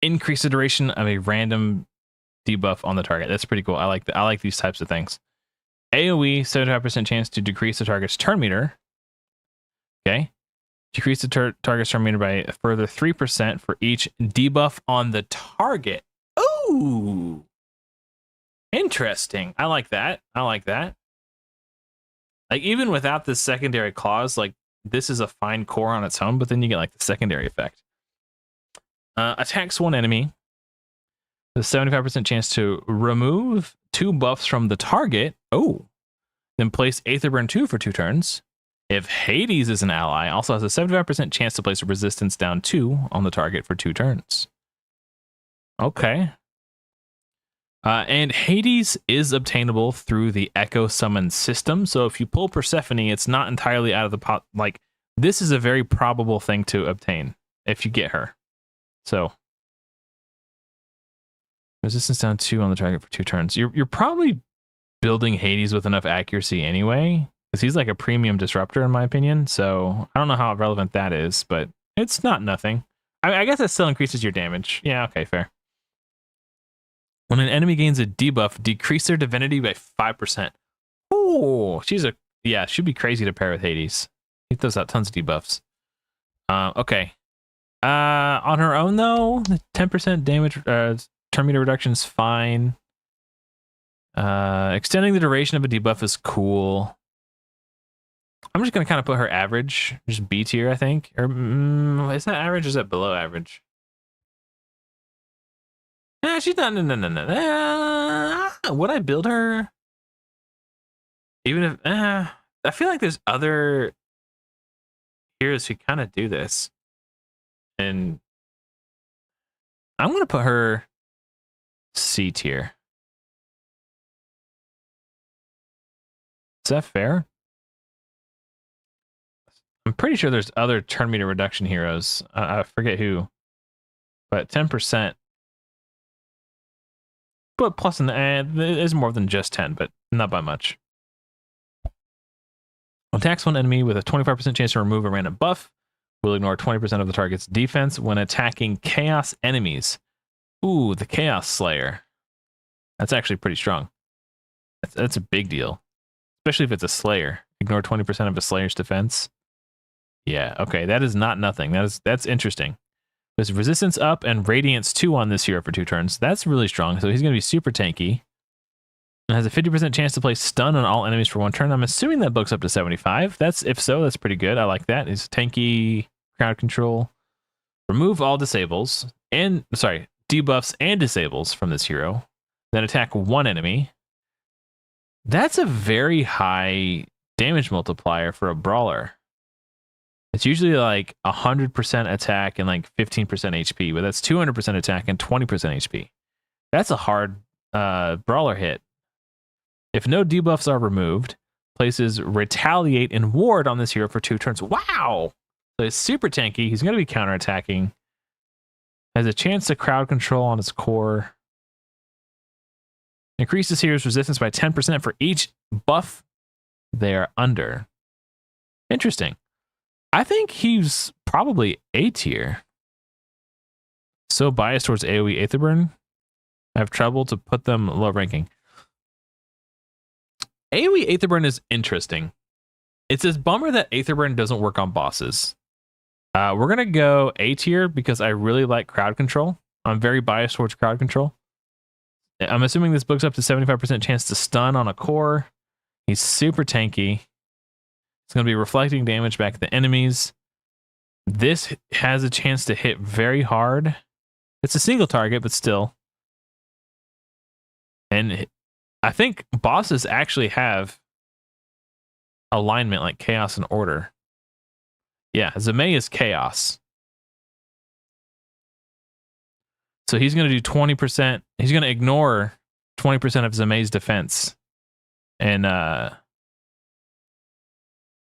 increase the duration of a random debuff on the target. That's pretty cool. I like these types of things. AoE, 75% chance to decrease the target's turn meter. Okay. Decrease the target's turn meter by a further 3% for each debuff on the target. Ooh. Interesting. I like that. Like, even without the secondary clause, like, this is a fine core on its own, but then you get, like, the secondary effect. Attacks one enemy. The 75% chance to remove 2 buffs from the target. Oh. Then place Aether Burn 2 for 2 turns. If Hades is an ally, also has a 75% chance to place a resistance down 2 on the target for 2 turns. Okay. And Hades is obtainable through the Echo Summon system. So if you pull Persephone, it's not entirely out of the pot. Like, this is a very probable thing to obtain if you get her. So resistance down 2 on the target for 2 turns. You're probably building Hades with enough accuracy anyway, because he's like a premium disruptor in my opinion. So I don't know how relevant that is, but it's not nothing. I guess that still increases your damage. Yeah, okay, fair. When an enemy gains a debuff, decrease their divinity by 5%. Oh, she'd be crazy to pair with Hades. He throws out tons of debuffs. Okay. On her own though, the 10% damage turn turn meter reduction is fine. Extending the duration of a debuff is cool. I'm just going to kind of put her average, just B tier, I think. Or is that average or is that below average? She's not. No. Would I build her? Even if I feel like there's other heroes who kind of do this, and I'm going to put her C tier. Is that fair? I'm pretty sure there's other turn meter reduction heroes. I forget who, but 10%. But plus, it is more than just 10, but not by much. Attacks one enemy with a 25% chance to remove a random buff. Will ignore 20% of the target's defense when attacking chaos enemies. Ooh, the Chaos Slayer. That's actually pretty strong. That's a big deal. Especially if it's a Slayer. Ignore 20% of a Slayer's defense. Yeah, okay, that is not nothing. That's interesting. There's resistance up and radiance 2 on this hero for 2 turns. That's really strong. So he's going to be super tanky. And has a 50% chance to place stun on all enemies for 1 turn. I'm assuming that books up to 75. If so, that's pretty good. I like that. It's tanky, crowd control. Remove all debuffs and disables from this hero. Then attack 1 enemy. That's a very high damage multiplier for a brawler. It's usually like 100% attack and like 15% HP, but that's 200% attack and 20% HP. That's a hard brawler hit. If no debuffs are removed, places retaliate and ward on this hero for 2 turns. Wow! So he's super tanky. He's going to be counterattacking. Has a chance to crowd control on his core. Increases hero's resistance by 10% for each buff they are under. Interesting. I think he's probably A tier. So biased towards AoE Aetherburn, I have trouble to put them low ranking. AoE Aetherburn is interesting. It's this bummer that Aetherburn doesn't work on bosses. We're going to go A tier because I really like crowd control. I'm very biased towards crowd control. I'm assuming this book's up to 75% chance to stun on a core. He's super tanky. It's going to be reflecting damage back at the enemies. This has a chance to hit very hard. It's a single target, but still. And I think bosses actually have alignment like chaos and order. Yeah, Zame is chaos. So he's going to do 20%. He's going to ignore 20% of Zame's defense. And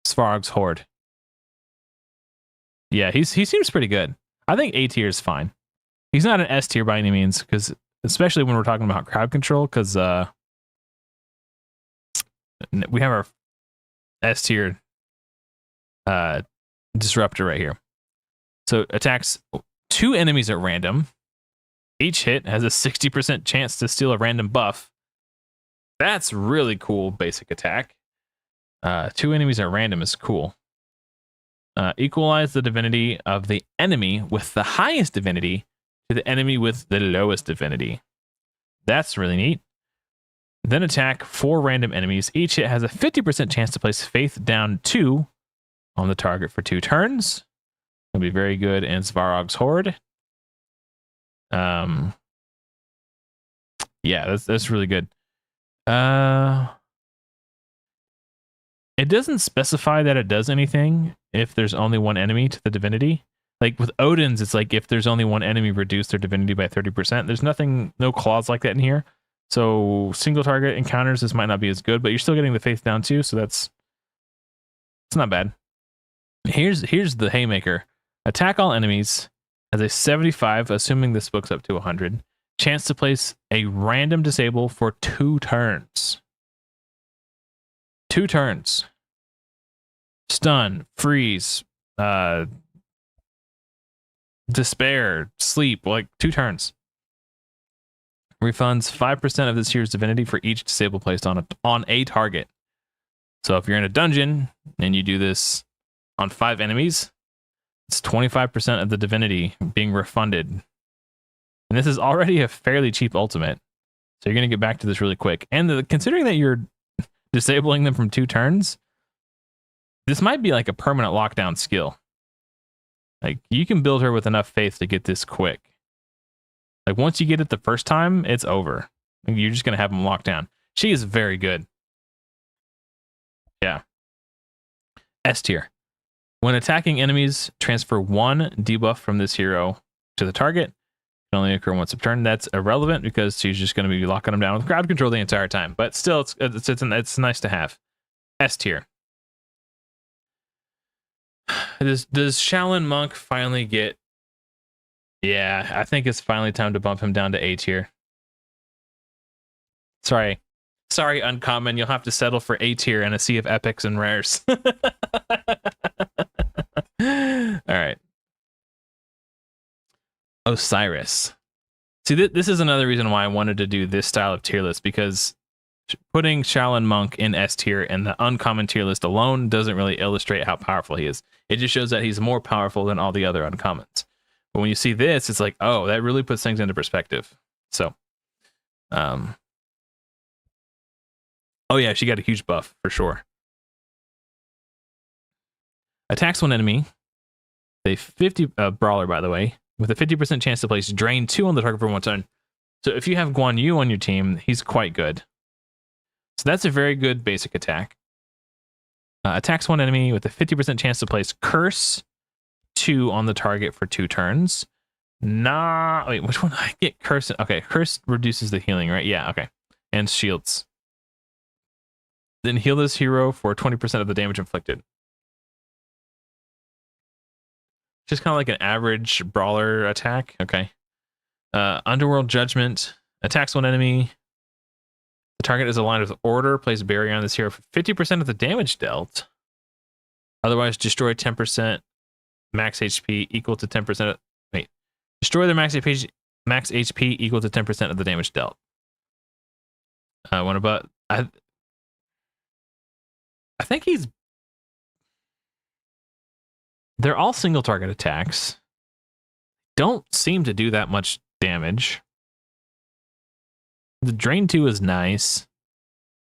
Svarog's Horde. Yeah, he seems pretty good. I think A tier is fine. He's not an S tier by any means, because especially when we're talking about crowd control, because we have our S tier disruptor right here. So attacks 2 enemies at random. Each hit has a 60% chance to steal a random buff. That's really cool basic attack. 2 enemies at random is cool. Equalize the divinity of the enemy with the highest divinity to the enemy with the lowest divinity. That's really neat. Then attack 4 random enemies. Each hit has a 50% chance to place Faith down 2 on the target for 2 turns. It'll be very good in Svarog's Horde. Yeah, that's really good. It doesn't specify that it does anything if there's only 1 enemy to the divinity. Like with Odin's, it's like if there's only 1 enemy, reduce their divinity by 30%. There's no clause like that in here. So single target encounters, this might not be as good, but you're still getting the faith down too, so it's not bad. Here's the haymaker. Attack all enemies has a 75, assuming this book's up to 100, chance to place a random disable for 2 turns. 2 turns. Stun, freeze, despair, sleep, like 2 turns. Refunds 5% of this year's divinity for each disable placed on a target. So if you're in a dungeon and you do this on 5 enemies, it's 25% of the divinity being refunded And this is already a fairly cheap ultimate. So you're going to get back to this really quick. And considering that you're disabling them from 2 turns, this might be like a permanent lockdown skill. Like, you can build her with enough faith to get this quick. Like, once you get it the first time, it's over. You're just going to have them locked down. She is very good. Yeah. S tier. When attacking enemies, transfer 1 debuff from this hero to the target. Can only occur once a turn. That's irrelevant because she's just going to be locking them down with crowd control the entire time. But still, it's nice to have. S tier. Does Shaolin Monk finally get... Yeah, I think it's finally time to bump him down to A tier. Sorry, Uncommon. You'll have to settle for A tier and a sea of epics and rares. All right. Osiris. See, this is another reason why I wanted to do this style of tier list, because putting Shaolin Monk in S tier and the uncommon tier list alone doesn't really illustrate how powerful he is. It just shows that he's more powerful than all the other uncommons. But when you see this, it's like, oh, that really puts things into perspective. So, oh yeah, she got a huge buff for sure. Attacks one enemy. They 50 brawler, by the way, with a 50% chance to place Drain 2 on the target for 1 turn. So if you have Guan Yu on your team, he's quite good. So that's a very good basic attack. Attacks one enemy with a 50% chance to place Curse 2 on the target for 2 turns. Wait, which one? I get Curse. Okay, Curse reduces the healing, right? Yeah, okay. And shields. Then heal this hero for 20% of the damage inflicted. Just kind of like an average brawler attack. Okay. Underworld Judgment. Attacks one enemy. The target is aligned with order. Place barrier on this hero for 50% of the damage dealt. Otherwise, destroy 10% max HP equal to 10% of... Wait. Destroy their max HP equal to 10% of the damage dealt. I think he's... They're all single target attacks. Don't seem to do that much damage. The Drain 2 is nice.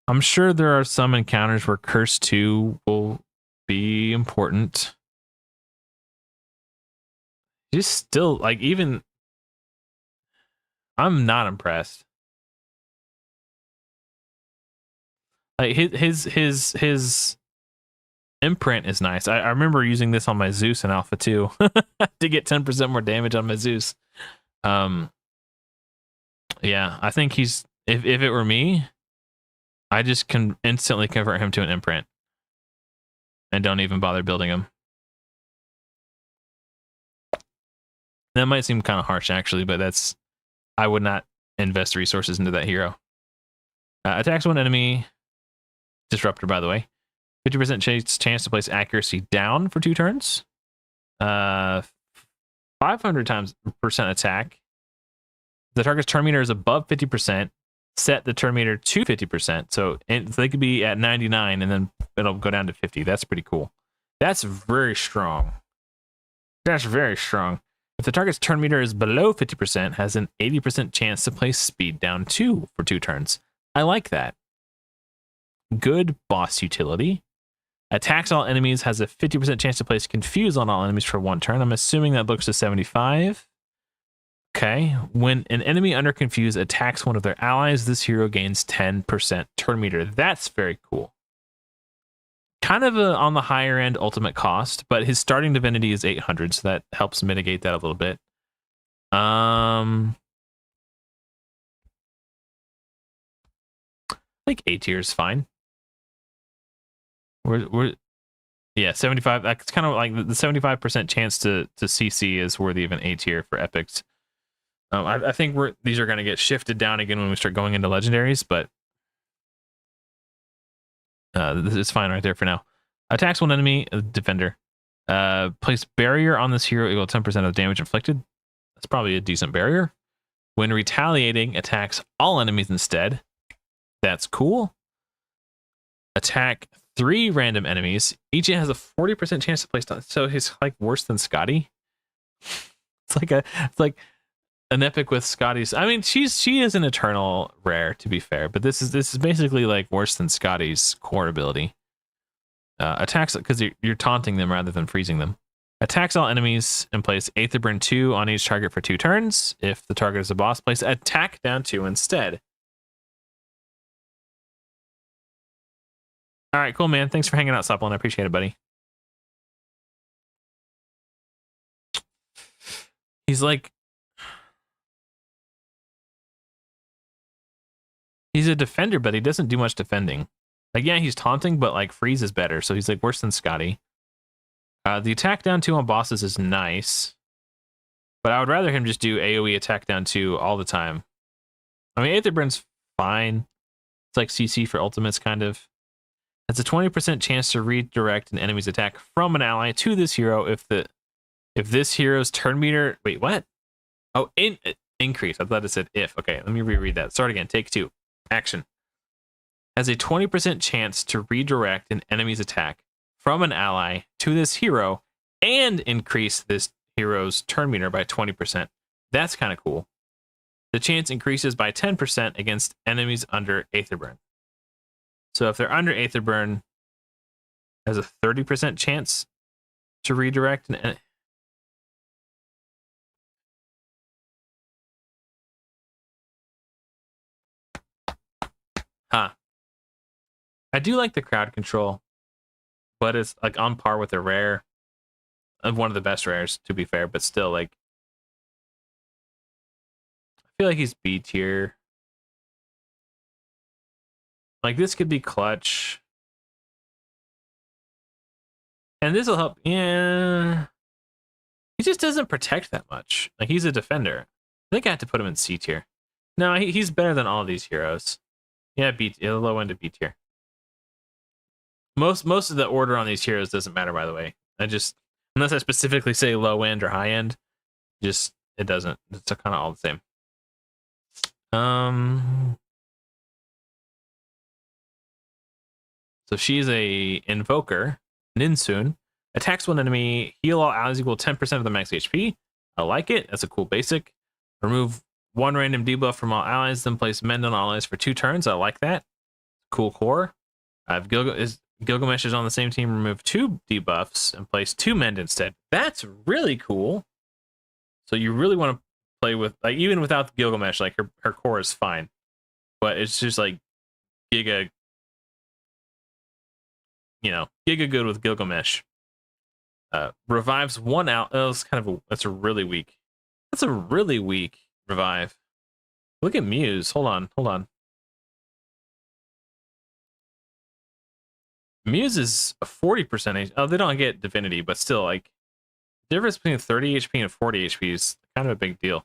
I'm sure there are some encounters where Curse 2 will be important. Just still, like, even... I'm not impressed. Like, his imprint is nice. I remember using this on my Zeus in Alpha 2 to get 10% more damage on my Zeus. Yeah, I think he's... If it were me, I just can instantly convert him to an imprint. And don't even bother building him. That might seem kind of harsh, actually, but that's... I would not invest resources into that hero. Attacks one enemy. Disruptor, by the way. 50% chance to place accuracy down for 2 turns. 500% attack. The target's turn meter is above 50%. Set the turn meter to 50%. So they could be at 99 and then it'll go down to 50. That's pretty cool. That's very strong. That's very strong. If the target's turn meter is below 50%, has an 80% chance to place speed down 2 for 2 turns. I like that. Good boss utility. Attacks all enemies, has a 50% chance to place Confuse on all enemies for 1 turn. I'm assuming that looks to 75. Okay. When an enemy under Confuse attacks one of their allies, this hero gains 10% turn meter. That's very cool. Kind of on the higher end ultimate cost, but his starting divinity is 800, so that helps mitigate that a little bit. I think A tier is fine. Yeah, 75. That's kind of like the 75% chance to CC is worthy of an A tier for epics. I think these are going to get shifted down again when we start going into legendaries, but this is fine right there for now. Attacks one enemy, defender. Place barrier on this hero equal to 10% of the damage inflicted. That's probably a decent barrier. When retaliating, attacks all enemies instead. That's cool. Attack 3 random enemies. Each has a 40% chance to place. So he's like worse than Scotty. It's like an epic with Scotty's. I mean, she is an eternal rare, to be fair, but this is basically like worse than Scotty's core ability. Attacks because you're taunting them rather than freezing them. Attacks all enemies and place Aether Burn 2 on each target for 2 turns. If the target is a boss, place attack down 2 instead. All right, cool, man. Thanks for hanging out, Soplin. I appreciate it, buddy. He's like... He's a defender, but he doesn't do much defending. Like, yeah, he's taunting, but like freeze is better, so he's like worse than Scotty. The attack down 2 on bosses is nice, but I would rather him just do AoE attack down 2 all the time. I mean, Aether Burn's fine. It's like CC for ultimates, kind of. Has a 20% chance to redirect an enemy's attack from an ally to this hero if this hero's turn meter... Wait, what? Oh, increase. I thought it said if. Okay, let me reread that. Start again. Take 2. Action. Has a 20% chance to redirect an enemy's attack from an ally to this hero and increase this hero's turn meter by 20%. That's kind of cool. The chance increases by 10% against enemies under Aether Burn. So if they're under Aether Burn, has a 30% chance to redirect an Huh. I do like the crowd control, but it's like on par with a rare. One of the best rares, to be fair, but still, like, I feel like he's B tier. Like, this could be clutch. And this will help. Yeah. He just doesn't protect that much. Like, he's a defender. I think I have to put him in C tier. No, he's better than all these heroes. Yeah, low end of B tier. Most of the order on these heroes doesn't matter, by the way. Unless I specifically say low end or high end, it doesn't. It's kind of all the same. So she's a invoker, Ninsun. Attacks one enemy, heal all allies equal 10% of the max HP. I like it. That's a cool basic. Remove 1 random debuff from all allies, then place Mend on all allies for 2 turns. I like that. Cool core. Gilgamesh is on the same team. Remove 2 debuffs and place 2 Mend instead. That's really cool. So you really want to play with, like, even without Gilgamesh, like her core is fine, but it's just like giga good with Gilgamesh. Revives 1 out. Oh, that's a really weak revive. Look at Muse. Hold on. Muse is a 40%. Oh, they don't get Divinity, but still, like, the difference between 30 HP and 40 HP is kind of a big deal.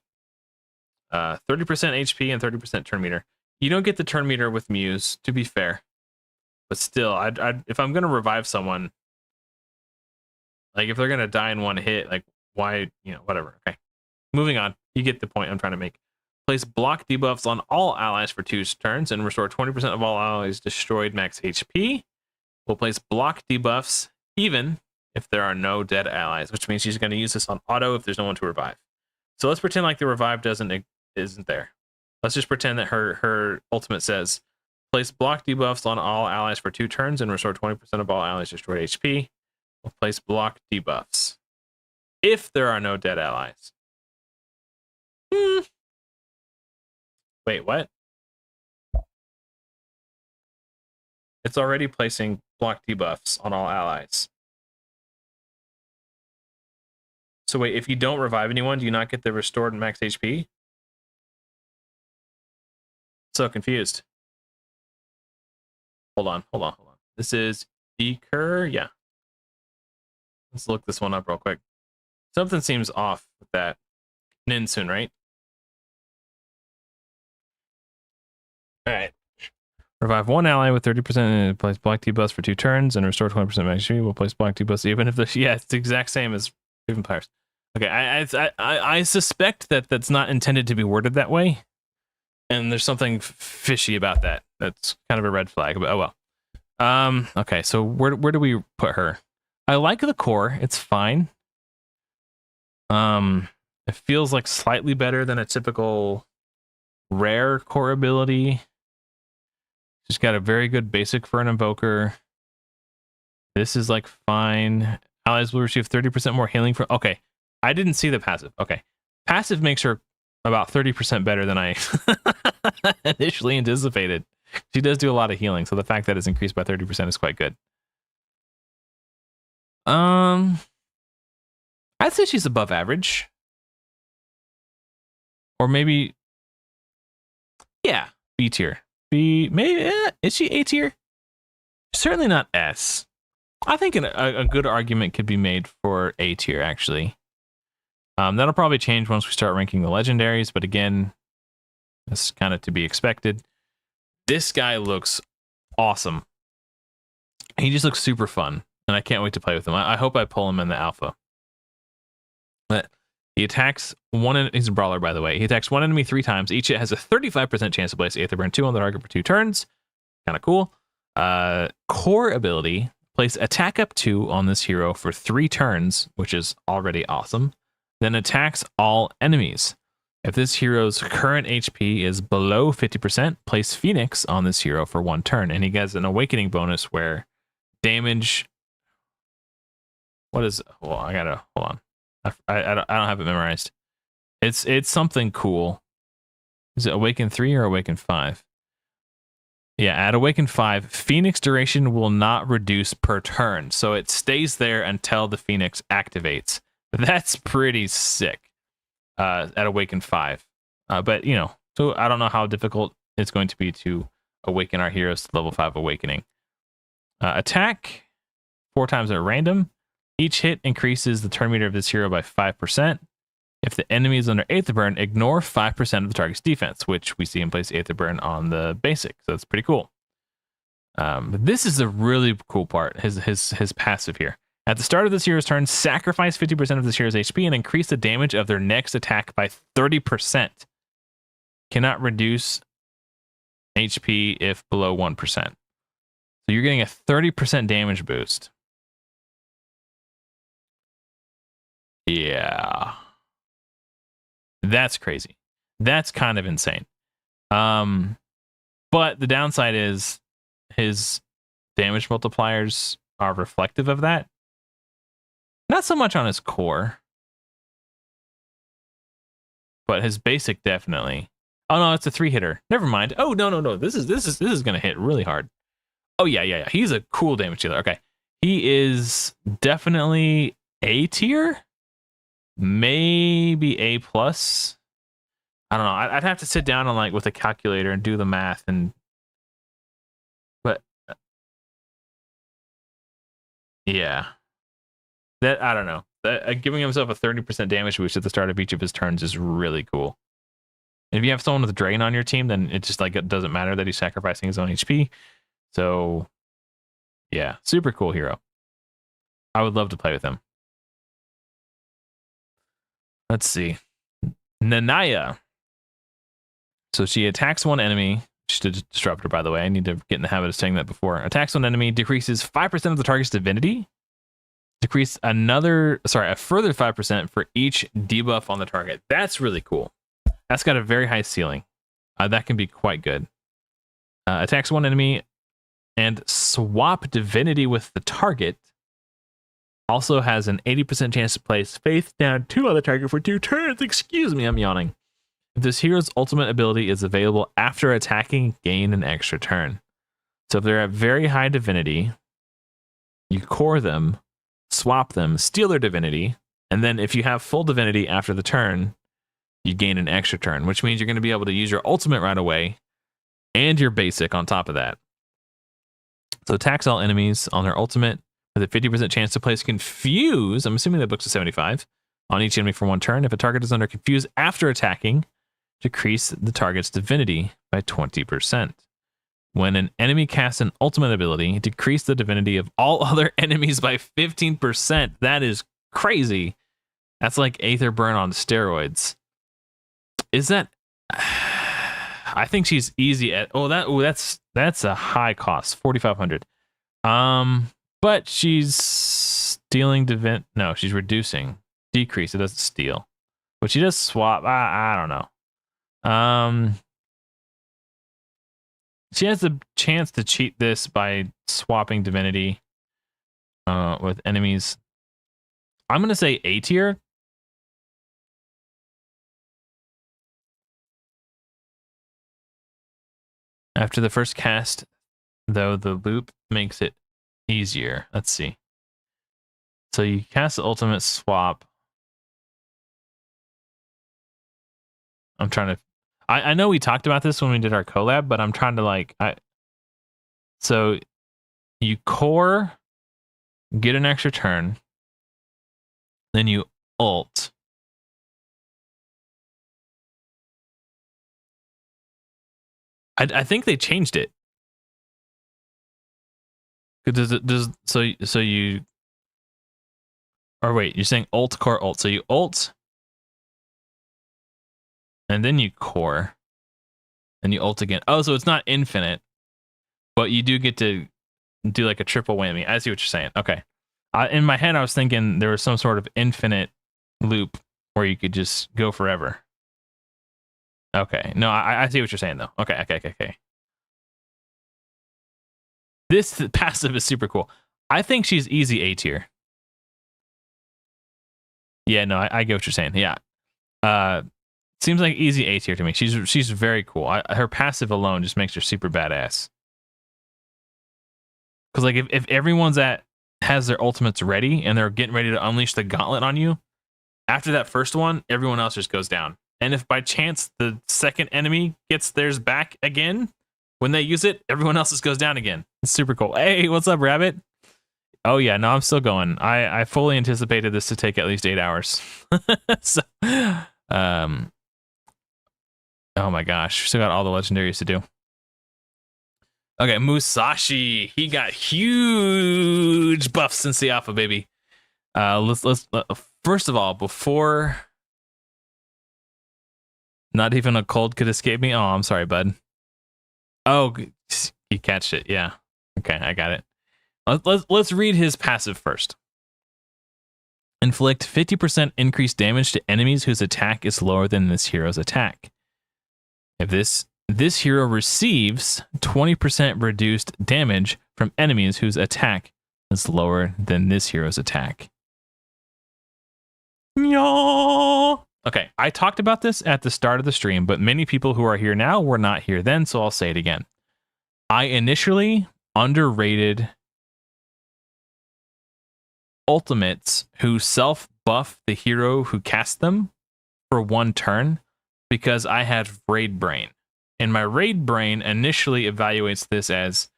30% HP and 30% turn meter. You don't get the turn meter with Muse, to be fair. But still, if I'm gonna revive someone, like, if they're gonna die in 1 hit, like, why, whatever. Okay, moving on. You get the point I'm trying to make. Place block debuffs on all allies for 2 turns and restore 20% of all allies destroyed max HP. We'll place block debuffs even if there are no dead allies, which means she's going to use this on auto if there's no one to revive. So let's pretend like the revive isn't there. Let's just pretend that her ultimate says, place block debuffs on all allies for 2 turns and restore 20% of all allies destroyed HP. We'll place block debuffs if there are no dead allies. Wait, what? It's already placing block debuffs on all allies. So wait, if you don't revive anyone, do you not get the restored max HP? So confused. Hold on. This is Eker, yeah. Let's look this one up real quick. Something seems off with that. Ninsun, right? All right. Revive 1 ally with 30% and place block debuffs for 2 turns and restore 20% max HP. We'll place block debuffs even if it's the exact same as Vampires. Okay, I suspect that that's not intended to be worded that way, and there's something fishy about that. That's kind of a red flag, but oh well. Okay, so where do we put her? I like the core. It's fine. It feels like slightly better than a typical rare core ability. She's got a very good basic for an invoker. This is like fine. Allies will receive 30% more healing from. Okay, I didn't see the passive. Okay, passive makes her about 30% better than I initially anticipated. She does do a lot of healing, so the fact that it's increased by 30% is quite good. I'd say she's above average, or maybe, yeah, B tier. B, maybe, is she A tier? Certainly not S. I think a good argument could be made for A tier, actually. That'll probably change once we start ranking the legendaries, but again, that's kind of to be expected. This guy looks awesome. He just looks super fun, and I can't wait to play with him. I hope I pull him in the alpha. But he attacks one. He's a brawler, by the way. He attacks one enemy 3 times. Each hit has a 35% chance to place Aether Burn 2 on the target for 2 turns. Kind of cool. Core ability. Place attack up 2 on this hero for 3 turns, which is already awesome. Then attacks all enemies. If this hero's current HP is below 50%, place Phoenix on this hero for 1 turn. And he gets an awakening bonus where damage. What is? Well, I gotta hold on. I don't have it memorized. It's something cool. Is it Awaken 3 or Awaken 5? Yeah, at Awaken 5, Phoenix duration will not reduce per turn, so it stays there until the Phoenix activates. That's pretty sick at Awaken 5. But, you know, so I don't know how difficult it's going to be to awaken our heroes to level 5 awakening. Attack 4 times at random. Each hit increases the turn meter of this hero by 5%. If the enemy is under Aether Burn, ignore 5% of the target's defense, which we see in place Aether Burn on the basic. So that's pretty cool. But this is a really cool part, his passive here. At the start of this hero's turn, sacrifice 50% of this hero's HP and increase the damage of their next attack by 30%. Cannot reduce HP if below 1%. So you're getting a 30% damage boost. Yeah. That's crazy. That's kind of insane. But the downside is his damage multipliers are reflective of that. Not so much on his core, but his basic definitely. Oh no, it's a 3-hitter. Never mind. Oh no. This is gonna hit really hard. Oh yeah. He's a cool damage dealer. Okay, he is definitely A tier. Maybe A plus. I don't know. I'd have to sit down and like with a calculator and do the math but yeah, that I don't know. Giving himself a 30% damage boost at the start of each of his turns is really cool. And if you have someone with Drain on your team, then it just like it doesn't matter that he's sacrificing his own HP. So yeah, super cool hero. I would love to play with him. Let's see. Nanaya. So she attacks one enemy. She's a disruptor, by the way. I need to get in the habit of saying that before. Attacks one enemy, decreases 5% of the target's divinity. Decrease a further 5% for each debuff on the target. That's really cool. That's got a very high ceiling. That can be quite good. Attacks one enemy and swap divinity with the target. Also has an 80% chance to place Faith down 2 on the target for 2 turns. Excuse me, I'm yawning. If this hero's ultimate ability is available after attacking, gain an extra turn. So if they're at very high divinity, you core them, swap them, steal their divinity, and then if you have full divinity after the turn, you gain an extra turn, which means you're going to be able to use your ultimate right away and your basic on top of that. So attacks all enemies on their ultimate with a 50% chance to place Confuse. I'm assuming that books to 75 on each enemy for 1 turn. If a target is under Confuse after attacking, decrease the target's divinity by 20%. When an enemy casts an ultimate ability, decrease the divinity of all other enemies by 15%. That is crazy. That's like Aether Burn on steroids. Is that? I think she's easy at. That's a high cost, 4,500. But she's stealing No, she's reducing. Decrease. It doesn't steal. But she does swap. I don't know. She has the chance to cheat this by swapping divinity with enemies. I'm gonna say A tier. After the first cast, though, the loop makes it easier. Let's see. So you cast the ultimate swap. I'm trying to. I know we talked about this when we did our collab, but I'm trying to like. So you core, get an extra turn, then you ult. I think they changed it. So you, or wait, you're saying ult core ult. So you ult, and then you core, and you ult again. Oh, so it's not infinite, but you do get to do like a triple whammy. I see what you're saying. Okay. In my head, I was thinking there was some sort of infinite loop where you could just go forever. Okay. No, I see what you're saying though. Okay. This passive is super cool. I think she's easy A tier. Yeah, no, I get what you're saying. Yeah. Seems like easy A tier to me. She's very cool. Her passive alone just makes her super badass. Because like if everyone's has their ultimates ready and they're getting ready to unleash the gauntlet on you, after that first one, everyone else just goes down. And if by chance the second enemy gets theirs back again, when they use it, everyone else's goes down again. It's super cool. Hey, what's up, Rabbit? Oh yeah, no, I'm still going. I fully anticipated this to take at least 8 hours. So, oh my gosh, still got all the legendaries to do. Okay, Musashi, he got huge buffs since the alpha, baby. Let's first of all, before not even a cold could escape me. Oh, I'm sorry, bud. Oh, you catched it. Yeah. Okay, I got it. Let's read his passive first. Inflict 50% increased damage to enemies whose attack is lower than this hero's attack. If this hero receives 20% reduced damage from enemies whose attack is lower than this hero's attack. Okay, I talked about this at the start of the stream, but many people who are here now were not here then, so I'll say it again. I initially underrated ultimates who self-buff the hero who cast them for one turn because I had Raid Brain. And my Raid Brain initially evaluates this as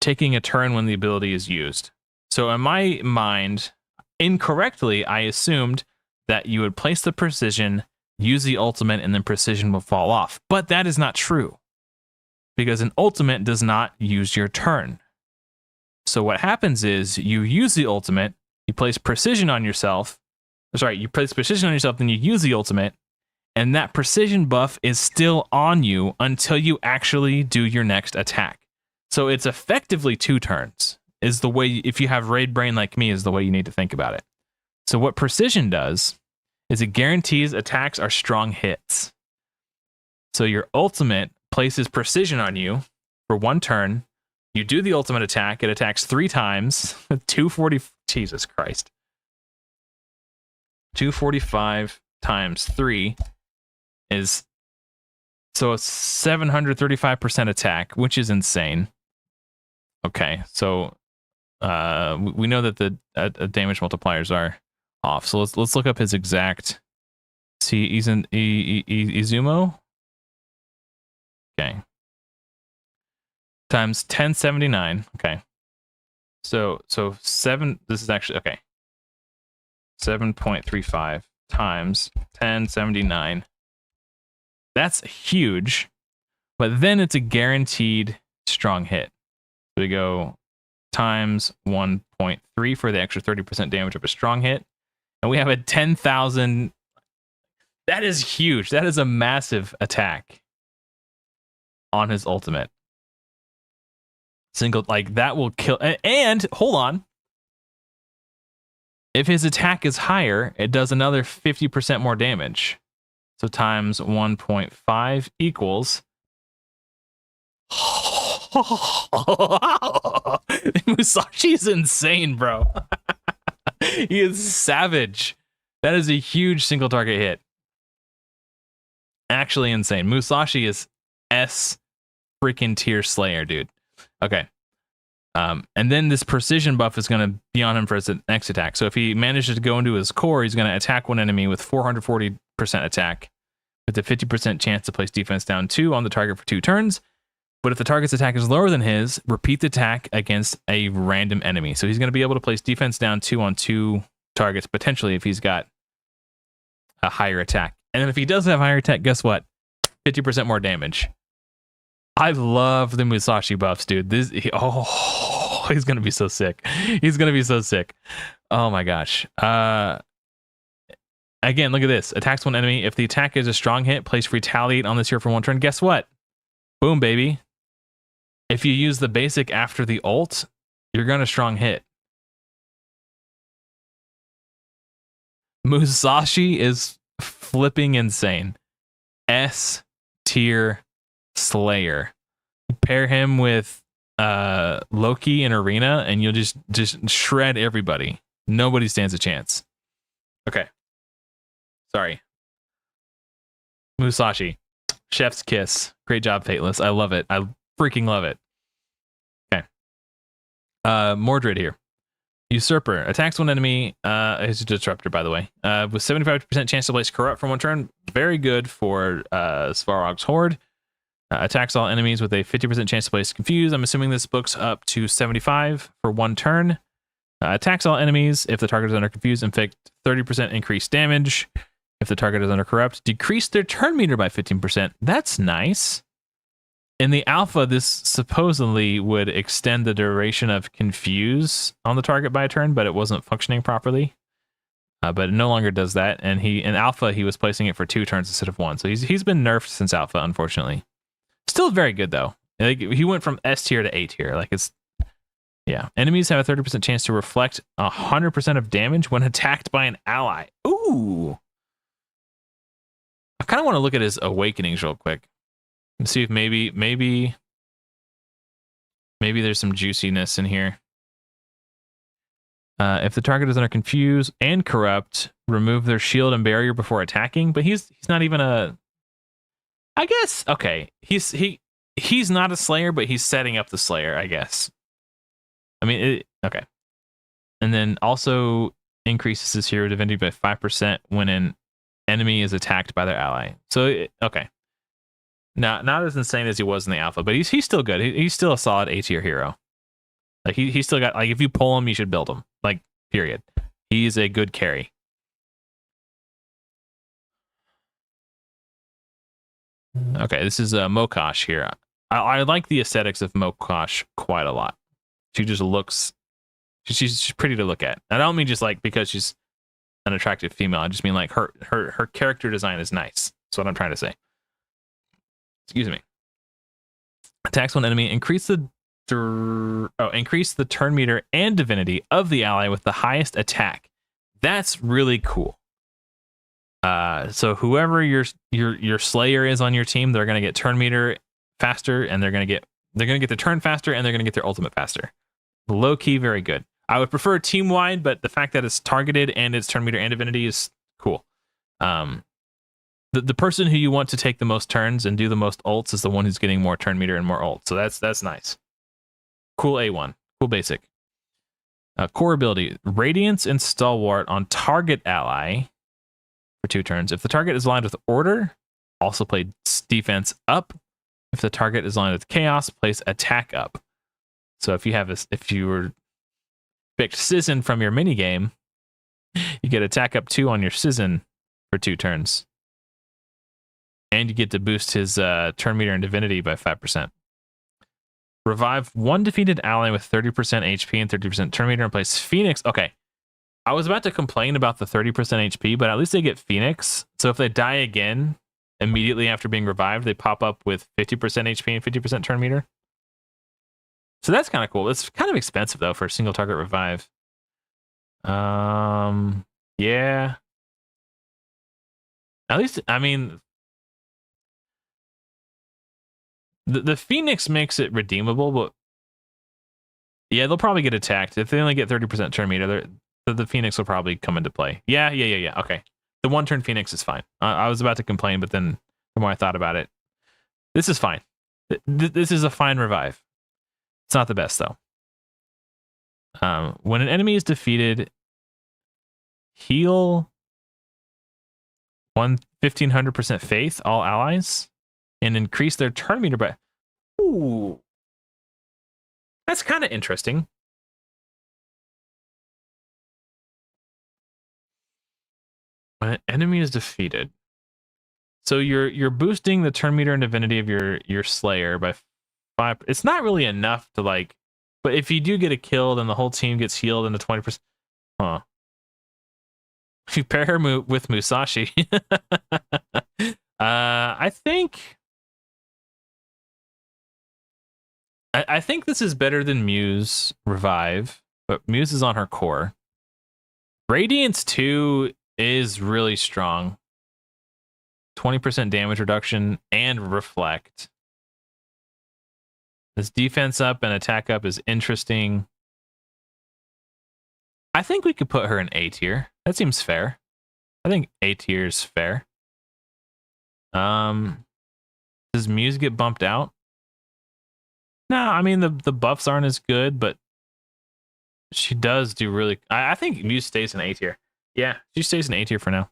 taking a turn when the ability is used. So in my mind, incorrectly, I assumed that you would place the precision, use the ultimate, and then precision will fall off. But that is not true, because an ultimate does not use your turn. So what happens is you use the ultimate, you place precision on yourself. Sorry, you place precision on yourself, then you use the ultimate, and that precision buff is still on you until you actually do your next attack. So it's effectively 2 turns, is the way, if you have Raid Brain like me, is the way you need to think about it. So what precision does is it guarantees attacks are strong hits. So your ultimate places precision on you for 1 turn. You do the ultimate attack. It attacks 3 times. 240. Jesus Christ. 245 times 3 is, so it's 735% attack, which is insane. Okay, so we know that the damage multipliers are off. So let's look up his exact. See, he's in Izumo. Okay. Times 1079. Okay. So 7. This is actually okay. 7.35 times 1079. That's huge, but then it's a guaranteed strong hit. So we go times 1.3 for the extra 30% damage of a strong hit, and we have a 10,000. That is huge. That is a massive attack on his ultimate. Single, like that will kill. And hold on. If his attack is higher, it does another 50% more damage. So times 1.5 equals... Musashi's insane, bro. He is savage. That is a huge single target hit. Actually insane. Musashi is S freaking tier slayer, dude. Okay. And then this precision buff is going to be on him for his next attack. So if he manages to go into his core, he's going to attack one enemy with 440% attack with a 50% chance to place defense down 2 on the target for 2 turns. But if the target's attack is lower than his, repeat the attack against a random enemy. So he's going to be able to place defense down 2 on 2 targets, potentially, if he's got a higher attack. And then if he does have higher attack, guess what? 50% more damage. I love the Musashi buffs, dude. He's going to be so sick. He's going to be so sick. Oh my gosh. Again, look at this. Attacks one enemy. If the attack is a strong hit, place retaliate on this here for 1 turn. Guess what? Boom, baby. If you use the basic after the ult, you're going to strong hit. Musashi is flipping insane. S tier slayer. Pair him with Loki in Arena and you'll just shred everybody. Nobody stands a chance. Okay. Sorry. Musashi. Chef's kiss. Great job, Fateless. I love it. I freaking love it. Okay. Mordred here. Usurper. Attacks one enemy. It's a disruptor, by the way. With 75% chance to place corrupt for 1 turn. Very good for Svarog's Horde. Attacks all enemies with a 50% chance to place confuse. I'm assuming this book's up to 75 for 1 turn. Attacks all enemies. If the target is under confuse, inflict 30% increased damage. If the target is under corrupt, decrease their turn meter by 15%. That's nice. In the alpha, this supposedly would extend the duration of confuse on the target by a turn, but it wasn't functioning properly. But it no longer does that. And in alpha, he was placing it for 2 turns instead of 1. So he's been nerfed since alpha, unfortunately. Still very good though. Like, he went from S tier to A tier. Like, it's, yeah. Enemies have a 30% chance to reflect 100% of damage when attacked by an ally. Ooh. I kind of want to look at his awakenings real quick and see if maybe there's some juiciness in here. If the target is under confuse and corrupt, remove their shield and barrier before attacking. But he's not even a. I guess okay. He's not a slayer, but he's setting up the slayer. I guess. I mean, okay. And then also increases his hero divinity by 5% when an enemy is attacked by their ally. So okay. Not as insane as he was in the alpha, but he's still good. He's still a solid A tier hero. Like he's still got, like, if you pull him, you should build him. Like, period. He's a good carry. Okay, this is Mokosh here. I like the aesthetics of Mokosh quite a lot. She just looks, she's pretty to look at. I don't mean just like because she's an attractive female. I just mean like her character design is nice. That's what I'm trying to say. Excuse me. Attacks one enemy. Increase the turn meter and divinity of the ally with the highest attack. That's really cool. So whoever your slayer is on your team, they're gonna get turn meter faster, and they're gonna get their turn faster, and they're gonna get their ultimate faster. Low key, very good. I would prefer team wide, but the fact that it's targeted and it's turn meter and divinity is cool. The person who you want to take the most turns and do the most ults is the one who's getting more turn meter and more ults. So that's nice. Cool A1. Cool basic. Core ability. Radiance and Stalwart on target ally for 2 turns. If the target is aligned with order, also play defense up. If the target is aligned with chaos, place attack up. So if you were picked Sizzin from your minigame, you get attack up 2 on your Sizzin for 2 turns. And you get to boost his turn meter and divinity by 5%. Revive one defeated ally with 30% HP and 30% turn meter and place Phoenix. Okay. I was about to complain about the 30% HP, but at least they get Phoenix. So if they die again immediately after being revived, they pop up with 50% HP and 50% turn meter. So that's kind of cool. It's kind of expensive though for a single target revive. Yeah. At least, I mean, the Phoenix makes it redeemable, but yeah, they'll probably get attacked. If they only get 30% turn meter, the Phoenix will probably come into play. Yeah. Okay. The one turn Phoenix is fine. I was about to complain, but then the more I thought about it, this is fine. This is a fine revive. It's not the best, though. When an enemy is defeated, heal 1,500% faith, all allies, and increase their turn meter by. Ooh. That's kind of interesting. When an enemy is defeated. So you're boosting the turn meter and divinity of your Slayer by 5. It's not really enough to like, but if you do get a kill, then the whole team gets healed into 20%. Huh. You pair her with Musashi. I think I think this is better than Muse Revive, but Muse is on her core. Radiance 2 is really strong. 20% damage reduction and reflect. This defense up and attack up is interesting. I think we could put her in A tier. That seems fair. I think A tier is fair. Does Muse get bumped out? No, I mean the buffs aren't as good, but she does do really. I think Muse stays in A tier. Yeah, she stays in A tier for now.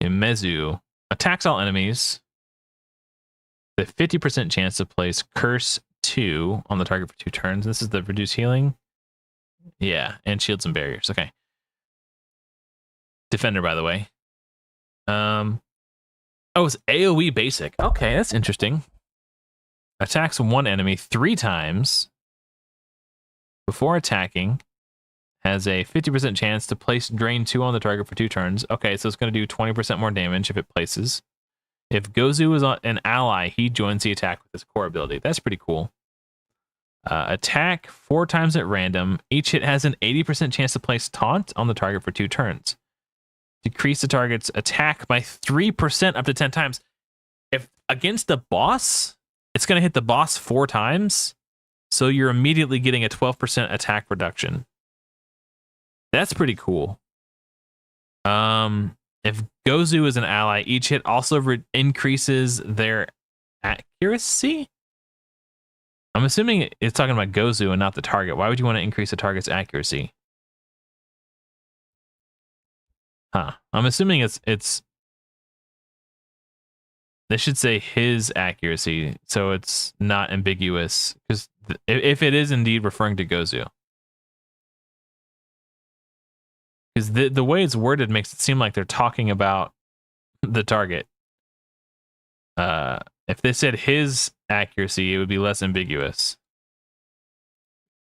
Mezu attacks all enemies. The 50% chance to place Curse 2 on the target for 2 turns. This is the reduced healing. Yeah, and shields and barriers. Okay. Defender, by the way. Oh, it's AoE basic. Okay, that's interesting. Attacks one enemy 3 times before attacking. Has a 50% chance to place Drain 2 on the target for 2 turns. Okay, so it's going to do 20% more damage if it places. If Gozu is an ally, he joins the attack with his core ability. That's pretty cool. Attack 4 times at random. Each hit has an 80% chance to place Taunt on the target for 2 turns. Decrease the target's attack by 3% up to 10 times. If against the boss, it's going to hit the boss 4 times. So you're immediately getting a 12% attack reduction. That's pretty cool. If Gozu is an ally, each hit also increases their accuracy. I'm assuming it's talking about Gozu and not the target. Why would you want to increase the target's accuracy? Huh. I'm assuming it's they should say his accuracy, so it's not ambiguous. Because if it is indeed referring to Gozu. Because the way it's worded makes it seem like they're talking about the target. If they said his accuracy, it would be less ambiguous.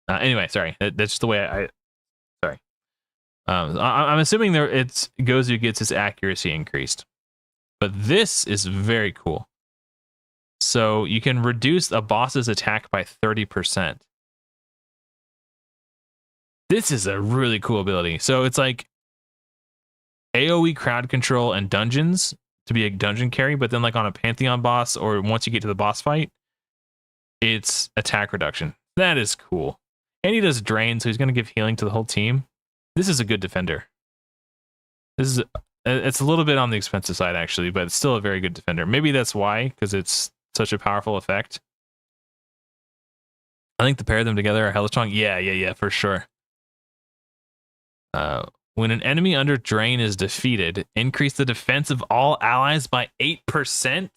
Anyway, sorry. That's just the way I sorry. I'm assuming it's Gozu gets his accuracy increased. But this is very cool. So you can reduce a boss's attack by 30%. This is a really cool ability. So it's like AoE crowd control and dungeons to be a dungeon carry, but then like on a Pantheon boss or once you get to the boss fight, it's attack reduction. That is cool. And he does drain, so he's going to give healing to the whole team. This is a good defender. It's a little bit on the expensive side actually, but it's still a very good defender. Maybe that's why, because it's such a powerful effect. I think the pair of them together are hella strong. Yeah, for sure. When an enemy under drain is defeated, increase the defense of all allies by 8%.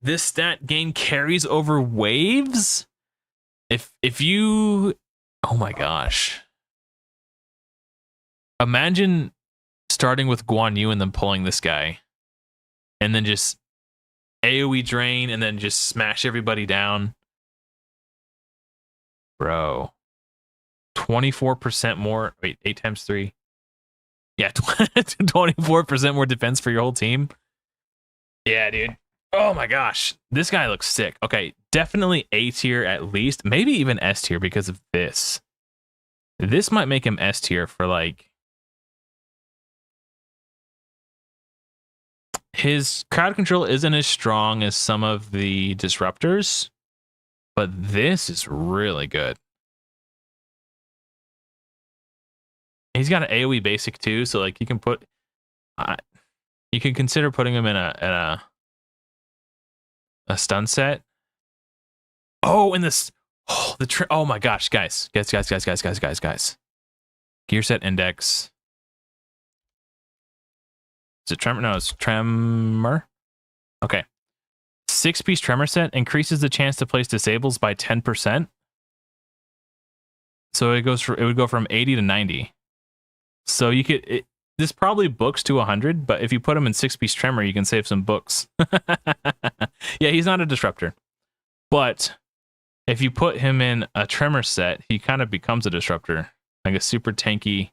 This stat gain carries over waves. If you, oh my gosh, imagine starting with Guan Yu and then pulling this guy, and then just AoE drain and then just smash everybody down, bro. 24% more. Wait, 8 times 3. Yeah, 24% more defense for your whole team. Yeah, dude. Oh my gosh. This guy looks sick. Okay, definitely A tier at least. Maybe even S tier because of this. This might make him S tier for like his crowd control isn't as strong as some of the disruptors, but this is really good. He's got an AoE basic too, so like you can put, you can consider putting him in a stun set. Oh, in this, oh my gosh, guys. Gear set index. Is it tremor? No, it's tremor. Okay. 6-piece tremor set increases the chance to place disables by 10%. So it would go from 80 to 90. So you could, this probably books to 100, but if you put him in 6-piece tremor, you can save some books. Yeah, he's not a disruptor. But if you put him in a tremor set, he kind of becomes a disruptor. Like a super tanky.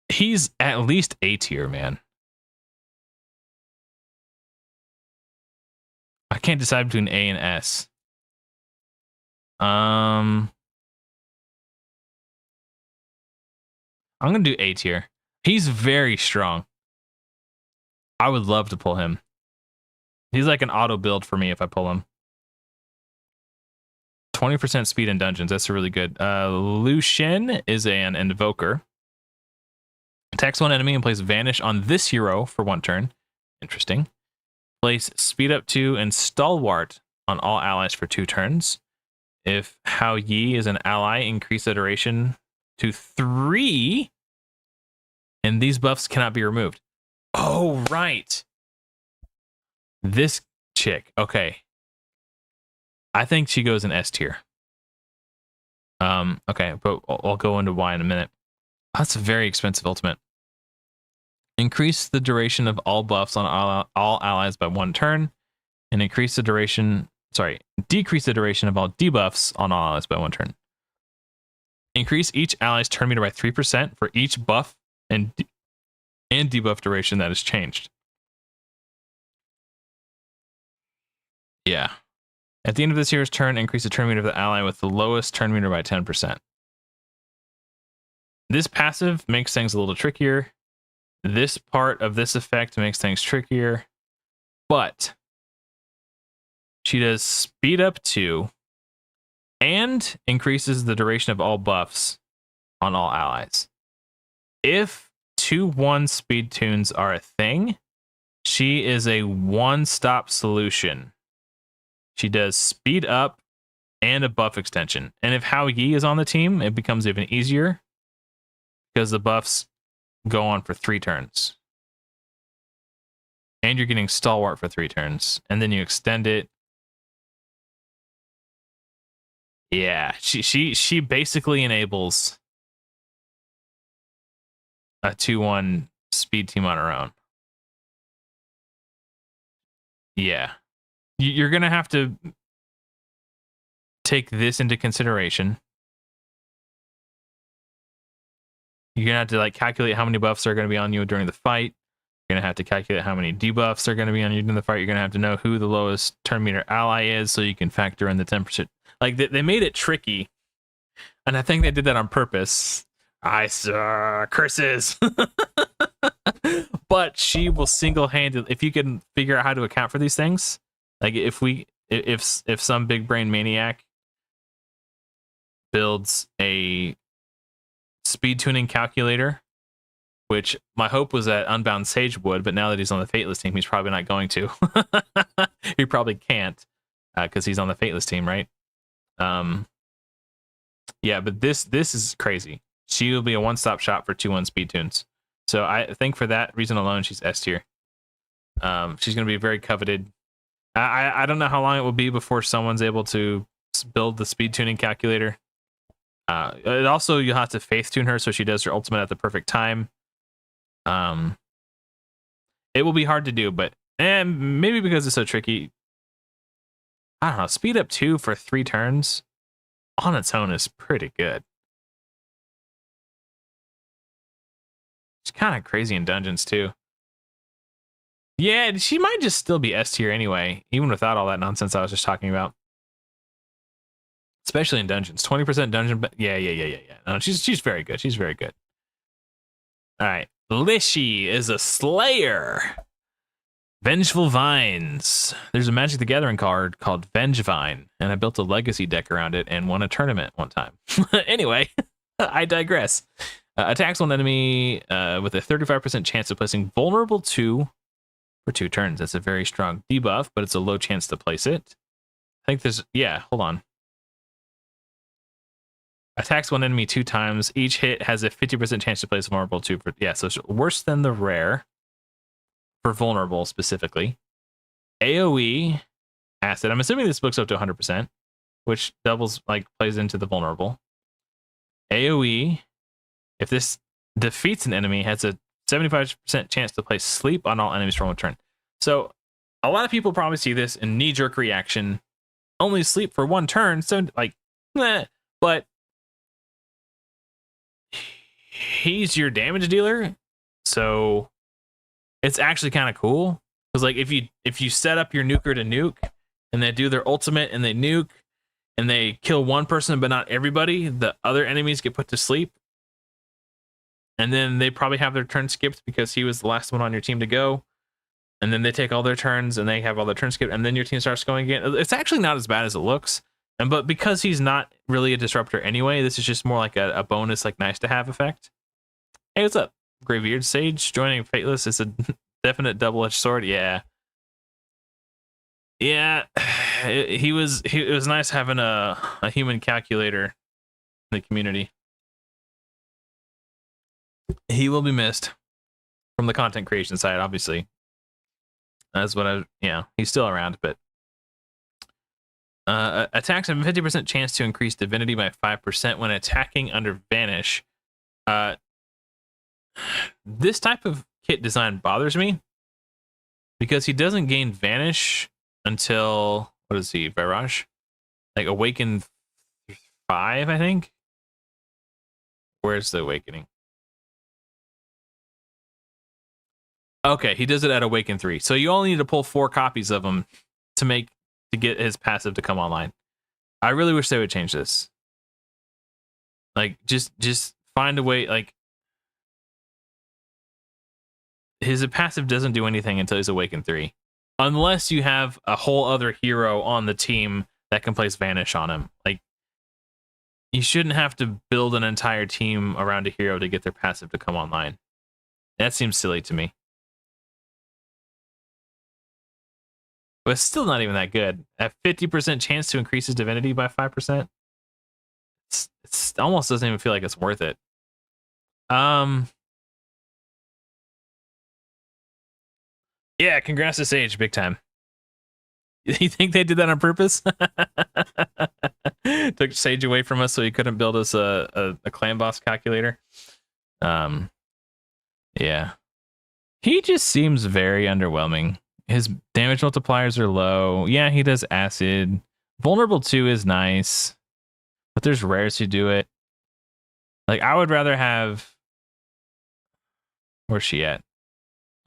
He's at least A tier, man. I can't decide between A and S. I'm gonna do A tier. He's very strong. I would love to pull him. He's like an auto build for me if I pull him. 20% speed in dungeons. That's really good. Lucian is an invoker. Attacks one enemy and plays Vanish on this hero for 1 turn. Interesting. Place Speed Up 2 and Stalwart on all allies for 2 turns. If Hao Yi is an ally, increase the duration to 3. And these buffs cannot be removed. Oh, right. This chick. Okay. I think she goes in S tier. Okay, but I'll go into why in a minute. That's a very expensive ultimate. Increase the duration of all buffs on all allies by 1 turn, and decrease the duration of all debuffs on all allies by 1 turn. Increase each ally's turn meter by 3% for each buff and debuff duration that is changed. Yeah. At the end of this hero's turn, increase the turn meter of the ally with the lowest turn meter by 10%. This passive makes things a little trickier. This part of this effect makes things trickier. But she does Speed Up 2 and increases the duration of all buffs on all allies. If 2-1 speed tunes are a thing, she is a one-stop solution. She does Speed Up and a buff extension. And if Hao Yi is on the team, it becomes even easier because the buffs go on for 3 turns. And you're getting Stalwart for 3 turns. And then you extend it. Yeah, she basically enables a 2-1 speed team on her own. Yeah. You're going to have to take this into consideration. You're going to have to like calculate how many buffs are going to be on you during the fight. You're going to have to calculate how many debuffs are going to be on you during the fight. You're going to have to know who the lowest turn meter ally is so you can factor in the 10%. Like they made it tricky. And I think they did that on purpose. I saw curses. But she will single-handedly, if you can figure out how to account for these things, like if some big brain maniac builds a speed tuning calculator, which my hope was that Unbound Sage would, but now that he's on the Fateless team, he's probably not going to. He probably can't because he's on the Fateless team, right? Yeah, but this is crazy. She will be a one-stop shop for 2-1 speed tunes. So I think for that reason alone, she's S tier. She's going to be very coveted. I don't know how long it will be before someone's able to build the speed tuning calculator. It also, you'll have to faith tune her so she does her ultimate at the perfect time. It will be hard to do, but maybe because it's so tricky. I don't know. Speed Up 2 for 3 turns on its own is pretty good. It's kind of crazy in dungeons too. Yeah, she might just still be S tier anyway, even without all that nonsense I was just talking about. especially in dungeons. 20% dungeon. Yeah. No, she's very good. She's very good. All right, Lishy is a Slayer. Vengeful Vines. There's a Magic the Gathering card called Vengevine, and I built a legacy deck around it and won a tournament one time. Anyway, I digress. Attacks one enemy with a 35% chance of placing Vulnerable 2 for 2 turns. That's a very strong debuff, but it's a low chance to place it. I think there's... Yeah, hold on. Attacks one enemy 2 times. Each hit has a 50% chance to place Vulnerable 2 for... Yeah, so it's worse than the rare. For vulnerable specifically. AoE acid. I'm assuming this book's up to 100%, which doubles, like, plays into the vulnerable. AoE, if this defeats an enemy, has a 75% chance to place sleep on all enemies for 1 turn. So a lot of people probably see this in knee-jerk reaction. Only sleep for 1 turn, so like, but he's your damage dealer, so it's actually kind of cool, because like if you set up your nuker to nuke and they do their ultimate and they nuke and they kill 1 person but not everybody, the other enemies get put to sleep, and then they probably have their turn skipped because he was the last one on your team to go, and then they take all their turns and they have all their turns skipped, and then your team starts going again. It's actually not as bad as it looks, but because he's not really a disruptor anyway, this is just more like a bonus, like nice to have effect. Hey, what's up? Graveard Sage joining Fateless is a definite double-edged sword. Yeah. It was nice having a human calculator in the community. He will be missed from the content creation side, obviously. That's what he's still around, but attacks have a 50% chance to increase divinity by 5% when attacking under Vanish. This type of kit design bothers me because he doesn't gain Vanish until, what is he, Virage? Like Awaken 5, I think? Where's the Awakening? Okay, he does it at Awaken 3. So you only need to pull 4 copies of him to get his passive to come online. I really wish they would change this. Like, just find a way, like, his passive doesn't do anything until he's Awaken 3. Unless you have a whole other hero on the team that can place Vanish on him. Like, you shouldn't have to build an entire team around a hero to get their passive to come online. That seems silly to me. But it's still not even that good. At 50% chance to increase his divinity by 5%. It's almost doesn't even feel like it's worth it. Yeah, congrats to Sage, big time. You think they did that on purpose? Took Sage away from us so he couldn't build us a clan boss calculator. Yeah. He just seems very underwhelming. His damage multipliers are low. Yeah, he does acid. Vulnerable 2 is nice, but there's rares who do it. Like, I would rather have... Where's she at?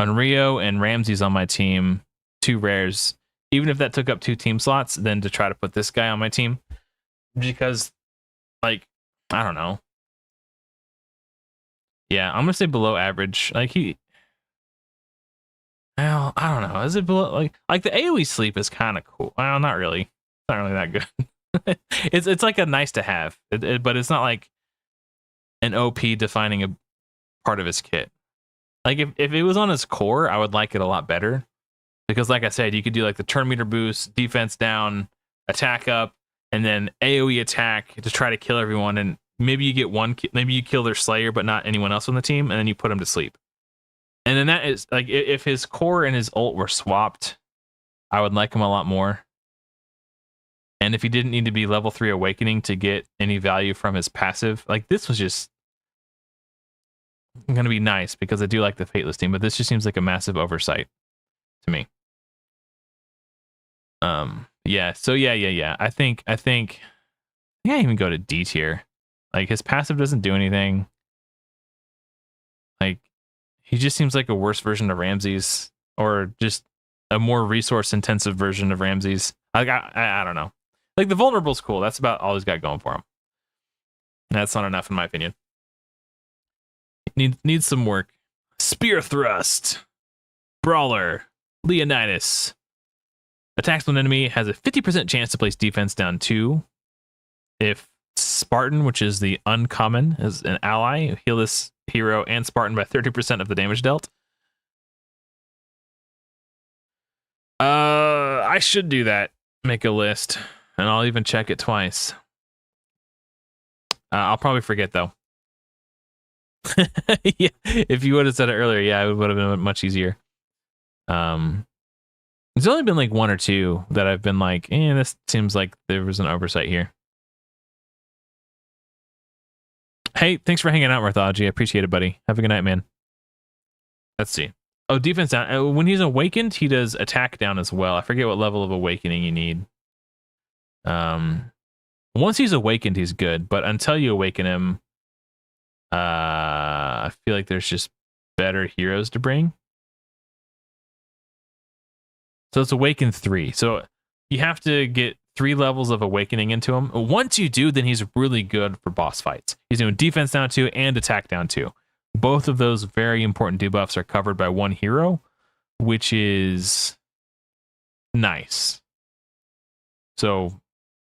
Unrio and Ramses on my team, 2 rares, even if that took up 2 team slots, than to try to put this guy on my team. Because, like, I don't know. Yeah, I'm gonna say below average. Like, well, I don't know. Is it below, like the AoE sleep is kind of cool. Well, not really. It's not really that good. It's like a nice to have, but it's not like an OP defining a part of his kit. Like, if it was on his core, I would like it a lot better. Because, like I said, you could do like the turn meter boost, defense down, attack up, and then AoE attack to try to kill everyone. And maybe you get maybe you kill their Slayer, but not anyone else on the team, and then you put him to sleep. And then that is, like, if his core and his ult were swapped, I would like him a lot more. And if he didn't need to be level 3 Awakening to get any value from his passive, like, this was just going to be nice because I do like the Fateless team, but this just seems like a massive oversight to me. Yeah, so yeah. I think I even go to D tier. Like, his passive doesn't do anything. Like, he just seems like a worse version of Ramses, or just a more resource intensive version of Ramses. Like, I don't know. Like the vulnerable's cool. That's about all he's got going for him. That's not enough in my opinion. Needs some work. Spear thrust. Brawler. Leonidas. Attacks when enemy has a 50% chance to place defense down 2. If Spartan, which is the uncommon, is an ally, heal this hero and Spartan by 30% of the damage dealt. I should do that. Make a list, and I'll even check it twice. I'll probably forget though. Yeah, if you would have said it earlier, yeah, it would have been much easier. There's only been like 1 or 2 that I've been like, this seems like there was an oversight here. Hey, thanks for hanging out, Morthology. I appreciate it, buddy. Have a good night, man. Let's see. Oh, defense down. When he's awakened, he does attack down as well. I forget what level of awakening you need. Once he's awakened, he's good. But until you awaken him, I feel like there's just better heroes to bring. So it's awakened 3. So you have to get 3 levels of awakening into him. Once you do, then he's really good for boss fights. He's doing defense down 2 and attack down 2. Both of those very important debuffs are covered by 1 hero, which is nice. So,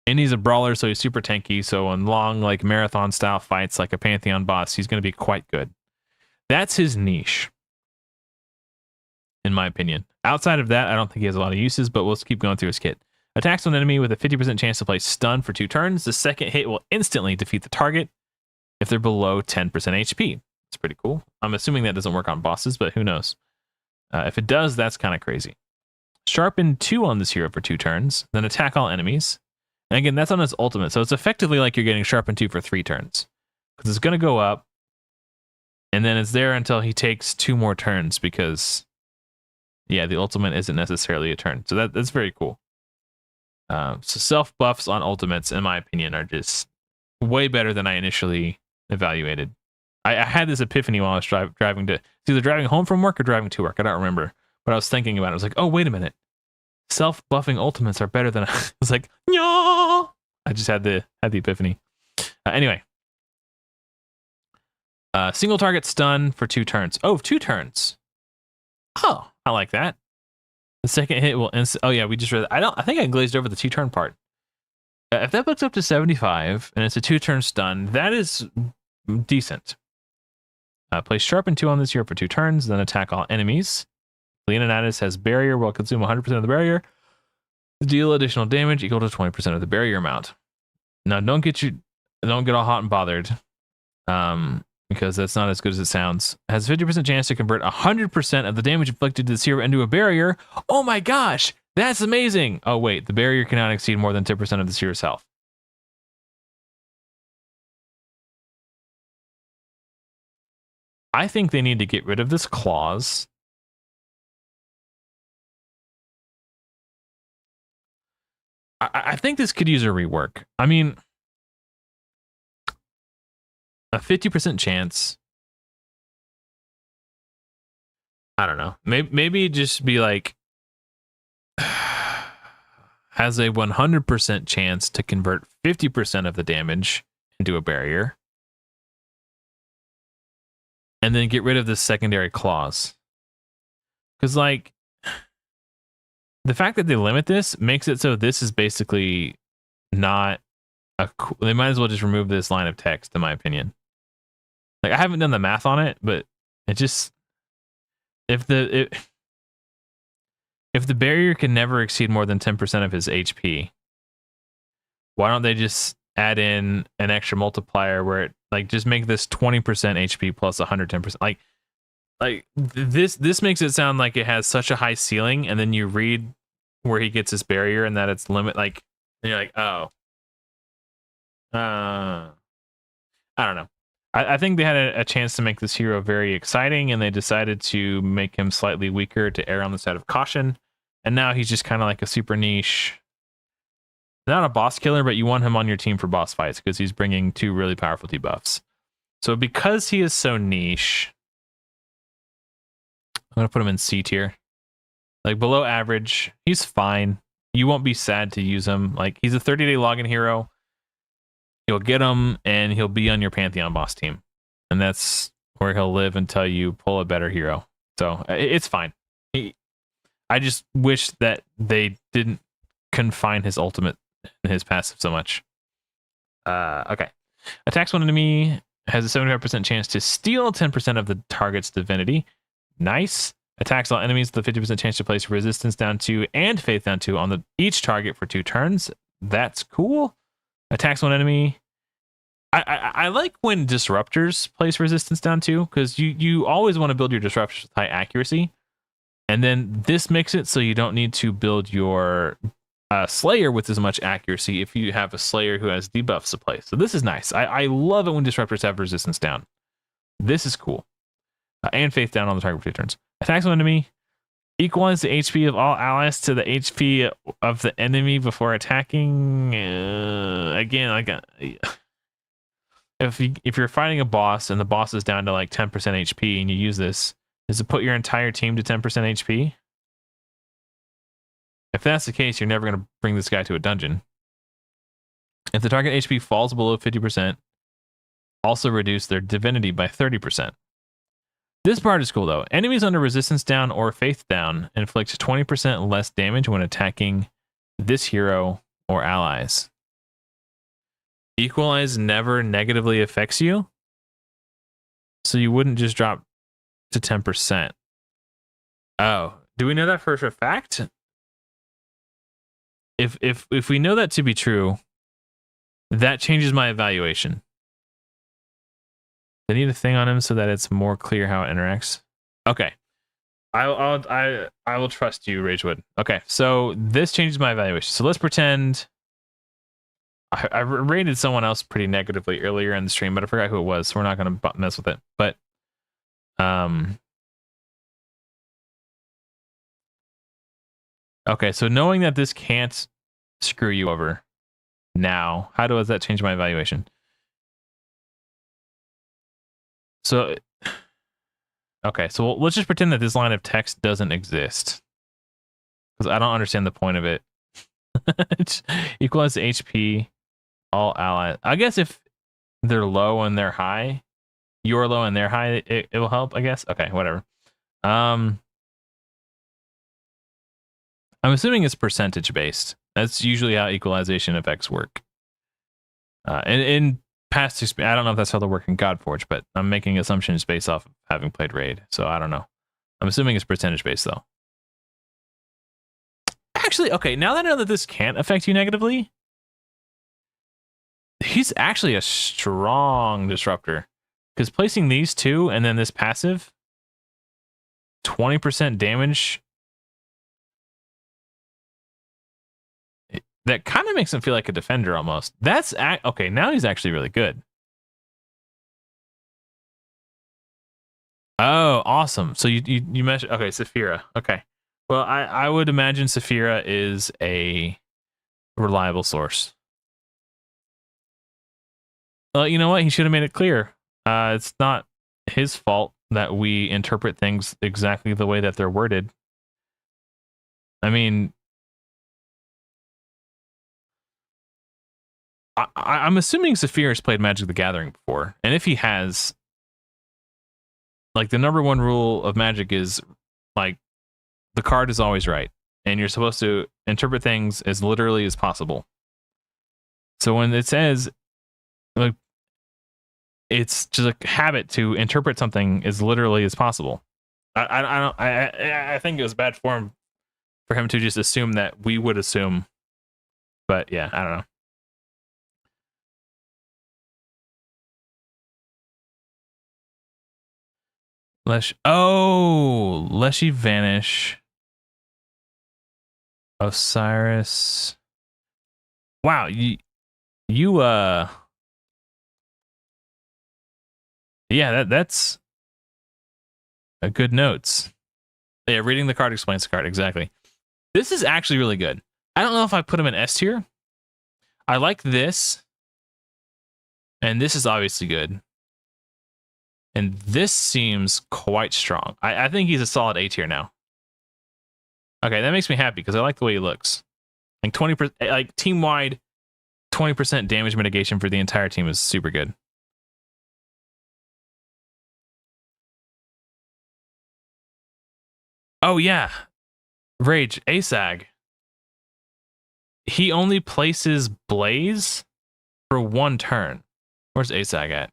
and he's a brawler, so he's super tanky. So in long, like marathon style fights, like a Pantheon boss, he's going to be quite good. That's his niche, in my opinion. Outside of that, I don't think he has a lot of uses, but we'll keep going through his kit. Attacks on enemy with a 50% chance to place stun for 2 turns. The second hit will instantly defeat the target if they're below 10% HP. It's pretty cool. I'm assuming that doesn't work on bosses, but who knows? If it does, that's kind of crazy. Sharpen 2 on this hero for 2 turns, then attack all enemies. And again, that's on his ultimate, so it's effectively like you're getting Sharpen 2 for 3 turns. Because it's going to go up, and then it's there until he takes 2 more turns, because, yeah, the ultimate isn't necessarily a turn. So that's very cool. So self-buffs on ultimates, in my opinion, are just way better than I initially evaluated. I had this epiphany while I was driving to... It's either driving home from work or driving to work. I don't remember. But I was thinking about it. I was like, oh, wait a minute. Self-buffing ultimates are better than... I was like, yeah. I just had the epiphany. Anyway. Single target stun for 2 turns. Oh, 2 turns. Oh, I like that. The second hit will... Oh, yeah, we just read... I think I glazed over the 2-turn part. If that books up to 75, and it's a 2-turn stun, that is decent. Place Sharpen 2 on this hero for 2 turns, then attack all enemies. Leonidas has barrier, will consume 100% of the barrier. Deal additional damage equal to 20% of the barrier amount. Now, don't get all hot and bothered, because that's not as good as it sounds. Has a 50% chance to convert 100% of the damage inflicted to this hero into a barrier. Oh my gosh, that's amazing! Oh wait, the barrier cannot exceed more than 10% of this hero's health. I think they need to get rid of this clause. I think this could use a rework. I mean, a 50% chance. I don't know. Maybe just be like, has a 100% chance to convert 50% of the damage into a barrier. And then get rid of this secondary clause. Because, like, the fact that they limit this makes it so this is basically not a... They might as well just remove this line of text, in my opinion. Like, I haven't done the math on it, but it just... If the barrier can never exceed more than 10% of his HP, why don't they just add in an extra multiplier where it, like, just make this 20% HP plus 110%? Like this makes it sound like it has such a high ceiling, and then you read where he gets his barrier and that it's limit, like, and you're like, oh, I don't know. I think they had a chance to make this hero very exciting, and they decided to make him slightly weaker to err on the side of caution. And now he's just kind of like a super niche, not a boss killer, but you want him on your team for boss fights because he's bringing 2 really powerful debuffs. So because he is so niche, I'm going to put him in C tier. Like below average, he's fine. you won't be sad to use him. Like, he's a 30-day login hero. You'll get him, and he'll be on your Pantheon boss team. And that's where he'll live until you pull a better hero. So it's fine. I just wish that they didn't confine his ultimate and his passive so much. Okay. Attacks one enemy, has a 75% chance to steal 10% of the target's divinity. Nice. Attacks all enemies with a 50% chance to place resistance down 2 and faith down 2 on each target for 2 turns. That's cool. Attacks one enemy. I like when disruptors place resistance down 2, because you always want to build your disruptors with high accuracy. And then this makes it so you don't need to build your Slayer with as much accuracy if you have a Slayer who has debuffs to place. So this is nice. I love it when disruptors have resistance down. This is cool. And faith down on the target for 2 turns. Attacks one enemy. Equalize the HP of all allies to the HP of the enemy before attacking. Again, like if you're fighting a boss and the boss is down to like 10% HP and you use this, does it put your entire team to 10% HP? If that's the case, you're never going to bring this guy to a dungeon. If the target HP falls below 50%, also reduce their divinity by 30%. This part is cool though. Enemies under resistance down or faith down inflict 20% less damage when attacking this hero or allies. Equalize never negatively affects you, so you wouldn't just drop to 10%. Oh, do we know that for a fact? If we know that to be true, that changes my evaluation. I need a thing on him so that it's more clear how it interacts. Okay. I will trust you, Ragewood. Okay, so this changes my evaluation. So let's pretend I rated someone else pretty negatively earlier in the stream, but I forgot who it was, so we're not going to mess with it. But okay, so knowing that this can't screw you over now, how does that change my evaluation? So, okay, so let's just pretend that this line of text doesn't exist, because I don't understand the point of it. Equalize HP, all allies. I guess if they're low and they're high, you're low and they're high, it will help, I guess. Okay, whatever. I'm assuming it's percentage based. That's usually how equalization effects work. In past experience, I don't know if that's how they work in Godforge, but I'm making assumptions based off of having played Raid, so I don't know. I'm assuming it's percentage based though. Actually, okay, now that I know that this can't affect you negatively, he's actually a strong disruptor, because placing these two and then this passive, 20% damage, that kind of makes him feel like a defender almost. That's okay. Now he's actually really good. Oh, awesome. So you mentioned, okay, Saphira. Okay. Well, I would imagine Saphira is a reliable source. Well, you know what? He should have made it clear. It's not his fault that we interpret things exactly the way that they're worded. I mean, I'm assuming Saphira has played Magic the Gathering before, and if he has, like, the number one rule of Magic is, like, the card is always right, and you're supposed to interpret things as literally as possible. So when it says, like, it's just a habit to interpret something as literally as possible. I think it was bad form for him to just assume that we would assume, but yeah, I don't know. Leshy Vanish. Osiris. Wow, you yeah, that's a good notes. Yeah, reading the card explains the card, exactly. This is actually really good. I don't know if I put him in S tier. I like this. And this is obviously good. And this seems quite strong. I think he's a solid A tier now. Okay, that makes me happy because I like the way he looks. Like 20%, like team wide, 20% damage mitigation for the entire team is super good. Oh yeah, Rage ASAG. He only places Blaze for 1 turn. Where's ASAG at?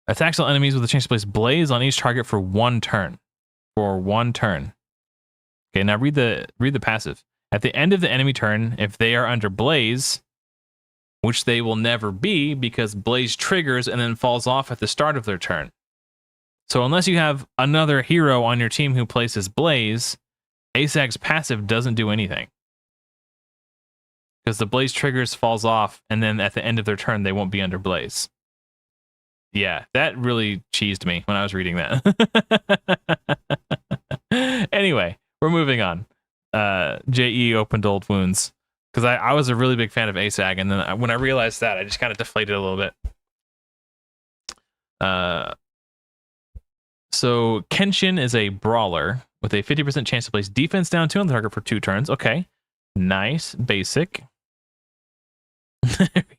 Attacks all enemies with a chance to place Blaze on each target for 1 turn. For 1 turn. Okay, now read the passive. At the end of the enemy turn, if they are under Blaze, which they will never be because Blaze triggers and then falls off at the start of their turn. So unless you have another hero on your team who places Blaze, ASAG's passive doesn't do anything. Because the Blaze triggers, falls off, and then at the end of their turn, they won't be under Blaze. Yeah, that really cheesed me when I was reading that. Anyway, we're moving on. JE opened old wounds. Because I was a really big fan of ASAG, and then when I realized that, I just kind of deflated a little bit. So Kenshin is a brawler with a 50% chance to place defense down 2 on the target for 2 turns. Okay. Nice. Basic.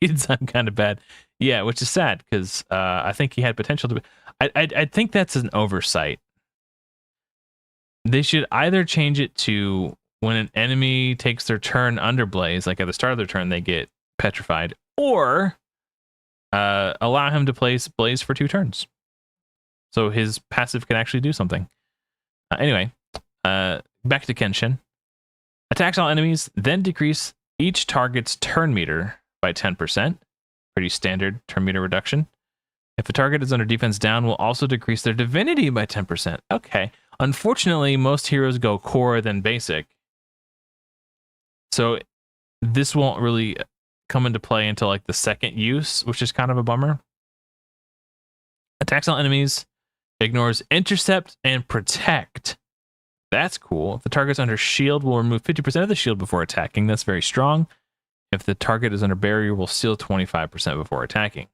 Reads I'm kind of bad. Yeah, which is sad because I think he had potential to be. I think that's an oversight. They should either change it to when an enemy takes their turn under Blaze, like at the start of their turn, they get petrified, or allow him to place Blaze for 2 turns. So his passive can actually do something. Anyway, back to Kenshin. Attacks all enemies, then decrease each target's turn meter by 10%. Pretty standard turn meter reduction. If the target is under defense down, will also decrease their divinity by 10%. Okay. Unfortunately, most heroes go core then basic. So this won't really come into play until like the second use, which is kind of a bummer. Attacks all enemies, ignores intercept and protect. That's cool. If the target's under shield, will remove 50% of the shield before attacking. That's very strong. If the target is under barrier, will steal 25% before attacking.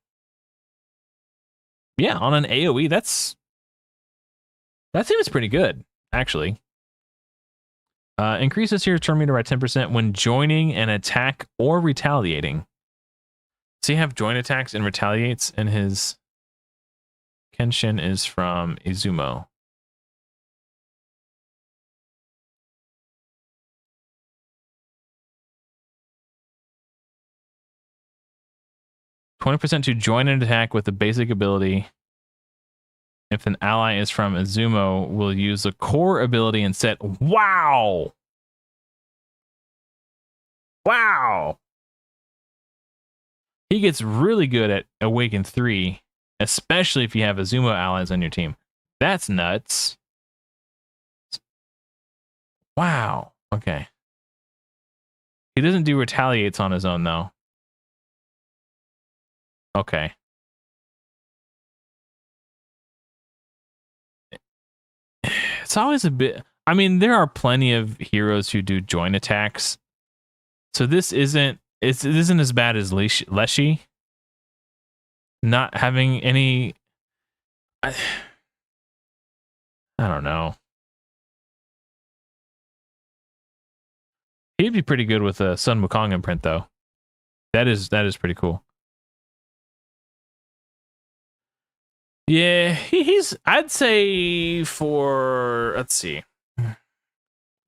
Yeah, on an AoE, that seems pretty good, actually. Increases here turn meter by 10% when joining an attack or retaliating. Does he have join attacks and retaliates in his... Kenshin is from Izumo. %20 to join an attack with a basic ability. If an ally is from Izumo, will use a core ability instead. Wow! Wow! He gets really good at Awaken 3, especially if you have Izumo allies on your team. That's nuts. Wow. Okay. He doesn't do retaliates on his own, though. Okay. It's always a bit... I mean, there are plenty of heroes who do join attacks. So this isn't... It isn't as bad as Leshy. Not having any... I don't know. He'd be pretty good with a Sun Wukong imprint, though. That is pretty cool. Yeah, he's... I'd say for... Let's see.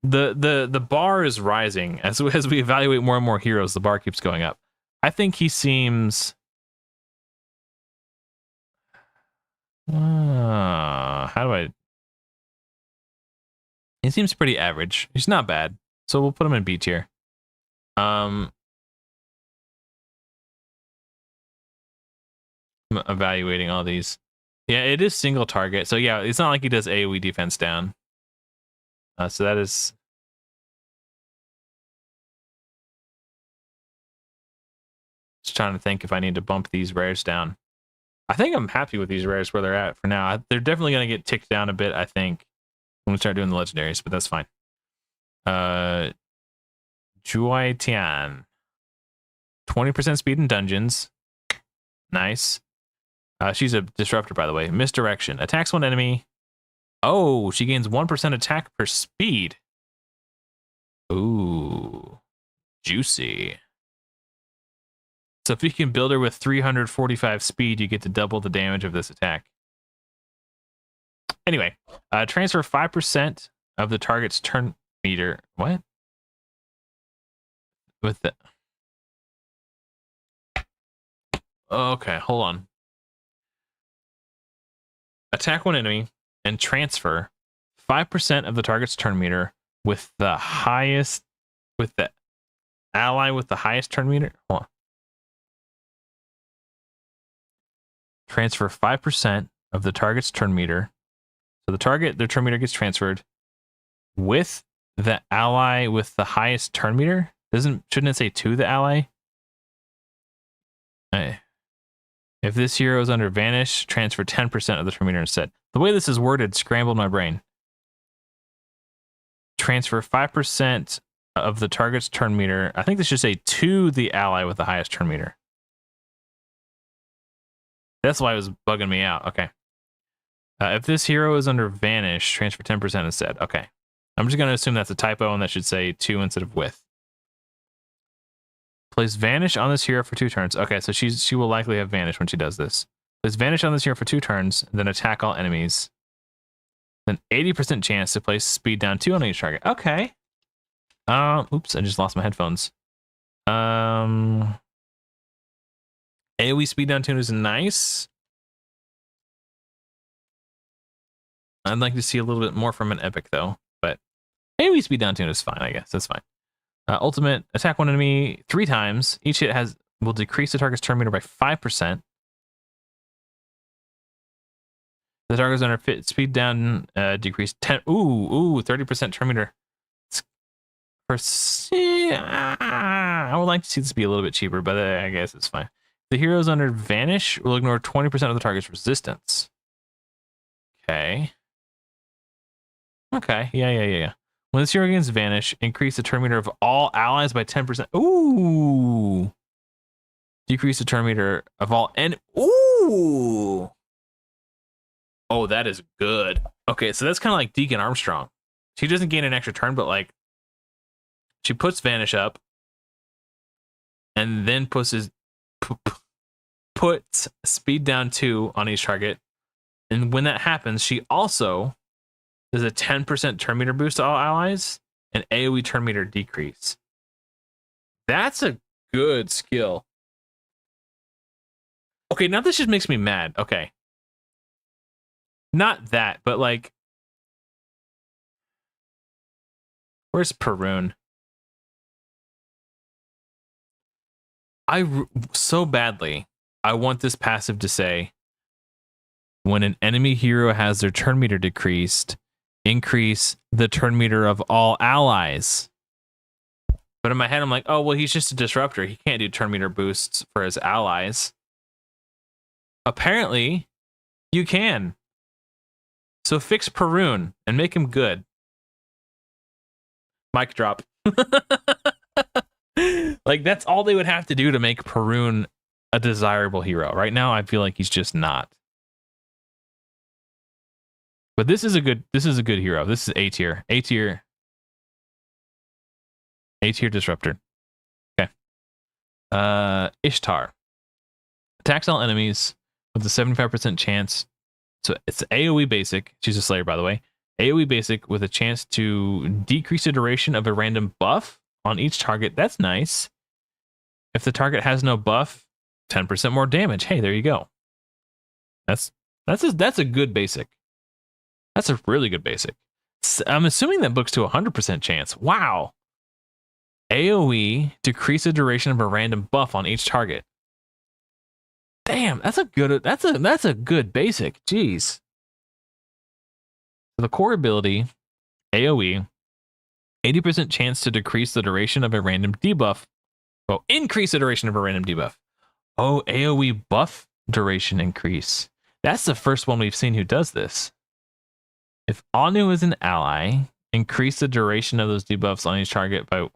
The bar is rising. As we evaluate more and more heroes, the bar keeps going up. I think he seems... how do I... He seems pretty average. He's not bad. So we'll put him in B tier. I'm evaluating all these. Yeah, it is single target. So yeah, it's not like he does AoE defense down. So that is... Just trying to think if I need to bump these rares down. I think I'm happy with these rares where they're at for now. They're definitely going to get ticked down a bit, I think, when we start doing the legendaries, but that's fine. Juai Tian. 20% speed in dungeons. Nice. She's a disruptor, by the way. Misdirection. Attacks one enemy Oh, she gains 1% attack per speed. Ooh, juicy. So if you can build her with 345 speed, you get to double the damage of this attack. Anyway, transfer 5% of the target's turn meter. What? With the... Okay, hold on. Attack one enemy and transfer 5% of the target's turn meter with the highest... With the ally with the highest turn meter? Hold on. Transfer 5% of the target's turn meter. So their turn meter gets transferred with the ally with the highest turn meter. Shouldn't it say to the ally? Hey. If this hero is under vanish, transfer 10% of the turn meter instead. The way this is worded scrambled my brain. Transfer 5% of the target's turn meter. I think this should say to the ally with the highest turn meter. That's why it was bugging me out. Okay. If this hero is under vanish, transfer 10% instead. Okay. I'm just going to assume that's a typo and that should say to instead of with. Place vanish on this hero for 2 turns. Okay, so she will likely have vanish when she does this. Place vanish on this hero for 2 turns, then attack all enemies. Then 80% chance to place speed down 2 on each target. Okay. Oops, I just lost my headphones. AoE speed down 2 is nice. I'd like to see a little bit more from an epic though, but AoE speed down 2 is fine, I guess. That's fine. Ultimate, attack one enemy 3 times. Each hit will decrease the target's turn meter by 5%. The target's under speed down, decrease 10. Ooh, 30% turn meter. I would like to see this be a little bit cheaper, but I guess it's fine. The heroes under vanish will ignore 20% of the target's resistance. Okay. Okay. Yeah. When this hero gains vanish, increase the turn meter of all allies by 10%. Ooh. Decrease the turn meter of all ooh. Oh, that is good. Okay, so that's kind of like Deacon Armstrong. She doesn't gain an extra turn, but like she puts vanish up and then puts speed down 2 on each target. And when that happens, she also does a 10% turn meter boost to all allies and AoE turn meter decrease. That's a good skill. Okay, now this just makes me mad. Okay. Not that, but like, where's Perun? So badly, I want this passive to say, when an enemy hero has their turn meter decreased, increase the turn meter of all allies. But in my head, I'm like, oh, well, he's just a disruptor. He can't do turn meter boosts for his allies. Apparently, you can. So fix Perun and make him good. Mic drop. Like, that's all they would have to do to make Perun a desirable hero. Right now, I feel like he's just not. But this is a good hero. This is A tier. A tier disruptor. Okay. Ishtar. Attacks all enemies with a 75% chance. So it's AoE basic. She's a Slayer, by the way. AoE basic with a chance to decrease the duration of a random buff on each target. That's nice. If the target has no buff, 10% more damage. Hey, there you go. That's a good basic. That's a really good basic. I'm assuming that book's to 100% chance. Wow. AoE decrease the duration of a random buff on each target. Damn, that's a good basic. Jeez. The core ability, AoE, 80% chance to decrease the duration of a random debuff. Oh, increase the duration of a random debuff. Oh, AoE buff duration increase. That's the first one we've seen who does this. If Anu is an ally, increase the duration of those debuffs on each target by...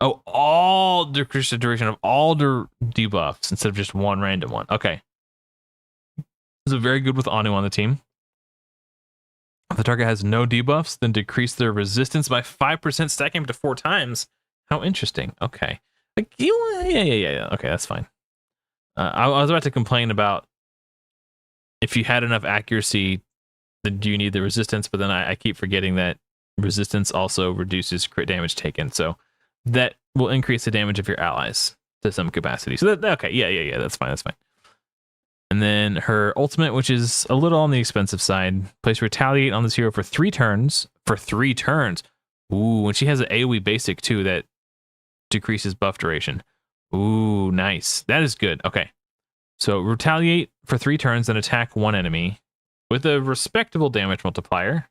Oh, decrease the duration of all debuffs instead of just one random one. Okay. This is very good with Anu on the team. If the target has no debuffs, then decrease their resistance by 5%, stacking up to 4 times. How interesting. Okay. Like, yeah. Okay, that's fine. I was about to complain about if you had enough accuracy, then do you need the resistance? But then I keep forgetting that resistance also reduces crit damage taken. So that will increase the damage of your allies to some capacity. So okay, yeah, that's fine. And then her ultimate, which is a little on the expensive side, place Retaliate on this hero for 3 turns. For 3 turns. Ooh, and she has an AoE basic too that decreases buff duration. Ooh, nice. That is good. Okay. So Retaliate for 3 turns, then attack 1 enemy with a respectable damage multiplier.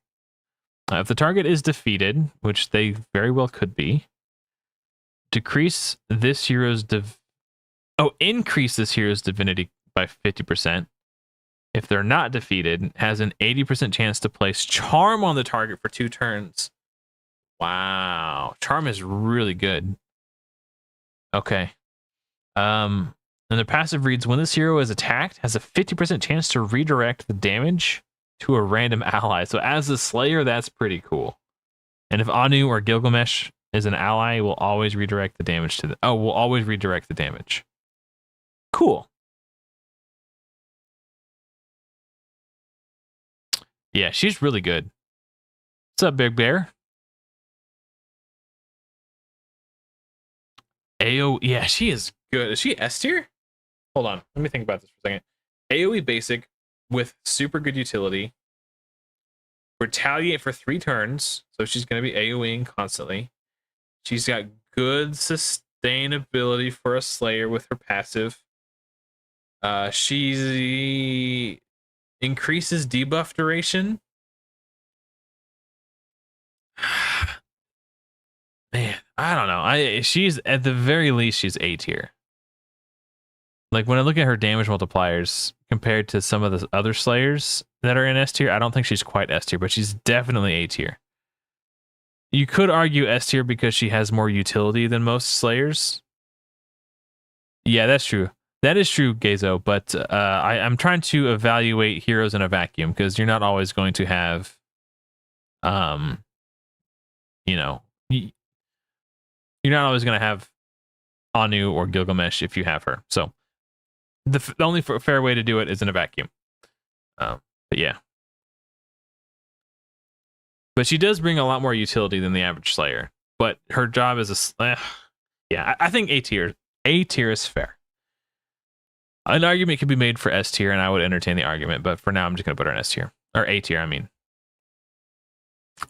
If the target is defeated, which they very well could be, increase this hero's divinity by 50%. If they're not defeated, has an 80% chance to place Charm on the target for 2 turns. Wow. Charm is really good. Okay. And the passive reads, when this hero is attacked, has a 50% chance to redirect the damage to a random ally. So as a Slayer, that's pretty cool. And if Anu or Gilgamesh is an ally, will always redirect the damage to will always redirect the damage. Cool. Yeah, she's really good. What's up, Big Bear? Yeah, she is good. Is she S tier? Hold on. Let me think about this for a second. AoE basic with super good utility. Retaliate for 3 turns. So she's going to be AoEing constantly. She's got good sustainability for a Slayer with her passive. She increases debuff duration. Man, I don't know. She's at the very least she's A tier. Like when I look at her damage multipliers compared to some of the other Slayers that are in S tier, I don't think she's quite S tier, but she's definitely A tier. You could argue S tier because she has more utility than most Slayers. Yeah, that's true. That is true, Gezo, but I'm trying to evaluate heroes in a vacuum because you're not always going to have, you're not always going to have Anu or Gilgamesh if you have her. So the only fair way to do it is in a vacuum. But yeah. But she does bring a lot more utility than the average Slayer. But her job is yeah, I think A tier is fair. An argument could be made for S tier, and I would entertain the argument. But for now, I'm just going to put her in S tier. Or A tier, I mean.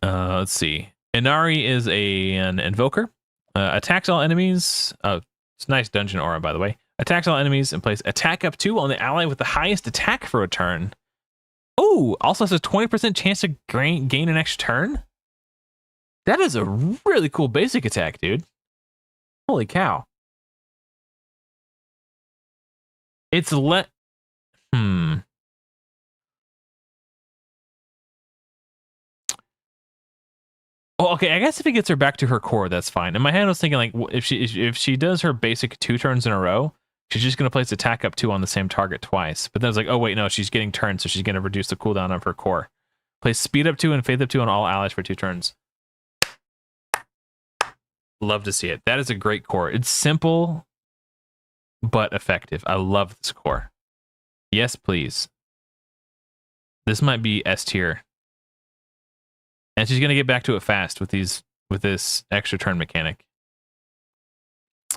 Let's see. Inari is an invoker. Attacks all enemies. Oh, it's a nice dungeon aura, by the way. Attacks all enemies and plays attack up 2 on the ally with the highest attack for a turn. Oh, also has a 20% chance to gain an extra turn. That is a really cool basic attack, dude. Holy cow. It's Oh, okay. I guess if it gets her back to her core, that's fine. In my head, I was thinking like if she does her basic 2 turns in a row, she's just gonna place attack up 2 on the same target twice. But then I was like, oh wait, no, she's getting turns, so she's gonna reduce the cooldown of her core. Place speed up 2 and faith up 2 on all allies for 2 turns. Love to see it. That is a great core. It's simple, but effective. I love this core. Yes, please. This might be S tier. And she's gonna get back to it fast with this extra turn mechanic.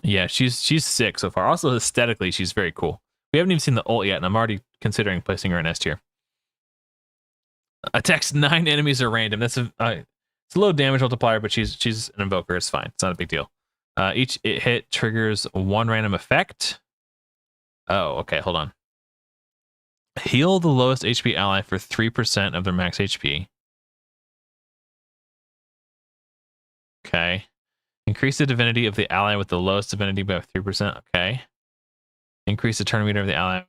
Yeah, she's sick so far. Also, aesthetically, she's very cool. We haven't even seen the ult yet, and I'm already considering placing her in S tier. Attacks 9 enemies are random. That's it's a low damage multiplier, but she's an invoker. It's fine. It's not a big deal. Each hit triggers 1 random effect. Oh, okay. Hold on. Heal the lowest HP ally for 3% of their max HP. Okay. Increase the divinity of the ally with the lowest divinity by 3%. Okay. Increase the turn meter of the ally.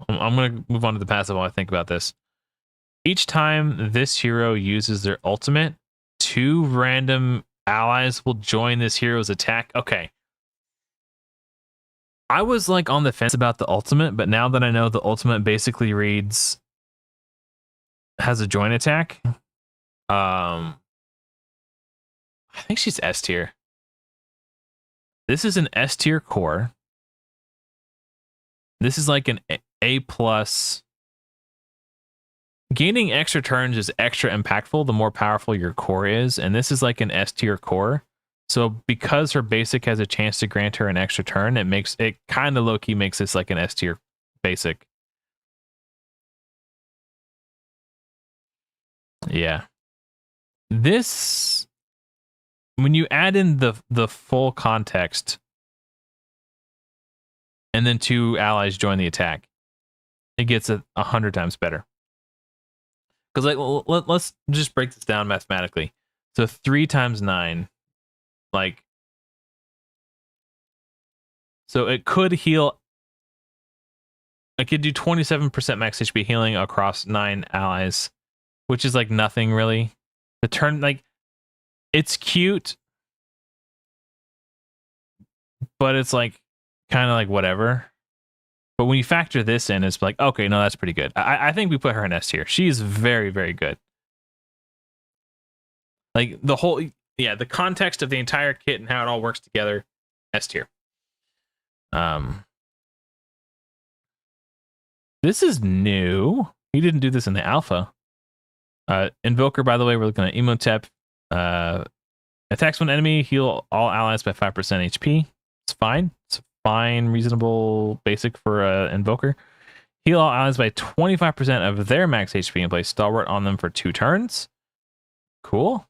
I'm going to move on to the passive while I think about this. Each time this hero uses their ultimate, 2 random allies will join this hero's attack. Okay. I was like on the fence about the ultimate, but now that I know the ultimate basically reads has a joint attack. I think she's S tier. This is an S tier core. This is like an A plus. Gaining extra turns is extra impactful the more powerful your core is, and this is like an S tier core. So because her basic has a chance to grant her an extra turn, it makes it kind of low key makes this like an S tier basic. Yeah. This, when you add in the full context and then 2 allies join the attack, it gets 100 times better. Because like, let's just break this down mathematically. So 3 times 9, like, so it could heal. I could do 27% max HP healing across 9 allies, which is like nothing really. The turn, like, it's cute, but it's like kind of like whatever. But when you factor this in, it's like, okay, no, that's pretty good. I think we put her in S tier. She's very, very good. Like the whole, yeah, the context of the entire kit and how it all works together, S tier. This is new. He didn't do this in the alpha. Invoker, by the way, we're looking at Emotep. Attacks one enemy, heal all allies by 5% HP. It's fine. It's fine, reasonable, basic for Invoker. Heal all allies by 25% of their max HP and place Stalwart on them for 2 turns. Cool.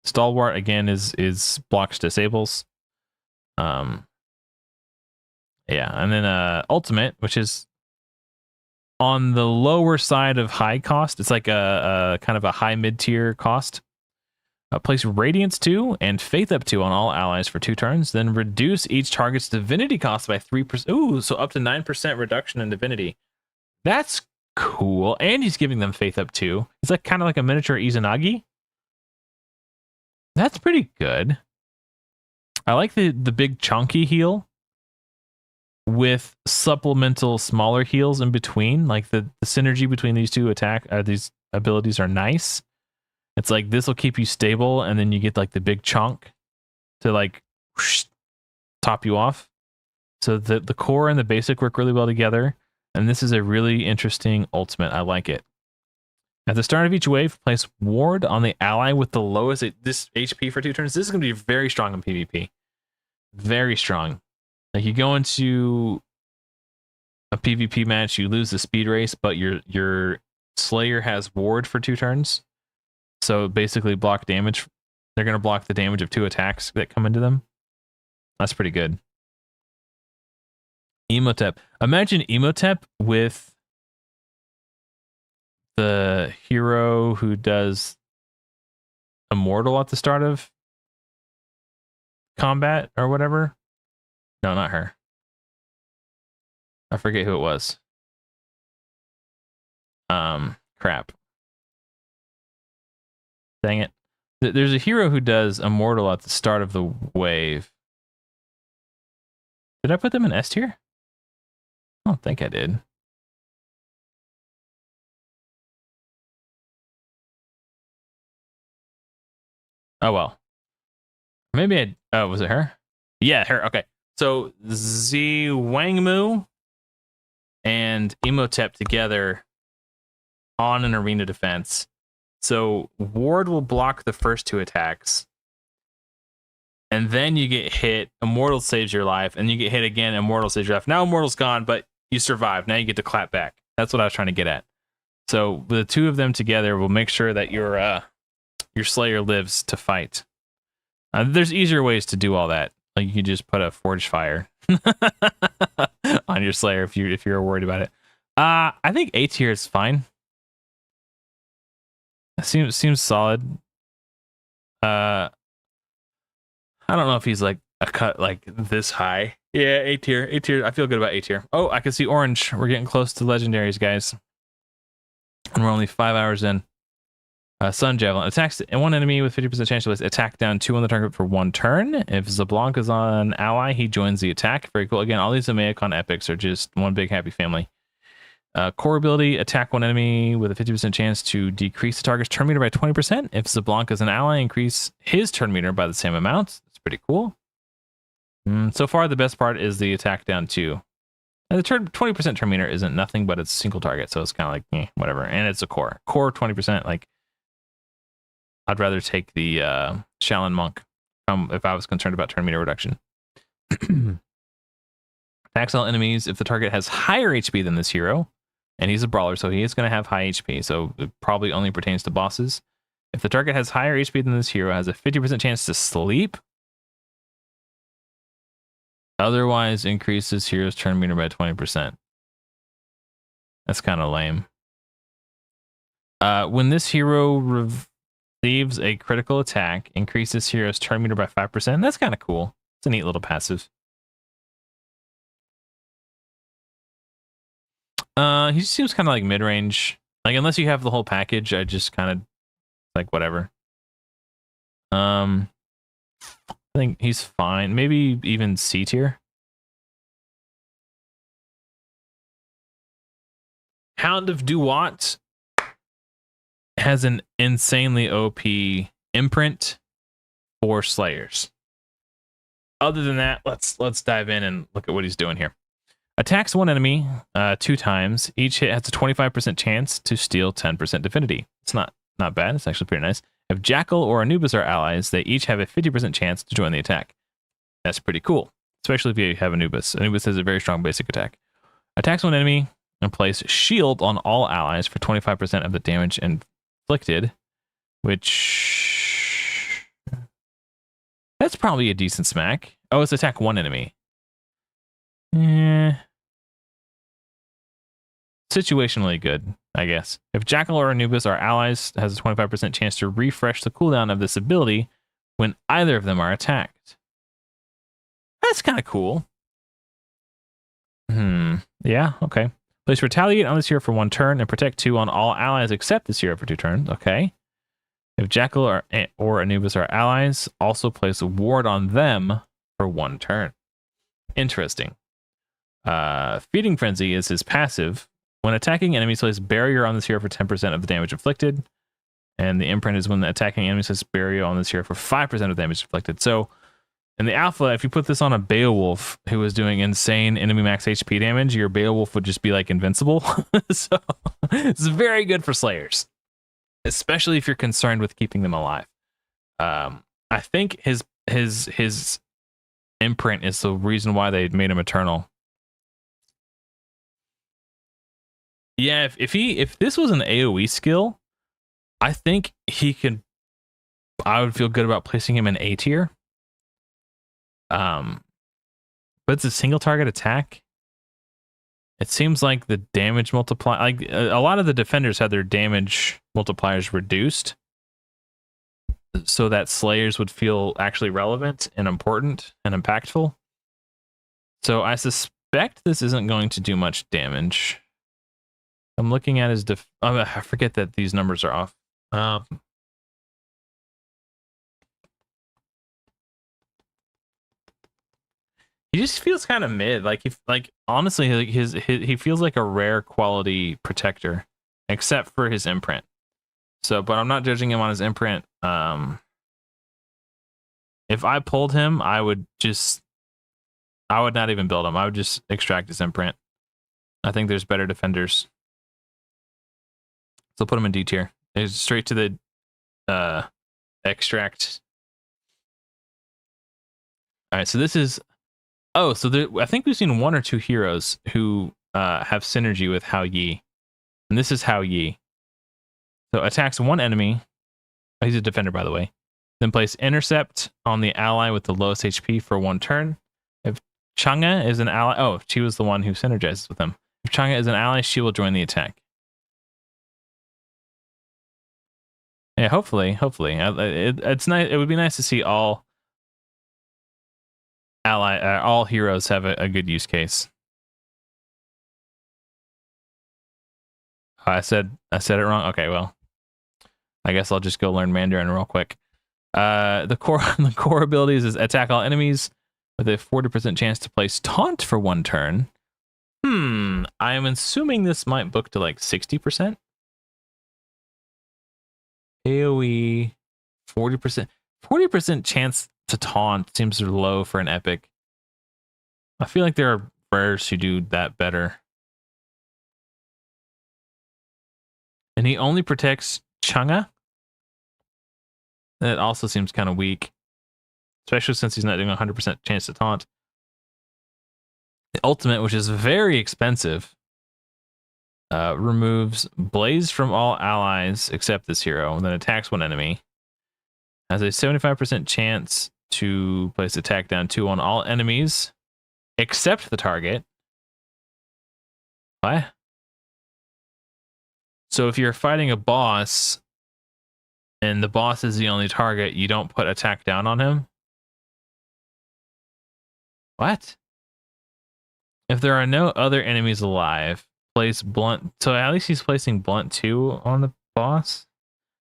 Stalwart again is blocks disables. Yeah, and then ultimate, which is on the lower side of high cost. It's like a kind of a high mid tier cost. Place Radiance 2 and Faith up 2 on all allies for 2 turns. Then reduce each target's divinity cost by 3%. Ooh, so up to 9% reduction in divinity. That's cool. And he's giving them Faith up 2. It's like kind of like a miniature Izanagi. That's pretty good. I like the big chunky heal with supplemental smaller heals in between. Like the synergy between these two these abilities are nice. It's like this will keep you stable, and then you get like the big chunk to like whoosh, top you off. So the core and the basic work really well together, and this is a really interesting ultimate. I like it. At the start of each wave, place ward on the ally with the lowest this HP for 2 turns. This is going to be very strong in PvP. Very strong. Like you go into a PvP match, you lose the speed race, but your Slayer has ward for 2 turns. So basically block damage. They're going to block the damage of 2 attacks that come into them. That's pretty good. Emotep. Imagine Emotep with the hero who does Immortal at the start of combat or whatever. No, not her. I forget who it was. Crap. Dang it. There's a hero who does Immortal at the start of the wave. Did I put them in S tier? I don't think I did. Oh, well. Maybe oh, was it her? Yeah, her. Okay. So Z Wangmu and Emotep together on an arena defense. So ward will block the first 2 attacks. And then you get hit, Immortal saves your life, and you get hit again, Immortal saves your life. Now Immortal's gone, but you survive. Now you get to clap back. That's what I was trying to get at. So the 2 of them together will make sure that your Slayer lives to fight. There's easier ways to do all that. Like you can just put a Forge Fire on your Slayer if you're worried about it. I think A tier is fine. Seems solid. I don't know if he's like a cut like this high. Yeah, A tier. A tier. I feel good about A tier. Oh, I can see orange. We're getting close to Legendaries, guys. And we're only 5 hours in. Sun Javelin attacks one enemy with 50% chance to attack down 2 on the target for 1 turn. If Zablanc is on an ally, he joins the attack. Very cool. Again, all these Ameacon epics are just one big happy family. Core ability, attack one enemy with a 50% chance to decrease the target's turn meter by 20%. If Zablanc is an ally, increase his turn meter by the same amount. That's pretty cool. So far, the best part is the attack down 2. And the 20% turn meter isn't nothing, but it's single target, so it's kind of like, whatever. And it's a core. Core 20%, like, I'd rather take the Shaolin Monk if I was concerned about turn meter reduction. Attacks all enemies if the target has higher HP than this hero, and he's a brawler, so he is going to have high HP, so it probably only pertains to bosses. If the target has higher HP than this hero, has a 50% chance to sleep. Otherwise, increases hero's turn meter by 20%. That's kind of lame. When this hero receives a critical attack, increases hero's turn meter by 5%. That's kind of cool. It's a neat little passive. He just seems kind of like mid-range. Like, unless you have the whole package, I just kind of like whatever. I think he's fine. Maybe even C tier. Hound of Duat has an insanely OP imprint for Slayers. Other than that, let's dive in and look at what he's doing here. Attacks one enemy 2 times. Each hit has a 25% chance to steal 10% divinity. It's not bad. It's actually pretty nice. If Jackal or Anubis are allies, they each have a 50% chance to join the attack. That's pretty cool, especially if you have Anubis. Anubis has a very strong basic attack. Attacks one enemy and place shield on all allies for 25% of the damage inflicted, which that's probably a decent smack. Oh, it's attack one enemy. Situationally good, I guess. If Jackal or Anubis are allies, has a 25% chance to refresh the cooldown of this ability when either of them are attacked. That's kind of cool. Yeah, okay. Place Retaliate on this hero for 1 turn and Protect 2 on all allies except this hero for 2 turns. Okay. If Jackal or Anubis are allies, also place a ward on them for 1 turn. Interesting. Feeding Frenzy is his passive. When attacking enemies, place Barrier on this hero for 10% of the damage inflicted. And the imprint is when the attacking enemies place Barrier on this hero for 5% of the damage inflicted. So in the alpha, if you put this on a Beowulf who was doing insane enemy max HP damage, your Beowulf would just be like invincible. So it's very good for Slayers, especially if you're concerned with keeping them alive. I think his imprint is the reason why they made him eternal. Yeah, if this was an AoE skill, I think he could. I would feel good about placing him in A tier. But it's a single target attack. It seems like the damage multiplier, like a lot of the defenders had their damage multipliers reduced, so that Slayers would feel actually relevant and important and impactful. So I suspect this isn't going to do much damage. I'm looking at his I forget that these numbers are off. He just feels kind of mid. Like honestly, he feels like a rare quality protector, except for his imprint. So, but I'm not judging him on his imprint. If I pulled him, I would not even build him. I would just extract his imprint. I think there's better defenders. So put him in D tier. It's straight to the extract. All right, so this is. Oh, so I think we've seen 1 or 2 heroes who have synergy with Hao Yi, and this is Hao Yi. So attacks 1 enemy. Oh, he's a defender, by the way. Then place intercept on the ally with the lowest HP for 1 turn. If Chang'e is an ally, she was the one who synergizes with him. If Chang'e is an ally, she will join the attack. Yeah, hopefully. It's nice. It would be nice to see all heroes have a good use case. I said it wrong. Okay, well, I guess I'll just go learn Mandarin real quick. The core abilities is attack all enemies with a 40% chance to place taunt for 1 turn. I am assuming this might book to like 60%. AoE 40%. 40% chance to taunt seems low for an epic. I feel like there are rares who do that better. And he only protects Chang'e. That also seems kind of weak, especially since he's not doing 100% chance to taunt. The ultimate, which is very expensive, removes Blaze from all allies except this hero, and then attacks one enemy. Has a 75% chance to place attack down 2 on all enemies except the target. What? So if you're fighting a boss and the boss is the only target, you don't put attack down on him? What? If there are no other enemies alive, place blunt. So at least he's placing blunt 2 on the boss.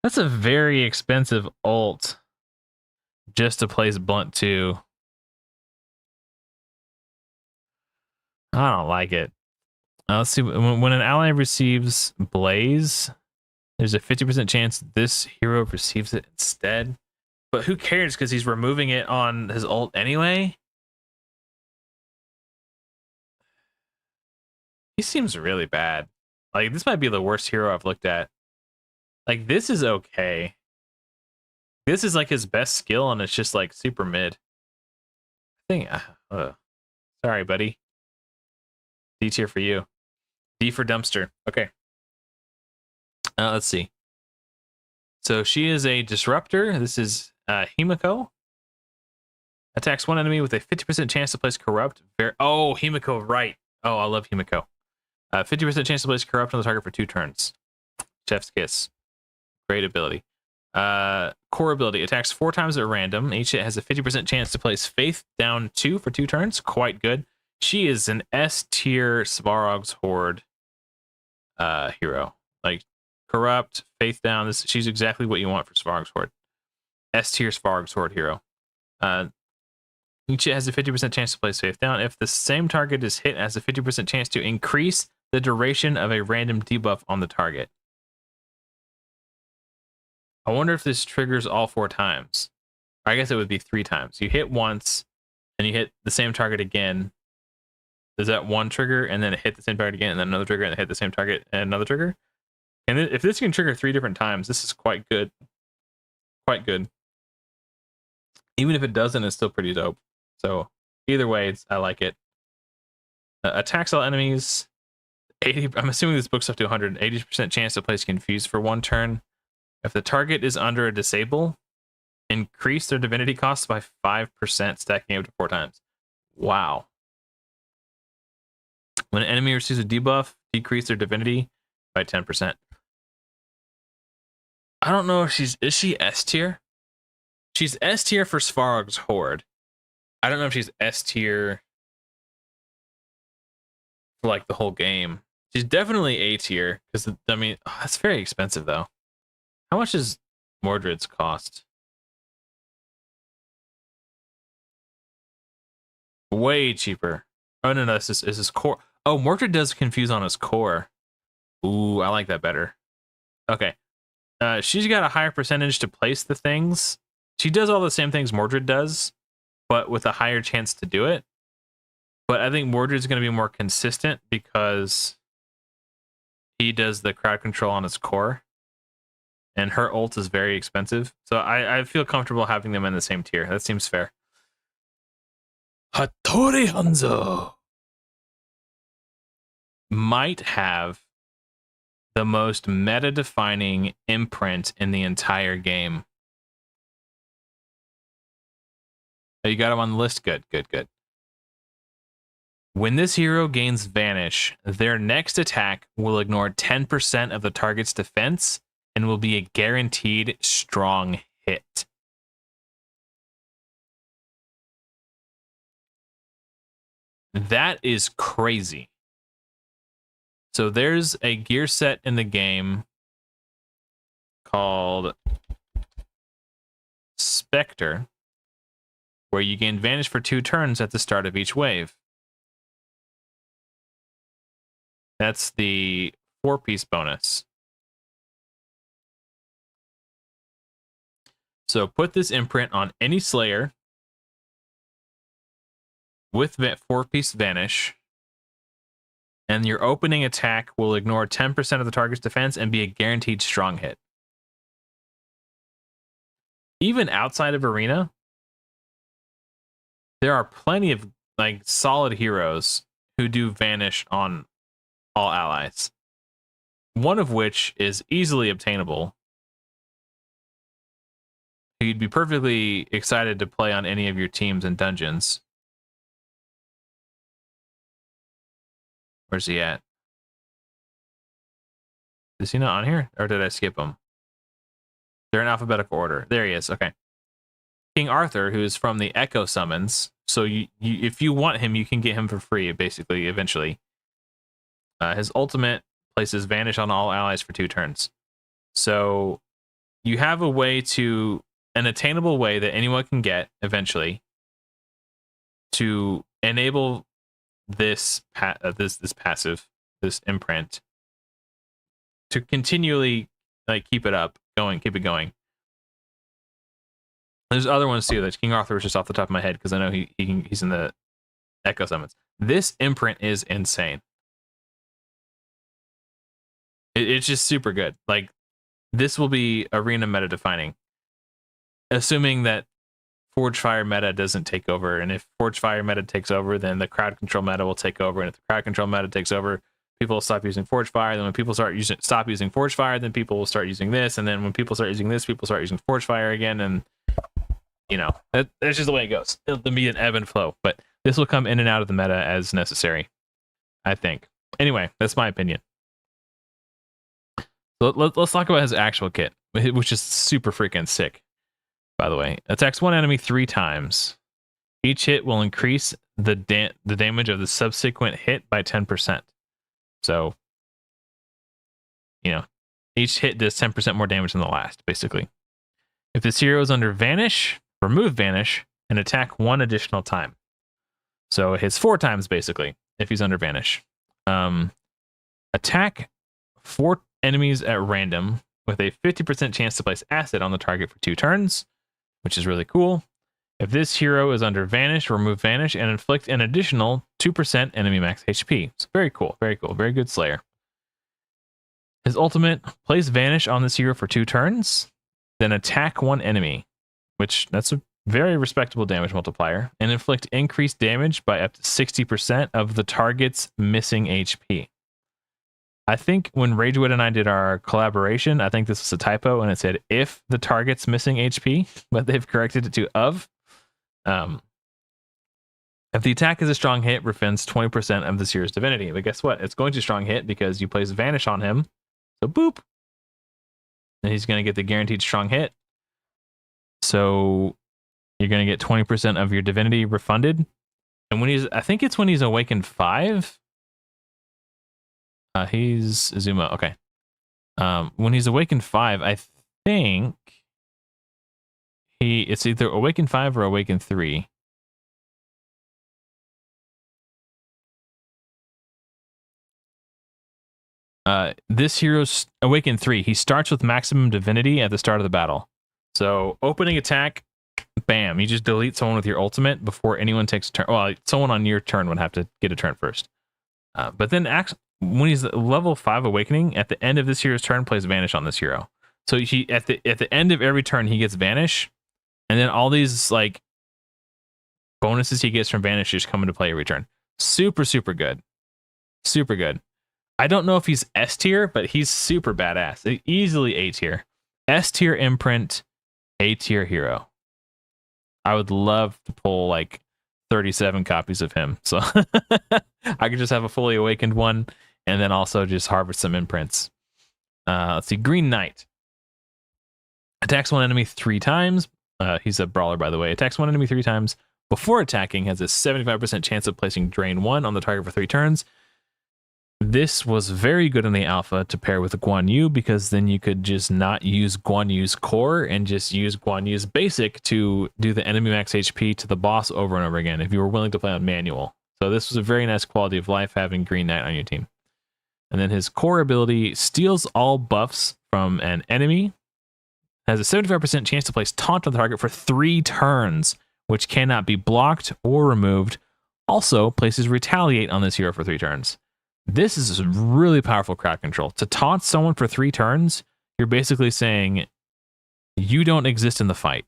That's a very expensive ult just to place blunt 2. I don't like it. Let's see. When an ally receives Blaze, there's a 50% chance this hero receives it instead. But who cares, because he's removing it on his ult anyway? He seems really bad. Like, this might be the worst hero I've looked at. Like, this is okay. This is like his best skill, and it's just like super mid. I think. Sorry, buddy. D tier for you. D for dumpster. Okay. Let's see. So she is a disruptor. This is Himiko. Attacks one enemy with a 50% chance to place corrupt. Oh, Himiko, right. Oh, I love Himiko. 50% chance to place corrupt on the target for 2 turns. Chef's kiss. Great ability. Core ability. Attacks 4 times at random. Each hit has a 50% chance to place Faith down 2 for 2 turns. Quite good. She is an S tier Svarog's Horde hero. Like, corrupt, Faith down. She's exactly what you want for Svarog's Horde. S tier Svarog's Horde hero. Each hit has a 50% chance to place Faith down. If the same target is hit, it has a 50% chance to increase the duration of a random debuff on the target. I wonder if this triggers all 4 times. I guess it would be 3 times. You hit once, and you hit the same target again. Does that one trigger, and then it hit the same target again, and then another trigger, and it hit the same target, and another trigger? And if this can trigger 3 different times, this is quite good. Quite good. Even if it doesn't, it's still pretty dope. So either way, I like it. Attacks all enemies. 80. I'm assuming this book's up to 100. 80% chance to place confused for 1 turn. If the target is under a disable, increase their divinity costs by 5%, stacking up to 4 times. Wow. When an enemy receives a debuff, decrease their divinity by 10%. I don't know if is she S tier? She's S tier for Svarog's Horde. I don't know if she's S tier for like the whole game. She's definitely A tier, because I mean, that's very expensive though. How much does Mordred's cost? Way cheaper. Oh no, this is his core. Oh, Mordred does confuse on his core. Ooh, I like that better. Okay. She's got a higher percentage to place the things. She does all the same things Mordred does, but with a higher chance to do it. But I think Mordred's going to be more consistent because he does the crowd control on his core. And her ult is very expensive. So I feel comfortable having them in the same tier. That seems fair. Hattori Hanzo might have the most meta-defining imprint in the entire game. Oh, you got him on the list? Good, good, good. When this hero gains Vanish, their next attack will ignore 10% of the target's defense and will be a guaranteed strong hit. That is crazy. So there's a gear set in the game called Spectre, where you gain Vanish for 2 turns at the start of each wave. That's the 4-piece bonus. So put this imprint on any Slayer with 4-piece Vanish, and your opening attack will ignore 10% of the target's defense and be a guaranteed strong hit. Even outside of Arena, there are plenty of like solid heroes who do Vanish on all allies. One of which is easily obtainable. You'd be perfectly excited to play on any of your teams and dungeons. Where's he at? Is he not on here? Or did I skip him? They're in alphabetical order. There he is. Okay. King Arthur, who is from the Echo Summons. So you if you want him, you can get him for free, basically, eventually. His ultimate places Vanish on all allies for 2 turns. So you have a way to, an attainable way that anyone can get eventually to enable this passive, this imprint, to continually like keep it going. There's other ones too. That King Arthur was just off the top of my head because I know he's in the Echo Summons. This imprint is insane. It's just super good. Like, this will be arena meta defining, assuming that Forge Fire meta doesn't take over. And if Forge Fire meta takes over, then the crowd control meta will take over. And if the crowd control meta takes over, people will stop using Forge Fire. Then when people stop using Forge Fire, then people will start using this. And then when people start using this, people start using Forge Fire again. And you know, that's just the way it goes. It'll be an ebb and flow. But this will come in and out of the meta as necessary, I think. Anyway, that's my opinion. So let's talk about his actual kit, which is super freaking sick, by the way. Attacks 1 enemy 3 times. Each hit will increase the damage of the subsequent hit by 10%. So, you know, each hit does 10% more damage than the last, basically. If this hero is under Vanish, remove Vanish and attack 1 additional time. So it hits 4 times, basically, if he's under Vanish. Attack 4 enemies at random with a 50% chance to place acid on the target for 2 turns, which is really cool. If this hero is under Vanish, remove Vanish and inflict an additional 2% enemy max HP. It's very cool, very cool, very good Slayer. His ultimate, place Vanish on this hero for 2 turns, then attack 1 enemy, which that's a very respectable damage multiplier, and inflict increased damage by up to 60% of the target's missing HP. I think when Ragewood and I did our collaboration, I think this was a typo, and it said if the target's missing HP, but they've corrected it to of. If the attack is a strong hit, refends 20% of this hero's divinity. But guess what? It's going to strong hit because you place Vanish on him. So boop. And he's going to get the guaranteed strong hit. So you're going to get 20% of your divinity refunded. And I think it's when he's Awakened 5. He's Azuma. Okay. When he's Awakened 5, I think it's either Awakened 5 or Awakened 3. This hero's Awakened 3. He starts with maximum divinity at the start of the battle. So opening attack, bam, you just delete someone with your ultimate before anyone takes a turn. Well, someone on your turn would have to get a turn first. But then when he's level 5 awakening, at the end of this hero's turn, plays Vanish on this hero. So he at the end of every turn, he gets Vanish, and then all these like bonuses he gets from Vanish just come into play every turn. Super, super good. Super good. I don't know if he's S tier, but he's super badass. Easily A tier. S tier imprint, A tier hero. I would love to pull like 37 copies of him. So I could just have a fully awakened one and then also just harvest some imprints. Let's see. Green Knight. Attacks 1 enemy 3 times. He's a brawler, by the way. Attacks 1 enemy 3 times. Before attacking, has a 75% chance of placing Drain 1 on the target for 3 turns. This was very good in the alpha to pair with Guan Yu, because then you could just not use Guan Yu's core and just use Guan Yu's basic to do the enemy max HP to the boss over and over again if you were willing to play on manual. So this was a very nice quality of life having Green Knight on your team. And then his core ability steals all buffs from an enemy, has a 75% chance to place taunt on the target for 3 turns, which cannot be blocked or removed. Also places retaliate on this hero for 3 turns. This is really powerful crowd control. To taunt someone for 3 turns, you're basically saying you don't exist in the fight.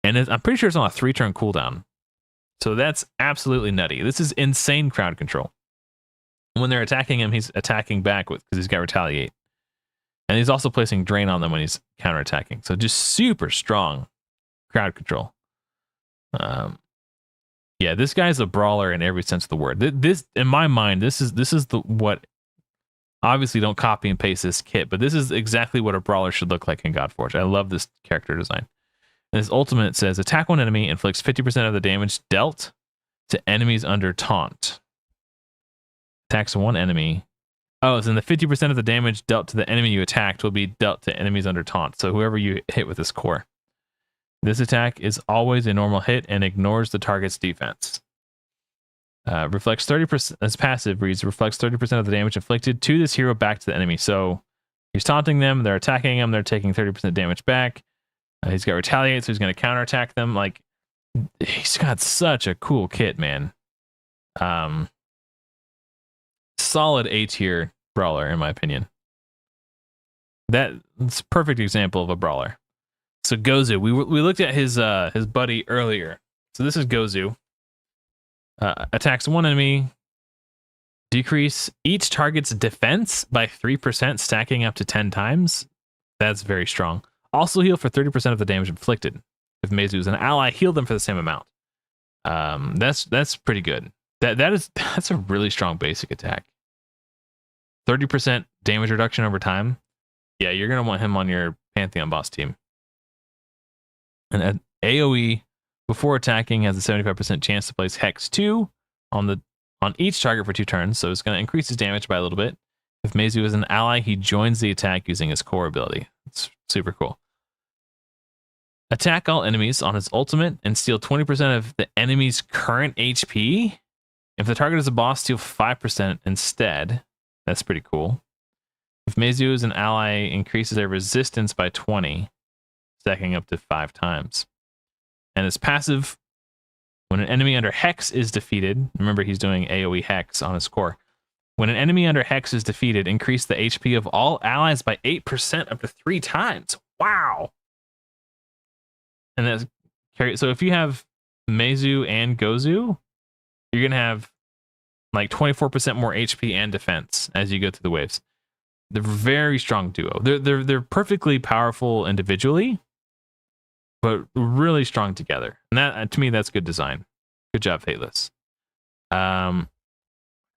And I'm pretty sure it's on a 3-turn cooldown. So that's absolutely nutty. This is insane crowd control. When they're attacking him, he's attacking back because he's got retaliate. And he's also placing drain on them when he's counterattacking. So just super strong crowd control. Yeah, this guy's a brawler in every sense of the word. This, in my mind, this is what. Obviously, don't copy and paste this kit, but this is exactly what a brawler should look like in Godforge. I love this character design. And his ultimate says, attack one enemy, inflicts 50% of the damage dealt to enemies under taunt. Attacks one enemy. Oh, so then the 50% of the damage dealt to the enemy you attacked will be dealt to enemies under taunt. So whoever you hit with this core. This attack is always a normal hit and ignores the target's defense. Reflects 30%, as passive reads, reflects 30% of the damage inflicted to this hero back to the enemy. So he's taunting them, they're attacking him, they're taking 30% damage back. He's got retaliate, so he's going to counterattack them. Like, he's got such a cool kit, man. Solid A tier brawler, in my opinion. That's a perfect example of a brawler. So Gozu, we looked at his buddy earlier. So this is Gozu. Attacks one enemy. Decrease each target's defense by 3%, stacking up to 10 times. That's very strong. Also heal for 30% of the damage inflicted. If Meizu is an ally, heal them for the same amount. That's pretty good. That's a really strong basic attack. 30% damage reduction over time. Yeah, you're gonna want him on your Pantheon boss team. And AoE before attacking has a 75% chance to place Hex 2 on each target for 2 turns, so it's going to increase his damage by a little bit. If Meizu is an ally, he joins the attack using his core ability. It's super cool. Attack all enemies on his ultimate and steal 20% of the enemy's current HP. If the target is a boss, steal 5% instead. That's pretty cool. If Meizu is an ally, increases their resistance by 20. Stacking up to 5 times. And his passive, when an enemy under Hex is defeated, remember he's doing AoE Hex on his core. When an enemy under Hex is defeated, increase the HP of all allies by 8% up to 3 times. Wow! And that's so if you have Meizu and Gozu, you're gonna have like 24% more HP and defense as you go through the waves. They're a very strong duo. They're perfectly powerful individually, but really strong together. And that, to me, that's good design. Good job, Fateless. I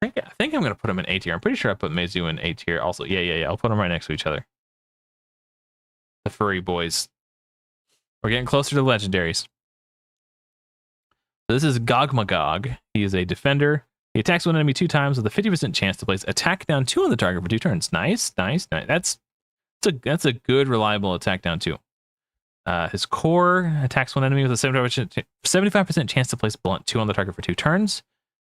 think I'm gonna put them in A tier. I'm pretty sure I put Meizu in A tier also. Yeah. I'll put them right next to each other. The furry boys. We're getting closer to legendaries. So this is Gogmagog. He is a defender. He attacks one enemy 2 times with a 50% chance to place attack down 2 on the target for 2 turns. Nice. That's a good, reliable attack down 2. His core attacks one enemy with a 75% chance to place blunt 2 on the target for 2 turns.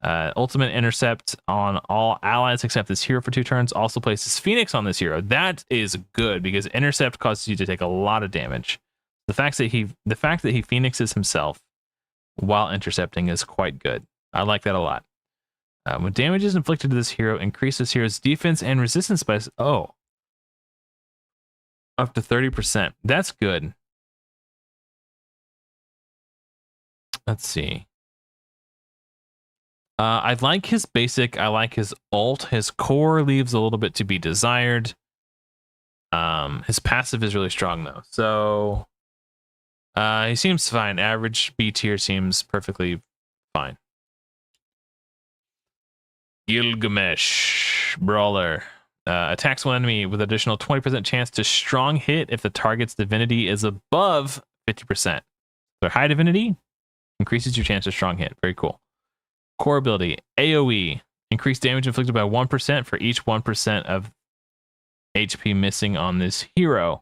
Ultimate intercept on all allies except this hero for 2 turns. Also places Phoenix on this hero. That is good because intercept causes you to take a lot of damage. The fact that he phoenixes himself while intercepting is quite good. I like that a lot. When damage is inflicted to this hero, increase this hero's defense and resistance by up to 30%. That's good. Let's see. I like his basic. I like his ult. His core leaves a little bit to be desired. His passive is really strong though. So he seems fine. Average B tier seems perfectly fine. Gilgamesh Brawler. Attacks one enemy with additional 20% chance to strong hit if the target's divinity is above 50%. So high divinity increases your chance of strong hit. Very cool. Core ability, AoE, Increase damage inflicted by 1% for each 1% of HP missing on this hero.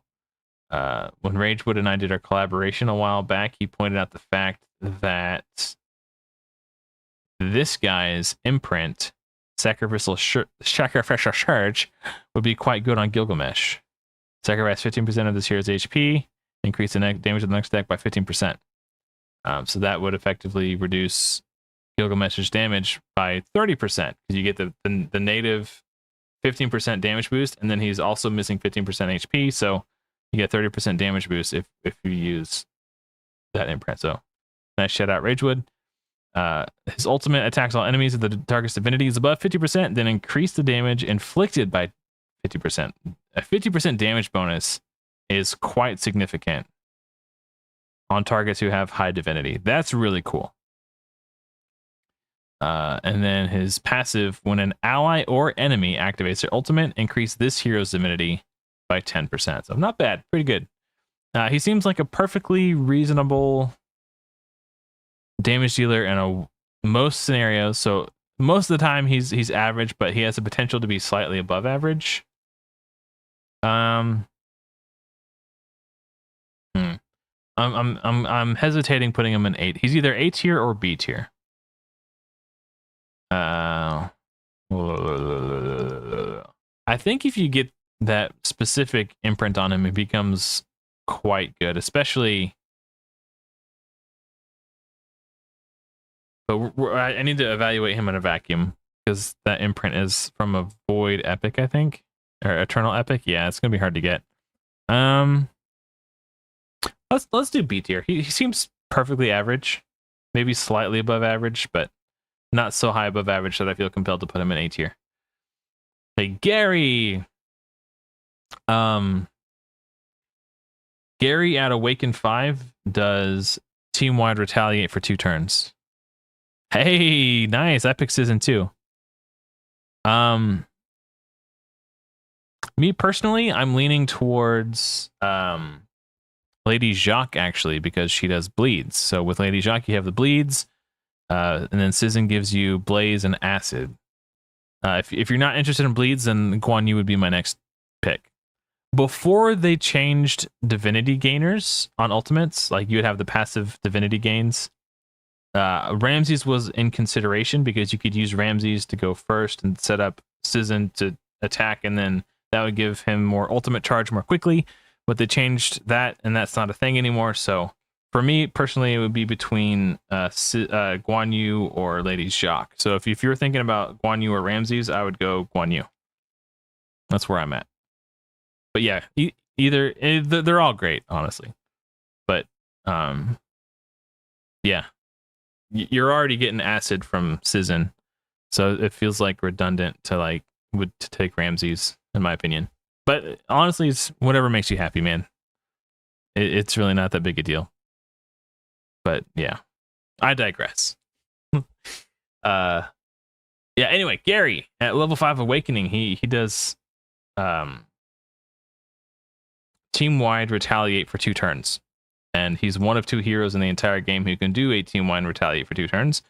When Ragewood and I did our collaboration a while back, he pointed out the fact that this guy's imprint, Sacrificial Charge, would be quite good on Gilgamesh. Sacrifice 15% of this hero's HP, increase the damage of the next deck by 15%. So that would effectively reduce Gilgamesh's damage by 30%, because you get the native 15% damage boost, and then he's also missing 15% HP, so you get 30% damage boost if you use that imprint. So nice shout out, Ragewood. His ultimate attacks all enemies of the target's divinity is above 50%, then increase the damage inflicted by 50%. A 50% damage bonus is quite significant on targets who have high divinity. That's really cool. And then his passive, when an ally or enemy activates their ultimate, increase this hero's divinity by 10%. So not bad, pretty good. He seems like a perfectly reasonable damage dealer in most scenarios. So most of the time he's average, but he has the potential to be slightly above average. I'm hesitating putting him in 8. He's either A tier or B tier. I think if you get that specific imprint on him, it becomes quite good, especially. But I need to evaluate him in a vacuum, because that imprint is from a Void Epic, I think, or Eternal Epic. Yeah, it's gonna be hard to get. Let's do B tier. He seems perfectly average, maybe slightly above average, but not so high above average that I feel compelled to put him in A tier. Hey, Gary. Gary at Awaken 5 does team-wide retaliate for 2 turns. Hey, nice. I picked Season 2. Me personally, I'm leaning towards Lady Jacques, actually, because she does bleeds. So with Lady Jacques, you have the bleeds, and then Sizzin gives you Blaze and Acid. If you're not interested in bleeds, then Guan Yu would be my next pick. Before they changed divinity gainers on ultimates, like you would have the passive divinity gains, Ramses was in consideration, because you could use Ramses to go first and set up Sizzin to attack, and then that would give him more ultimate charge more quickly. But they changed that, and that's not a thing anymore. So for me personally, it would be between Guan Yu or Lady Jacques. So if you're thinking about Guan Yu or Ramses, I would go Guan Yu. That's where I'm at. But yeah, they're all great, honestly. But yeah, you're already getting Acid from Sizzin, so it feels like redundant to take Ramses, in my opinion. But honestly, it's whatever makes you happy, man. It's really not that big a deal. But yeah, I digress. Yeah. Anyway, Gary at level 5 Awakening, he does team-wide retaliate for 2 turns, and he's one of 2 heroes in the entire game who can do a team-wide retaliate for 2 turns.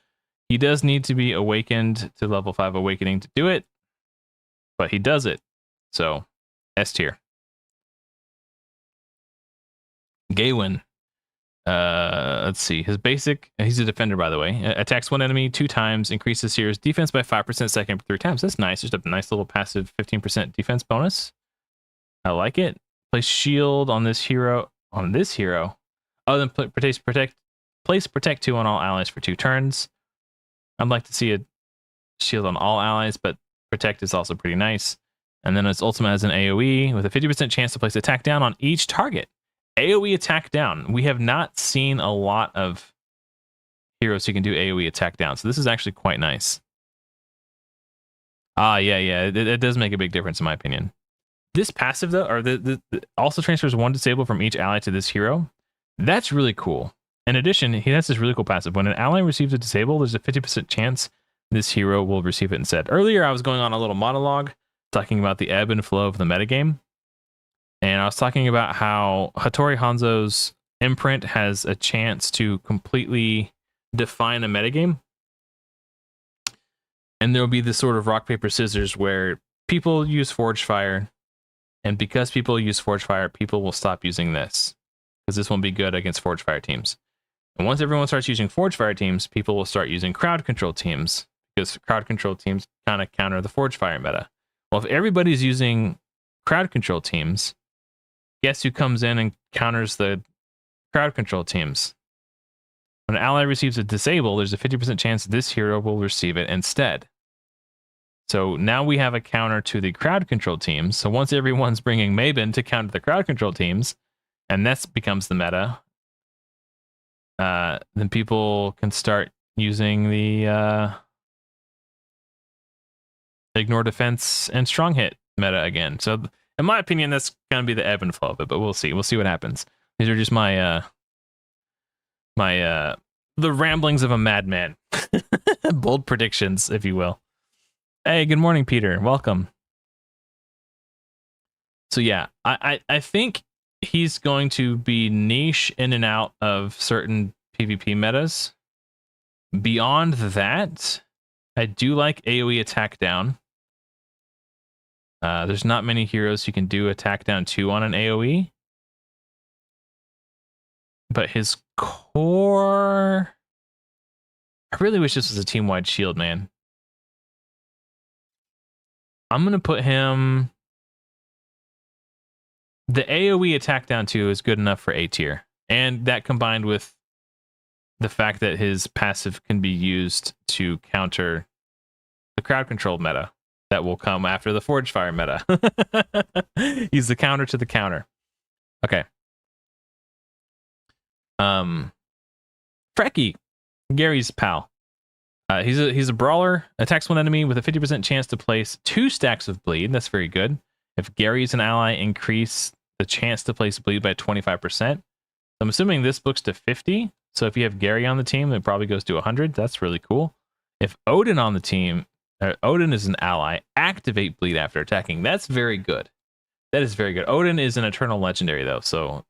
He does need to be awakened to level 5 Awakening to do it, but he does it. So S tier. Gawain. Let's see. His basic, he's a defender, by the way. Attacks one enemy 2 times, increases hero's defense by 5% second 3 times. That's nice. Just a nice little passive 15% defense bonus. I like it. Place shield on this hero. Oh, then place protect 2 on all allies for 2 turns. I'd like to see a shield on all allies, but protect is also pretty nice. And then its ultimate has an AoE with a 50% chance to place attack down on each target. AoE attack down. We have not seen a lot of heroes who can do AoE attack down, so this is actually quite nice. Yeah. It does make a big difference, in my opinion. This passive, though, or the also transfers 1 disable from each ally to this hero. That's really cool. In addition, he has this really cool passive. When an ally receives a disable, there's a 50% chance this hero will receive it instead. Earlier, I was going on a little monologue talking about the ebb and flow of the metagame. And I was talking about how Hattori Hanzo's imprint has a chance to completely define a metagame. And there will be this sort of rock, paper, scissors where people use Forge Fire. And because people use Forge Fire, people will stop using this. Because this won't be good against Forge Fire teams. And once everyone starts using Forge Fire teams, people will start using crowd control teams. Because crowd control teams kind of counter the Forge Fire meta. Well, if everybody's using crowd control teams, guess who comes in and counters the crowd control teams? When an ally receives a disable, there's a 50% chance this hero will receive it instead. So now we have a counter to the crowd control teams. So once everyone's bringing Maven to counter the crowd control teams, and that becomes the meta, then people can start using the ignore defense and strong hit meta again. So in my opinion, that's going to be the ebb and flow of it, but we'll see. We'll see what happens. These are just my the ramblings of a madman. Bold predictions, if you will. Hey, good morning, Peter. Welcome. So yeah, I think he's going to be niche in and out of certain PvP metas. Beyond that, I do like AoE attack down. There's not many heroes who can do attack down 2 on an AoE. But his core... I really wish this was a team-wide shield, man. I'm going to put him... The AoE attack down 2 is good enough for A tier. And that combined with the fact that his passive can be used to counter the crowd control meta that will come after the Forge Fire meta. He's the counter to the counter. Okay. Frecky, Gary's pal. He's a brawler, attacks one enemy with a 50% chance to place 2 stacks of bleed. That's very good. If Gary's an ally, increase the chance to place bleed by 25%. I'm assuming this books to 50. So if you have Gary on the team, it probably goes to 100. That's really cool. If Odin on the team, Odin is an ally, activate bleed after attacking. That's very good. That is very good. Odin is an eternal legendary though, so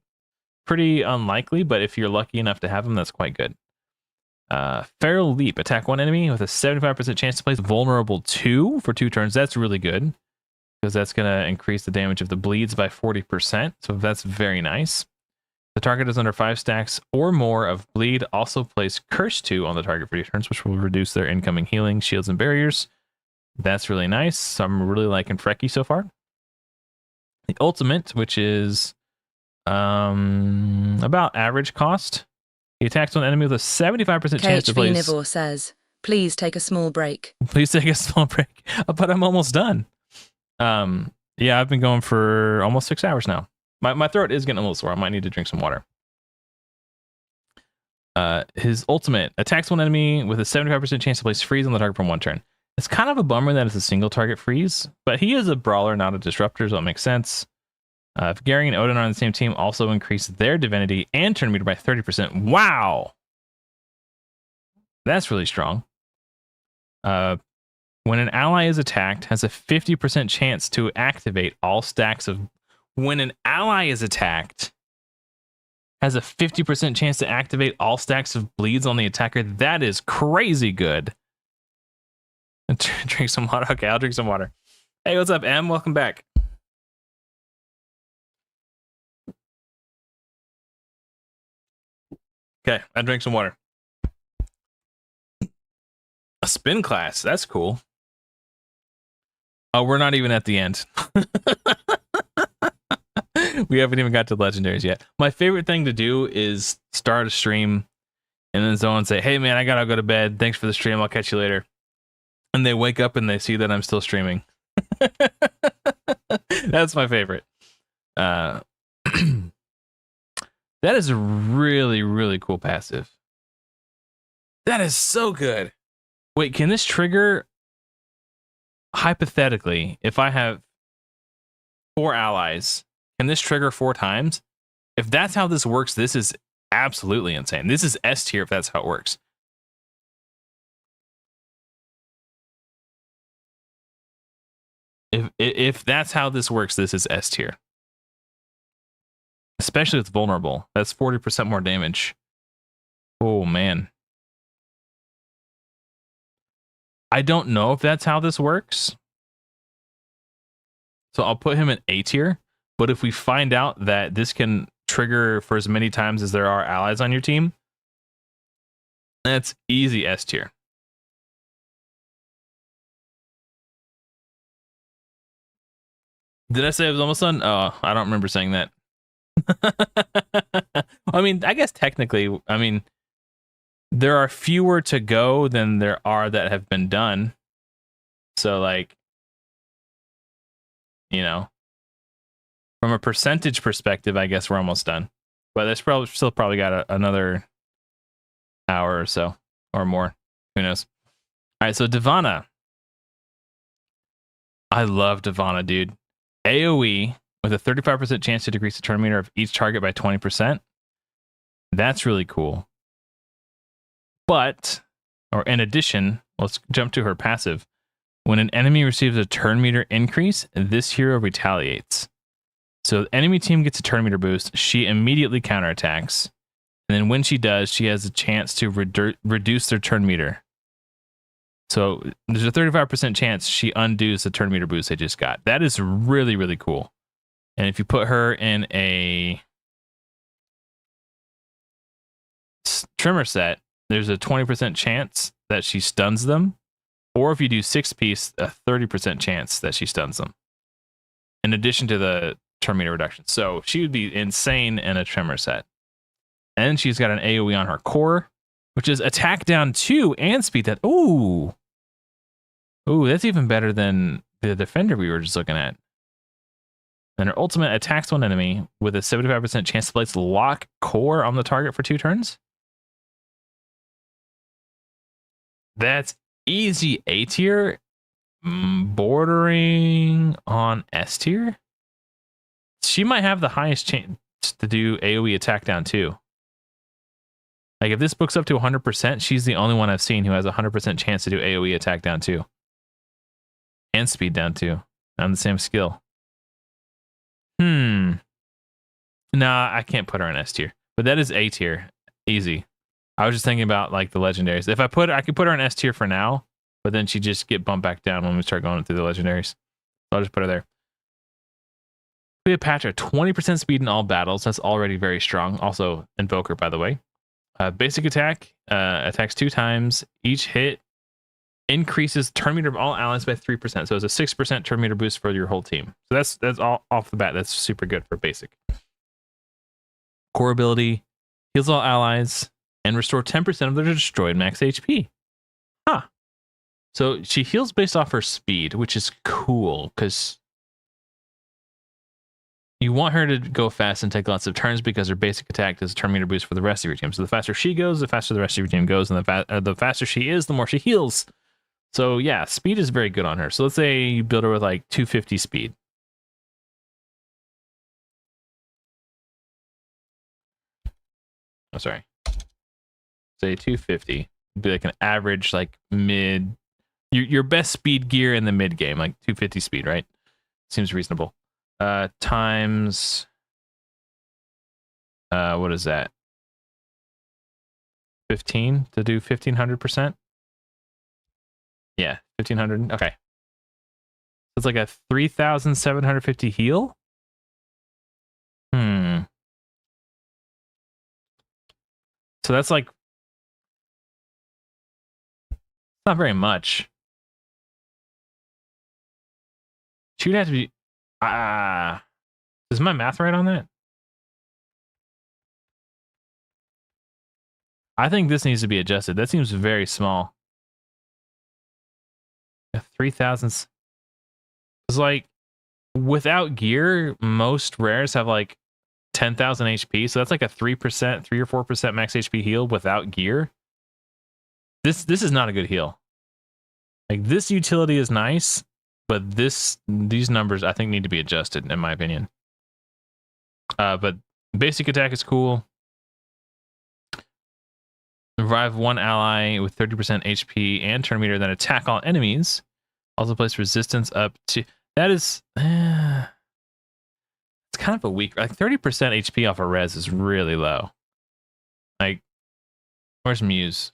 pretty unlikely, but if you're lucky enough to have him, that's quite good. Feral Leap, attack one enemy with a 75% chance to place vulnerable 2 for 2 turns. That's really good because that's going to increase the damage of the bleeds by 40%. So that's very nice. The target is under 5 stacks or more of bleed. Also place Curse 2 on the target for 2 turns, which will reduce their incoming healing, shields, and barriers. That's really nice. So I'm really liking Frecky so far. The ultimate, which is about average cost. He attacks one enemy with a 75% chance to place... KHV Nivor says, please take a small break. Please take a small break. But I'm almost done. Yeah, I've been going for almost 6 hours now. My throat is getting a little sore. I might need to drink some water. His ultimate attacks one enemy with a 75% chance to place freeze on the target for 1 turn. It's kind of a bummer that it's a single target freeze, but he is a brawler, not a disruptor, so it makes sense. If Gary and Odin are on the same team, also increase their divinity and turn meter by 30%. Wow! That's really strong. When an ally is attacked, has a 50% chance to activate all stacks of... When an ally is attacked, has a 50% chance to activate all stacks of bleeds on the attacker. That is crazy good. Drink some water. Okay, I'll drink some water. Hey, what's up, Em? Welcome back. Okay, I drank some water. A spin class. That's cool. Oh, we're not even at the end. We haven't even got to Legendaries yet. My favorite thing to do is start a stream and then someone say, hey man, I gotta go to bed. Thanks for the stream. I'll catch you later. And they wake up and they see that I'm still streaming. That's my favorite. That is a really, really cool passive. That is so good. Wait, can this trigger, hypothetically, if I have 4 allies, can this trigger 4 times? If that's how this works, this is absolutely insane. This is S tier if that's how it works. If that's how this works, this is S tier. Especially with vulnerable. That's 40% more damage. Oh man. I don't know if that's how this works. So I'll put him in A tier. But if we find out that this can trigger for as many times as there are allies on your team, that's easy S tier. Did I say it was almost done? Oh, I don't remember saying that. I mean, I guess technically, I mean, there are fewer to go than there are that have been done. So, like, you know, from a percentage perspective, I guess we're almost done. But there's probably still got another hour or so or more. Who knows? All right, so Divana. I love Divana, dude. AoE with a 35% chance to decrease the turn meter of each target by 20%. That's really cool. But, or in addition, let's jump to her passive. When an enemy receives a turn meter increase, this hero retaliates. So the enemy team gets a turn meter boost, she immediately counterattacks. And then when she does, she has a chance to reduce their turn meter. So there's a 35% chance she undoes the turn meter boost they just got. That is really, really cool. And if you put her in a trimmer set, there's a 20% chance that she stuns them. Or if you do 6-piece, a 30% chance that she stuns them. In addition to the turn meter reduction. So she would be insane in a trimmer set. And she's got an AoE on her core, which is attack down 2 and speed that. Ooh, that's even better than the defender we were just looking at. And her ultimate attacks one enemy with a 75% chance to place lock core on the target for 2 turns. That's easy A tier, bordering on S tier. She might have the highest chance to do AoE attack down 2. Like if this book's up to 100%, she's the only one I've seen who has a 100% chance to do AoE attack down 2. And speed down 2 on the same skill. Nah, I can't put her in S tier. But that is A tier. Easy. I was just thinking about like the legendaries. If I could put her in S tier for now, but then she just get bumped back down when we start going through the legendaries. So I'll just put her there. Cleopatra, 20% speed in all battles. That's already very strong. Also, Invoker, by the way. Basic attack, attacks 2 times. Each hit increases turn meter of all allies by 3%. So it's a 6% turn meter boost for your whole team. So that's all off the bat. That's super good for basic. Core ability, heals all allies, and restore 10% of their destroyed max HP. Huh. So she heals based off her speed, which is cool, because you want her to go fast and take lots of turns because her basic attack is a turn meter boost for the rest of your team. So the faster she goes, the faster the rest of your team goes, and the faster she is, the more she heals. So yeah, speed is very good on her. So let's say you build her with like 250 speed. Oh, sorry. Say 250. It'd be like an average, like mid, your best speed gear in the mid game, like 250 speed, right? Seems reasonable. Times, what is that? 15 to do 1500%. Yeah, 1500. Okay. It's like a 3750 heal. So that's like not very much. She would have to be. Is my math right on that? I think this needs to be adjusted. That seems very small. 3,000. It's like without gear, most rares have like 10,000 HP. So that's like a 3%, 3 or 4% max HP heal without gear. This is not a good heal. Like this utility is nice, but these numbers I think need to be adjusted in my opinion. But basic attack is cool. Revive one ally with 30% HP and turn meter, then attack all enemies. Also place resistance up to. That is, it's kind of a weak. Like 30% HP off a res is really low. Like, where's Muse?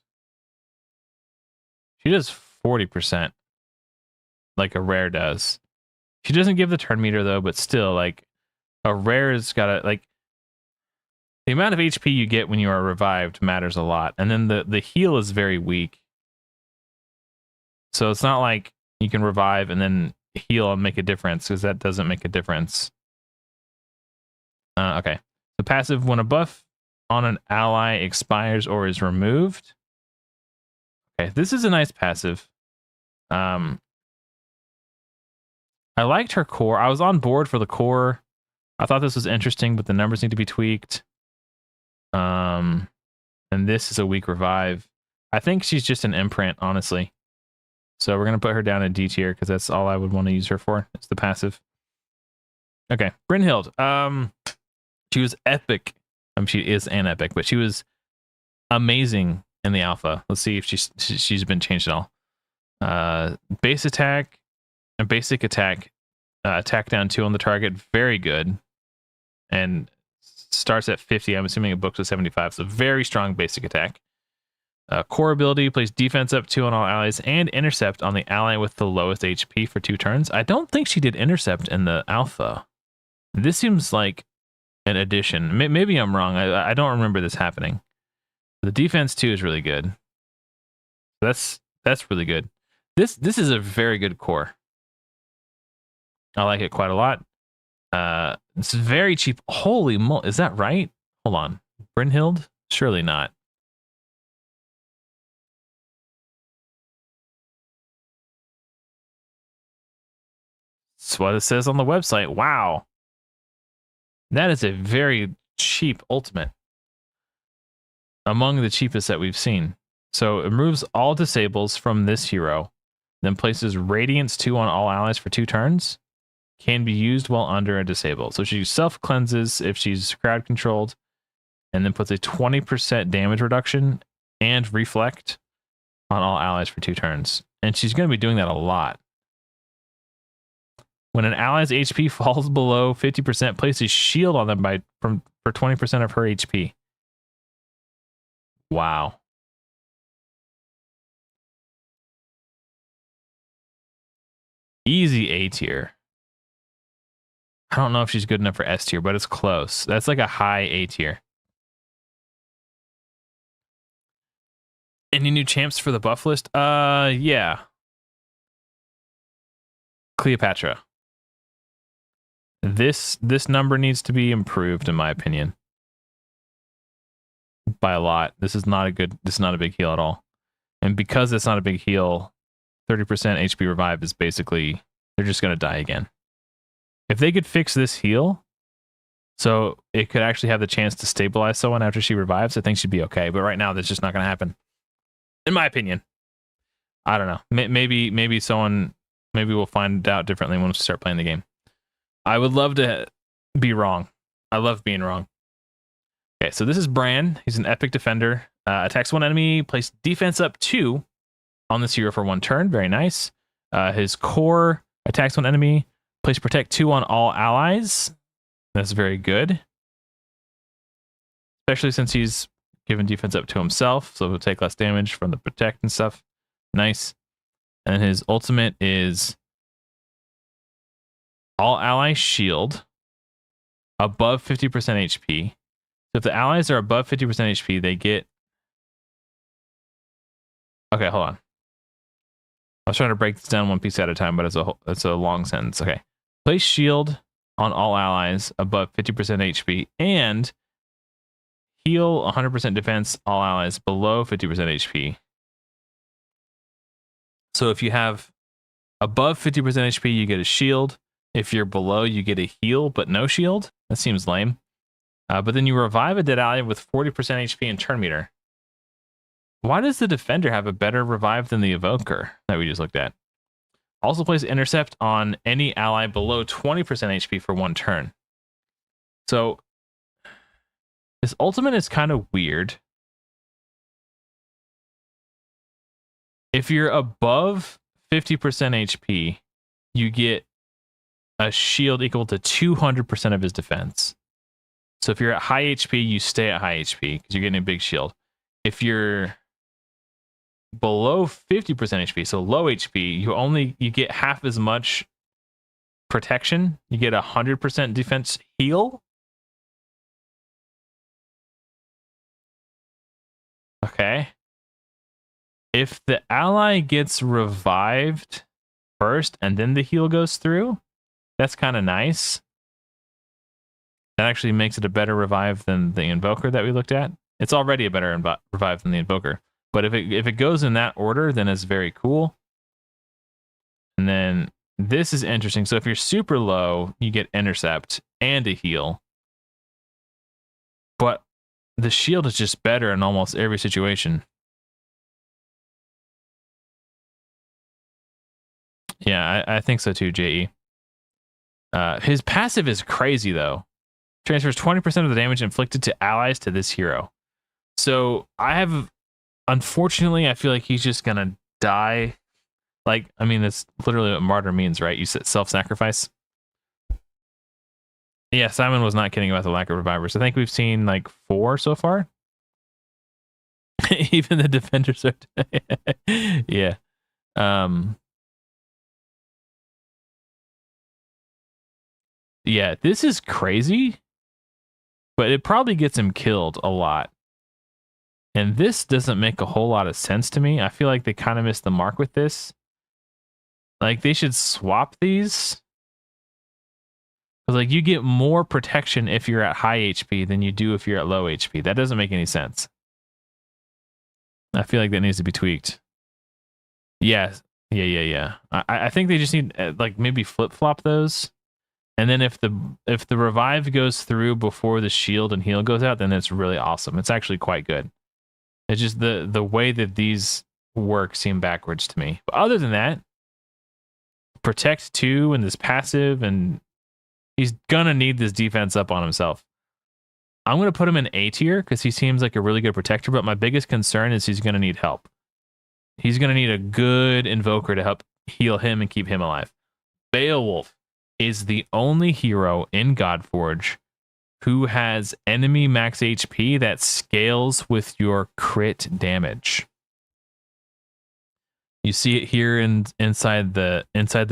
She does 40%, like a rare does. She doesn't give the turn meter though, but still, like, a rare has got to, like, the amount of HP you get when you are revived matters a lot. And then the heal is very weak. So it's not like you can revive and then heal and make a difference, because that doesn't make a difference. Okay. The passive, when a buff on an ally expires or is removed. Okay, this is a nice passive. I liked her core. I was on board for the core. I thought this was interesting, but the numbers need to be tweaked. And this is a weak revive. I think she's just an imprint, honestly. So we're going to put her down in D tier because that's all I would want to use her for. It's the passive. Okay, Brynhild. She was epic. She is an epic, but she was amazing in the alpha. Let's see if she's been changed at all. Base attack and basic attack. Attack down 2 on the target. Very good. And starts at 50. I'm assuming it books at 75. So very strong basic attack. Core ability plays defense up 2 on all allies and intercept on the ally with the lowest HP for 2 turns. I don't think she did intercept in the alpha. This seems like an addition. Maybe I'm wrong. I don't remember this happening. The defense 2 is really good. That's really good. This is a very good core. I like it quite a lot. It's very cheap. Holy moly, is that right? Hold on. Brynhild? Surely not. That's what it says on the website. Wow. That is a very cheap ultimate. Among the cheapest that we've seen. So it removes all disables from this hero, then places Radiance 2 on all allies for 2 turns. Can be used while under a disable. So she self-cleanses if she's crowd controlled, and then puts a 20% damage reduction and reflect on all allies for 2 turns. And she's going to be doing that a lot. When an ally's HP falls below 50%, place a shield on them for 20% of her HP. Wow. Easy A tier. I don't know if she's good enough for S tier, but it's close. That's like a high A tier. Any new champs for the buff list? Yeah. Cleopatra. This number needs to be improved, in my opinion. By a lot. This is not a big heal at all. And because it's not a big heal, 30% HP revive is basically, they're just going to die again. If they could fix this heal, so it could actually have the chance to stabilize someone after she revives, I think she'd be okay. But right now, that's just not going to happen. In my opinion. I don't know. Maybe we'll find out differently when we start playing the game. I would love to be wrong. I love being wrong. Okay, so this is Bran. He's an epic defender. Attacks one enemy, place defense up 2 on this hero for 1 turn. Very nice. His core attacks one enemy, place protect 2 on all allies. That's very good. Especially since he's given defense up to himself, so he'll take less damage from the protect and stuff. Nice. And his ultimate is all allies shield above 50% HP. So if the allies are above 50% HP, they get... Okay, hold on. I was trying to break this down one piece at a time, but it's a long sentence. Okay. Place shield on all allies above 50% HP and heal 100% defense all allies below 50% HP. So if you have above 50% HP, you get a shield. If you're below, you get a heal, but no shield. That seems lame. But then you revive a dead ally with 40% HP and turn meter. Why does the defender have a better revive than the evoker that we just looked at? Also place intercept on any ally below 20% HP for 1 turn. So this ultimate is kind of weird. If you're above 50% HP, you get a shield equal to 200% of his defense. So if you're at high HP, you stay at high HP because you're getting a big shield. If you're below 50% HP, so low HP, you get half as much protection. You get 100% defense heal. Okay. If the ally gets revived first and then the heal goes through, that's kind of nice. That actually makes it a better revive than the Invoker that we looked at. It's already a better revive than the Invoker. But if it goes in that order, then it's very cool. And then this is interesting. So if you're super low, you get Intercept and a heal. But the shield is just better in almost every situation. Yeah, I think so too, JE. His passive is crazy, though. Transfers 20% of the damage inflicted to allies to this hero. So unfortunately, I feel like he's just going to die. Like, I mean, that's literally what martyr means, right? You said self-sacrifice. Yeah, Simon was not kidding about the lack of revivers. I think we've seen like 4 so far. Even the defenders are... yeah. Yeah, this is crazy, but it probably gets him killed a lot. And this doesn't make a whole lot of sense to me. I feel like they kind of missed the mark with this. Like, they should swap these. Because, like, you get more protection if you're at high HP than you do if you're at low HP. That doesn't make any sense. I feel like that needs to be tweaked. Yeah. I think they just need, like, maybe flip-flop those. And then if the revive goes through before the shield and heal goes out, then it's really awesome. It's actually quite good. It's just the way that these work seem backwards to me. But other than that, Protect 2 and this passive, and he's gonna need this defense up on himself. I'm gonna put him in A tier because he seems like a really good protector, but my biggest concern is he's gonna need help. He's gonna need a good invoker to help heal him and keep him alive. Beowulf is the only hero in Godforge who has enemy max HP that scales with your crit damage. You see it here inside the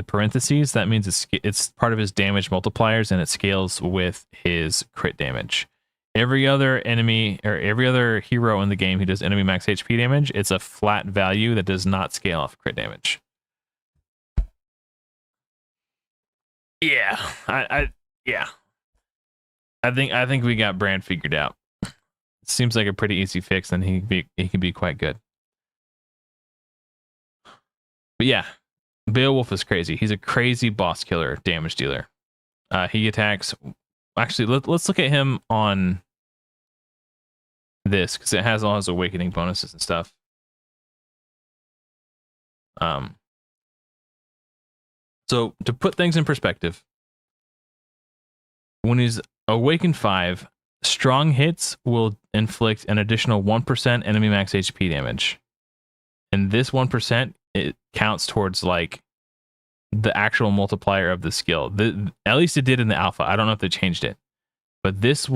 parentheses. That means it's part of his damage multipliers, and it scales with his crit damage. Every other enemy or every other hero in the game who does enemy max HP damage, it's a flat value that does not scale off crit damage. Yeah, I think we got Brand figured out. It seems like a pretty easy fix, and he can be quite good. But yeah, Beowulf is crazy. He's a crazy boss killer, damage dealer. He attacks. Actually, let's look at him on this because it has all his awakening bonuses and stuff. So to put things in perspective, when he's awakened 5, strong hits will inflict an additional 1% enemy max HP damage, and this 1% it counts towards like the actual multiplier of the skill. At least it did in the alpha. I don't know if they changed it, but this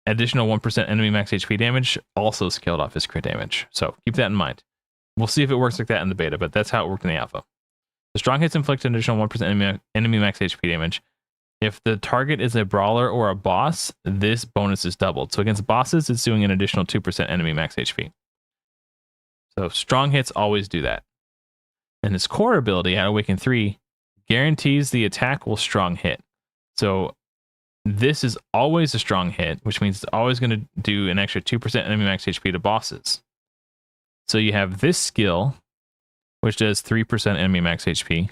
additional 1% enemy max HP damage also scaled off his crit damage. So keep that in mind. We'll see if it works like that in the beta, but that's how it worked in the alpha. The strong hits inflict an additional 1% enemy max HP damage. If the target is a brawler or a boss, this bonus is doubled. So against bosses, it's doing an additional 2% enemy max HP. So strong hits always do that. And his core ability at Awaken 3 guarantees the attack will strong hit. So this is always a strong hit, which means it's always going to do an extra 2% enemy max HP to bosses. So you have this skill, which does 3% enemy max HP.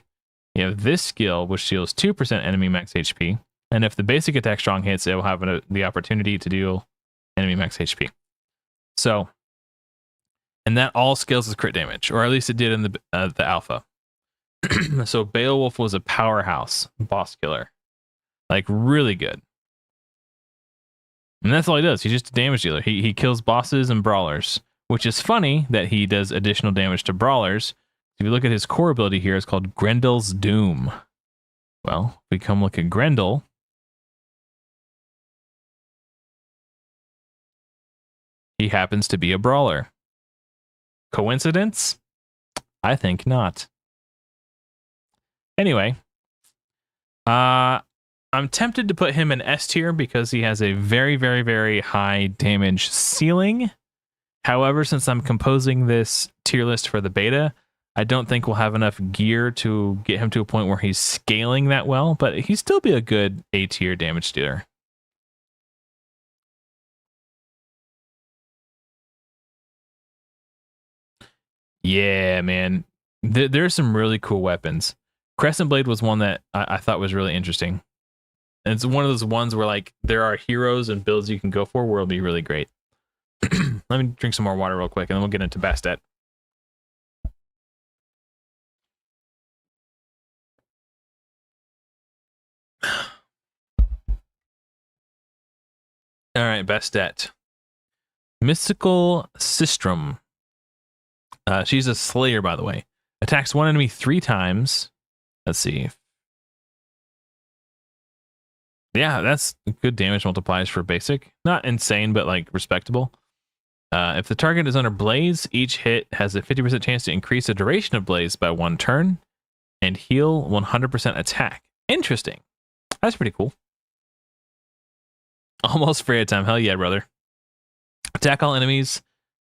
You have this skill, which deals 2% enemy max HP. And if the basic attack strong hits, it will have the opportunity to deal enemy max HP. So, and that all scales with crit damage, or at least it did in the alpha. So Beowulf was a powerhouse boss killer. Like, really good. And that's all he does. He's just a damage dealer. He kills bosses and brawlers, which is funny that he does additional damage to brawlers. If you look at his core ability here, it's called Grendel's Doom. Well, if we come look at Grendel, he happens to be a brawler. Coincidence? I think not. Anyway, I'm tempted to put him in S tier because he has a very, very, very high damage ceiling. However, since I'm composing this tier list for the beta, I don't think we'll have enough gear to get him to a point where he's scaling that well, but he'd still be a good A tier damage dealer. Yeah, man. There's some really cool weapons. Crescent Blade was one that I thought was really interesting. And it's one of those ones where like there are heroes and builds you can go for where it'll be really great. Let me drink some more water real quick and then we'll get into Bastet. All right, Bastet. Mystical Sistrum. She's a Slayer, by the way. Attacks one enemy 3 times. Let's see. Yeah, that's good damage multipliers for basic. Not insane, but like respectable. If the target is under Blaze, each hit has a 50% chance to increase the duration of Blaze by 1 turn and heal 100% attack. Interesting. That's pretty cool. Almost free at time. Hell yeah, brother. Attack all enemies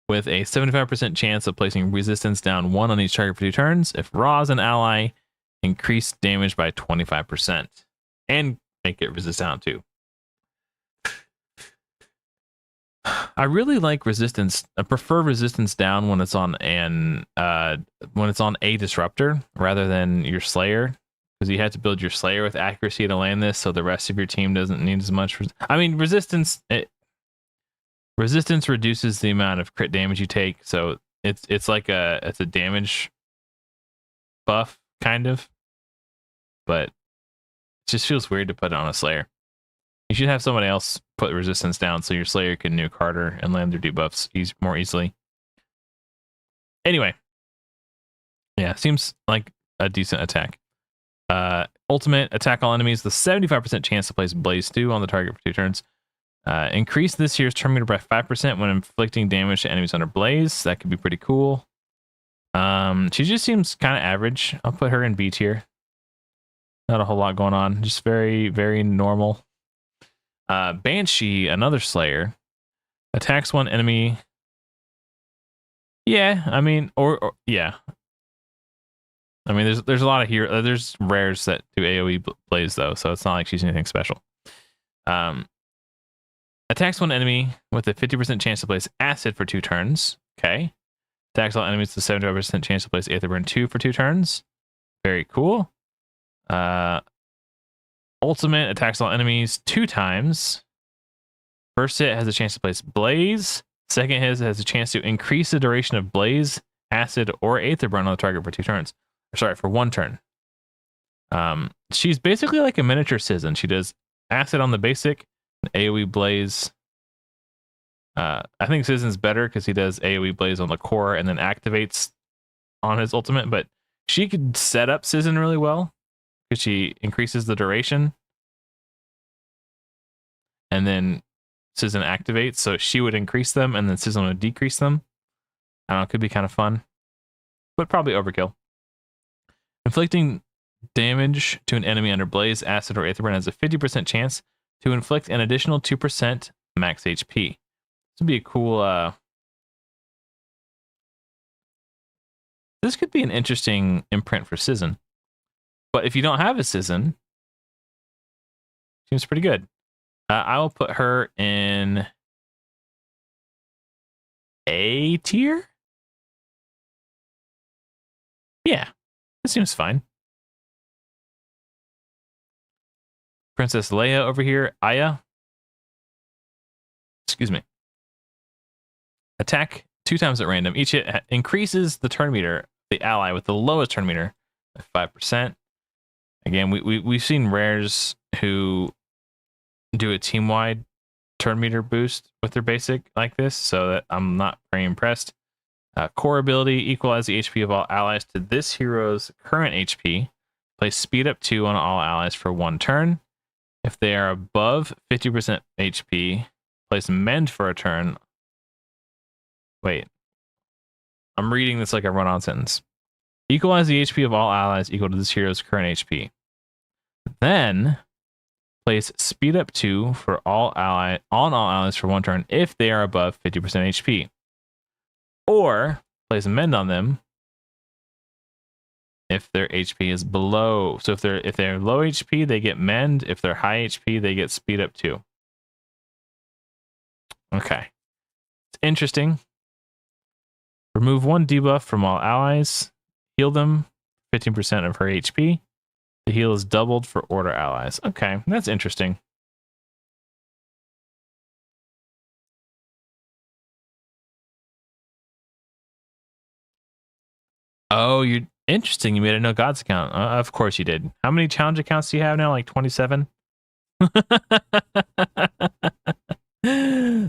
with a 75% chance of placing resistance down 1 on each target for 2 turns. If Raw is an ally, increase damage by 25%. And make it resist down too. I really like resistance. I prefer resistance down when it's on a disruptor rather than your Slayer, because you have to build your Slayer with accuracy to land this, so the rest of your team doesn't need as much. I mean, resistance reduces the amount of crit damage you take, so it's like it's a damage buff kind of, but it just feels weird to put it on a Slayer. You should have somebody else put resistance down so your Slayer can nuke harder and land their debuffs more easily. Anyway, yeah, seems like a decent attack. Ultimate, attack all enemies with a 75% chance to place Blaze 2 on the target for 2 turns. Increase this year's turn meter by 5% when inflicting damage to enemies under Blaze. That could be pretty cool. She just seems kind of average. I'll put her in B tier. Not a whole lot going on. Just very, very normal. Banshee, another Slayer, attacks one enemy. Yeah, I mean, or yeah. I mean, there's a lot of there's rares that do AoE Blaze though, so it's not like she's anything special. Attacks one enemy with a 50% chance to place Acid for 2 turns. Okay. Attacks all enemies with a 75% chance to place Aetherburn 2 for 2 turns. Very cool. Ultimate, attacks all enemies 2 times. First hit has a chance to place Blaze. Second hit has a chance to increase the duration of Blaze, Acid, or Aetherburn on the target for 2 turns. Sorry, for 1 turn. She's basically like a miniature Sizzin. She does Acid on the basic, AoE Blaze. I think Sizzin's better because he does AoE Blaze on the core and then activates on his ultimate, but she could set up Sizzin really well because she increases the duration and then Sizzin activates, so she would increase them and then Sizzin would decrease them. I don't know, it could be kind of fun, but probably overkill. Inflicting damage to an enemy under Blaze, Acid, or Aetherburn has a 50% chance to inflict an additional 2% max HP. This would be a cool... This could be an interesting imprint for Sizzin. But if you don't have a Sizzin, seems pretty good. I will put her in A tier? Yeah, this seems fine. Princess Leia over here, Aya. Excuse me. Attack 2 times at random. Each hit increases the turn meter of the ally with the lowest turn meter by 5%. Again, we've seen rares who do a team-wide turn meter boost with their basic like this, so that I'm not very impressed. Core ability, equalize the HP of all allies to this hero's current HP. Place speed up 2 on all allies for 1 turn. If they are above 50% HP, place mend for a turn. Wait. I'm reading this like a run-on sentence. Equalize the HP of all allies equal to this hero's current HP. Then place speed up 2 for all allies for 1 turn if they are above 50% HP. Or place mend on them if their HP is below. So if they're low HP, they get mend. If they're high HP, they get speed up 2. Okay. It's interesting. Remove 1 debuff from all allies. Heal them 15% of her HP. The heal is doubled for order allies. Okay, that's interesting. Oh, you're interesting. You made a no gods account. Of course you did. How many challenge accounts do you have now? Like 27?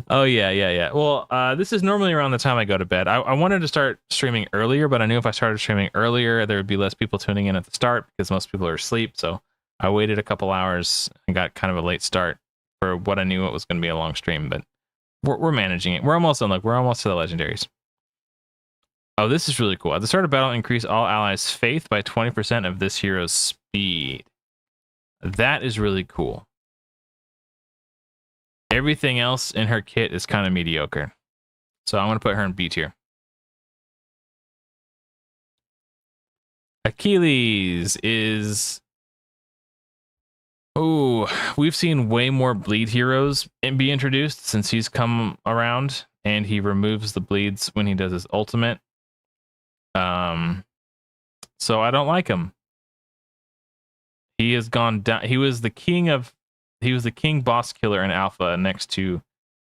Oh yeah. Well, this is normally around the time I go to bed. I wanted to start streaming earlier, but I knew if I started streaming earlier, there would be less people tuning in at the start because most people are asleep. So I waited a couple hours and got kind of a late start for what I knew it was going to be a long stream. But we're managing it. We're almost done. We're almost to the legendaries. Oh, this is really cool. At the start of battle, increase all allies' faith by 20% of this hero's speed. That is really cool. Everything else in her kit is kind of mediocre. So I'm going to put her in B tier. Achilles is... Oh, we've seen way more bleed heroes be introduced since he's come around, and he removes the bleeds when he does his ultimate. So I don't like him. He has gone down. He was the king boss killer in alpha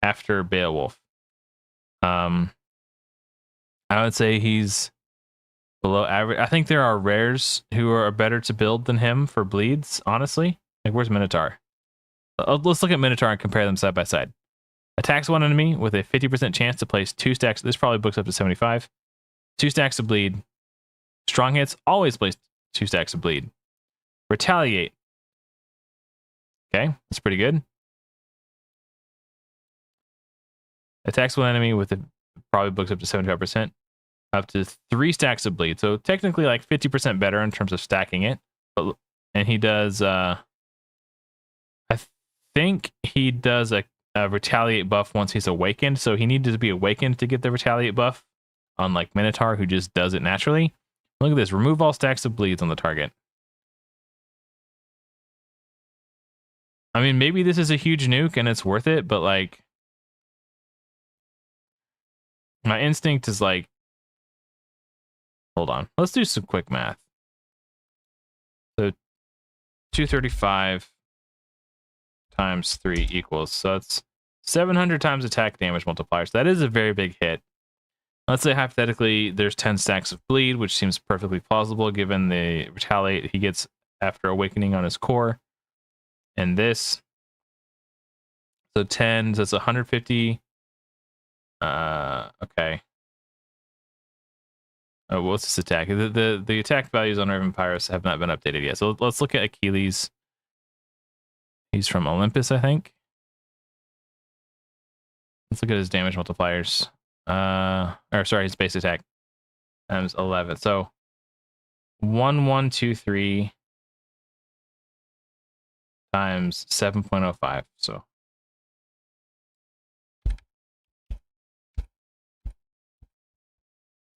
after Beowulf. I would say he's below average. I think there are rares who are better to build than him for bleeds, honestly. Like, where's Minotaur? Let's look at Minotaur and compare them side by side. Attacks one enemy with a 50% chance to place 2 stacks. This probably books up to 75. 2 stacks of bleed. Strong hits always place 2 stacks of bleed. Retaliate. Okay, that's pretty good. Attacks one enemy with probably books up to 75%. Up to 3 stacks of bleed. So technically like 50% better in terms of stacking it. And he does... I think he does a retaliate buff once he's awakened. So he needed to be awakened to get the retaliate buff. Unlike Minotaur, who just does it naturally. Look at this. Remove all stacks of bleeds on the target. I mean, maybe this is a huge nuke and it's worth it, but like... my instinct is like... Hold on. Let's do some quick math. So 235 times 3 equals... So it's 700 times attack damage multiplier. So that is a very big hit. Let's say hypothetically there's 10 stacks of bleed, which seems perfectly plausible given the retaliate he gets after awakening on his core. And this, so 10, so it's 150. Okay. Oh, what's this attack? The attack values on Raven Pyrus have not been updated yet. So let's look at Achilles. He's from Olympus, I think. Let's look at his damage multipliers. His base attack times 11. So 1123 times 7.05. So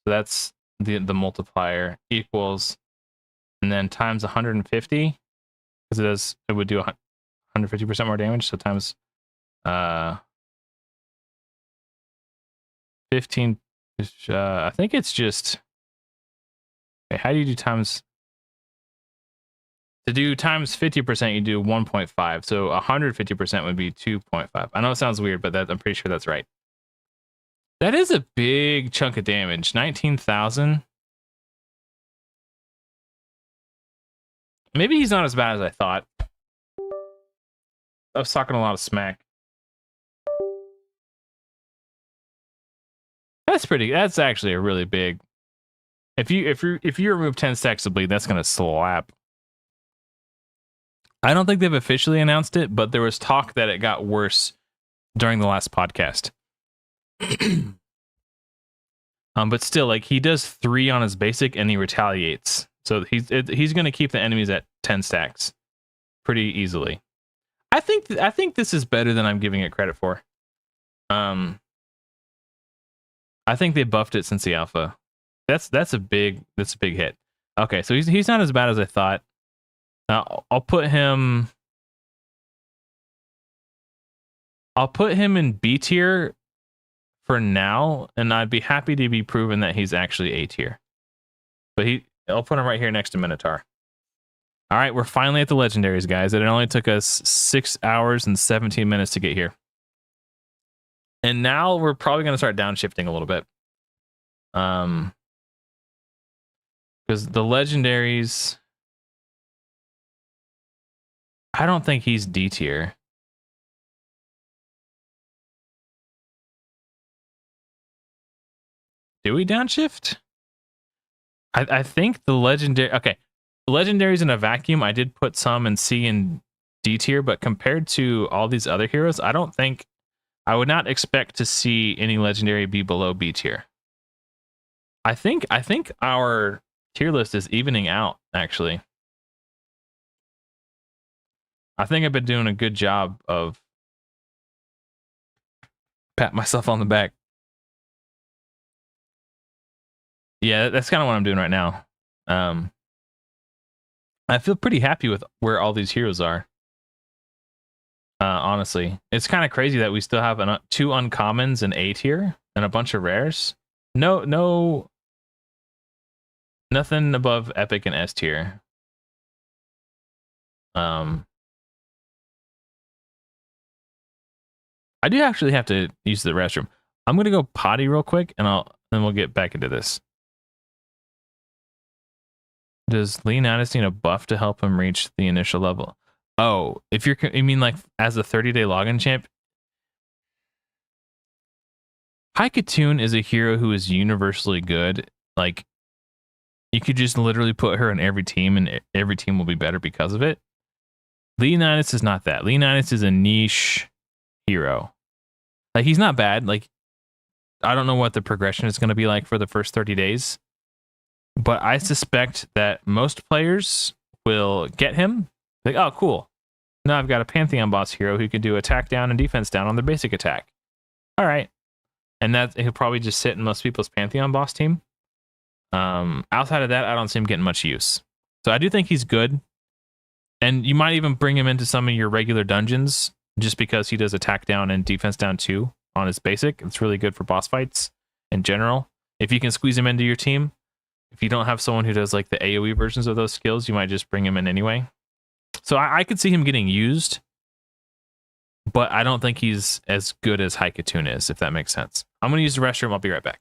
that's the multiplier equals, and then times 150 because it would do 150% more damage. So times 15. I think it's just... Okay, how do you do times... To do times 50%, you do 1.5. So 150% would be 2.5. I know it sounds weird, but I'm pretty sure that's right. That is a big chunk of damage. 19,000. Maybe he's not as bad as I thought. I was talking a lot of smack. That's actually a really big... If you remove 10 stacks of bleed, that's gonna slap. I don't think they've officially announced it, but there was talk that it got worse during the last podcast. But still, like, he does 3 on his basic and he retaliates. So he's going to keep the enemies at 10 stacks pretty easily. I think this is better than I'm giving it credit for. I think they buffed it since the alpha. That's a big hit. Okay, so he's not as bad as I thought. I'll put him in B tier for now, and I'd be happy to be proven that he's actually A tier. But I'll put him right here next to Minotaur. All right, we're finally at the legendaries, guys. It only took us 6 hours and 17 minutes to get here. And now we're probably going to start downshifting a little bit. Because the legendaries, I don't think he's D tier. Do we downshift? I think the legendary, okay. The legendaries in a vacuum, I did put some in C and D tier, but compared to all these other heroes, I would not expect to see any legendary be below B tier. I think our tier list is evening out, actually. I think I've been doing a good job of pat myself on the back. Yeah, that's kind of what I'm doing right now. I feel pretty happy with where all these heroes are. Honestly, it's kind of crazy that we still have 2 uncommons in A tier and a bunch of rares. Nothing above epic and S tier. I do actually have to use the restroom. I'm gonna go potty real quick, and then we'll get back into this. Does Legendaries need a buff to help him reach the initial level? Oh, you mean like as a 30-day login champ? Haikatune is a hero who is universally good. Like, you could just literally put her in every team, and every team will be better because of it. Leonidas is not that. Leonidas is a niche hero. Like, he's not bad. Like, I don't know what the progression is going to be like for the first 30 days, but I suspect that most players will get him. Like, oh, cool. Now I've got a Pantheon boss hero who can do attack down and defense down on their basic attack. All right. And he'll probably just sit in most people's Pantheon boss team. Outside of that, I don't see him getting much use. So I do think he's good. And you might even bring him into some of your regular dungeons just because he does attack down and defense down too on his basic. It's really good for boss fights in general. If you can squeeze him into your team, if you don't have someone who does like the AoE versions of those skills, you might just bring him in anyway. So I could see him getting used, but I don't think he's as good as Haikatune is, if that makes sense. I'm going to use the restroom. I'll be right back.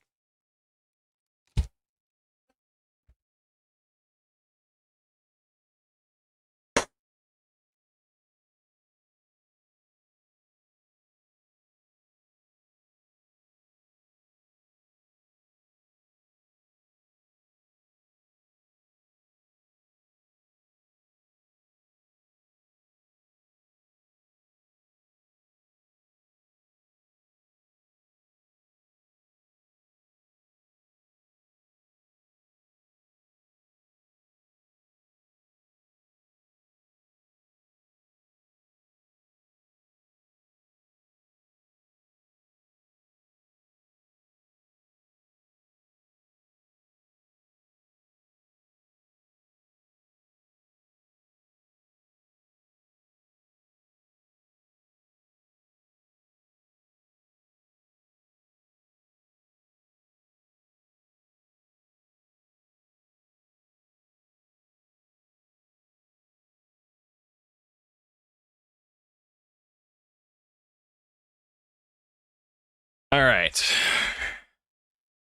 All right.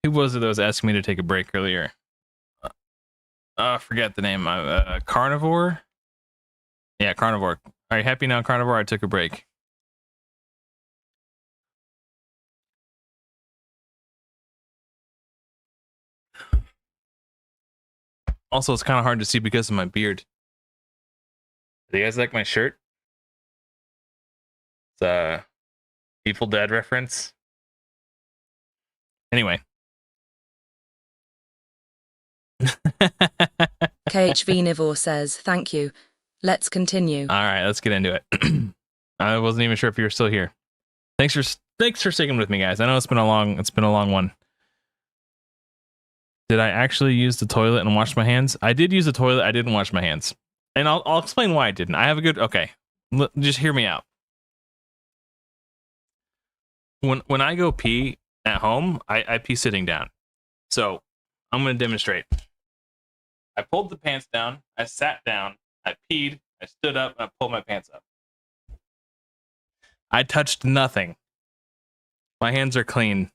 Who was it that was asking me to take a break earlier? I forget the name. Carnivore? Yeah, Carnivore. Are you happy now, Carnivore? I took a break. Also, it's kind of hard to see because of my beard. Do you guys like my shirt? It's a Evil Dead reference. Anyway, KHV Nivor says, thank you. Let's continue. All right, let's get into it. I wasn't even sure if you were still here. Thanks for sticking with me, guys. I know it's been a long one. Did I actually use the toilet and wash my hands? I did use the toilet. I didn't wash my hands, and I'll explain why I didn't. I have a good okay. Just hear me out. When I go pee at home, I pee sitting down. So I'm going to demonstrate. I pulled the pants down. I sat down. I peed. I stood up. And I pulled my pants up. I touched nothing. My hands are clean.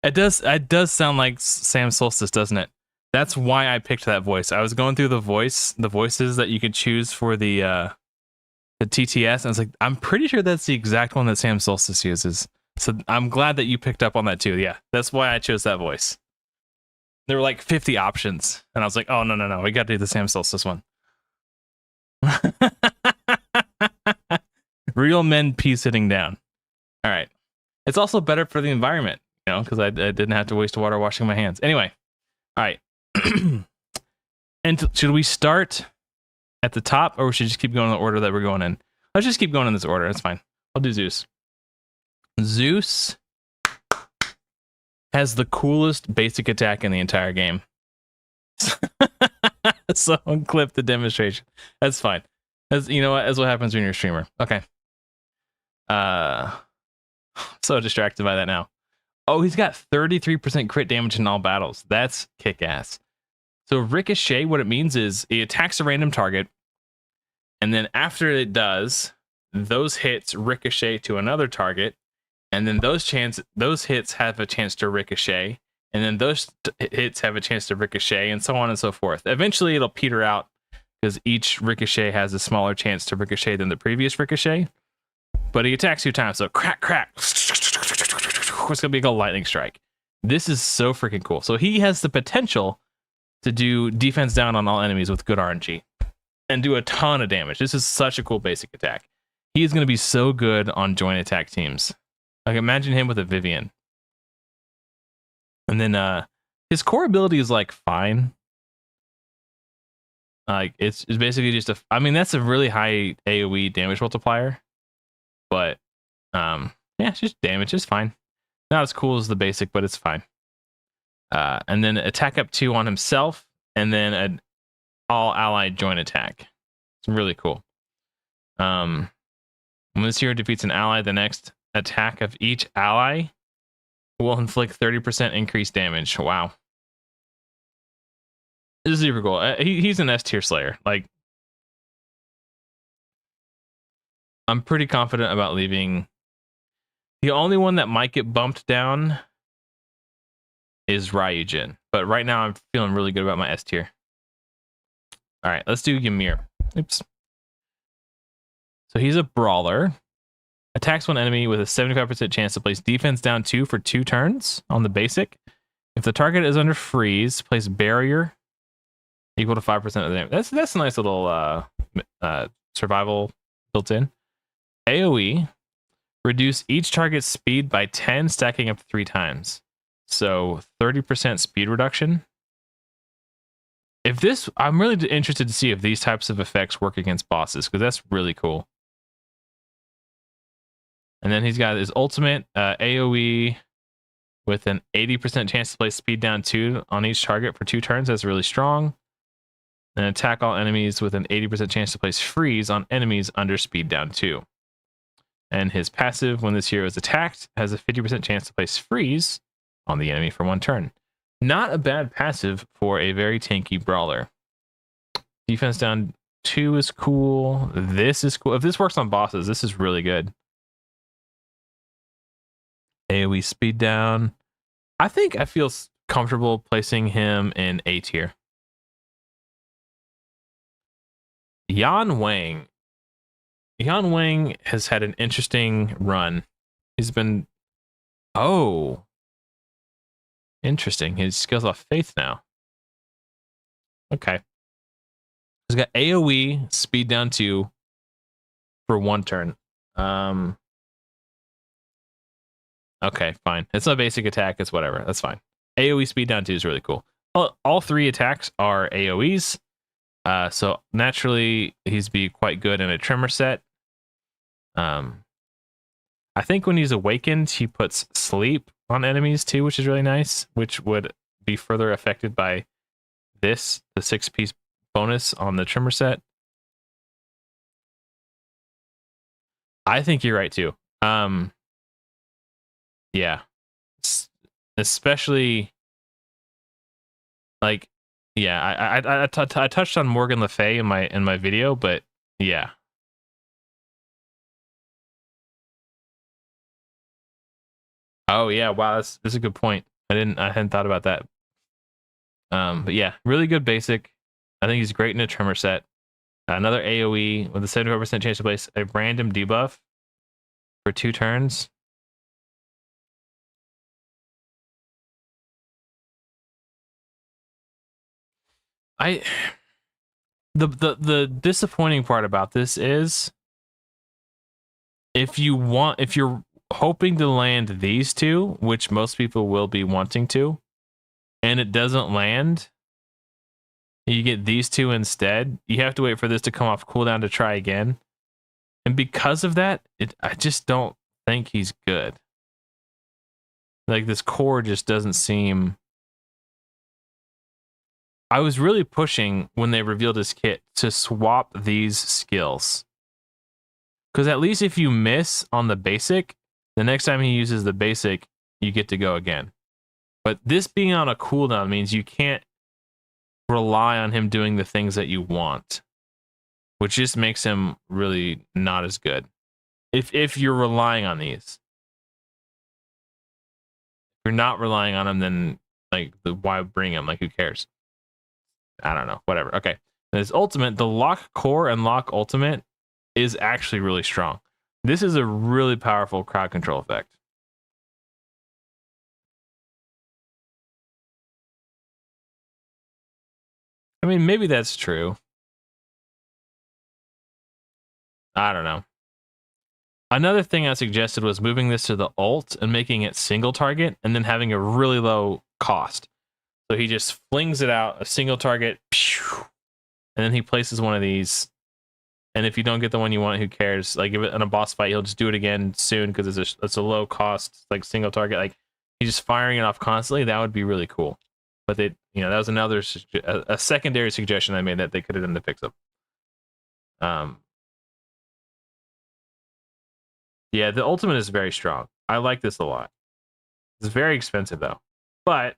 It does sound like Sam Solstice, doesn't it? That's why I picked that voice. I was going through the voices that you could choose for the TTS, and I was like, I'm pretty sure that's the exact one that Sam Solstice uses. So I'm glad that you picked up on that too. Yeah, that's why I chose that voice. There were like 50 options, and I was like, oh, no, we got to do the Sam Solstice one. Real men pee sitting down. All right. It's also better for the environment, you know, because I didn't have to waste water washing my hands. Anyway, all right. And should we start at the top, or we should just keep going in the order that we're going in? Let's just keep going in this order. That's fine. I'll do Zeus. Zeus has the coolest basic attack in the entire game. Someone clip the demonstration. That's fine. As you know what, as what happens when you're a streamer. Okay. So distracted by that now. Oh, he's got 33% crit damage in all battles. That's kick-ass. So Ricochet, what it means is it attacks a random target, and then after it does, those hits ricochet to another target, and then those hits have a chance to ricochet, and then those hits have a chance to ricochet, and so on and so forth. Eventually, it'll peter out because each ricochet has a smaller chance to ricochet than the previous ricochet. But he attacks 2 times, so crack, crack. It's gonna be like a lightning strike. This is so freaking cool. So he has the potential to do defense down on all enemies with good RNG and do a ton of damage. This is such a cool basic attack. He is going to be so good on joint attack teams. Like, imagine him with a Vivian. And then his core ability is like fine. Like it's basically just I mean, that's a really high AoE damage multiplier. But yeah, it's just damage. It's fine. Not as cool as the basic, but it's fine. And then attack up 2 on himself, and then an all allied joint attack. It's really cool. When this hero defeats an ally, the next attack of each ally will inflict 30% increased damage. Wow. This is super cool. He's an S tier Slayer. Like, I'm pretty confident about leaving. The only one that might get bumped down is Ryujin. But right now, I'm feeling really good about my S tier. All right, let's do Ymir. Oops. So he's a brawler. Attacks one enemy with a 75% chance to place defense down 2 for 2 turns on the basic. If the target is under freeze, place barrier equal to 5% of the damage. That's a nice little survival built in. AoE, reduce each target's speed by 10, stacking up to 3 times. So 30% speed reduction. If this, I'm really interested to see if these types of effects work against bosses, because that's really cool. And then he's got his ultimate AoE with an 80% chance to place speed down 2 on each target for 2 turns. That's really strong. And attack all enemies with an 80% chance to place freeze on enemies under speed down 2. And his passive, when this hero is attacked, has a 50% chance to place freeze on the enemy for 1 turn. Not a bad passive for a very tanky brawler. Defense down 2 is cool. This is cool. If this works on bosses, this is really good. AoE speed down. I think I feel comfortable placing him in A tier. Yan Wang. Yan Wang has had an interesting run. He's been... Oh. Interesting. His skills off faith now. Okay. He's got AoE, speed down 2 for 1 turn. Okay, fine. It's a basic attack. It's whatever. That's fine. AoE speed down 2 is really cool. All 3 attacks are AoEs. So naturally, he's be quite good in a tremor set. I think when he's awakened, he puts sleep on enemies too, which is really nice, which would be further affected by this, the 6-piece bonus on the tremor set. I think you're right too. Yeah. Especially like, yeah, I touched on Morgan Le Fay in my video, but yeah. Oh yeah, wow, that's a good point. I hadn't thought about that. But yeah, really good basic. I think he's great in a tremor set. Another AoE with a 75% chance to place a random debuff for 2 turns. The disappointing part about this is if you're hoping to land these 2, which most people will be wanting to, and it doesn't land, you get these 2 instead, you have to wait for this to come off cooldown to try again. And because of that, I just don't think he's good. Like, this core just doesn't seem... I was really pushing when they revealed his kit to swap these skills. Because at least if you miss on the basic, the next time he uses the basic, you get to go again. But this being on a cooldown means you can't rely on him doing the things that you want, which just makes him really not as good. If you're relying on these. If you're not relying on him, then like why bring him? Like, who cares? I don't know. Whatever. Okay. And his ultimate, the lock core and lock ultimate, is actually really strong. This is a really powerful crowd control effect. I mean, maybe that's true. I don't know. Another thing I suggested was moving this to the ult and making it single target and then having a really low cost. So he just flings it out, a single target, and then he places one of these. And if you don't get the one you want, who cares? Like, if it in a boss fight, he'll just do it again soon because it's a low cost, like, single target. Like, he's just firing it off constantly. That would be really cool. But that was another a secondary suggestion I made that they could have done to fix up. Yeah, the ultimate is very strong. I like this a lot. It's very expensive though, but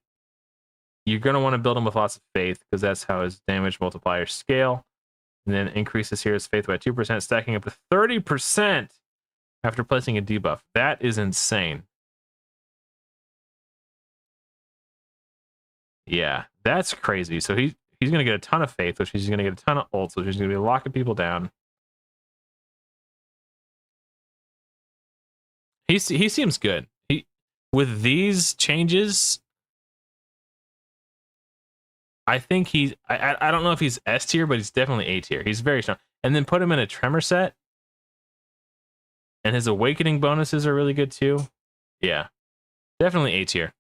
you're gonna want to build him with lots of faith because that's how his damage multipliers scale. And then increases here his faith by 2%, stacking up to 30% after placing a debuff. That is insane. Yeah, that's crazy. So he's gonna get a ton of faith, which he's gonna get a ton of ults, which is gonna be locking people down. He seems good. With these changes, I think I don't know if he's S tier, but he's definitely A tier. He's very strong. And then put him in a tremor set. And his awakening bonuses are really good too. Yeah. Definitely A tier.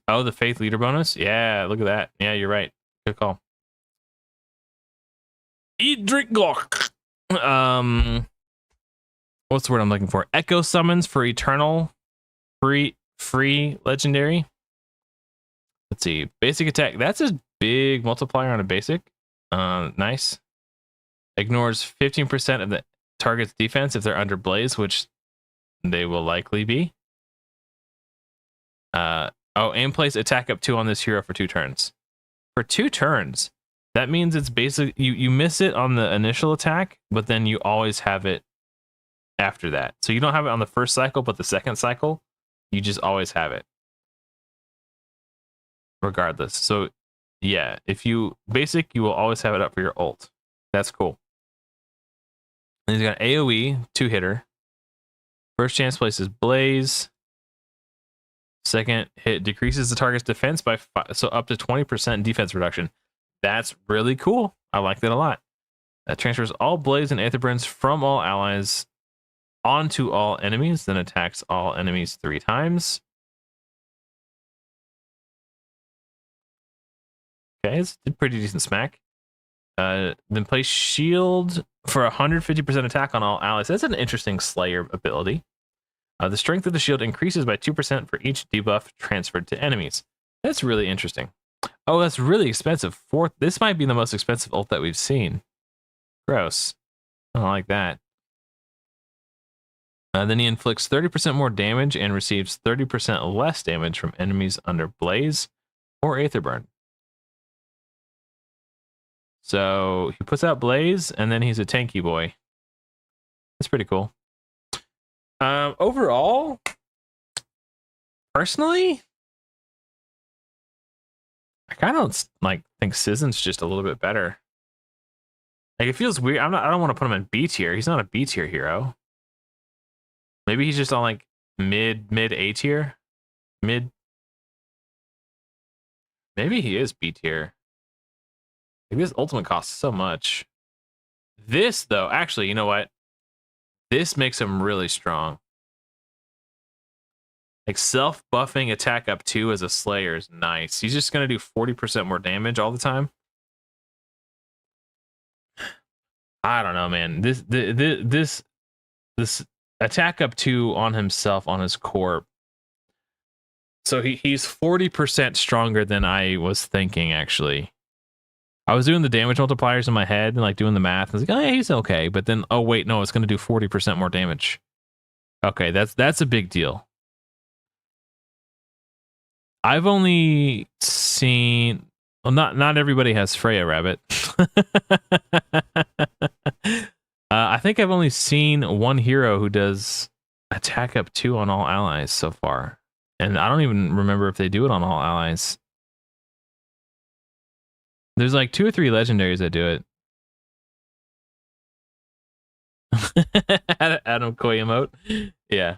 Oh, the faith leader bonus? Yeah, look at that. Yeah, you're right. Good call. Edric Glock. What's the word I'm looking for? Echo summons for eternal free legendary. Let's see. Basic attack. That's a big multiplier on a basic. Nice. Ignores 15% of the target's defense if they're under blaze, which they will likely be. And place attack up 2 on this hero for 2 turns. For 2 turns. That means it's basically you miss it on the initial attack, but then you always have it after that. So you don't have it on the first cycle, but the second cycle, you just always have it. Regardless. So yeah, if you basic, you will always have it up for your ult. That's cool. And he's got AoE, 2-hitter. First chance places blaze. Second hit decreases the target's defense by 5, so up to 20% defense reduction. That's really cool. I like that a lot. That transfers all blaze and aether burns from all allies onto all enemies, then attacks all enemies 3 times. Okay, it's a pretty decent smack. Then place shield for 150% attack on all allies. That's an interesting Slayer ability. The strength of the shield increases by 2% for each debuff transferred to enemies. That's really interesting. Oh, that's really expensive. This might be the most expensive ult that we've seen. Gross. I don't like that. Then he inflicts 30% more damage and receives 30% less damage from enemies under Blaze or Aetherburn. So he puts out Blaze, and then he's a tanky boy. That's pretty cool. Overall, personally, I kind of like think Sizzon's just a little bit better. Like it feels weird. I don't want to put him in B tier. He's not a B tier hero. Maybe he's just on like mid A tier. Maybe he is B tier. Maybe his ultimate costs so much. This though, actually, you know what? This makes him really strong. Like self-buffing attack up 2 as a Slayer is nice. He's just gonna do 40% more damage all the time. I don't know, man. This attack up 2 on himself on his corp. So he's 40% stronger than I was thinking. Actually, I was doing the damage multipliers in my head and like doing the math. I was like, oh yeah, he's okay. But then, oh wait, no, it's gonna do 40% more damage. Okay, that's a big deal. I've only seen, well, not everybody has Freya Rabbit. I think I've only seen one hero who does attack up 2 on all allies so far. And I don't even remember if they do it on all allies. There's like 2 or 3 legendaries that do it. Adam Koi emote. Yeah.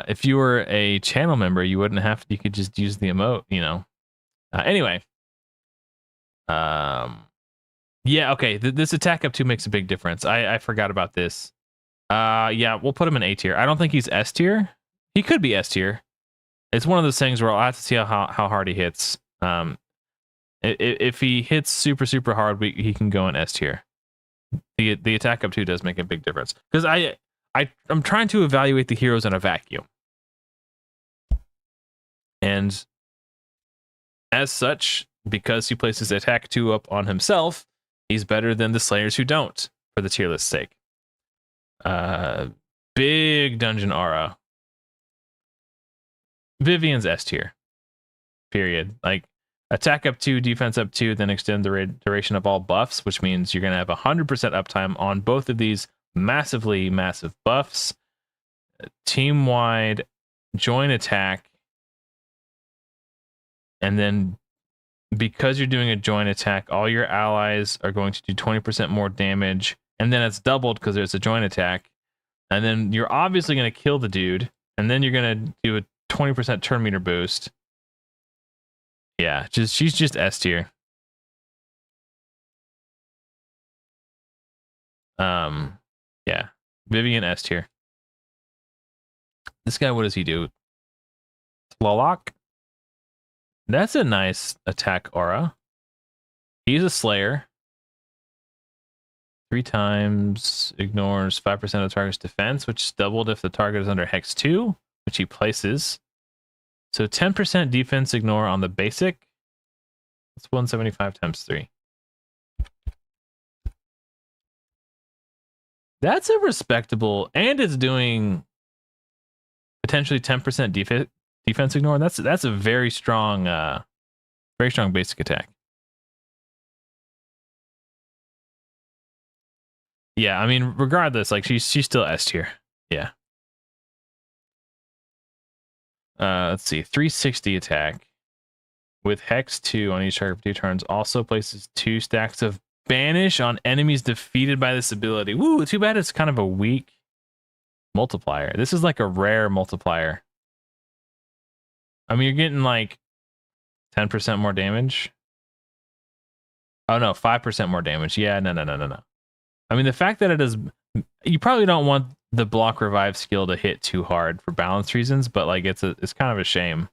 If you were a channel member, you wouldn't have to, you could just use the emote, you know. Anyway. Yeah, okay. This attack up 2 makes a big difference. I forgot about this. Yeah, we'll put him in A tier. I don't think he's S tier. He could be S tier. It's one of those things where I'll have to see how hard he hits. If he hits super hard, he can go in S tier. The attack up 2 does make a big difference. Because I'm trying to evaluate the heroes in a vacuum. And as such, because he places attack 2 up on himself, he's better than the Slayers who don't, for the tier list sake. Big dungeon aura. Vivian's S tier. Period. Like, attack up 2, defense up 2, then extend the duration of all buffs, which means you're going to have 100% uptime on both of these massive buffs. Team-wide join attack. And then because you're doing a join attack, all your allies are going to do 20% more damage. And then it's doubled because there's a join attack. And then you're obviously going to kill the dude. And then you're going to do a 20% turn meter boost. Yeah, she's just S tier. Yeah, Vivian S tier. This guy, what does he do? Tlaloc? That's a nice attack aura. He's a Slayer. 3 times ignores 5% of the target's defense, which is doubled if the target is under Hex 2, which he places. So 10% defense ignore on the basic. That's 175 times 3. That's a respectable, and it's doing potentially 10% defense ignore. That's a very strong basic attack. Yeah, I mean, regardless, like she's still S tier. Yeah. Let's see, 360 attack with Hex 2 on each target for 2 turns. Also places 2 stacks of Banish on enemies defeated by this ability. Woo, too bad it's kind of a weak multiplier. This is like a rare multiplier. I mean, you're getting like 10% more damage. Oh no, 5% more damage. Yeah, no. I mean, the fact that it is, you probably don't want the block revive skill to hit too hard for balance reasons, but like it's kind of a shame.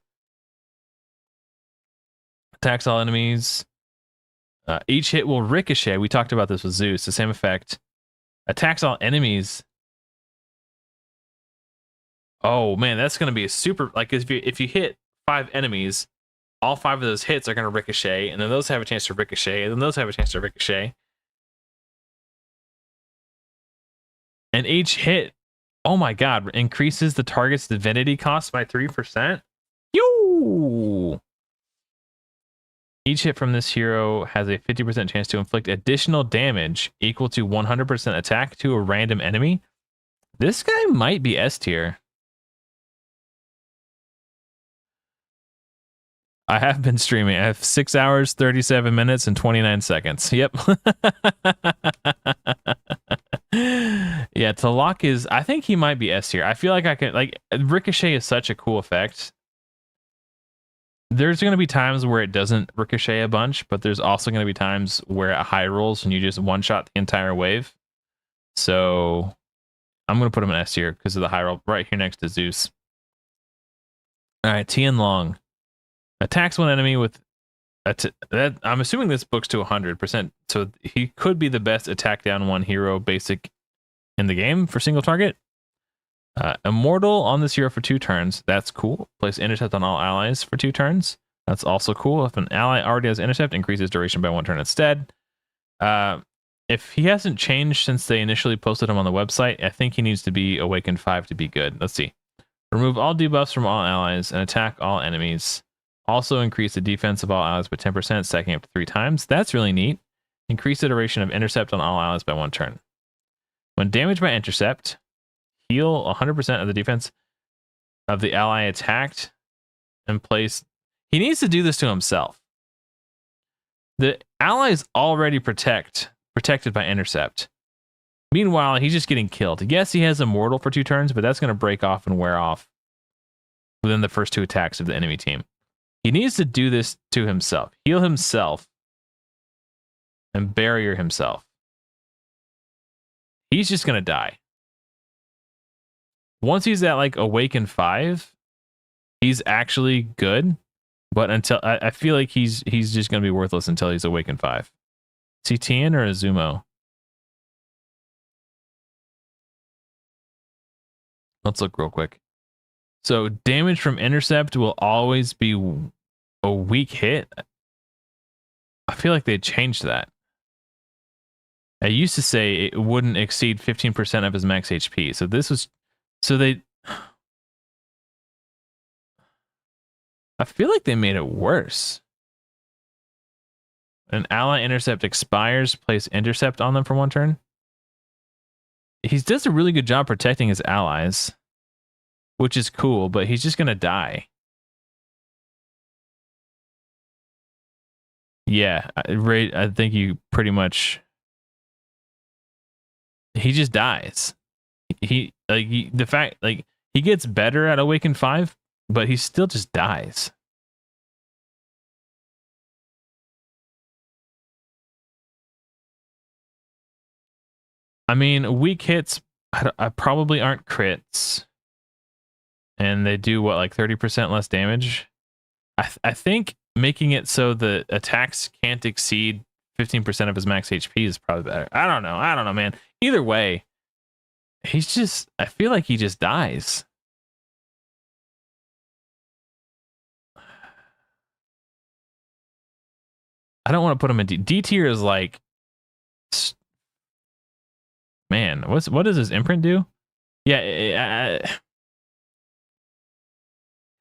Attacks all enemies. Each hit will ricochet. We talked about this with Zeus. The same effect. Attacks all enemies. Oh man, that's gonna be a super. Like if you hit 5 enemies, all 5 of those hits are gonna ricochet, and then those have a chance to ricochet, and then those have a chance to ricochet. And each hit, oh my god, increases the target's divinity cost by 3%. Yo! Each hit from this hero has a 50% chance to inflict additional damage equal to 100% attack to a random enemy. This guy might be S tier. I have been streaming. I have 6 hours, 37 minutes, and 29 seconds. Yep. Yeah, Talak is, I think he might be S tier. I feel like I can, like, Ricochet is such a cool effect. There's going to be times where it doesn't ricochet a bunch, but there's also going to be times where it high rolls and you just one-shot the entire wave. So I'm going to put him in S tier because of the high roll right here next to Zeus. All right, Tian Long. Attacks one enemy with that. I'm assuming this book's to 100%, so he could be the best attack down one hero basic in the game for single target. Immortal on this hero for 2 turns. That's cool. Place intercept on all allies for 2 turns. That's also cool. If an ally already has intercept, increases duration by 1 turn instead. If he hasn't changed since they initially posted him on the website, I think he needs to be Awakened 5 to be good. Let's see. Remove all debuffs from all allies and attack all enemies. Also increase the defense of all allies by 10%, stacking up to 3 times. That's really neat. Increase the duration of intercept on all allies by 1 turn. When damaged by intercept, heal 100% of the defense of the ally attacked and place. He needs to do this to himself. The ally is already protected by intercept. Meanwhile, he's just getting killed. Yes, he has Immortal for 2 turns, but that's going to break off and wear off within the first 2 attacks of the enemy team. He needs to do this to himself. Heal himself and barrier himself. He's just going to die. Once he's at like Awaken 5, he's actually good. But until I feel like he's just going to be worthless until he's Awaken 5. Is he Tian or Azumo? Let's look real quick. So damage from intercept will always be a weak hit. I feel like they changed that. I used to say it wouldn't exceed 15% of his max HP. So this was, so they, I feel like they made it worse. An ally intercept expires, place intercept on them for 1 turn. He does a really good job protecting his allies, which is cool, but he's just going to die. Yeah, I think you pretty much, he just dies. He gets better at Awaken 5, but he still just dies. I mean, weak hits probably aren't crits. And they do what, like 30% less damage? I think making it so the attacks can't exceed 15% of his max HP is probably better. I don't know, man. Either way, he's just, I feel like he just dies. I don't want to put him in D tier is like, man, what does his imprint do? Yeah,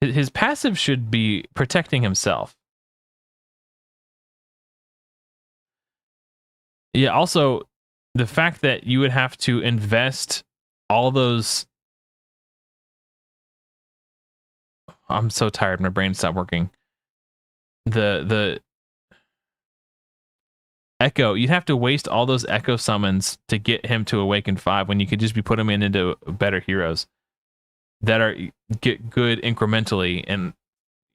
his passive should be protecting himself. Yeah, also the fact that you would have to invest all those. I'm so tired, my brain stopped working. The Echo, you'd have to waste all those Echo summons to get him to Awaken 5 when you could just be put him into better heroes that are get good incrementally. And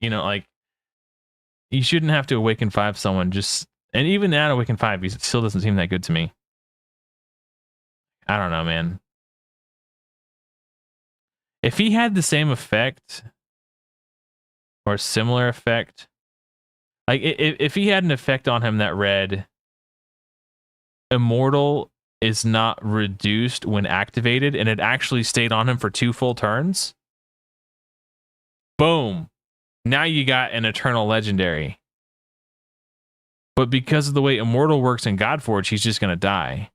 you know, like, you shouldn't have to Awaken 5 someone just, and even at Awaken 5 he still doesn't seem that good to me. I don't know, man. If he had the same effect or similar effect, Like if he had an effect on him that read Immortal is not reduced when activated, and it actually stayed on him for 2 full turns, boom. Now you got an Eternal Legendary. But because of the way Immortal works in Godforge, he's just gonna die.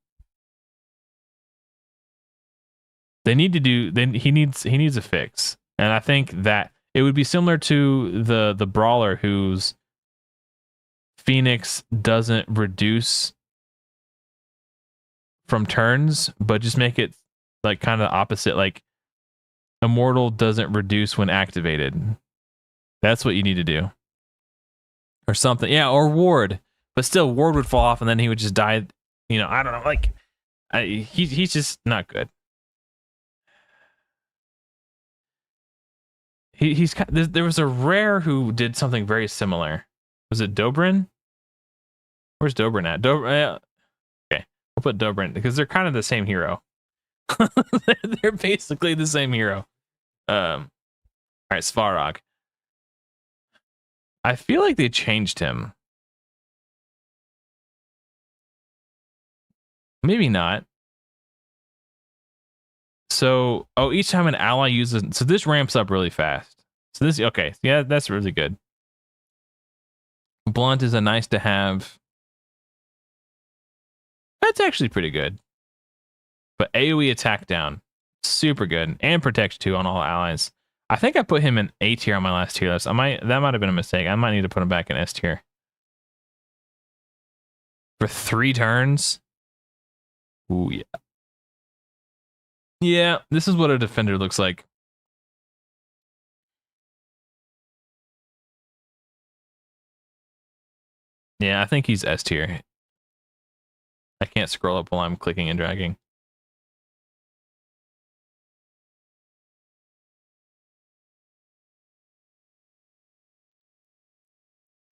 They need to do. Then he needs a fix, and I think that it would be similar to the brawler whose Phoenix doesn't reduce from turns, but just make it like kind of opposite. Like Immortal doesn't reduce when activated. That's what you need to do, or something. Yeah, or Ward, but still Ward would fall off, and then he would just die. You know, I don't know. Like he's just not good. There was a rare who did something very similar. Was it Dobrin? Where's Dobrin at? Okay, we'll put Dobrin because they're kind of the same hero. They're basically the same hero. All right, Svarog. I feel like they changed him. Maybe not. So, each time an ally uses, so this ramps up really fast. So this, okay, yeah, that's really good. Blunt is a nice to have. That's actually pretty good. But AoE attack down, super good, and protect 2 on all allies. I think I put him in A tier on my last tier list. That might have been a mistake. I might need to put him back in S tier. For 3 turns. Ooh, yeah. Yeah, this is what a defender looks like. Yeah, I think he's S tier. I can't scroll up while I'm clicking and dragging.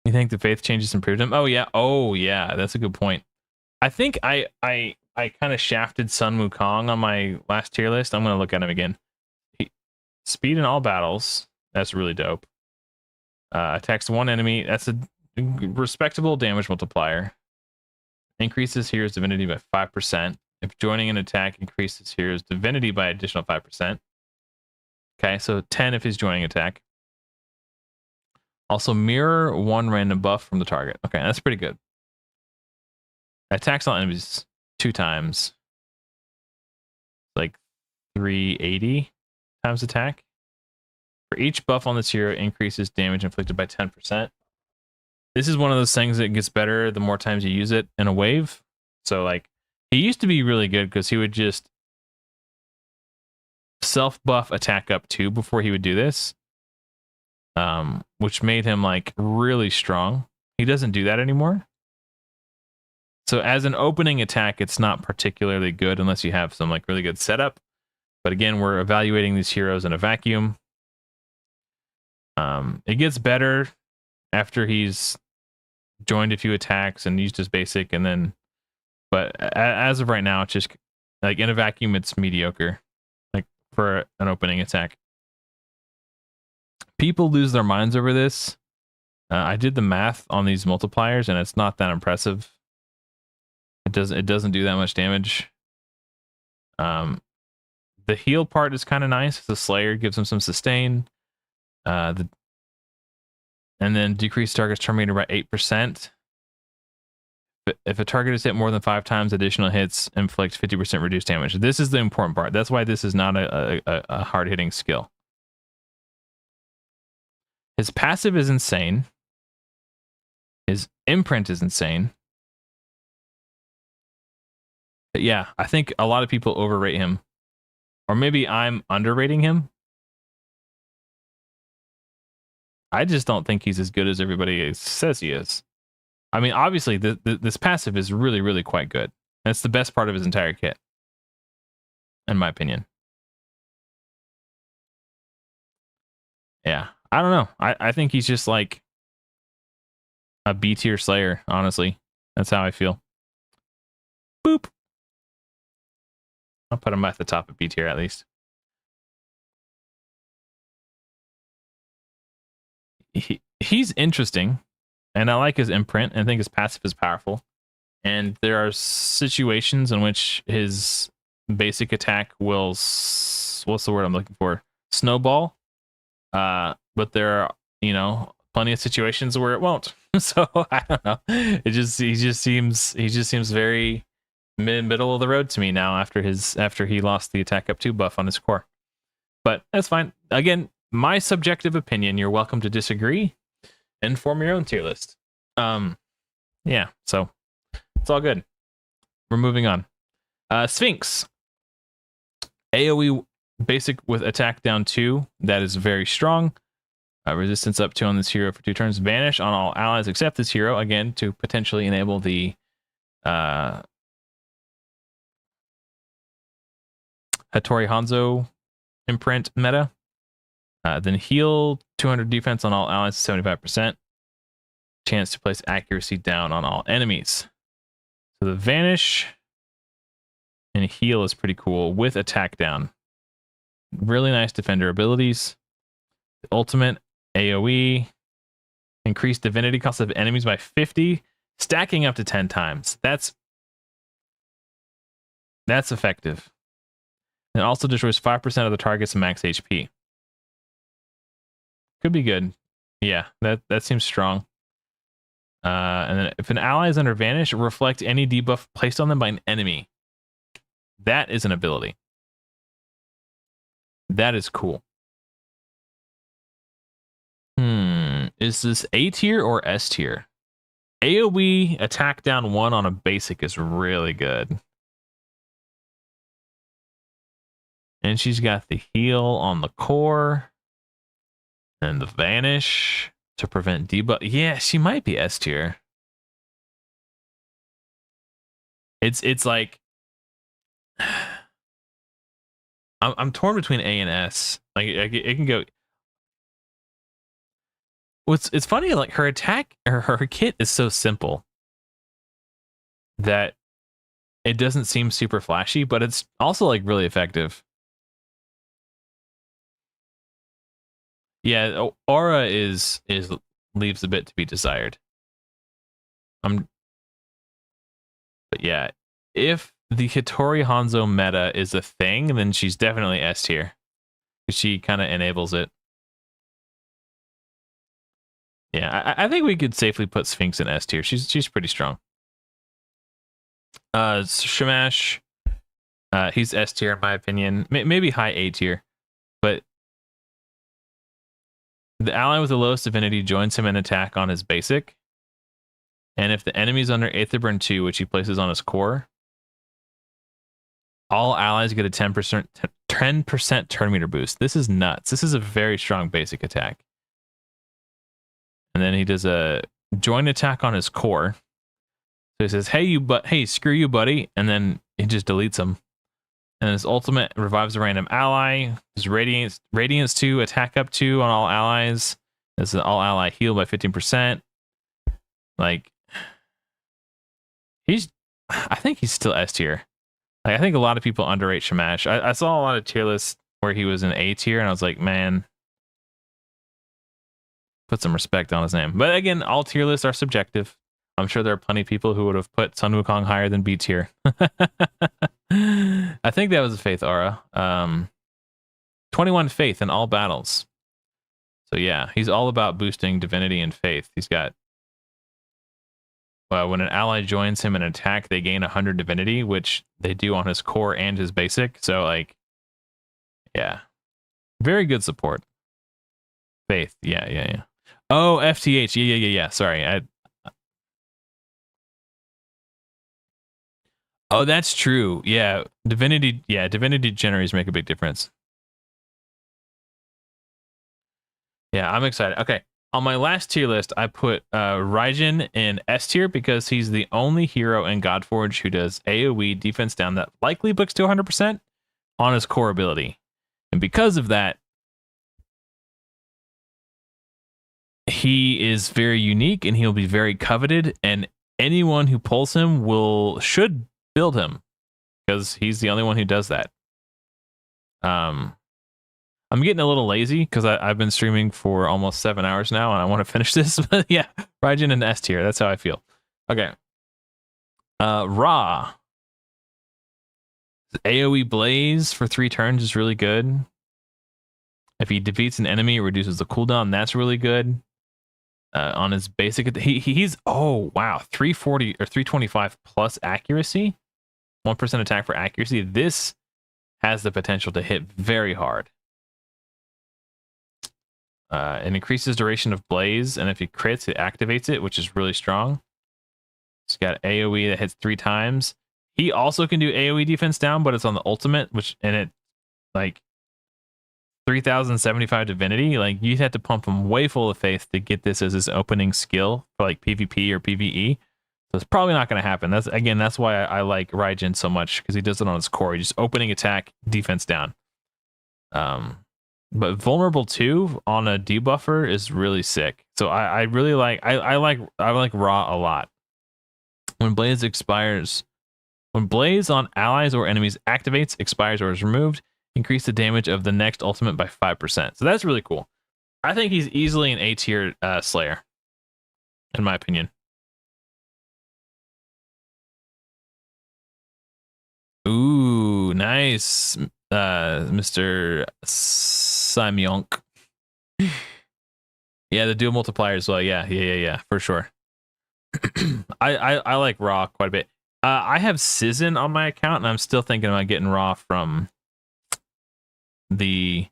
You think the faith changes improved him? Oh yeah, that's a good point. I think I kind of shafted Sun Wukong on my last tier list. I'm gonna look at him again. Speed in all battles. That's really dope. Attacks 1 enemy. That's a respectable damage multiplier. Increases hero's divinity by 5%. If joining an attack, increases hero's divinity by additional 5%. Okay, so 10 if he's joining attack. Also, mirror 1 random buff from the target. Okay, that's pretty good. Attacks on enemies 2 times. Like 380 times attack. For each buff on this hero, increases damage inflicted by 10%. This is one of those things that gets better the more times you use it in a wave. So, like, he used to be really good because he would just self-buff attack up 2 before he would do this. Which made him like really strong. He doesn't do that anymore. So as an opening attack, it's not particularly good unless you have some like really good setup. But again, we're evaluating these heroes in a vacuum. It gets better after he's joined a few attacks and used his basic, and then. But as of right now, it's just like in a vacuum, it's mediocre, like for an opening attack. People lose their minds over this. I did the math on these multipliers, and it's not that impressive. It doesn't do that much damage. The heal part is kind of nice. The Slayer gives him some sustain. And then decrease target's turn meter by 8%. If a target is hit more than 5 times, additional hits inflict 50% reduced damage. This is the important part. That's why this is not a hard-hitting skill. His passive is insane. His imprint is insane. But yeah, I think a lot of people overrate him. Or maybe I'm underrating him. I just don't think he's as good as everybody says he is. I mean, obviously, this passive is really, really quite good. That's the best part of his entire kit, in my opinion. Yeah, I don't know. I think he's just like a B tier Slayer, honestly. That's how I feel. Boop. I'll put him at the top of B tier at least. He's interesting, and I like his imprint, and I think his passive is powerful. And there are situations in which his basic attack will, what's the word I'm looking for? Snowball. But there are, plenty of situations where it won't. So I don't know. He just seems very middle of the road to me now after he lost the attack up 2 buff on his core. But that's fine. Again, my subjective opinion. You're welcome to disagree and form your own tier list. Yeah, so it's all good. We're moving on. Sphinx. AoE basic with attack down 2. That is very strong. Resistance up 2 on this hero for 2 turns. Vanish on all allies except this hero, again, to potentially enable the Hattori Hanzo imprint meta. Then heal 200 defense on all allies to 75%. Chance to place accuracy down on all enemies. So the vanish and heal is pretty cool with attack down. Really nice defender abilities. The ultimate AoE. Increased divinity cost of enemies by 50. Stacking up to 10 times. That's effective. And also destroys 5% of the target's max HP. Could be good. Yeah, that seems strong. And then if an ally is under vanish, reflect any debuff placed on them by an enemy. That is an ability. That is cool. Is this A tier or S tier? AoE attack down 1 on a basic is really good. And she's got the heal on the core. And the vanish to prevent debuff. Yeah, she might be S tier. It's like I'm torn between A and S. Like it can go. It's funny, like her attack or her kit is so simple that it doesn't seem super flashy, but it's also like really effective. Yeah, aura is leaves a bit to be desired. But yeah, if the Hattori Hanzo meta is a thing, then she's definitely S tier. She kind of enables it. Yeah, I think we could safely put Sphinx in S tier. She's pretty strong. Shamash, he's S tier in my opinion. Maybe high A tier, but the ally with the lowest divinity joins him in attack on his basic. And if the enemy's under Aetherburn 2, which he places on his core, all allies get a 10% turn meter boost. This is nuts. This is a very strong basic attack. And then he does a joint attack on his core. So he says, hey, screw you, buddy. And then he just deletes him. And his ultimate revives a random ally. His radiance 2, attack up 2 on all allies. This is an all ally heal by 15%. Like, I think he's still S tier. Like, I think a lot of people underrate Shamash. I saw a lot of tier lists where he was in A tier, and I was like, man, put some respect on his name. But again, all tier lists are subjective. I'm sure there are plenty of people who would have put Sun Wukong higher than B tier. I think that was a Faith aura. 21 Faith in all battles. So yeah, he's all about boosting divinity and faith. He's got, when an ally joins him in an attack, they gain 100 divinity, which they do on his core and his basic. So like, yeah, very good support. Faith, yeah. Oh, FTH, yeah. Sorry, oh, that's true. Yeah, divinity Legendaries make a big difference. Yeah, I'm excited. Okay, on my last tier list, I put Raijin in S tier because he's the only hero in Godforge who does AoE defense down that likely books to 100% on his core ability. And because of that, he is very unique and he'll be very coveted, and anyone who pulls him should build him because he's the only one who does that. I'm getting a little lazy because I've been streaming for almost 7 hours now, and I want to finish this. But yeah, Raijin and S tier. That's how I feel. Okay. Ra. AoE Blaze for 3 turns is really good. If he defeats an enemy, it reduces the cooldown. That's really good. On his basic, he's oh wow, 340 or 325 plus accuracy, 1% attack for accuracy. This has the potential to hit very hard. It increases duration of Blaze, and if he crits, it activates it, which is really strong. He's got AoE that hits 3 times. He also can do AoE defense down, but it's on the ultimate, and it like 3075 divinity. Like you'd have to pump him way full of faith to get this as his opening skill for like PvP or PvE. So it's probably not going to happen. That's why I like Raijin so much, because he does it on his core. He just opening attack, defense down. But vulnerable 2 on a debuffer is really sick. So I really like I like Ra a lot. When Blaze on allies or enemies activates, expires, or is removed, increase the damage of the next ultimate by 5%. So that's really cool. I think he's easily an A tier Slayer, in my opinion. Ooh, nice, Mr. Simyonk. Yeah, the dual multiplier as well. Yeah, for sure. I like Ra quite a bit. I have Sizzin on my account, and I'm still thinking about getting Ra from the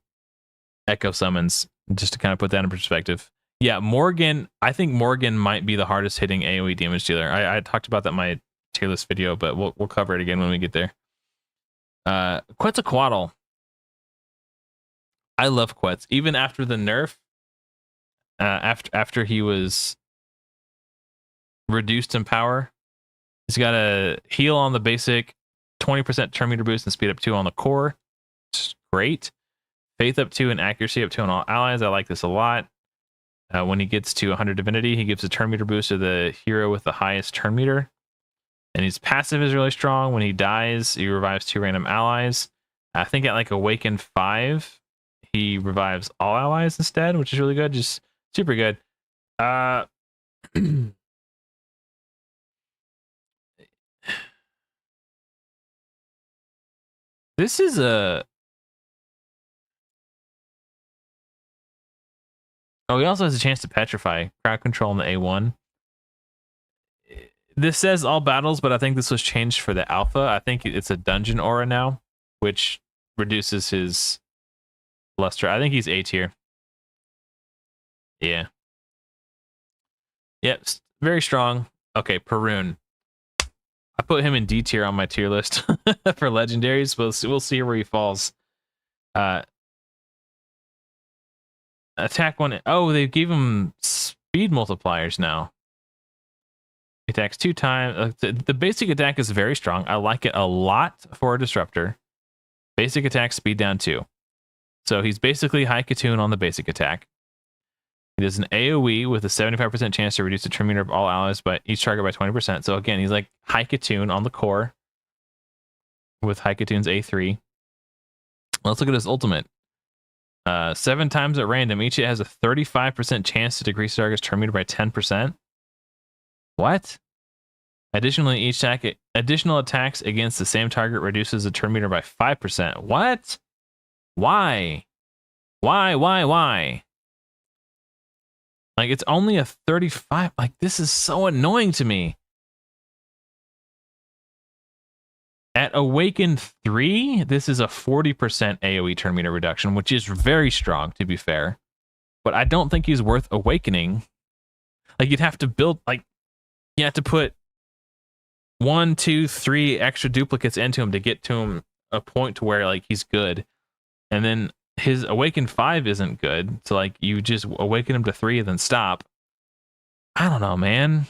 Echo Summons, just to kind of put that in perspective. Yeah, Morgan, I think Morgan might be the hardest hitting AoE damage dealer. I talked about that in my tier list video, but we'll cover it again when we get there. Quetzalcoatl. I love Quetz. Even after the nerf, after he was reduced in power, he's got a heal on the basic, 20% turn meter boost, and speed up 2 on the core. It's great. Faith up 2 and accuracy up 2 on all allies. I like this a lot. When he gets to 100 divinity, he gives a turn meter boost to the hero with the highest turn meter. And his passive is really strong. When he dies, he revives 2 random allies. I think at like Awaken 5, he revives all allies instead, which is really good. Just super good. This is a... Oh, he also has a chance to petrify. Crowd control on the A1. This says all battles, but I think this was changed for the alpha. I think it's a dungeon aura now, which reduces his luster. I think he's A tier. Yeah. Yep, very strong. Okay, Perun. I put him in D tier on my tier list for legendaries. We'll see where he falls. Attack 1. Oh, they gave him speed multipliers now. He attacks 2 times. The basic attack is very strong. I like it a lot for a disruptor. Basic attack, speed down 2. So he's basically High Katoon on the basic attack. He does an AoE with a 75% chance to reduce the turn meter of all allies by each target by 20%. So again, he's like High Katoon on the core with High Katoon's A3. Let's look at his ultimate. 7 times at random. Each hit has a 35% chance to decrease the target's turn meter by 10%. What? Additionally, additional attacks against the same target reduces the turn meter by 5%. What? Why? Why? Like, it's only a 35. Like, this is so annoying to me. At Awaken 3, this is a 40% AoE turn meter reduction, which is very strong, to be fair. But I don't think he's worth awakening. Like, you'd have to build, like, you have to put 1, 2, 3 extra duplicates into him to get to him a point to where, like, he's good. And then his Awaken 5 isn't good. So, like, you just awaken him to 3 and then stop. I don't know, man.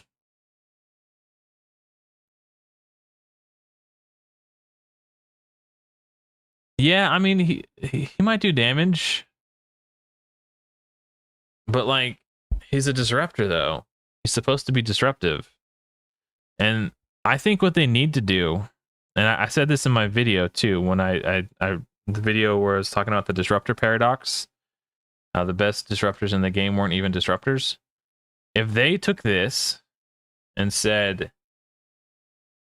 Yeah, I mean, he might do damage. But, like, he's a disruptor, though. He's supposed to be disruptive. And I think what they need to do, and I said this in my video, too, when I the video where I was talking about the disruptor paradox. The best disruptors in the game weren't even disruptors. If they took this and said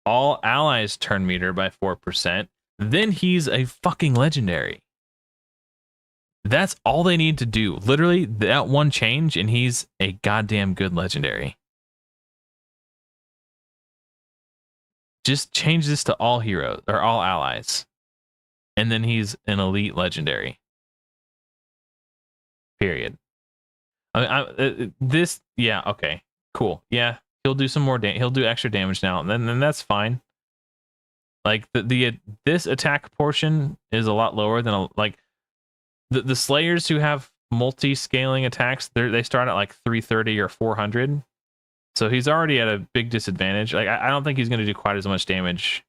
all allies turn meter by 4%, then he's a fucking legendary. That's all they need to do. Literally, that one change, and he's a goddamn good legendary. Just change this to all heroes or all allies, and then he's an elite legendary. Period. Yeah, okay, cool. Yeah, he'll do some more. He'll do extra damage now, and then that's fine. Like this attack portion is a lot lower than like the Slayers who have multi-scaling attacks. They start at like 330 or 400. So he's already at a big disadvantage. Like I don't think he's going to do quite as much damage.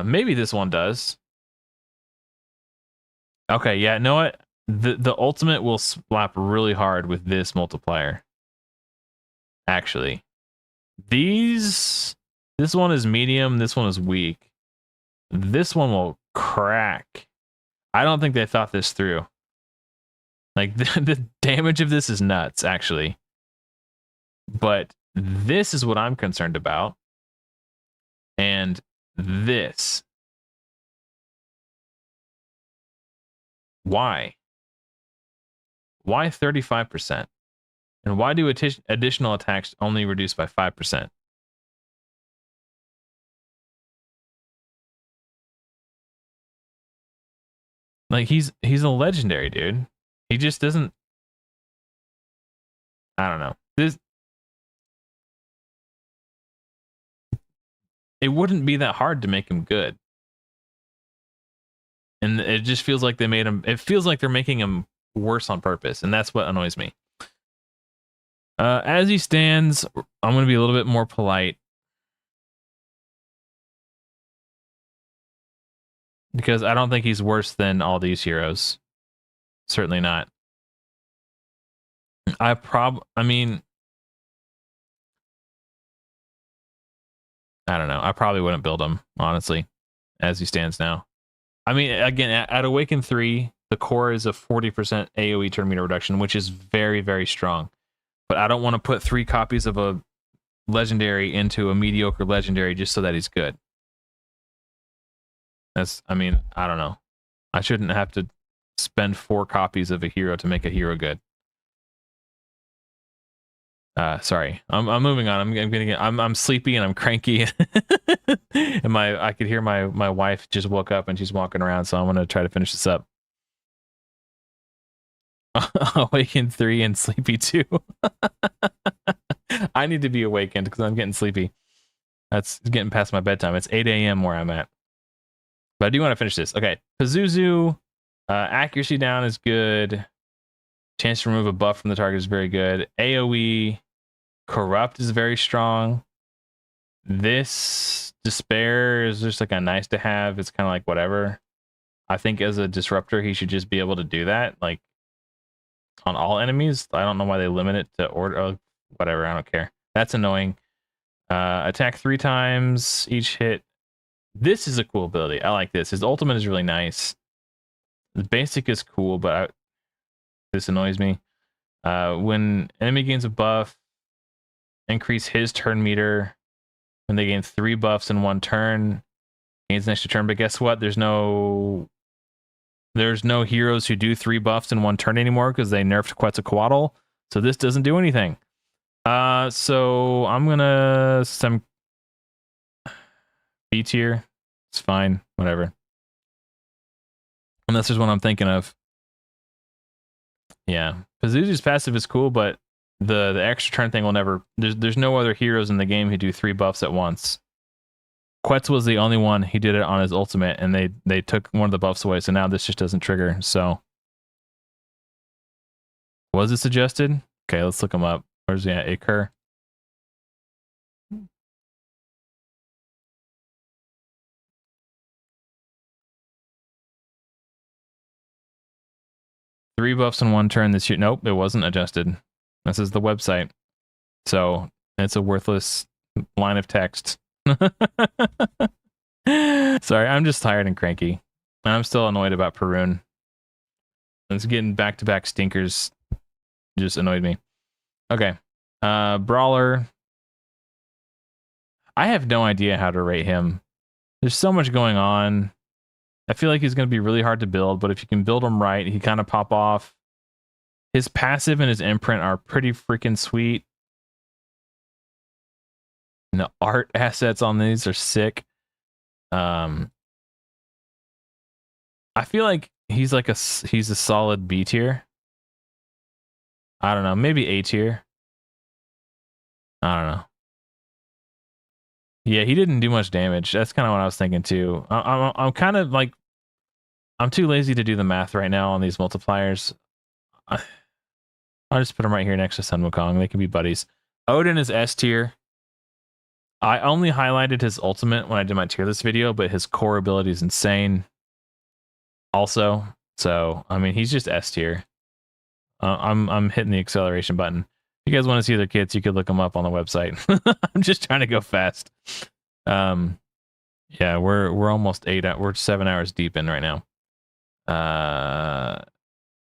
Maybe this one does. Okay, yeah, know what? The ultimate will slap really hard with this multiplier. Actually, this one is medium. This one is weak. This one will crack. I don't think they thought this through. Like the damage of this is nuts, actually. But this is what I'm concerned about. And this. Why? Why 35%? And why do additional attacks only reduce by 5%? Like he's a legendary, dude. He just doesn't. I don't know. It wouldn't be that hard to make him good. And it just feels like they made him. It feels like they're making him worse on purpose, and that's what annoys me. As he stands, I'm going to be a little bit more polite because I don't think he's worse than all these heroes. Certainly not. I mean, I don't know. I probably wouldn't build him, honestly, as he stands now. I mean, again, at Awaken 3, the core is a 40% AoE turn meter reduction, which is very, very strong. But I don't want to put 3 copies of a legendary into a mediocre legendary just so that he's good. I mean, I don't know. I shouldn't have to spend 4 copies of a hero to make a hero good. Sorry, I'm moving on. I'm sleepy and I'm cranky, and I could hear my wife just woke up and she's walking around, so I'm gonna try to finish this up. Awakened 3 and sleepy 2. I need to be awakened because I'm getting sleepy. That's getting past my bedtime. It's 8 a.m. where I'm at. But I do want to finish this. Okay, Pazuzu, accuracy down is good. Chance to remove a buff from the target is very good. AoE, corrupt is very strong. This despair is just like a nice to have. It's kind of like whatever. I think as a disruptor, he should just be able to do that, like on all enemies. I don't know why they limit it to order. Whatever, I don't care. That's annoying. Attack 3 times each hit. This is a cool ability. I like this. His ultimate is really nice. The basic is cool, but this annoys me. When enemy gains a buff, increase his turn meter. When they gain 3 buffs in 1 turn, gains an extra turn. But guess what? There's no heroes who do 3 buffs in 1 turn anymore because they nerfed Quetzalcoatl. So this doesn't do anything. So I'm gonna B tier. It's fine, whatever. Unless there's one I'm thinking of. Yeah, Pazuzu's passive is cool, but the extra turn thing will never. There's no other heroes in the game who do 3 buffs at once. Quetz was the only one. He did it on his ultimate, and they took one of the buffs away. So now this just doesn't trigger. So was it suggested? Okay, let's look him up. Where's he at? Occur. Three buffs in 1 turn this year. Nope, it wasn't adjusted. This is the website. So it's a worthless line of text. Sorry, I'm just tired and cranky. I'm still annoyed about Perun. It's getting back-to-back stinkers just annoyed me. Okay. Brawler. I have no idea how to rate him. There's so much going on. I feel like he's going to be really hard to build, but if you can build him right, he kind of pop off. His passive and his imprint are pretty freaking sweet. And the art assets on these are sick. I feel like he's a solid B tier. I don't know, maybe A tier. I don't know. Yeah, he didn't do much damage. That's kind of what I was thinking too. I'm kind of like, I'm too lazy to do the math right now on these multipliers. I'll just put him right here next to Sun Wukong. They can be buddies. Odin is S tier. I only highlighted his ultimate when I did my tier list video, but his core ability is insane. Also, so I mean, he's just S tier. I'm hitting the acceleration button. If you guys want to see their kits, you could look them up on the website. I'm just trying to go fast. Yeah, we're almost 7 hours deep in right now.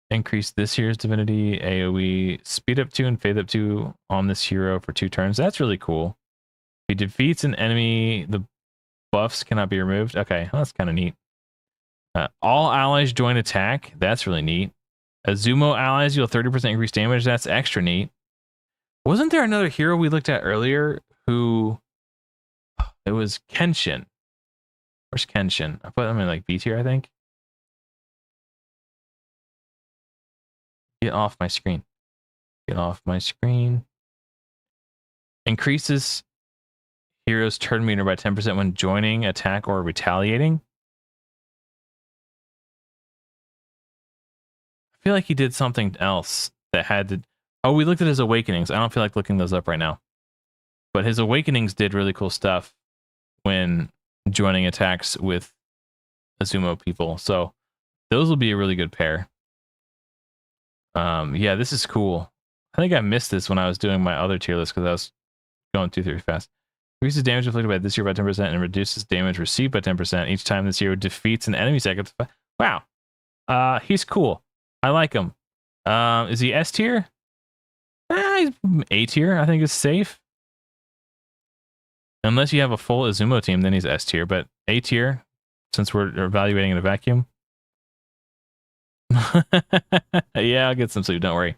Increase this hero's divinity, AoE, speed up 2 and fade up 2 on this hero for 2 turns. That's really cool. If he defeats an enemy, the buffs cannot be removed. Okay, well, that's kind of neat. All allies join attack. That's really neat. Azumo allies deal 30% increased damage. That's extra neat. Wasn't there another hero we looked at earlier who... It was Kenshin. Where's Kenshin? I put him in like B tier, I think. Get off my screen. Get off my screen. Increases hero's turn meter by 10% when joining, attack, or retaliating. I feel like he did something else that had to... Oh, we looked at his awakenings. I don't feel like looking those up right now. But his awakenings did really cool stuff when joining attacks with Azumo people. So those will be a really good pair. Yeah, this is cool. I think I missed this when I was doing my other tier list because I was going too fast. Increases damage inflicted by this hero by 10% and reduces damage received by 10% each time this hero defeats an enemy second. Wow. He's cool. I like him. Is he S tier? He's A tier. I think is safe. Unless you have a full Azumo team, then he's S tier. But A tier, since we're evaluating in a vacuum. Yeah, I'll get some sleep. Don't worry.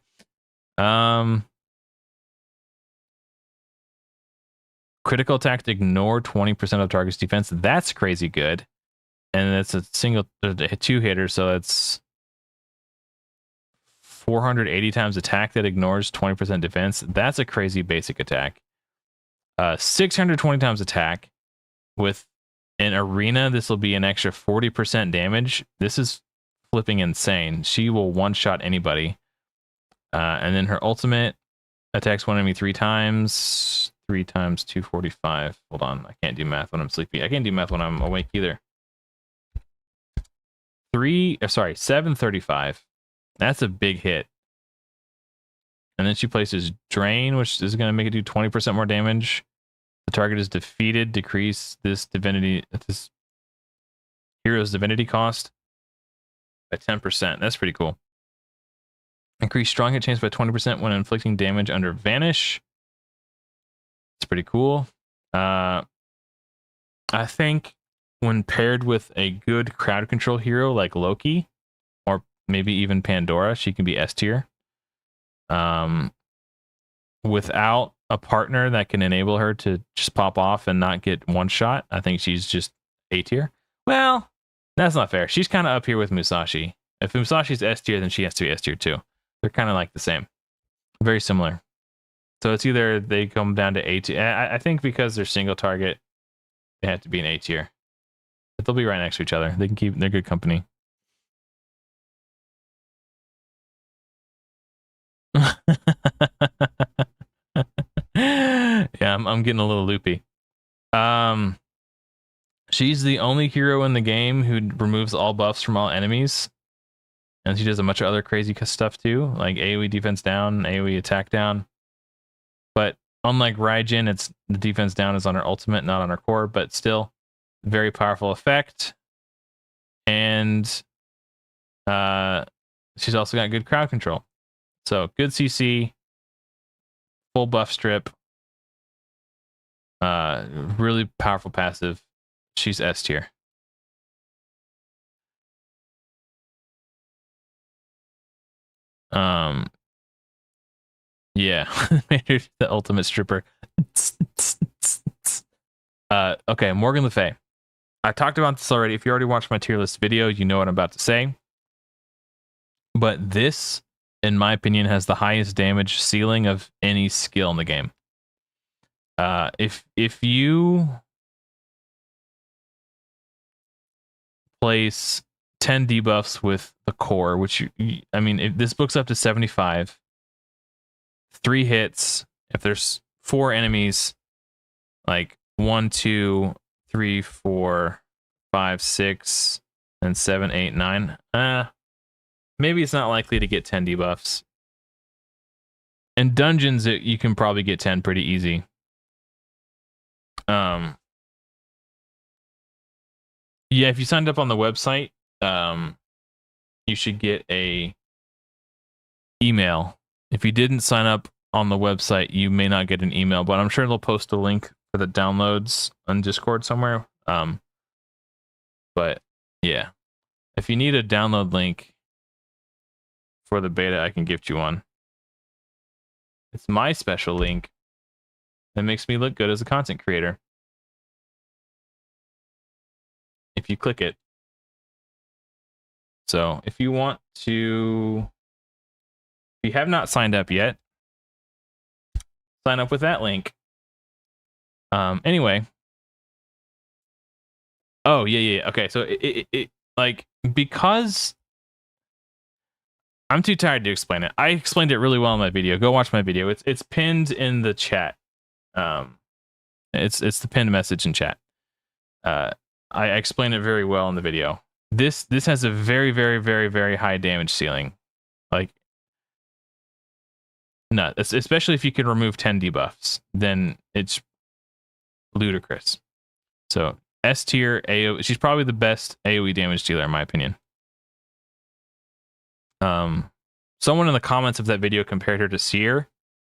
Critical attack to ignore 20% of target's defense. That's crazy good. And it's a two hitter, so it's 480 times attack that ignores 20% defense. That's a crazy basic attack. 620 times attack. With an arena, this will be an extra 40% damage. This is flipping insane. She will one-shot anybody. And then her ultimate attacks one enemy 3 times. 3 times 245. Hold on, I can't do math when I'm sleepy. I can't do math when I'm awake either. 735. That's a big hit. And then she places Drain, which is going to make it do 20% more damage. The target is defeated. Decrease this hero's divinity cost by 10%. That's pretty cool. Increase strong hit chance by 20% when inflicting damage under Vanish. It's pretty cool. I think when paired with a good crowd control hero like Loki, or maybe even Pandora, she can be S tier. Without a partner that can enable her to just pop off and not get one shot, I think she's just A tier. Well, that's not fair. She's kind of up here with Musashi. If Musashi's S tier, then she has to be S tier too. They're kind of like the same. Very similar. So it's either they come down to A tier. I think because they're single target, they have to be an A tier. But they'll be right next to each other. They can keep, they're good company. Yeah, I'm getting a little loopy. She's the only hero in the game who removes all buffs from all enemies. And she does a bunch of other crazy stuff too, like AoE defense down, AoE attack down. But unlike Raijin, it's the defense down is on her ultimate, not on her core, but still very powerful effect. and she's also got good crowd control. So good CC, full buff strip, really powerful passive. She's S tier. Yeah, the ultimate stripper. Okay, Morgan Le Fay. I talked about this already. If you already watched my tier list video, you know what I'm about to say. But this, in my opinion, has the highest damage ceiling of any skill in the game. If you place 10 debuffs with the core, which I mean, this book's up to 75. 3 hits. If there's 4 enemies, like 1, 2, 3, 4, 5, 6, and 7, 8, 9. Maybe it's not likely to get 10 debuffs. In dungeons, you can probably get 10 pretty easy. Yeah, if you signed up on the website, you should get a email. If you didn't sign up on the website, you may not get an email, but I'm sure they'll post a link for the downloads on Discord somewhere. But yeah, if you need a download link for the beta, I can gift you one. It's my special link that makes me look good as a content creator. If you click it. So if you want to, if you have not signed up yet, sign up with that link. Anyway. Oh, yeah. Okay, so it like, because I'm too tired to explain it. I explained it really well in my video. Go watch my video. It's pinned in the chat. It's the pinned message in chat. I explained it very well in the video. This has a very, very, very, very high damage ceiling. Like, nuts. Especially if you can remove 10 debuffs, then it's ludicrous. So S tier AoE. She's probably the best AoE damage dealer in my opinion. Someone in the comments of that video compared her to Seer,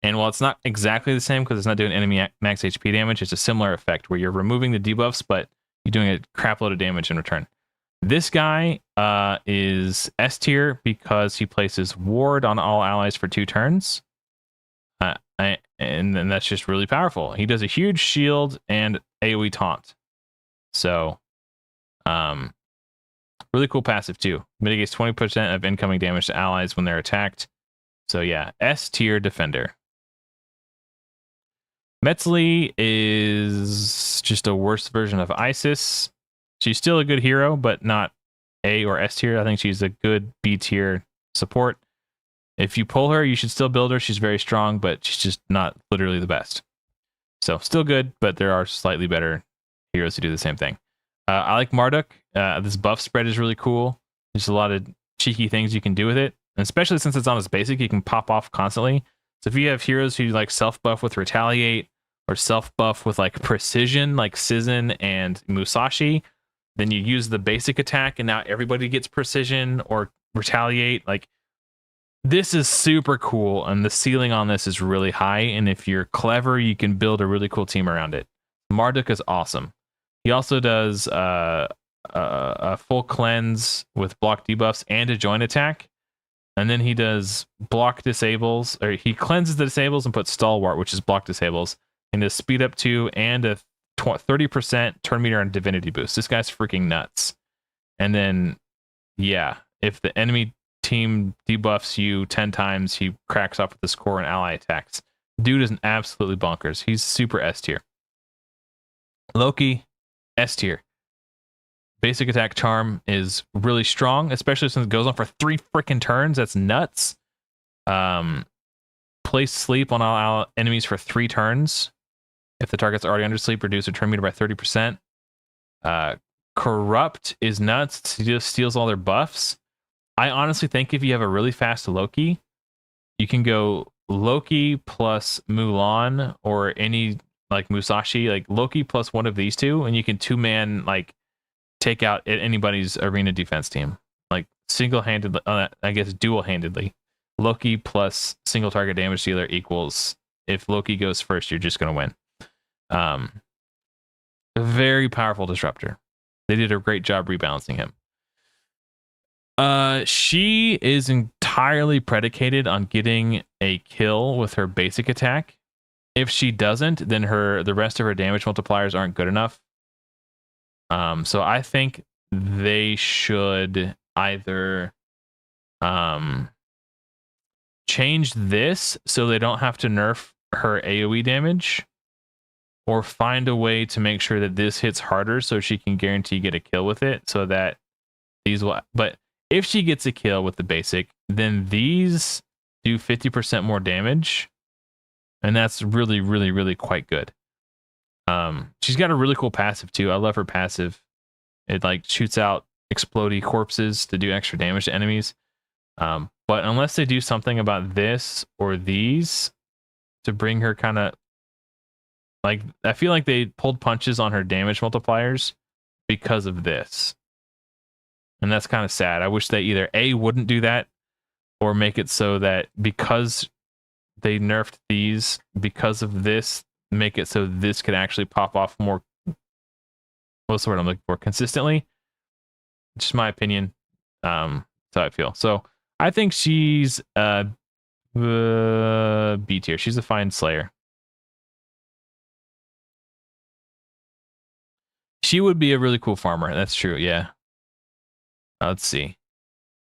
and while it's not exactly the same because it's not doing enemy max HP damage, it's a similar effect where you're removing the debuffs, but you're doing a crap load of damage in return. This guy is S tier because he places ward on all allies for 2 turns. And then that's just really powerful. He does a huge shield and AoE taunt. So, really cool passive too. Mitigates 20% of incoming damage to allies when they're attacked. So yeah, S tier defender. Metzli is just a worse version of Isis. She's still a good hero, but not A or S tier. I think she's a good B tier support. If you pull her, you should still build her. She's very strong, but she's just not literally the best. So still good, but there are slightly better heroes who do the same thing. I like Marduk. This buff spread is really cool. There's a lot of cheeky things you can do with it. And especially since it's on its basic, you can pop off constantly. So if you have heroes who like self-buff with Retaliate or self-buff with like Precision, like Sizen and Musashi, then you use the basic attack and now everybody gets Precision or Retaliate. Like, this is super cool, and the ceiling on this is really high, and if you're clever, you can build a really cool team around it. Marduk is awesome. He also does a full cleanse with block debuffs and a joint attack, and then he does block disables, or he cleanses the disables and puts Stalwart, which is block disables, and does speed up 2 and a 30% turn meter and divinity boost. This guy's freaking nuts. And then, yeah, if the enemy team debuffs you 10 times, he cracks off with the score and ally attacks. Dude is an absolutely bonkers. He's super S tier. Loki, S tier. Basic attack charm is really strong, especially since it goes on for 3 freaking turns. That's nuts. Place sleep on all enemies for 3 turns. If the target's already under sleep, reduce their turn meter by 30%. Corrupt is nuts. He just steals all their buffs. I honestly think if you have a really fast Loki, you can go Loki plus Mulan or any like Musashi, like Loki plus one of these two, and you can 2-man like take out anybody's arena defense team. Like single-handed, I guess dual-handedly. Loki plus single target damage dealer equals, if Loki goes first, you're just going to win. A very powerful disruptor. They did a great job rebalancing him. She is entirely predicated on getting a kill with her basic attack. If she doesn't, then the rest of her damage multipliers aren't good enough. So I think they should either change this so they don't have to nerf her AoE damage, or find a way to make sure that this hits harder so she can guarantee get a kill with it, so that these will. But if she gets a kill with the basic, then these do 50% more damage, and that's really, really, really quite good. She's got a really cool passive too. I love her passive. It like shoots out explodey corpses to do extra damage to enemies. But unless they do something about this or these to bring her kind of like, I feel like they pulled punches on her damage multipliers because of this. And that's kind of sad. I wish they either A, wouldn't do that, or make it so that because they nerfed these because of this, make it so this could actually pop off more. What's the word I'm looking for? Consistently. Just my opinion. That's how I feel. So I think she's B tier. She's a fine slayer. She would be a really cool farmer. That's true. Yeah. Let's see.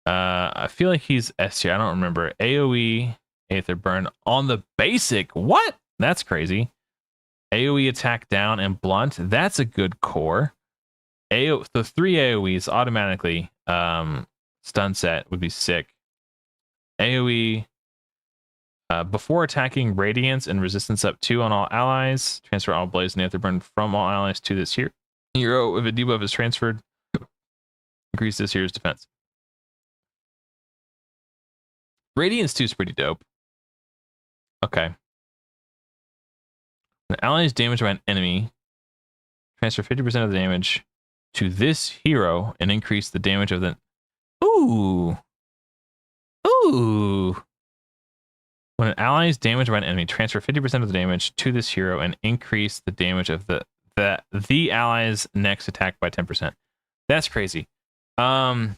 I feel like he's S tier. I don't remember. AoE, Aether Burn on the basic. What? That's crazy. AoE attack down and blunt. That's a good core. The 3 AoEs automatically stun set would be sick. AoE before attacking, radiance and resistance up 2 on all allies. Transfer all blaze and Aether Burn from all allies to this hero. If a debuff is transferred, increase this hero's defense. Radiance 2 is pretty dope. Okay. When ally is damaged by an enemy, transfer 50% of the damage to this hero and increase the damage of the... Ooh. When an ally is damaged by an enemy, transfer 50% of the damage to this hero and increase the damage of the ally's next attack by 10%. That's crazy. AoE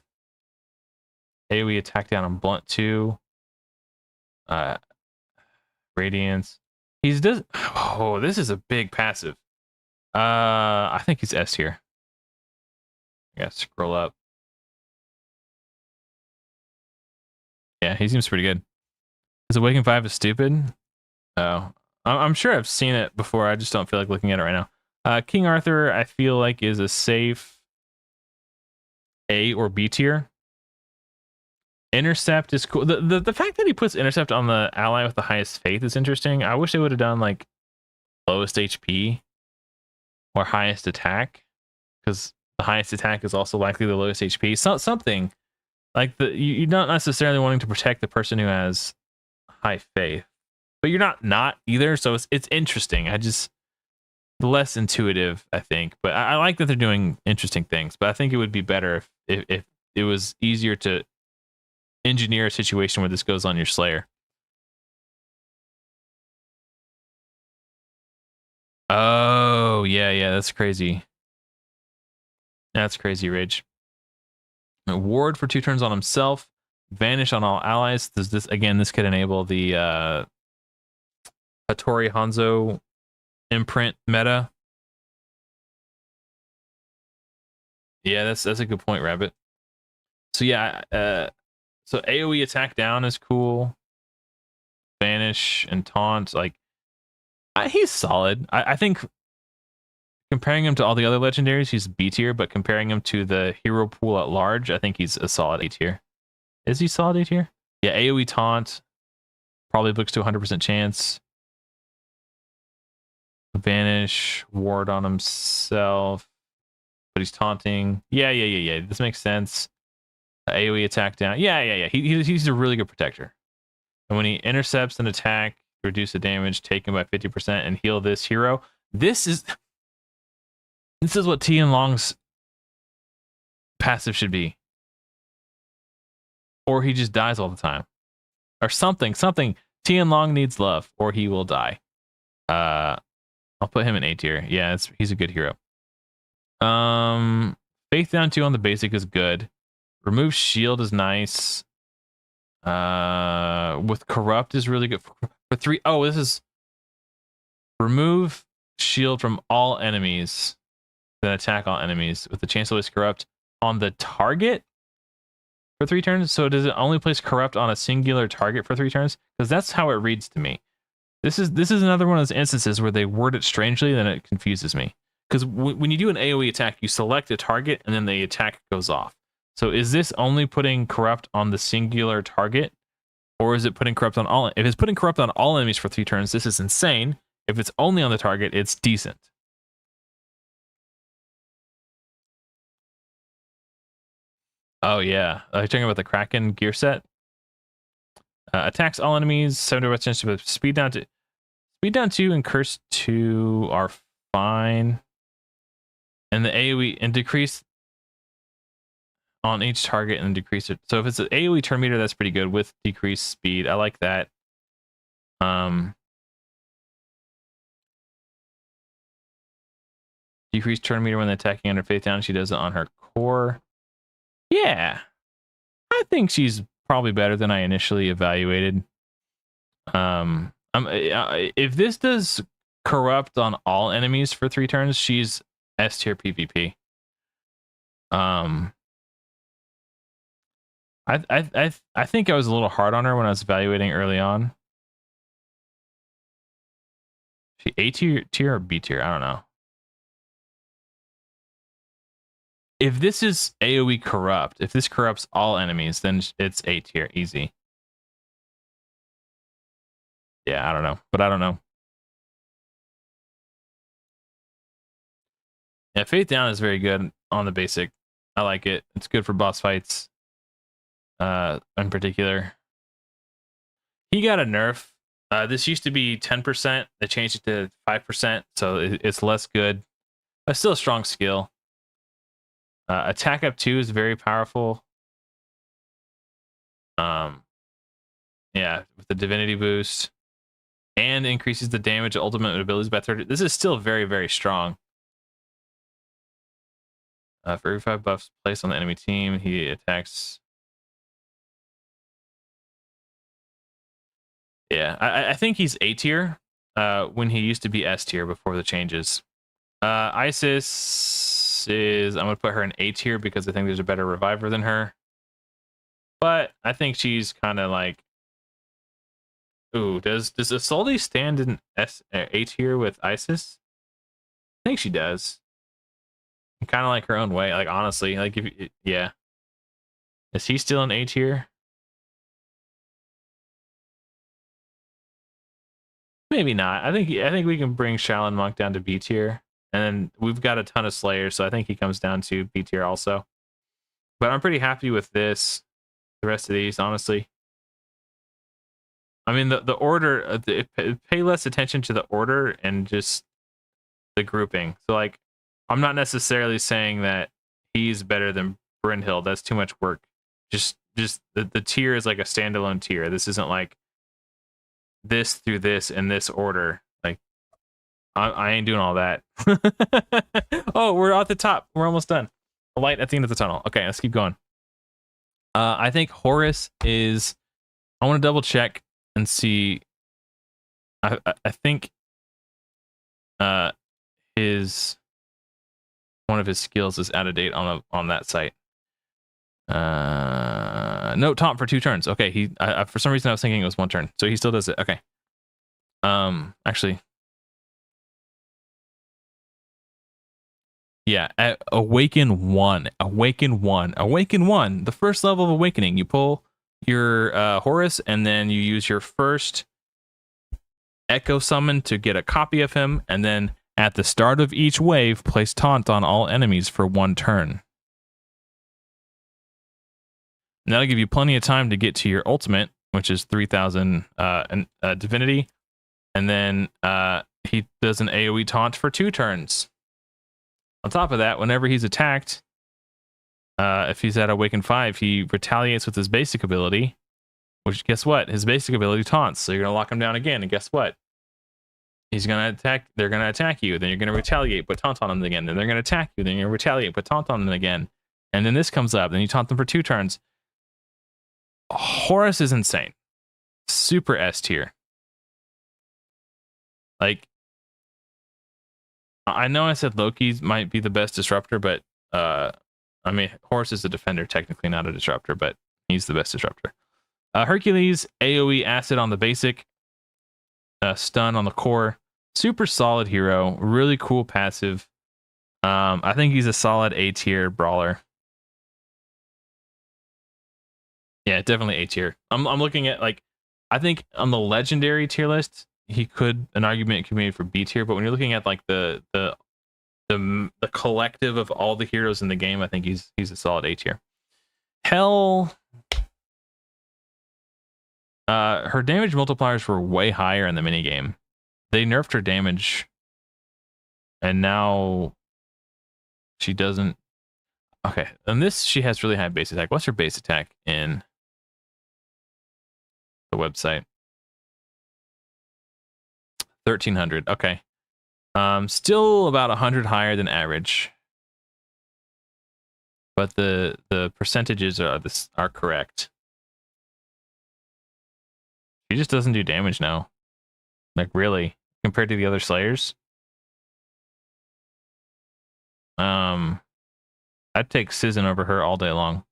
attack down on blunt 2. Radiance. Oh, this is a big passive. I think he's S here. I gotta scroll up. Yeah, he seems pretty good. Is Awaken 5 is stupid? Oh, I'm sure I've seen it before. I just don't feel like looking at it right now. King Arthur, I feel like, is a safe A or B tier. Intercept is cool. The fact that he puts Intercept on the ally with the highest faith is interesting. I wish they would have done like lowest HP or highest attack, because the highest attack is also likely the lowest HP. So, something like you're not necessarily wanting to protect the person who has high faith, but you're not either. So it's interesting. Less intuitive, I think, but I like that they're doing interesting things. But I think it would be better if it was easier to engineer a situation where this goes on your Slayer. Oh, yeah, that's crazy. That's crazy, Rage. Ward for 2 turns on himself. Vanish on all allies. This could enable the Hattori Hanzo imprint meta. Yeah, that's a good point, Rabbit. So yeah, so AoE attack down is cool. Vanish and taunt, like, he's solid. I think comparing him to all the other legendaries, he's B tier, but comparing him to the hero pool at large, I think he's a solid A tier. Is he solid A tier? Yeah, AoE taunt probably books to 100% chance. Vanish, ward on himself, but he's taunting. Yeah. This makes sense. AoE attack down. Yeah. He's a really good protector. And when he intercepts an attack, reduce the damage taken by 50% and heal this hero. This is what Tian Long's passive should be. Or he just dies all the time. Or something. Tian Long needs love, or he will die. I'll put him in A tier. Yeah, he's a good hero. Faith down 2 on the basic is good. Remove shield is nice. With corrupt is really good for 3. Oh, this is remove shield from all enemies, then attack all enemies with the chance to place corrupt on the target for 3 turns. So does it only place corrupt on a singular target for 3 turns? Because that's how it reads to me. This is another one of those instances where they word it strangely, then it confuses me. Because when you do an AoE attack, you select a target and then the attack goes off. So is this only putting corrupt on the singular target, or is it putting corrupt on all? If it's putting corrupt on all enemies for 3 turns, this is insane. If it's only on the target, it's decent. Oh yeah, are you talking about the Kraken gear set? Attacks all enemies, 70% chance to speed down 2 and curse 2 are fine. And the AoE and decrease on each target and decrease it. So if it's an AoE turn meter, that's pretty good with decreased speed. I like that. Decreased turn meter when attacking under Faith down. She does it on her core. Yeah, I think she's probably better than I initially evaluated. If this does corrupt on all enemies for 3 turns, she's S tier PvP. I think I was a little hard on her when I was evaluating early on. She A tier or B tier? I don't know. If this is AoE corrupt, if this corrupts all enemies, then it's A tier, easy. Yeah, I don't know, but I don't know. Yeah, Faith Down is very good on the basic. I like it. It's good for boss fights. In particular, he got a nerf. This used to be 10%. They changed it to 5%, so it's less good. But still a strong skill. Attack up 2 is very powerful. Yeah, with the divinity boost, and increases the damage of ultimate abilities by 30. This is still very, very strong. For every 5 buffs placed on the enemy team, he attacks. Yeah, I think he's A tier when he used to be S tier before the changes. Isis is, I'm going to put her in A tier because I think there's a better reviver than her. But I think she's kind of like, ooh, does Isolde stand in A tier with Isis? I think she does. Kind of like her own way, like honestly, like yeah. Is he still in A tier? Maybe not. I think we can bring Shaolin Monk down to B tier, and then we've got a ton of Slayers, so I think he comes down to B tier also. But I'm pretty happy with this. The rest of these, honestly. I mean, the order. Pay less attention to the order and just the grouping. So like, I'm not necessarily saying that he's better than Brynhild. That's too much work. Just the tier is like a standalone tier. This isn't like this through this in this order. Like, I ain't doing all that. Oh, we're at the top. We're almost done. A light at the end of the tunnel. Okay, let's keep going. I think Horus is. I want to double check and see. I think his one of his skills is out of date on that site. No, taunt for 2 turns. Okay, he for some reason I was thinking it was 1 turn, so he still does it. Okay. Actually, yeah. Awaken 1. The first level of awakening. You pull your Horus, and then you use your first Echo summon to get a copy of him, and then at the start of each wave, place taunt on all enemies for 1 turn. And that'll give you plenty of time to get to your ultimate, which is 3,000 divinity. And then he does an AoE taunt for 2 turns. On top of that, whenever he's attacked, If he's at Awaken 5, he retaliates with his basic ability, which guess what? His basic ability taunts. So you're going to lock him down again, and guess what? He's going to attack. They're going to attack you. Then you're going to retaliate, but taunt on them again. Then they're going to attack you. Then you're going to retaliate, but taunt on them again. And then this comes up. Then you taunt them for 2 turns. Horus is insane. Super S tier. Like, I know I said Loki might be the best disruptor, but I mean, Horus is a defender, technically not a disruptor, but he's the best disruptor. Hercules, AoE acid on the basic, stun on the core. Super solid hero, really cool passive. I think he's a solid A tier brawler. Yeah, definitely A tier. I'm looking at, like, I think on the legendary tier list, an argument could be made for B tier, but when you're looking at like the collective of all the heroes in the game, I think he's a solid A tier. Hell, her damage multipliers were way higher in the minigame. They nerfed her damage, and now she doesn't. Okay, and this, she has really high base attack. What's her base attack in the website? 1300. Okay. Still about 100 higher than average, but the percentages are correct. She just doesn't do damage now, like, really, compared to the other Slayers. I'd take Sizzin over her all day long.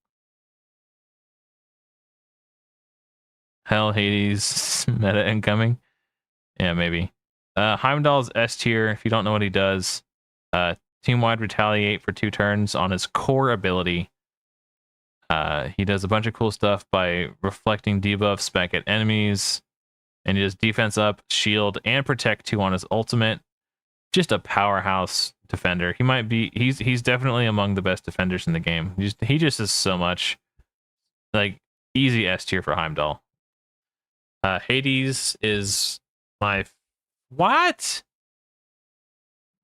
HellHades meta incoming. Yeah, maybe. Heimdall's S tier. If you don't know what he does, team-wide retaliate for 2 turns on his core ability. He does a bunch of cool stuff by reflecting debuffs back at enemies, and he does defense up, shield, and protect 2 on his ultimate. Just a powerhouse defender. He's definitely among the best defenders in the game. He just is so much. Like, easy S tier for Heimdall. Hades is my... What?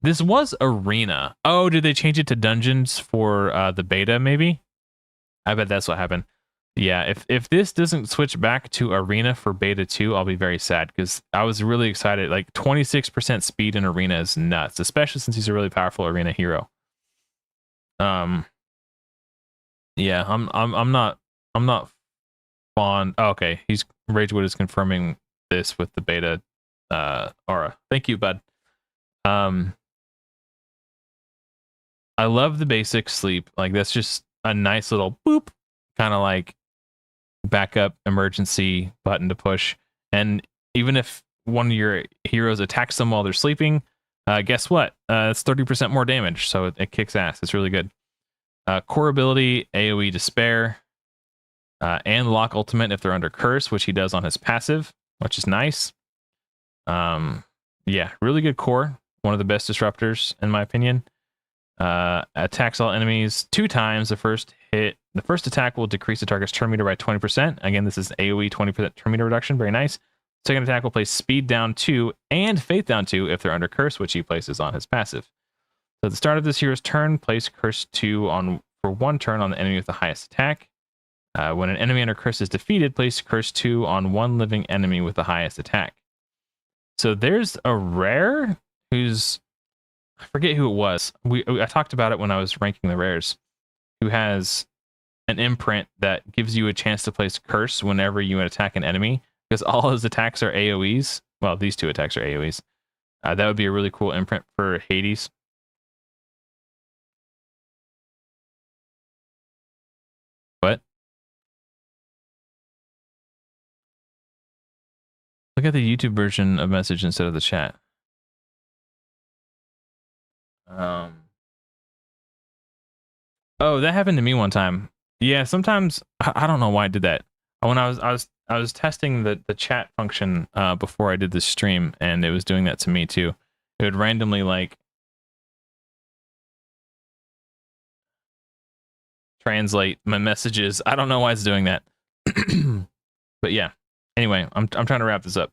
This was Arena. Oh, did they change it to Dungeons for the beta, maybe? I bet that's what happened. Yeah, if this doesn't switch back to Arena for beta 2, I'll be very sad, because I was really excited. Like, 26% speed in Arena is nuts, especially since he's a really powerful Arena hero. Yeah, I'm not fond. Oh, okay, Ragewood is confirming this with the beta aura. Thank you, bud. I love the basic sleep. Like, that's just a nice little boop, kind of like backup emergency button to push. And even if one of your heroes attacks them while they're sleeping, guess what? It's 30% more damage, so it kicks ass. It's really good. Core ability, AoE Despair, and lock ultimate if they're under curse, which he does on his passive, which is nice. Yeah, really good core. One of the best disruptors, in my opinion. Attacks all enemies 2 times. The first attack will decrease the target's turn meter by 20%. Again, this is AoE 20% turn meter reduction. Very nice. Second attack will place speed down 2 and faith down 2 if they're under curse, which he places on his passive. So at the start of this hero's turn, place curse 2 for 1 turn on the enemy with the highest attack. When an enemy under curse is defeated, place curse 2 on 1 living enemy with the highest attack. So there's a rare who's, I forget who it was. I talked about it when I was ranking the rares, who has an imprint that gives you a chance to place curse whenever you attack an enemy, because all his attacks are AoEs. Well, these 2 attacks are AoEs. That would be a really cool imprint for Hades. What? Look at the YouTube version of message instead of the chat. Oh, that happened to me one time. Yeah, sometimes I don't know why I did that. When I was testing the chat function before I did the stream, and it was doing that to me too. It would randomly, like, translate my messages. I don't know why it's doing that. But yeah. Anyway, I'm trying to wrap this up.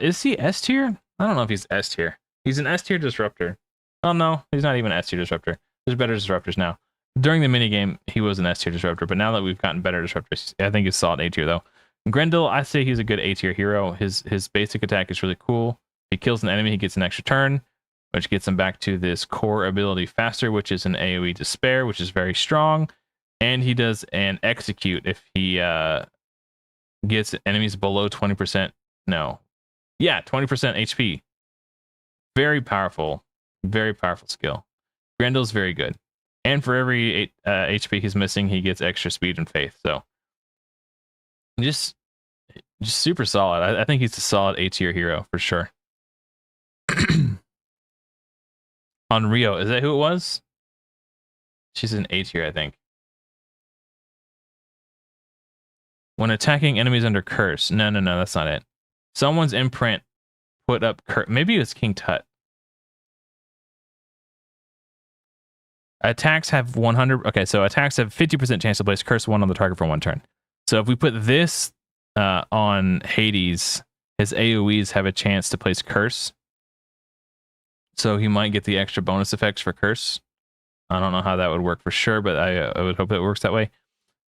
Is he S tier? I don't know if he's S tier. He's an S tier disruptor. Oh no, he's not even S tier disruptor. There's better disruptors now. During the minigame, he was an S tier disruptor, but now that we've gotten better disruptors, I think he's solid A tier though. Grendel, I say he's a good A tier hero. His basic attack is really cool. If he kills an enemy, he gets an extra turn, which gets him back to this core ability faster, which is an AoE despair, which is very strong. And he does an execute if he gets enemies below 20%. No. Yeah, 20% HP. Very powerful skill. Grendel's very good. And for every HP he's missing, he gets extra speed and faith. So just super solid. I think he's a solid A tier hero for sure. On Rio, is that who it was? She's an A tier, I think. When attacking enemies under curse. No, that's not it. Someone's imprint put up curse. Maybe it was King Tut. Attacks have 100. Okay, so attacks have 50% chance to place curse 1 on the target for 1 turn. So if we put this on Hades, his AoEs have a chance to place curse. So he might get the extra bonus effects for curse. I don't know how that would work for sure, but I would hope it works that way.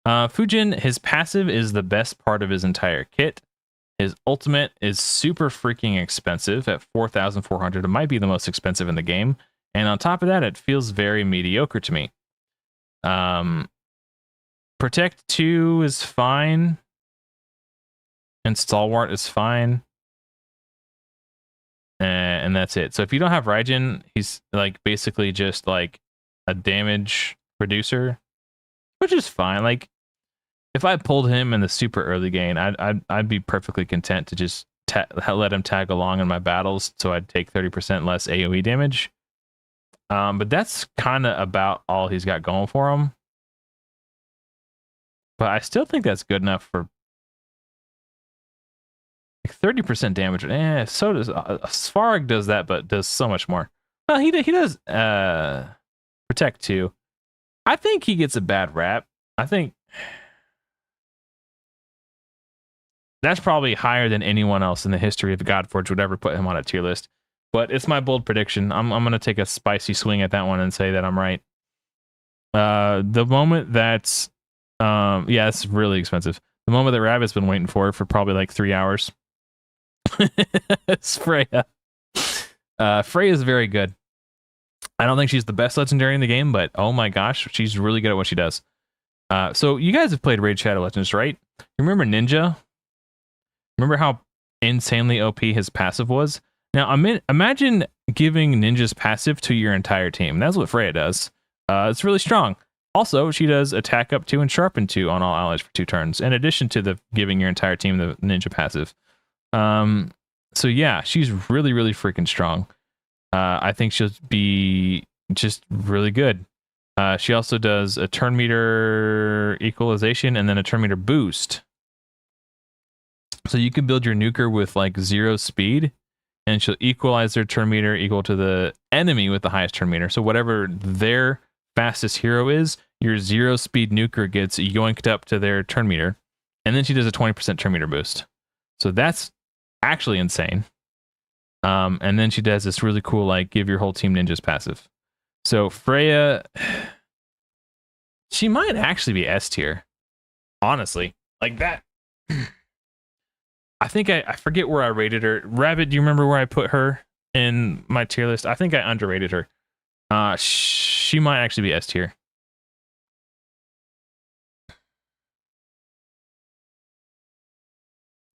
Fujin, his passive is the best part of his entire kit. His ultimate is super freaking expensive at 4,400. It might be the most expensive in the game. And on top of that, it feels very mediocre to me. Protect 2 is fine. And Stalwart is fine. And that's it. So if you don't have Raijin, he's like basically just like a damage reducer, which is fine. Like if I pulled him in the super early game, I'd be perfectly content to just let him tag along in my battles, so I'd take 30% less AoE damage. But that's kind of about all he's got going for him. But I still think that's good enough for like 30% damage. So does Svarg does that, but does so much more. Well, he does protect 2. I think he gets a bad rap. I think that's probably higher than anyone else in the history of Godforge would ever put him on a tier list. But it's my bold prediction. I'm going to take a spicy swing at that one and say that I'm right. The moment that's... yeah, it's really expensive. The moment that Rabbit's been waiting for probably like 3 hours. It's Freya. Freya is very good. I don't think she's the best legendary in the game, but oh my gosh, she's really good at what she does. So you guys have played Raid Shadow Legends, right? Remember Ninja? Remember how insanely OP his passive was? Now, imagine giving Ninja's passive to your entire team. That's what Freya does. It's really strong. Also, she does attack up 2 and sharpen 2 on all allies for 2 turns, in addition to the giving your entire team the Ninja passive. So yeah, she's really, really freaking strong. I think she'll be just really good. She also does a turn meter equalization and then a turn meter boost. So you can build your nuker with like 0 speed, and she'll equalize their turn meter equal to the enemy with the highest turn meter. So whatever their fastest hero is, your 0 speed nuker gets yoinked up to their turn meter, and then she does a 20% turn meter boost. So that's actually insane. And then she does this really cool, like, give your whole team ninjas passive. So Freya, she might actually be S tier, honestly. Like that. I think I forget where I rated her. Rabbit, do you remember where I put her in my tier list? I think I underrated her. She might actually be S tier.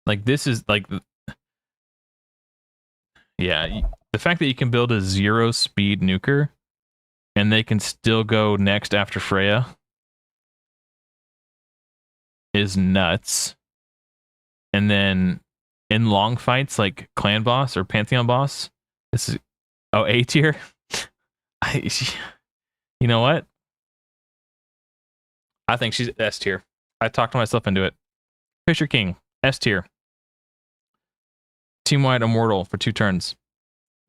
Like this is like, yeah, the fact that you can build a 0 speed nuker and they can still go next after Freya is nuts. And then in long fights like clan boss or pantheon boss, this is A tier. You know what? I think she's S tier. I talked myself into it. Fisher King, S tier. Team wide immortal for 2 turns.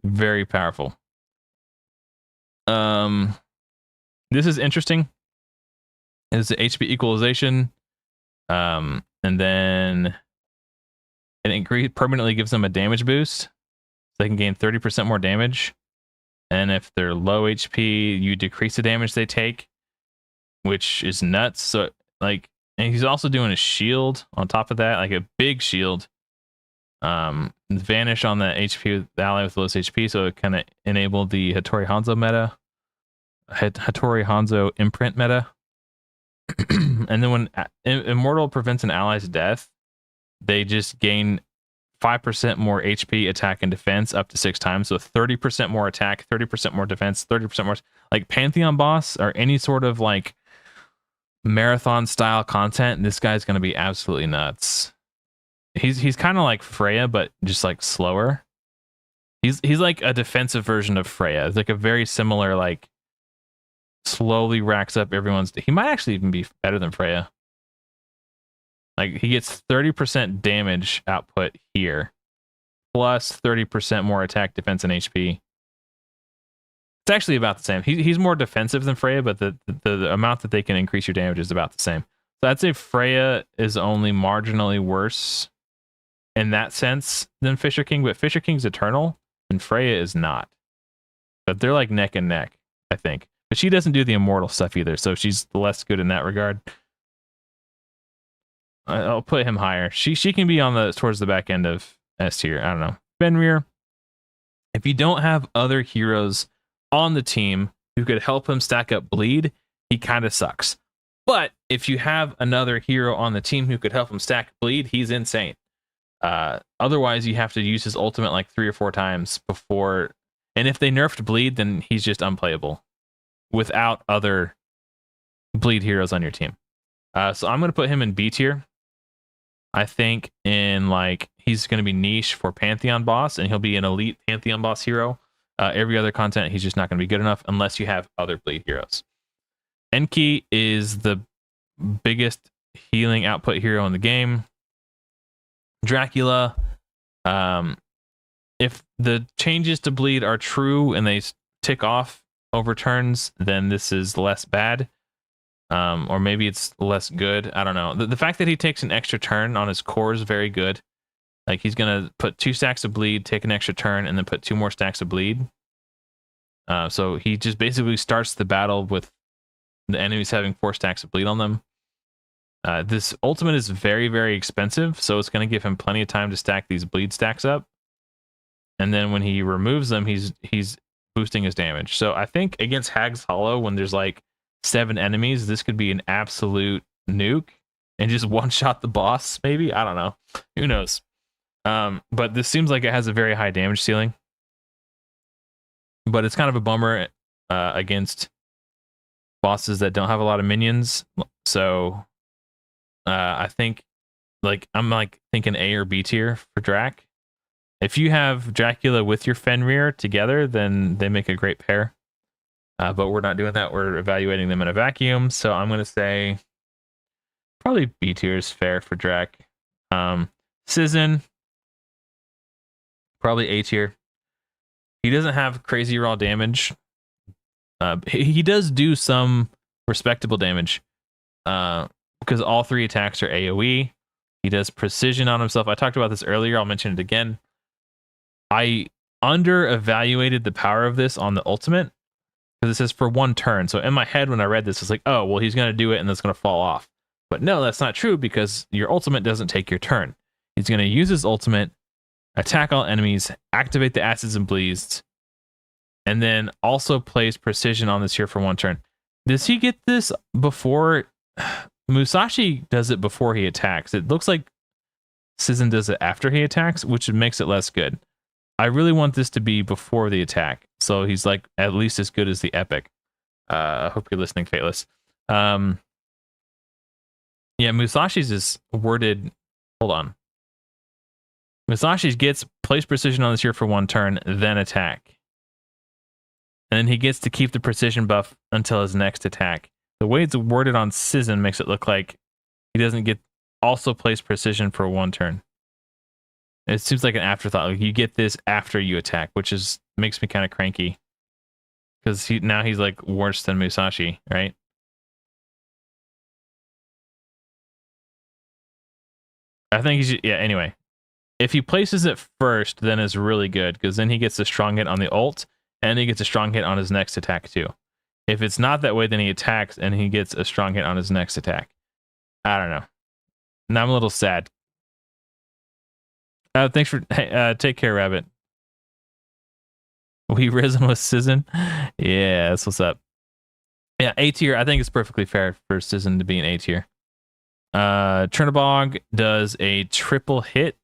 Very powerful. This is interesting. It's the HP equalization. And then it permanently gives them a damage boost. So they can gain 30% more damage. And if they're low HP, you decrease the damage they take. which is nuts. So like, and he's also doing a shield on top of that, like a big shield. Vanish on the HP, the ally with lowest HP, so it kind of enabled the Hattori Hanzo meta, Hattori Hanzo imprint meta. And then when Immortal prevents an ally's death, they just gain 5% more HP, attack, and defense up to 6 times. So 30% more attack, 30% more defense, 30% more. Like Pantheon boss or any sort of like marathon style content, this guy's going to be absolutely nuts. He's kind of like Freya, but just like slower. He's like a defensive version of Freya. It's like a very similar, like slowly racks up everyone's. He might actually even be better than Freya. Like he gets 30% damage output here, plus 30% more attack, defense, and HP. It's actually about the same. He's more defensive than Freya, but the amount that they can increase your damage is about the same. So I'd say Freya is only marginally worse in that sense than Fisher King, but Fisher King's eternal and Freya is not. But they're like neck and neck, I think. But she doesn't do the immortal stuff either, so she's less good in that regard. I'll put him higher. She can be on the towards the back end of S tier. I don't know. Fenrir, if you don't have other heroes on the team who could help him stack up bleed, he kind of sucks. But if you have another hero on the team who could help him stack bleed, he's insane. Otherwise, you have to use his ultimate like 3 or 4 times before. And if they nerfed bleed, then he's just unplayable without other bleed heroes on your team. So I'm going to put him in B tier. I think in like he's going to be niche for Pantheon boss, and he'll be an elite Pantheon boss hero. Every other content, he's just not going to be good enough unless you have other bleed heroes. Enki is the biggest healing output hero in the game. Dracula, if the changes to bleed are true and they tick off over turns, then this is less bad. Or maybe it's less good. I don't know. The fact that he takes an extra turn on his core is very good. Like he's gonna put 2 stacks of bleed, take an extra turn, and then put 2 more stacks of bleed. So he just basically starts the battle with the enemies having 4 stacks of bleed on them. This ultimate is very, very expensive, so it's gonna give him plenty of time to stack these bleed stacks up. And then when he removes them, he's boosting his damage. So I think against Hag's Hollow, when there's like 7 enemies, this could be an absolute nuke and just one-shot the boss, maybe? I don't know. Who knows? But this seems like it has a very high damage ceiling. But it's kind of a bummer against bosses that don't have a lot of minions. So I think I'm thinking A or B tier for Drac. If you have Dracula with your Fenrir together, then they make a great pair. But we're not doing that. We're evaluating them in a vacuum. So I'm going to say probably B tier is fair for Drac. Sizzin, probably A tier. He doesn't have crazy raw damage. He does do some respectable damage because all 3 attacks are AoE. He does precision on himself. I talked about this earlier. I'll mention it again. I under-evaluated the power of this on the ultimate because it says for 1 turn. So in my head, when I read this, it's like, oh, well, he's going to do it and that's going to fall off. But no, that's not true because your ultimate doesn't take your turn. He's going to use his ultimate, attack all enemies, activate the acids and bleeds, and then also plays precision on this here for 1 turn. Does he get this before? Musashi does it before he attacks. It looks like Sizzin does it after he attacks, which makes it less good. I really want this to be before the attack, so he's like at least as good as the epic. I hope you're listening, Fateless. Yeah, Musashi's is worded. Hold on. Musashi's plays precision on this here for 1 turn, then attack. And then he gets to keep the precision buff until his next attack. The way it's worded on Sizzin makes it look like he doesn't get also plays precision for 1 turn. It seems like an afterthought. Like you get this after you attack, which makes me kind of cranky. Because he's like worse than Musashi, right? I think anyway. If he places it first, then it's really good, because then he gets a strong hit on the ult, and he gets a strong hit on his next attack too. If it's not that way, then he attacks and he gets a strong hit on his next attack. I don't know. Now I'm a little sad. Thanks for take care, Rabbit. We risen with Sizzin. Yeah, that's what's up. Yeah, A tier. I think it's perfectly fair for Sizzin to be an A tier. Chernobog does a triple hit.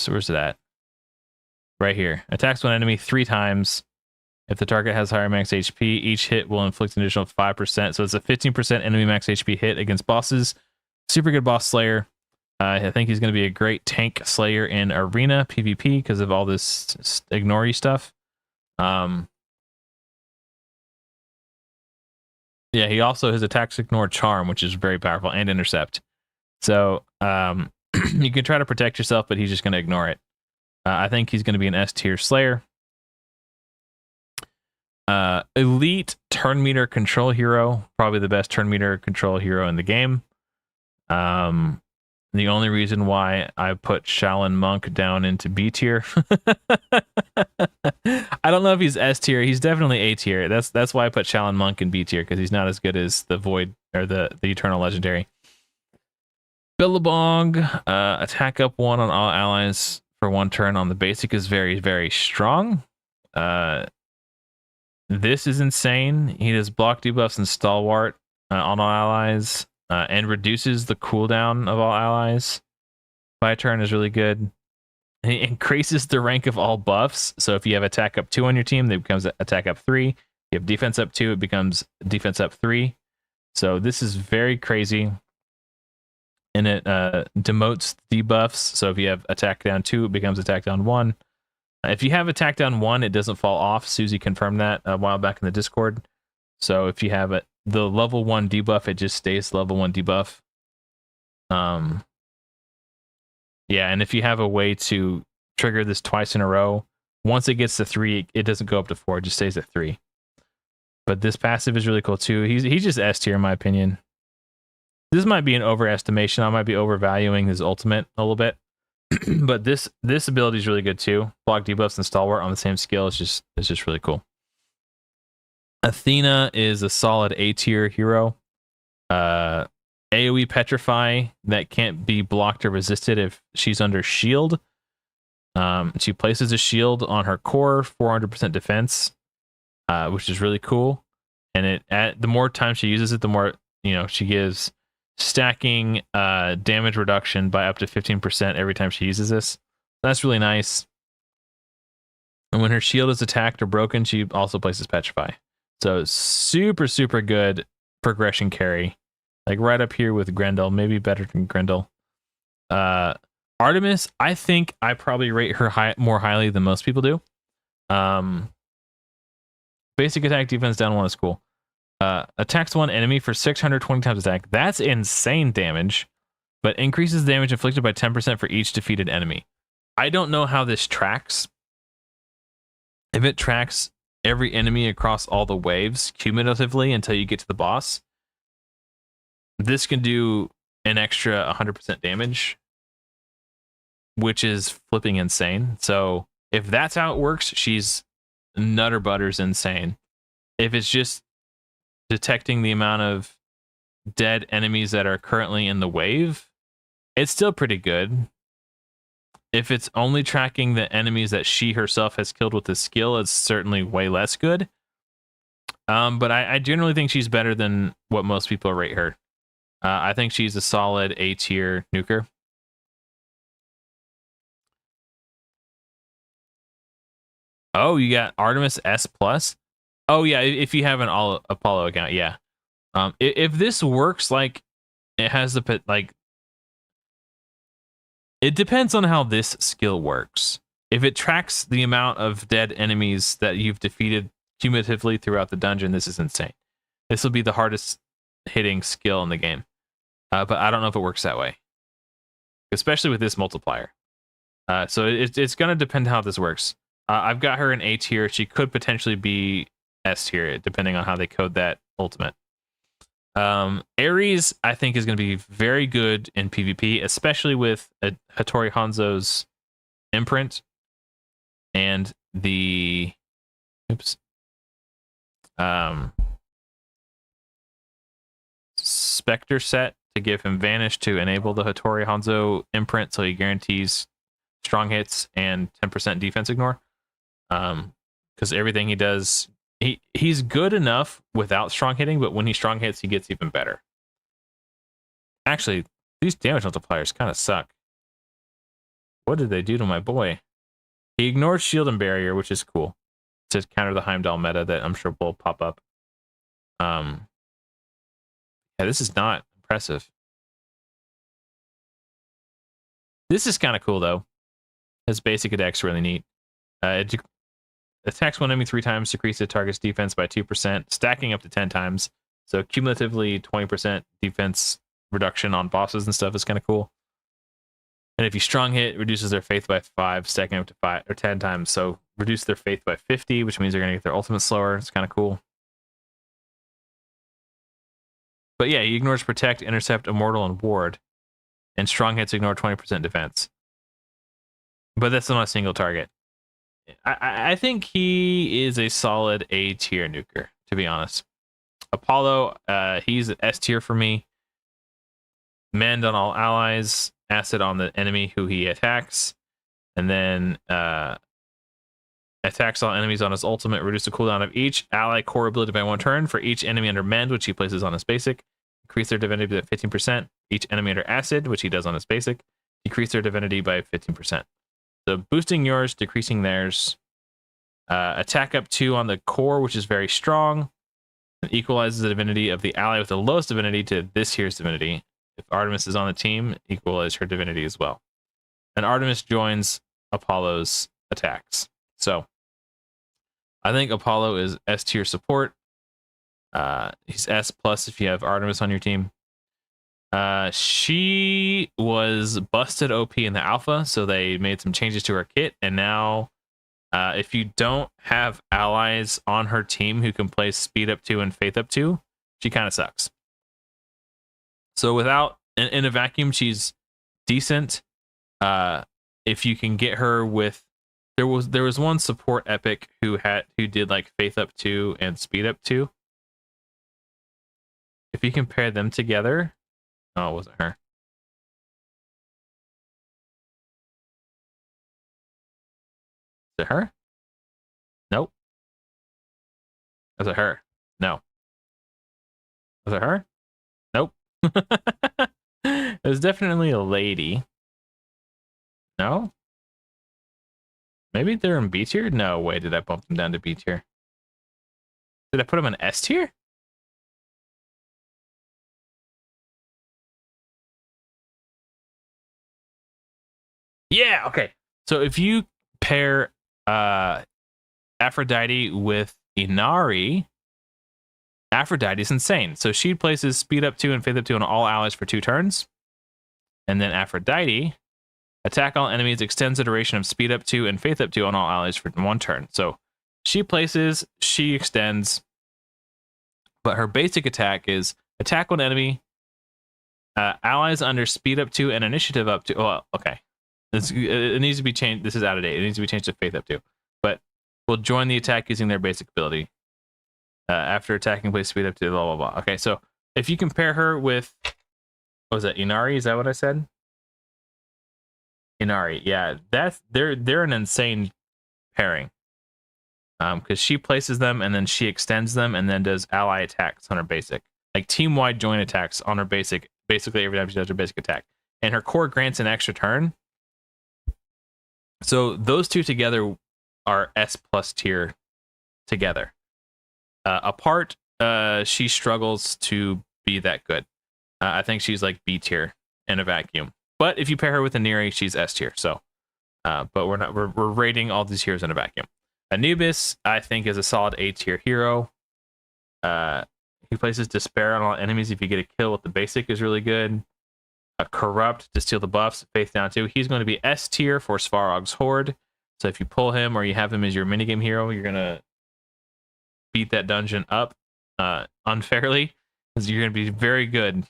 Where's it at? Right here. Attacks one enemy 3 times. If the target has higher max HP, each hit will inflict an additional 5%. So it's a 15% enemy max HP hit against bosses. Super good boss slayer. I think he's going to be a great tank slayer in arena PvP because of all this ignore stuff. Yeah, he also his attacks ignore charm, which is very powerful, and intercept. So you can try to protect yourself, but he's just going to ignore it. I think he's going to be an S tier slayer. Elite turn meter control hero, probably the best turn meter control hero in the game. The only reason why I put Shaolin Monk down into B tier. I don't know if he's S tier. He's definitely A tier. That's why I put Shaolin Monk in B tier, because he's not as good as the Void or the Eternal Legendary. Billabong, attack up 1 on all allies for 1 turn on the basic is very, very strong. This is insane. He does block debuffs and stalwart on all allies. And reduces the cooldown of all allies by a turn is really good. He increases the rank of all buffs. So if you have attack up 2 on your team, it becomes attack up 3. If you have defense up 2, it becomes defense up 3. So this is very crazy. And it demotes debuffs. So if you have attack down 2, it becomes attack down 1. If you have attack down 1, it doesn't fall off. Susie confirmed that a while back in the Discord. So if you have the level 1 debuff, it just stays level 1 debuff. Yeah, and if you have a way to trigger this twice in a row, once it gets to 3, it doesn't go up to 4, it just stays at 3. But this passive is really cool too. He's just S tier in my opinion. This might be an overestimation. I might be overvaluing his ultimate a little bit. But this ability is really good too. Block debuffs and stalwart on the same skill. It's just really cool. Athena is a solid A tier hero. AoE petrify that can't be blocked or resisted if she's under shield. She places a shield on her core, 400% defense, which is really cool. And the more time she uses it, the more she gives stacking damage reduction by up to 15% every time she uses this. That's really nice. And when her shield is attacked or broken, she also places petrify. So super, super good progression carry. Like right up here with Grendel, maybe better than Grendel. Artemis, I think I probably rate her more highly than most people do. Basic attack defense down 1 is cool. Attacks 1 enemy for 620 times attack. That's insane damage, but increases damage inflicted by 10% for each defeated enemy. I don't know how this tracks. If it tracks every enemy across all the waves cumulatively until you get to the boss, this can do an extra 100% damage, which is flipping insane. So if that's how it works, she's nutter butters insane. If it's just detecting the amount of dead enemies that are currently in the wave, it's still pretty good. If it's only tracking the enemies that she herself has killed with the skill, it's certainly way less good. But I generally think she's better than what most people rate her. I think she's a solid A tier nuker. Oh, you got Artemis S+. Oh yeah, if you have an all Apollo account, yeah. If this works, like it has the it depends on how this skill works. If it tracks the amount of dead enemies that you've defeated cumulatively throughout the dungeon, this is insane. This will be the hardest hitting skill in the game. But I don't know if it works that way, especially with this multiplier. So it's going to depend how this works. I've got her in A tier. She could potentially be S tier, depending on how they code that ultimate. Ares, I think, is going to be very good in PvP, especially with Hattori Hanzo's imprint and the Spectre set to give him Vanish to enable the Hattori Hanzo imprint, so he guarantees strong hits and 10% defense ignore. Because everything he does, he's good enough without strong hitting, but when he strong hits, he gets even better. Actually, these damage multipliers kind of suck. What did they do to my boy? He ignores shield and barrier, which is cool, to counter the Heimdall meta that I'm sure will pop up. Yeah, this is not impressive. This is kind of cool, though. His basic attack's really neat. It attacks one enemy 3 times, decreases the target's defense by 2%, stacking up to 10 times. So cumulatively 20% defense reduction on bosses and stuff is kind of cool. And if you strong hit, reduces their faith by 5, stacking up to 5 or 10 times. So reduce their faith by 50, which means they're going to get their ultimate slower. It's kind of cool. But yeah, he ignores protect, intercept, immortal, and ward. And strong hits ignore 20% defense. But that's not a single target. I think he is a solid A tier nuker, to be honest. Apollo, he's S tier for me. Mend on all allies, acid on the enemy who he attacks, and then attacks all enemies on his ultimate, reduce the cooldown of each ally core ability by 1 turn for each enemy under Mend, which he places on his basic. Increase their divinity by 15%. Each enemy under acid, which he does on his basic, decrease their divinity by 15%. So boosting yours, decreasing theirs. Attack up 2 on the core, which is very strong. It equalizes the divinity of the ally with the lowest divinity to this here's divinity. If Artemis is on the team, equalize her divinity as well. And Artemis joins Apollo's attacks. So I think Apollo is S tier support. He's S plus if you have Artemis on your team. She was busted OP in the alpha, so they made some changes to her kit, and now if you don't have allies on her team who can play speed up 2 and faith up 2, she kind of sucks. So without in a vacuum, she's decent. If you can get her with, there was one support epic who did like faith up 2 and speed up 2. If you compare them together, oh, it wasn't her. Is it her? Nope. Was it her? No. Was it her? Nope. It was definitely a lady. No? Maybe they're in B tier? No way did I bump them down to B tier. Did I put them in S tier? Yeah, okay. So if you pair Aphrodite with Inari, Aphrodite's insane. So she places speed up 2 and faith up 2 on all allies for 2 turns. And then Aphrodite, attack all enemies, extends the duration of speed up 2 and faith up 2 on all allies for 1 turn. So she places, she extends, but her basic attack is attack one enemy, allies under speed up 2 and initiative up 2. Well, okay. It needs to be changed. This is out of date. It needs to be changed to faith up 2. But will join the attack using their basic ability. After attacking, place speed up 2, blah, blah, blah. Okay, so if you compare her with, what was that, Inari? Is that what I said? Inari, yeah. They're an insane pairing. Because she places them, and then she extends them, and then does ally attacks on her basic. Like team-wide joint attacks on her basic, basically every time she does her basic attack. And her core grants an extra turn. So those two together are S plus tier together. Apart, she struggles to be that good. I think she's like B tier in a vacuum. But if you pair her with Inari, she's S tier. So, but we're rating all these heroes in a vacuum. Anubis, I think, is a solid A tier hero. He places Despair on all enemies if you get a kill with the basic is really good. Corrupt to steal the buffs, faith down 2. He's going to be S tier for Svarog's Horde. So if you pull him or you have him as your minigame hero, you're going to beat that dungeon up unfairly, because you're going to be very good.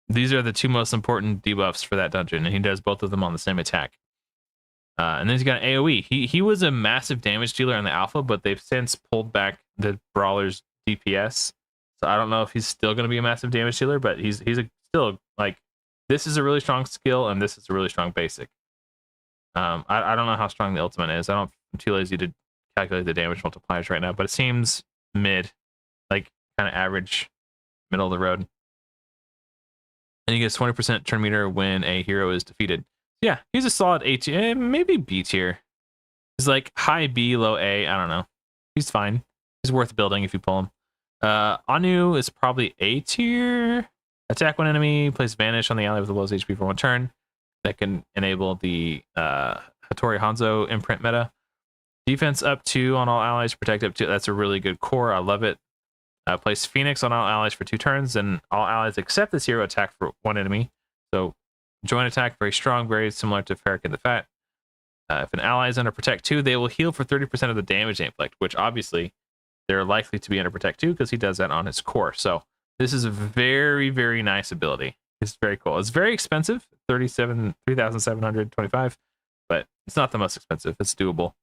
These are the 2 most important debuffs for that dungeon, and he does both of them on the same attack. And then he's got an AoE. He was a massive damage dealer in the alpha, but they've since pulled back the brawler's DPS, So I don't know if he's still going to be a massive damage dealer, but still like, this is a really strong skill and this is a really strong basic. I don't know how strong the ultimate is. I'm too lazy to calculate the damage multipliers right now, but it seems mid, like kind of average, middle of the road. And he gets 20% turn meter when a hero is defeated. Yeah, he's a solid A tier, maybe B tier. He's like high B, low A. I don't know. He's fine. He's worth building if you pull him. Anu is probably A tier. Attack one enemy, place Vanish on the ally with the lowest HP for one turn. That can enable the Hattori Hanzo imprint meta. Defense up 2 on all allies, protect up 2. That's a really good core. I love it. Place Phoenix on all allies for 2 turns, and all allies except this hero attack for one enemy. So joint attack, very strong, very similar to Farrakhan the Fat. If an ally is under Protect 2, they will heal for 30% of the damage they inflict, which obviously they're likely to be under Protect 2 because he does that on his core. So this is a very, very nice ability. It's very cool. It's very expensive, 3,725, but it's not the most expensive. It's doable.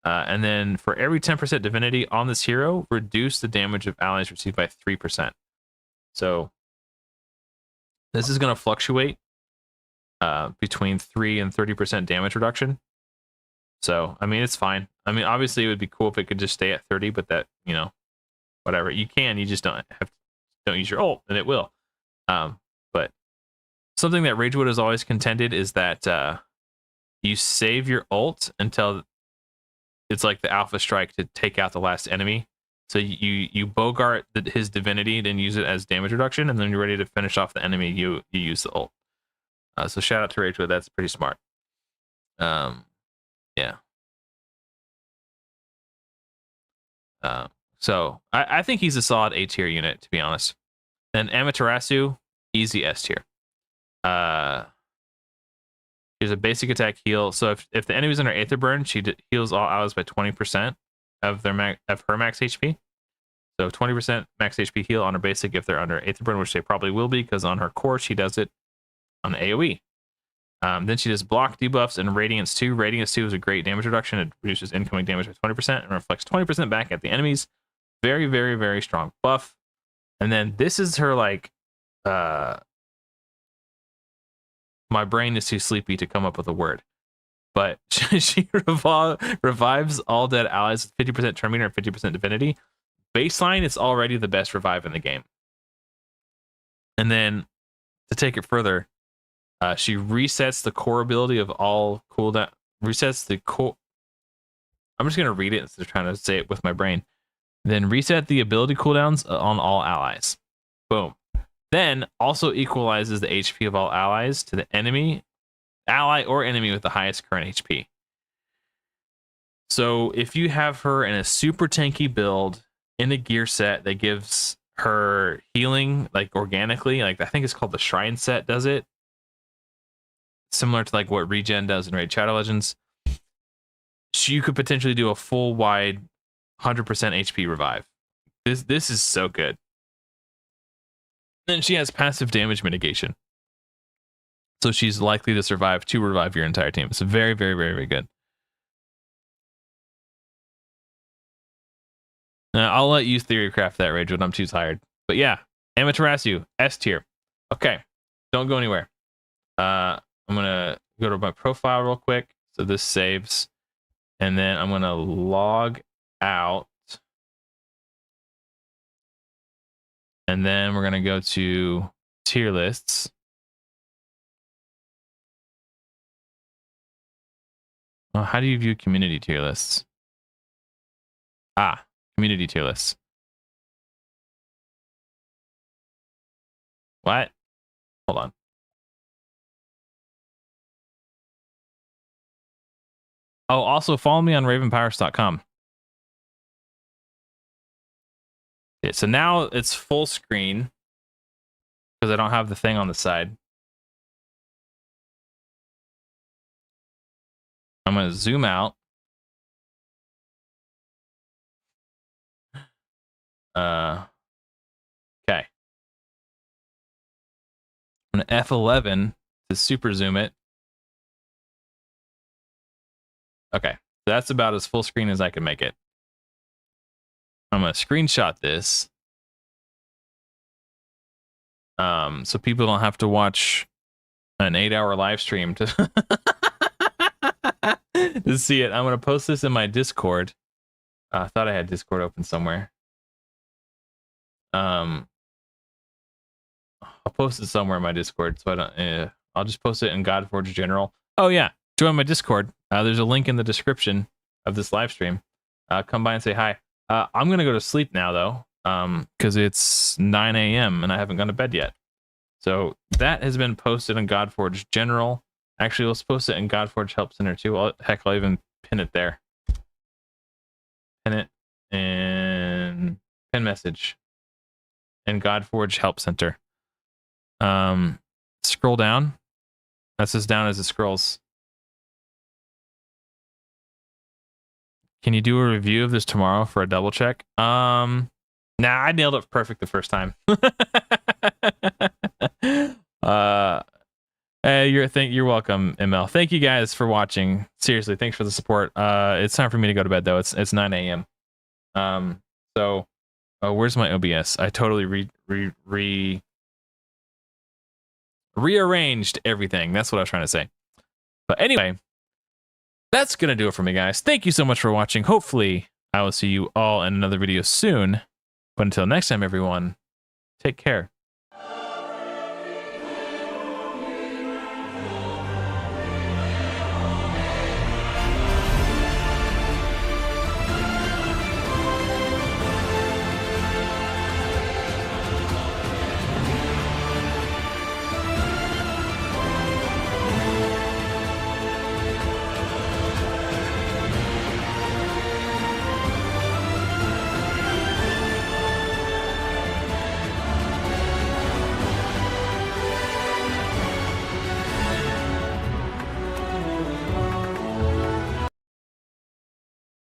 And then for every 10% divinity on this hero, reduce the damage of allies received by 3%. So this is going to fluctuate between 3 and 30% damage reduction. So, I mean, it's fine. I mean, obviously it would be cool if it could just stay at 30, but that, you know, whatever. You just don't use your ult, and it will. But something that Ragewood has always contended is that you save your ult until it's like the alpha strike to take out the last enemy. So you bogart his divinity, then use it as damage reduction, and then you're ready to finish off the enemy. You use the ult. So shout out to Ragewood. That's pretty smart. Yeah. So I think he's a solid A tier unit, to be honest. Then Amaterasu, easy S tier. Here's a basic attack heal. So if the enemy's under Aether Burn, she heals all allies by 20% of her max HP. So 20% max HP heal on her basic if they're under Aether Burn, which they probably will be because on her core she does it on AoE. Then she does block debuffs and Radiance 2. Radiance 2 is a great damage reduction. It reduces incoming damage by 20% and reflects 20% back at the enemies. Very, very, very strong buff. And then this is her, like, my brain is too sleepy to come up with a word. But she revives all dead allies with 50% turn meter and 50% divinity. Baseline, it's already the best revive in the game. And then to take it further, she resets the core ability of all cooldown. Resets the core. I'm just gonna read it instead of trying to say it with my brain. Then reset the ability cooldowns on all allies. Boom. Then also equalizes the HP of all allies to the ally or enemy with the highest current HP. So if you have her in a super tanky build in a gear set that gives her healing like organically, like I think it's called the Shrine set does it. Similar to like what Regen does in Raid Shadow Legends. You could potentially do a full wide 100% HP revive. This is so good. Then she has passive damage mitigation. So she's likely to revive your entire team. It's very, very, very, very good. Now, I'll let you theorycraft that, Rage, when I'm too tired. But yeah, Amaterasu, S tier. Okay, don't go anywhere. I'm going to go to my profile real quick. So this saves. And then I'm going to log out. And then we're going to go to tier lists. Well, how do you view community tier lists? Community tier lists. What? Hold on. Oh, also follow me on ravenpowers.com. Okay, so now it's full screen because I don't have the thing on the side. I'm going to zoom out. Okay. I'm going to F11 to super zoom it. Okay. That's about as full screen as I can make it. I'm going to screenshot this. so people don't have to watch an 8-hour live stream to to see it. I'm gonna post this in my Discord. I thought I had Discord open somewhere. I'll post it somewhere in my Discord, so I don't. I'll just post it in Godforge General. Oh yeah, join my Discord. There's a link in the description of this live stream. Come by and say hi. I'm gonna go to sleep now though, because it's 9 a.m. and I haven't gone to bed yet. So that has been posted in Godforge General. Actually, let's post it in Godforge Help Center too. Heck, I'll even pin it there. Pin it and pin message in Godforge Help Center. Scroll down. That's as down as it scrolls. Can you do a review of this tomorrow for a double check? Nah, I nailed it perfect the first time. You're welcome, ML. Thank you guys for watching. Seriously, thanks for the support. It's time for me to go to bed though. It's 9 a.m. So where's my OBS? I totally rearranged everything. That's what I was trying to say. But anyway, that's gonna do it for me, guys. Thank you so much for watching. Hopefully, I will see you all in another video soon. But until next time, everyone, take care.